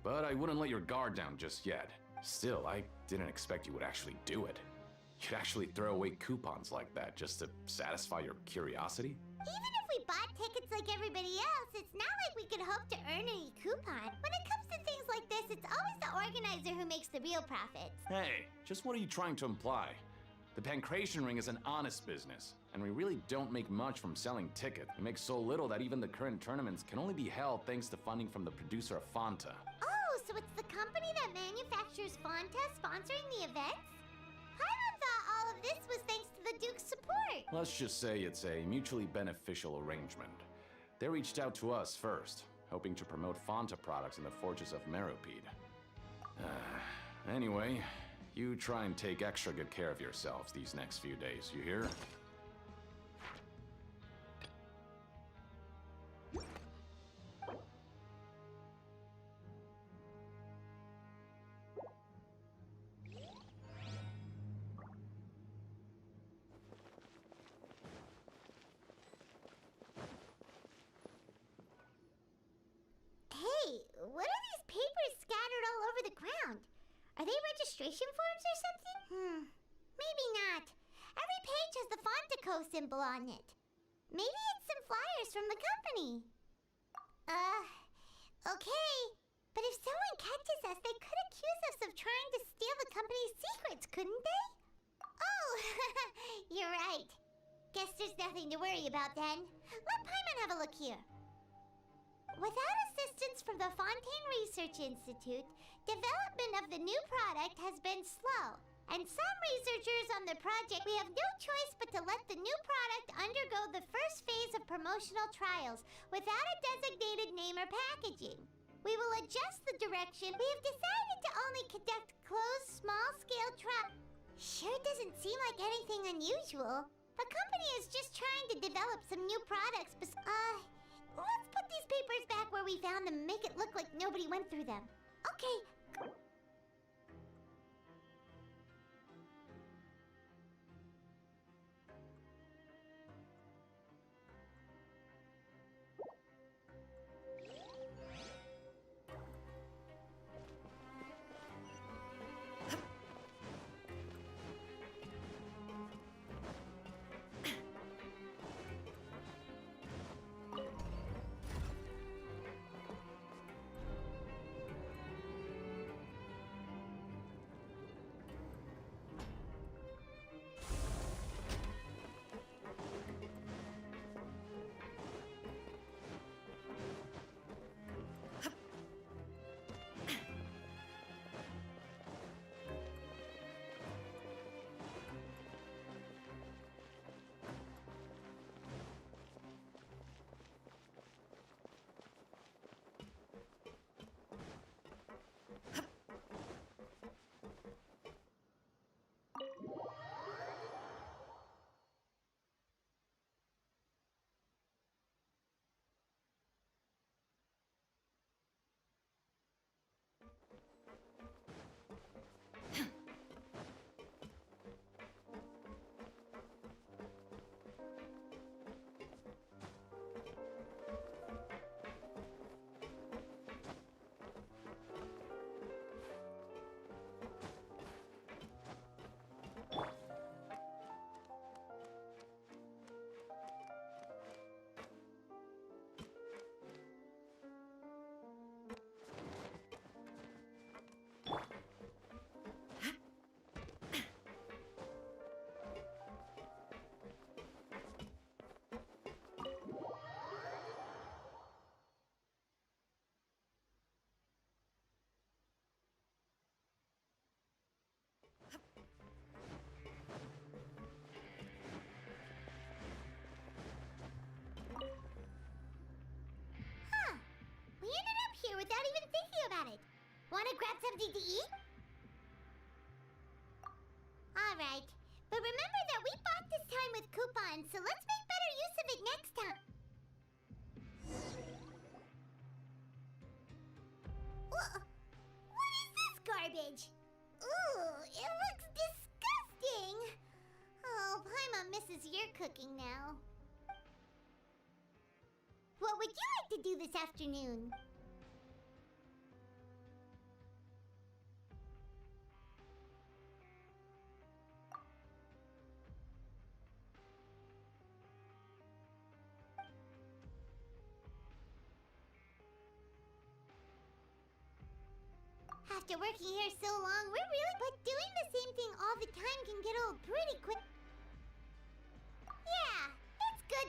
Speaker 3: But I wouldn't let your guard down just yet. Still, I didn't expect you would actually do it. You'd actually throw away coupons like that just to satisfy your curiosity?
Speaker 6: Even if we bought tickets like everybody else, it's not like we could hope to earn any coupon. When it comes to things like this, it's always the organizer who makes the real profits.
Speaker 3: Hey, just what are you trying to imply? The Pancration Ring is an honest business, and we really don't make much from selling tickets. We make so little that even the current tournaments can only be held thanks to funding from the producer of Fanta.
Speaker 6: Oh, so it's the company that manufactures Fanta sponsoring the events? Paimon thought all of this was thanks to the Duke's support.
Speaker 3: Let's just say it's a mutually beneficial arrangement. They reached out to us first, hoping to promote Fanta products in the Fortress of Meropide. Anyway, you try and take extra good care of yourselves these next few days, you hear?
Speaker 6: Hey, what are these papers scattered all over the ground? Are they registration forms or something? Maybe not. Every page has the Fontaco symbol on it. Maybe it's some flyers from the company. Okay. But if someone catches us, they could accuse us of trying to steal the company's secrets, couldn't they? Oh, you're right. Guess there's nothing to worry about then. Let Paimon have a look here. Without assistance from the Fontaine Research Institute, development of the new product has been slow. And some researchers on the project, we have no choice but to let the new product undergo the first phase of promotional trials without a designated name or packaging. we will adjust the direction. We have decided to only conduct closed, small-scale trials. Sure doesn't seem like anything unusual. The company is just trying to develop some new products. Let's put these papers back where we found them and make it look like nobody went through them. Okay. We ended up here without even thinking about it. Wanna grab something to eat? Alright, but remember that we bought this time with coupons, so let's make better use of it next time. What is this garbage? Ooh, it looks disgusting. Oh, Paimon misses your cooking now. What would you like to do this afternoon? After working here so long, we're really... But doing the same thing all the time can get old pretty quick. Yeah, it's good.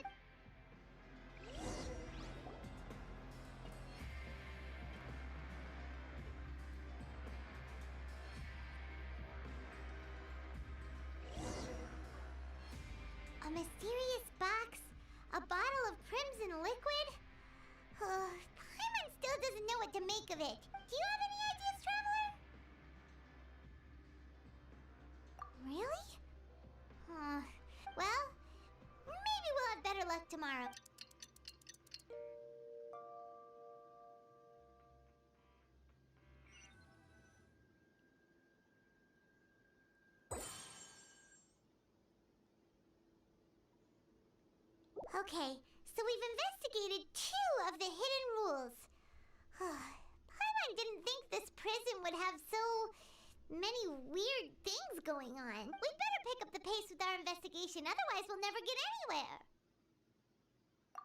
Speaker 6: A mysterious box? A bottle of crimson liquid? Paimon still doesn't know what to make of it. Do you have any ideas, Traveler? Really? Well, maybe we'll have better luck tomorrow. Okay, so we've investigated 2 of the hidden rules. Paimon didn't think this prison would have so many weird things going on. We'd better pick up the pace with our investigation, otherwise we'll never get anywhere.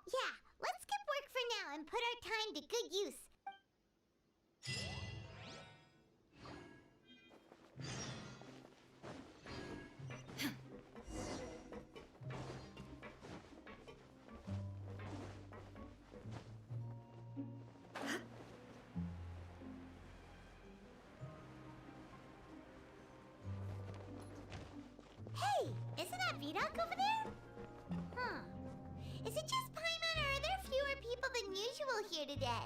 Speaker 6: Yeah, let's skip work for now and put our time to good use. Hey, isn't that Vidok over there? Is it just Paimon, or are there fewer people than usual here today?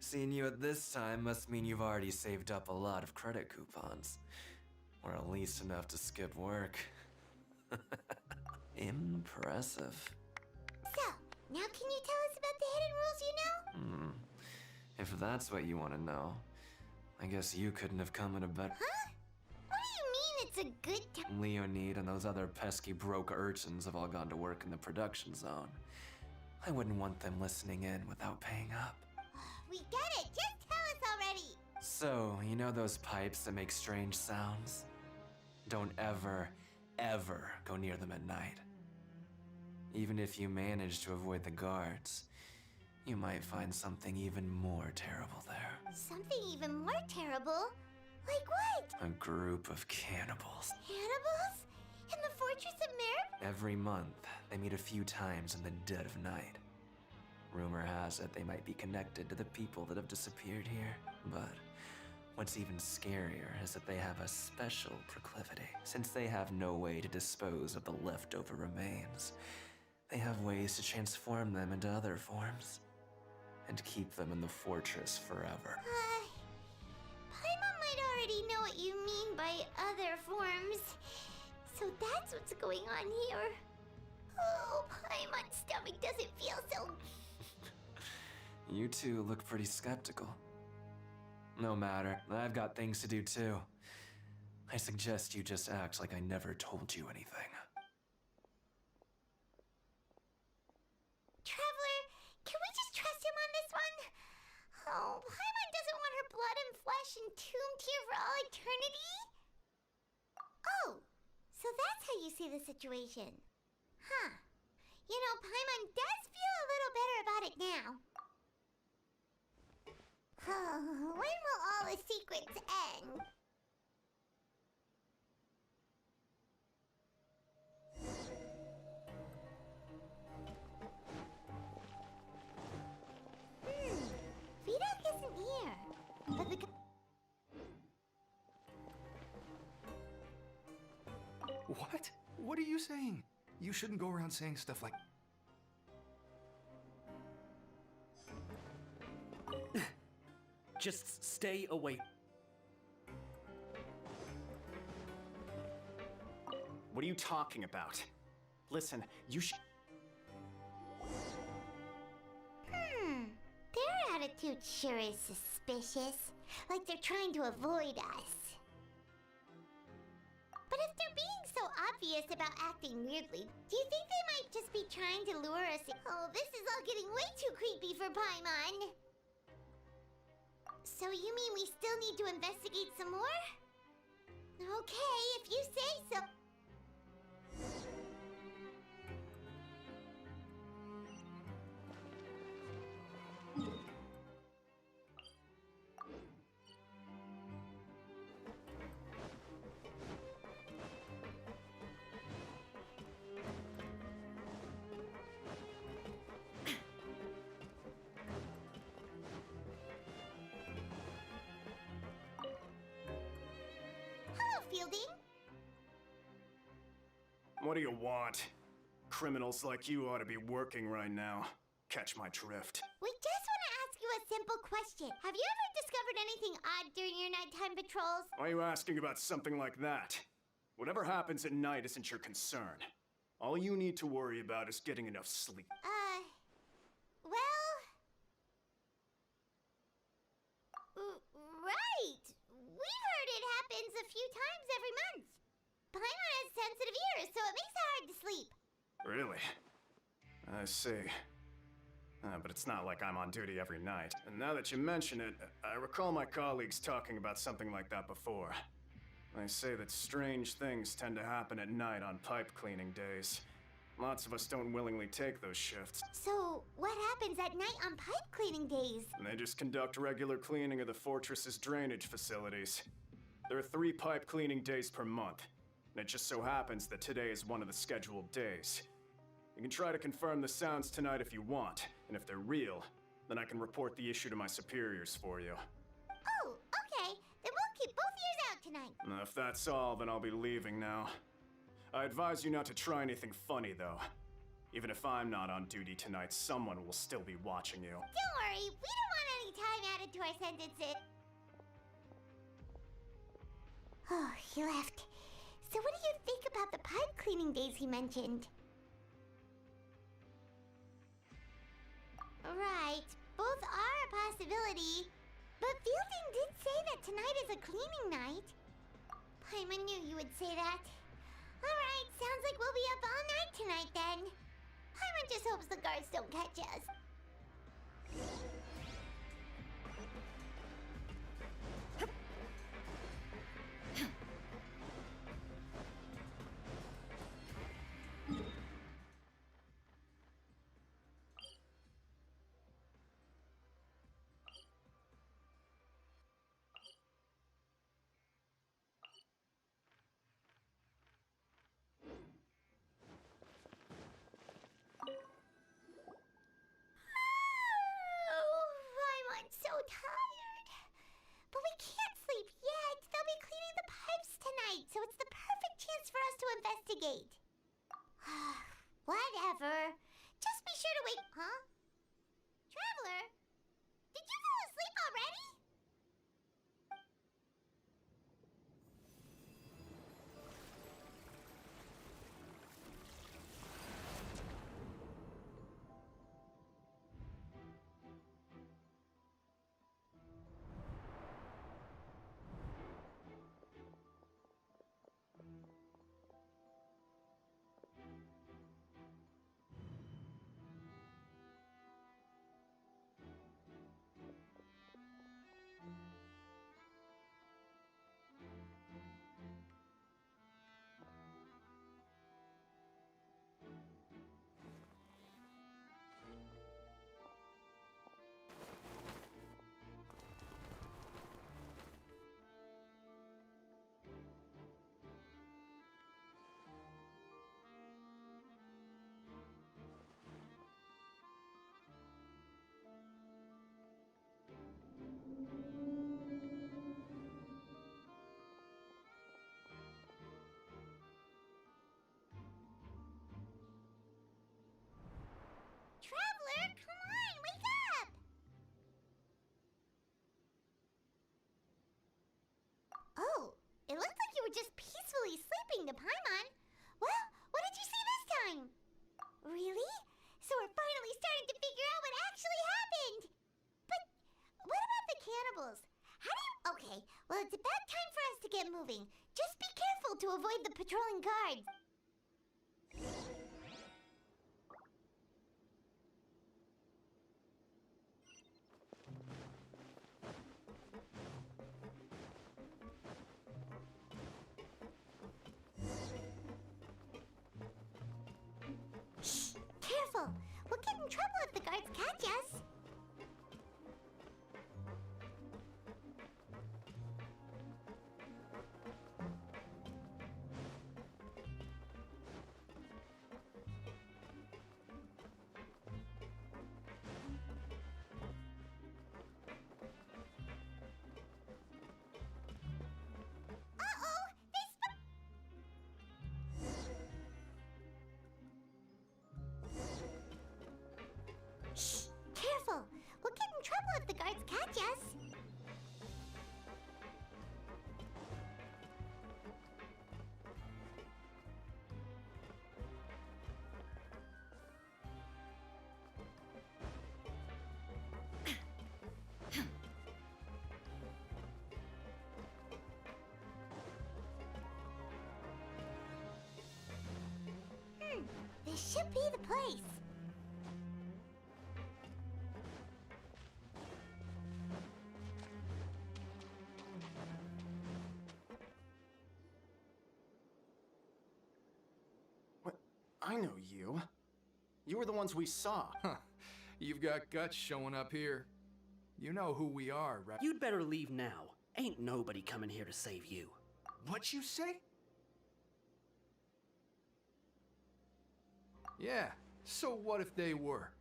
Speaker 7: Seeing you at this time must mean you've already saved up a lot of credit coupons. Or at least enough to skip work. Impressive.
Speaker 6: So, now can you tell us about the hidden rules you know?
Speaker 7: If that's what you want to know, I guess you couldn't have come in a better...
Speaker 6: Huh? What do you mean it's a good time?
Speaker 7: Leonid and those other pesky broke urchins have all gone to work in the production zone. I wouldn't want them listening in without paying up.
Speaker 6: We get it! Just tell us already!
Speaker 7: So, you know those pipes that make strange sounds? Don't ever, ever go near them at night. Even if you manage to avoid the guards, you might find something even more terrible there.
Speaker 6: Something even more terrible? Like what?
Speaker 7: A group of cannibals.
Speaker 6: Cannibals? In the Fortress of Mirror?
Speaker 7: Every month, they meet a few times in the dead of night. Rumor has it they might be connected to the people that have disappeared here, but what's even scarier is that they have a special proclivity. Since they have no way to dispose of the leftover remains, they have ways to transform them into other forms and keep them in the fortress forever.
Speaker 6: Paimon might already know what you mean by other forms. So that's what's going on here. Oh, Paimon's stomach doesn't feel so...
Speaker 7: You two look pretty skeptical. No matter, I've got things to do too. I suggest you just act like I never told you anything.
Speaker 6: Traveler, can we just trust him on this one? Oh, Paimon doesn't want her blood and flesh entombed here for all eternity? Oh, so that's how you see the situation. Huh. You know, Paimon does feel a little better about it now. Oh, when will all the secrets end? Vidok isn't here. But the...
Speaker 21: What? What are you saying? You shouldn't go around saying stuff like...
Speaker 8: Just stay away.
Speaker 1: What are you talking about? Listen, you should...
Speaker 6: Their attitude sure is suspicious. Like they're trying to avoid us. But if they're being so obvious about acting weirdly, do you think they might just be trying to lure us in? Oh, this is all getting way too creepy for Paimon. So you mean we still need to investigate some more? Okay, if you say so. Fielding?
Speaker 1: What do you want? Criminals like you ought to be working right now. Catch my drift.
Speaker 6: We just want to ask you a simple question. Have you ever discovered anything odd during your nighttime patrols?
Speaker 1: Why are you asking about something like that? Whatever happens at night isn't your concern. All you need to worry about is getting enough sleep.
Speaker 6: Well... right! We've heard it happens a few times every month. Paimon has sensitive ears, so it makes it hard to sleep.
Speaker 1: Really? I see. But it's not like I'm on duty every night. And now that you mention it, I recall my colleagues talking about something like that before. They say that strange things tend to happen at night on pipe cleaning days. Lots of us don't willingly take those shifts.
Speaker 6: So, what happens at night on pipe cleaning days?
Speaker 1: And they just conduct regular cleaning of the fortress's drainage facilities. There are 3 pipe cleaning days per month, and it just so happens that today is one of the scheduled days. You can try to confirm the sounds tonight if you want, and if they're real, then I can report the issue to my superiors for you.
Speaker 6: Oh, okay. Then we'll keep both ears out tonight.
Speaker 1: Now, if that's all, then I'll be leaving now. I advise you not to try anything funny, though. Even if I'm not on duty tonight, someone will still be watching you.
Speaker 6: Don't worry, we don't want any time added to our sentences. Oh, he left. So what do you think about the pipe cleaning days he mentioned? Right, both are a possibility. But Fielding did say that tonight is a cleaning night. Paimon knew you would say that. Alright, sounds like we'll be up all night tonight then. Paimon just hopes the guards don't catch us. I'm so tired. But we can't sleep yet. They'll be cleaning the pipes tonight, so it's the perfect chance for us to investigate. Whatever. Just be sure to wait. Huh? Traveler? Did you fall asleep already? Traveler, come on, wake up! Oh, it looks like you were just peacefully sleeping to Paimon. Well, what did you see this time? Really? So we're finally starting to figure out what actually happened. But what about the cannibals? How do you... Okay, well, it's about time for us to get moving. Just be careful to avoid the patrolling guards. Careful! We'll get in trouble if the guards catch us. Uh-oh! Shh! Careful! We'll get in trouble if the guards catch us. This should be the place.
Speaker 1: What? I know you. You were the ones we saw.
Speaker 21: Huh. You've got guts showing up here. You know who we are, right?
Speaker 8: You'd better leave now. Ain't nobody coming here to save you.
Speaker 21: What you say? Yeah, so what if they were?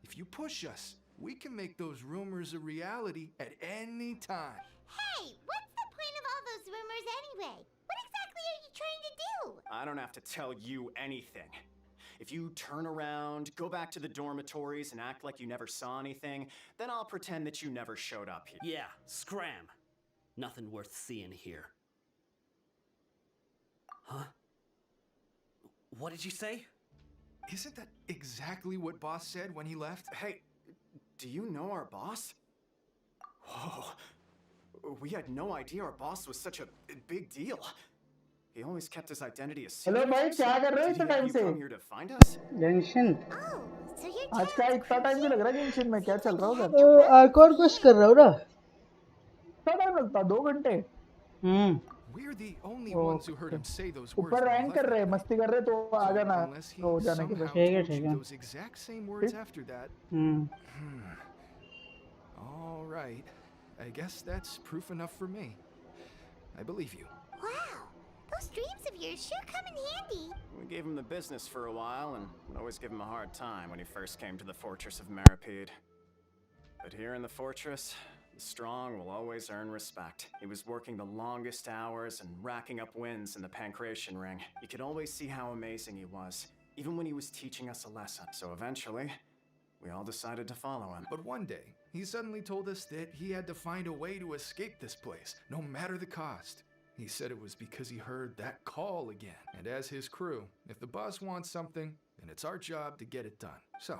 Speaker 21: If you push us, we can make those rumors a reality at any time.
Speaker 6: Hey, what's the point of all those rumors anyway? What exactly are you trying to do?
Speaker 1: I don't have to tell you anything. If you turn around, go back to the dormitories, and act like you never saw anything, then I'll pretend that you never showed up here.
Speaker 8: Yeah, scram. Nothing worth seeing here. Huh? What did you say?
Speaker 21: Isn't that exactly what boss said when he left?
Speaker 1: Hey, do you know our boss? Whoa. We had no idea our boss was such a big deal. He always kept his identity a secret.
Speaker 2: Hello भाई क्या कर रहे हो
Speaker 1: Did
Speaker 2: इतना
Speaker 1: he have
Speaker 2: time
Speaker 1: you
Speaker 2: से?
Speaker 1: come here to find us?
Speaker 2: Junction
Speaker 6: So you're
Speaker 2: आज का इतना टाइम भी लग रहा है जंक्शन में क्या चल रहा है उधर?
Speaker 15: आर्कॉर क्वेस्ट कर रहा हूँ ना।
Speaker 2: कितना टाइम लगता है? 2 घंटे।
Speaker 21: We're the only ones who heard him say those words.
Speaker 2: ऊपर रैंक कर रहे हैं, मस्ती कर रहे हैं, तो आ जाना तो जाने के बाद।
Speaker 21: ठीक है। Those exact same words after that. All right. I guess that's proof enough for me. I believe you.
Speaker 6: Wow, those dreams of yours sure come in handy.
Speaker 1: We gave him the business for a while and would always give him a hard time when he first came to the fortress of Maripede. But here in the fortress, the strong will always earn respect. He was working the longest hours and racking up wins in the Pancration Ring. You could always see how amazing he was, even when he was teaching us a lesson. So eventually, we all decided to follow him.
Speaker 21: But one day, he suddenly told us that he had to find a way to escape this place, no matter the cost. He said it was because he heard that call again. And as his crew, if the boss wants something, then it's our job to get it done. So,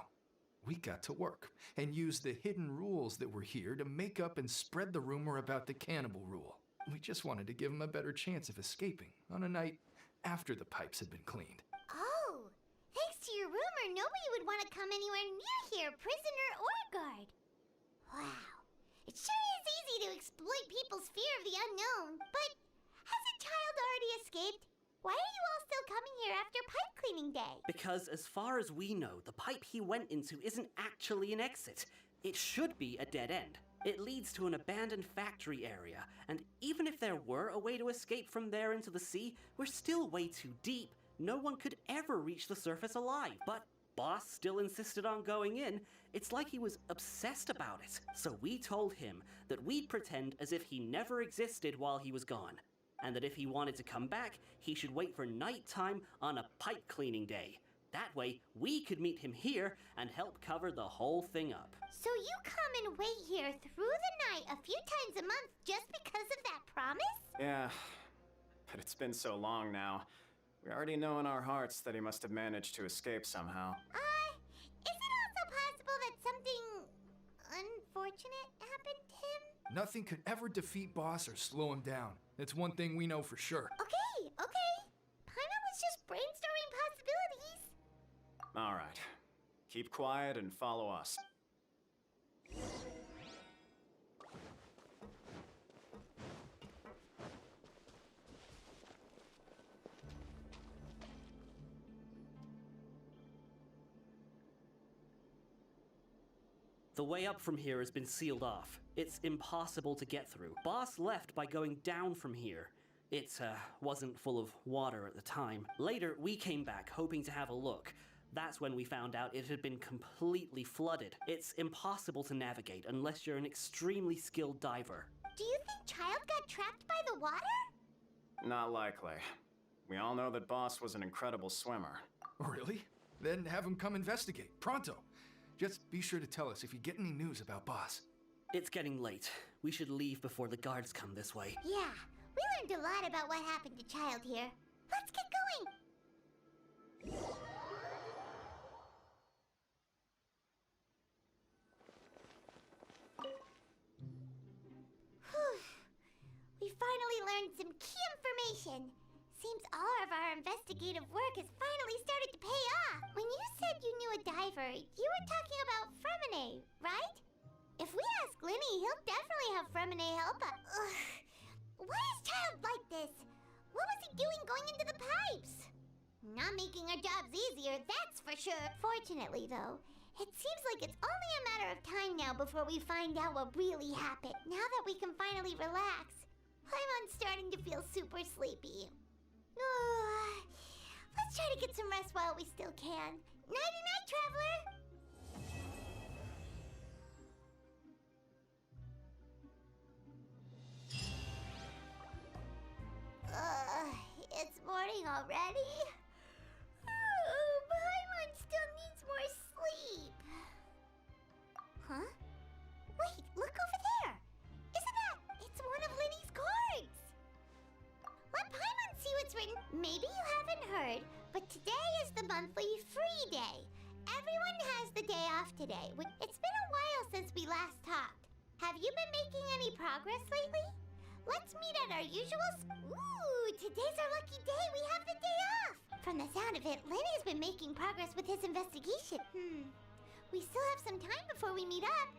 Speaker 21: we got to work and used the hidden rules that were here to make up and spread the rumor about the cannibal rule. We just wanted to give him a better chance of escaping on a night after the pipes had been cleaned.
Speaker 6: Oh, thanks to your rumor, nobody would want to come anywhere near here, prisoner or guard. Wow, it sure is easy to exploit people's fear of the unknown. But has a child already escaped? Why are you all still coming here after pipe cleaning day?
Speaker 8: Because as far as we know, the pipe he went into isn't actually an exit. It should be a dead end. It leads to an abandoned factory area, and even if there were a way to escape from there into the sea, we're still way too deep. No one could ever reach the surface alive. But Boss still insisted on going in. It's like he was obsessed about it. So we told him that we'd pretend as if he never existed while he was gone, and that if he wanted to come back, he should wait for nighttime on a pipe cleaning day. That way, we could meet him here and help cover the whole thing up.
Speaker 6: So you come and wait here through the night a few times a month just because of that promise?
Speaker 1: Yeah, but it's been so long now. We already know in our hearts that he must have managed to escape somehow.
Speaker 6: Is it also possible that something unfortunate happened to him?
Speaker 21: Nothing could ever defeat Boss or slow him down. That's one thing we know for sure.
Speaker 6: Okay. Paimon was just brainstorming possibilities.
Speaker 1: All right. Keep quiet and follow us.
Speaker 8: The way up from here has been sealed off. It's impossible to get through. Boss left by going down from here. It wasn't full of water at the time. Later, we came back hoping to have a look. That's when we found out it had been completely flooded. It's impossible to navigate unless you're an extremely skilled diver.
Speaker 6: Do you think Child got trapped by the water?
Speaker 1: Not likely. We all know that Boss was an incredible swimmer.
Speaker 21: Really? Then have him come investigate. Pronto. Just be sure to tell us if you get any news about Boss.
Speaker 8: It's getting late. We should leave before the guards come this way.
Speaker 6: Yeah, we learned a lot about what happened to Child here. Let's get going. We finally learned some key information. Seems all of our investigative work has finally started to pay off. When you said you knew a diver, you were talking about Fremine, right? If we ask Linny, he'll definitely have Fremine help us. Why is Child like this? What was he doing going into the pipes? Not making our jobs easier, that's for sure. Fortunately, though, it seems like it's only a matter of time now before we find out what really happened. Now that we can finally relax, I'm starting to feel super sleepy. Let's try to get some rest while we still can. Nighty-night, traveler! It's morning already? Oh, Paimon! off today. It's been a while since we last talked. Have you been making any progress lately? Let's meet at our usual Ooh, today's our lucky day. We have the day off. From the sound of it, Lenny's been making progress with his investigation. We still have some time before we meet up.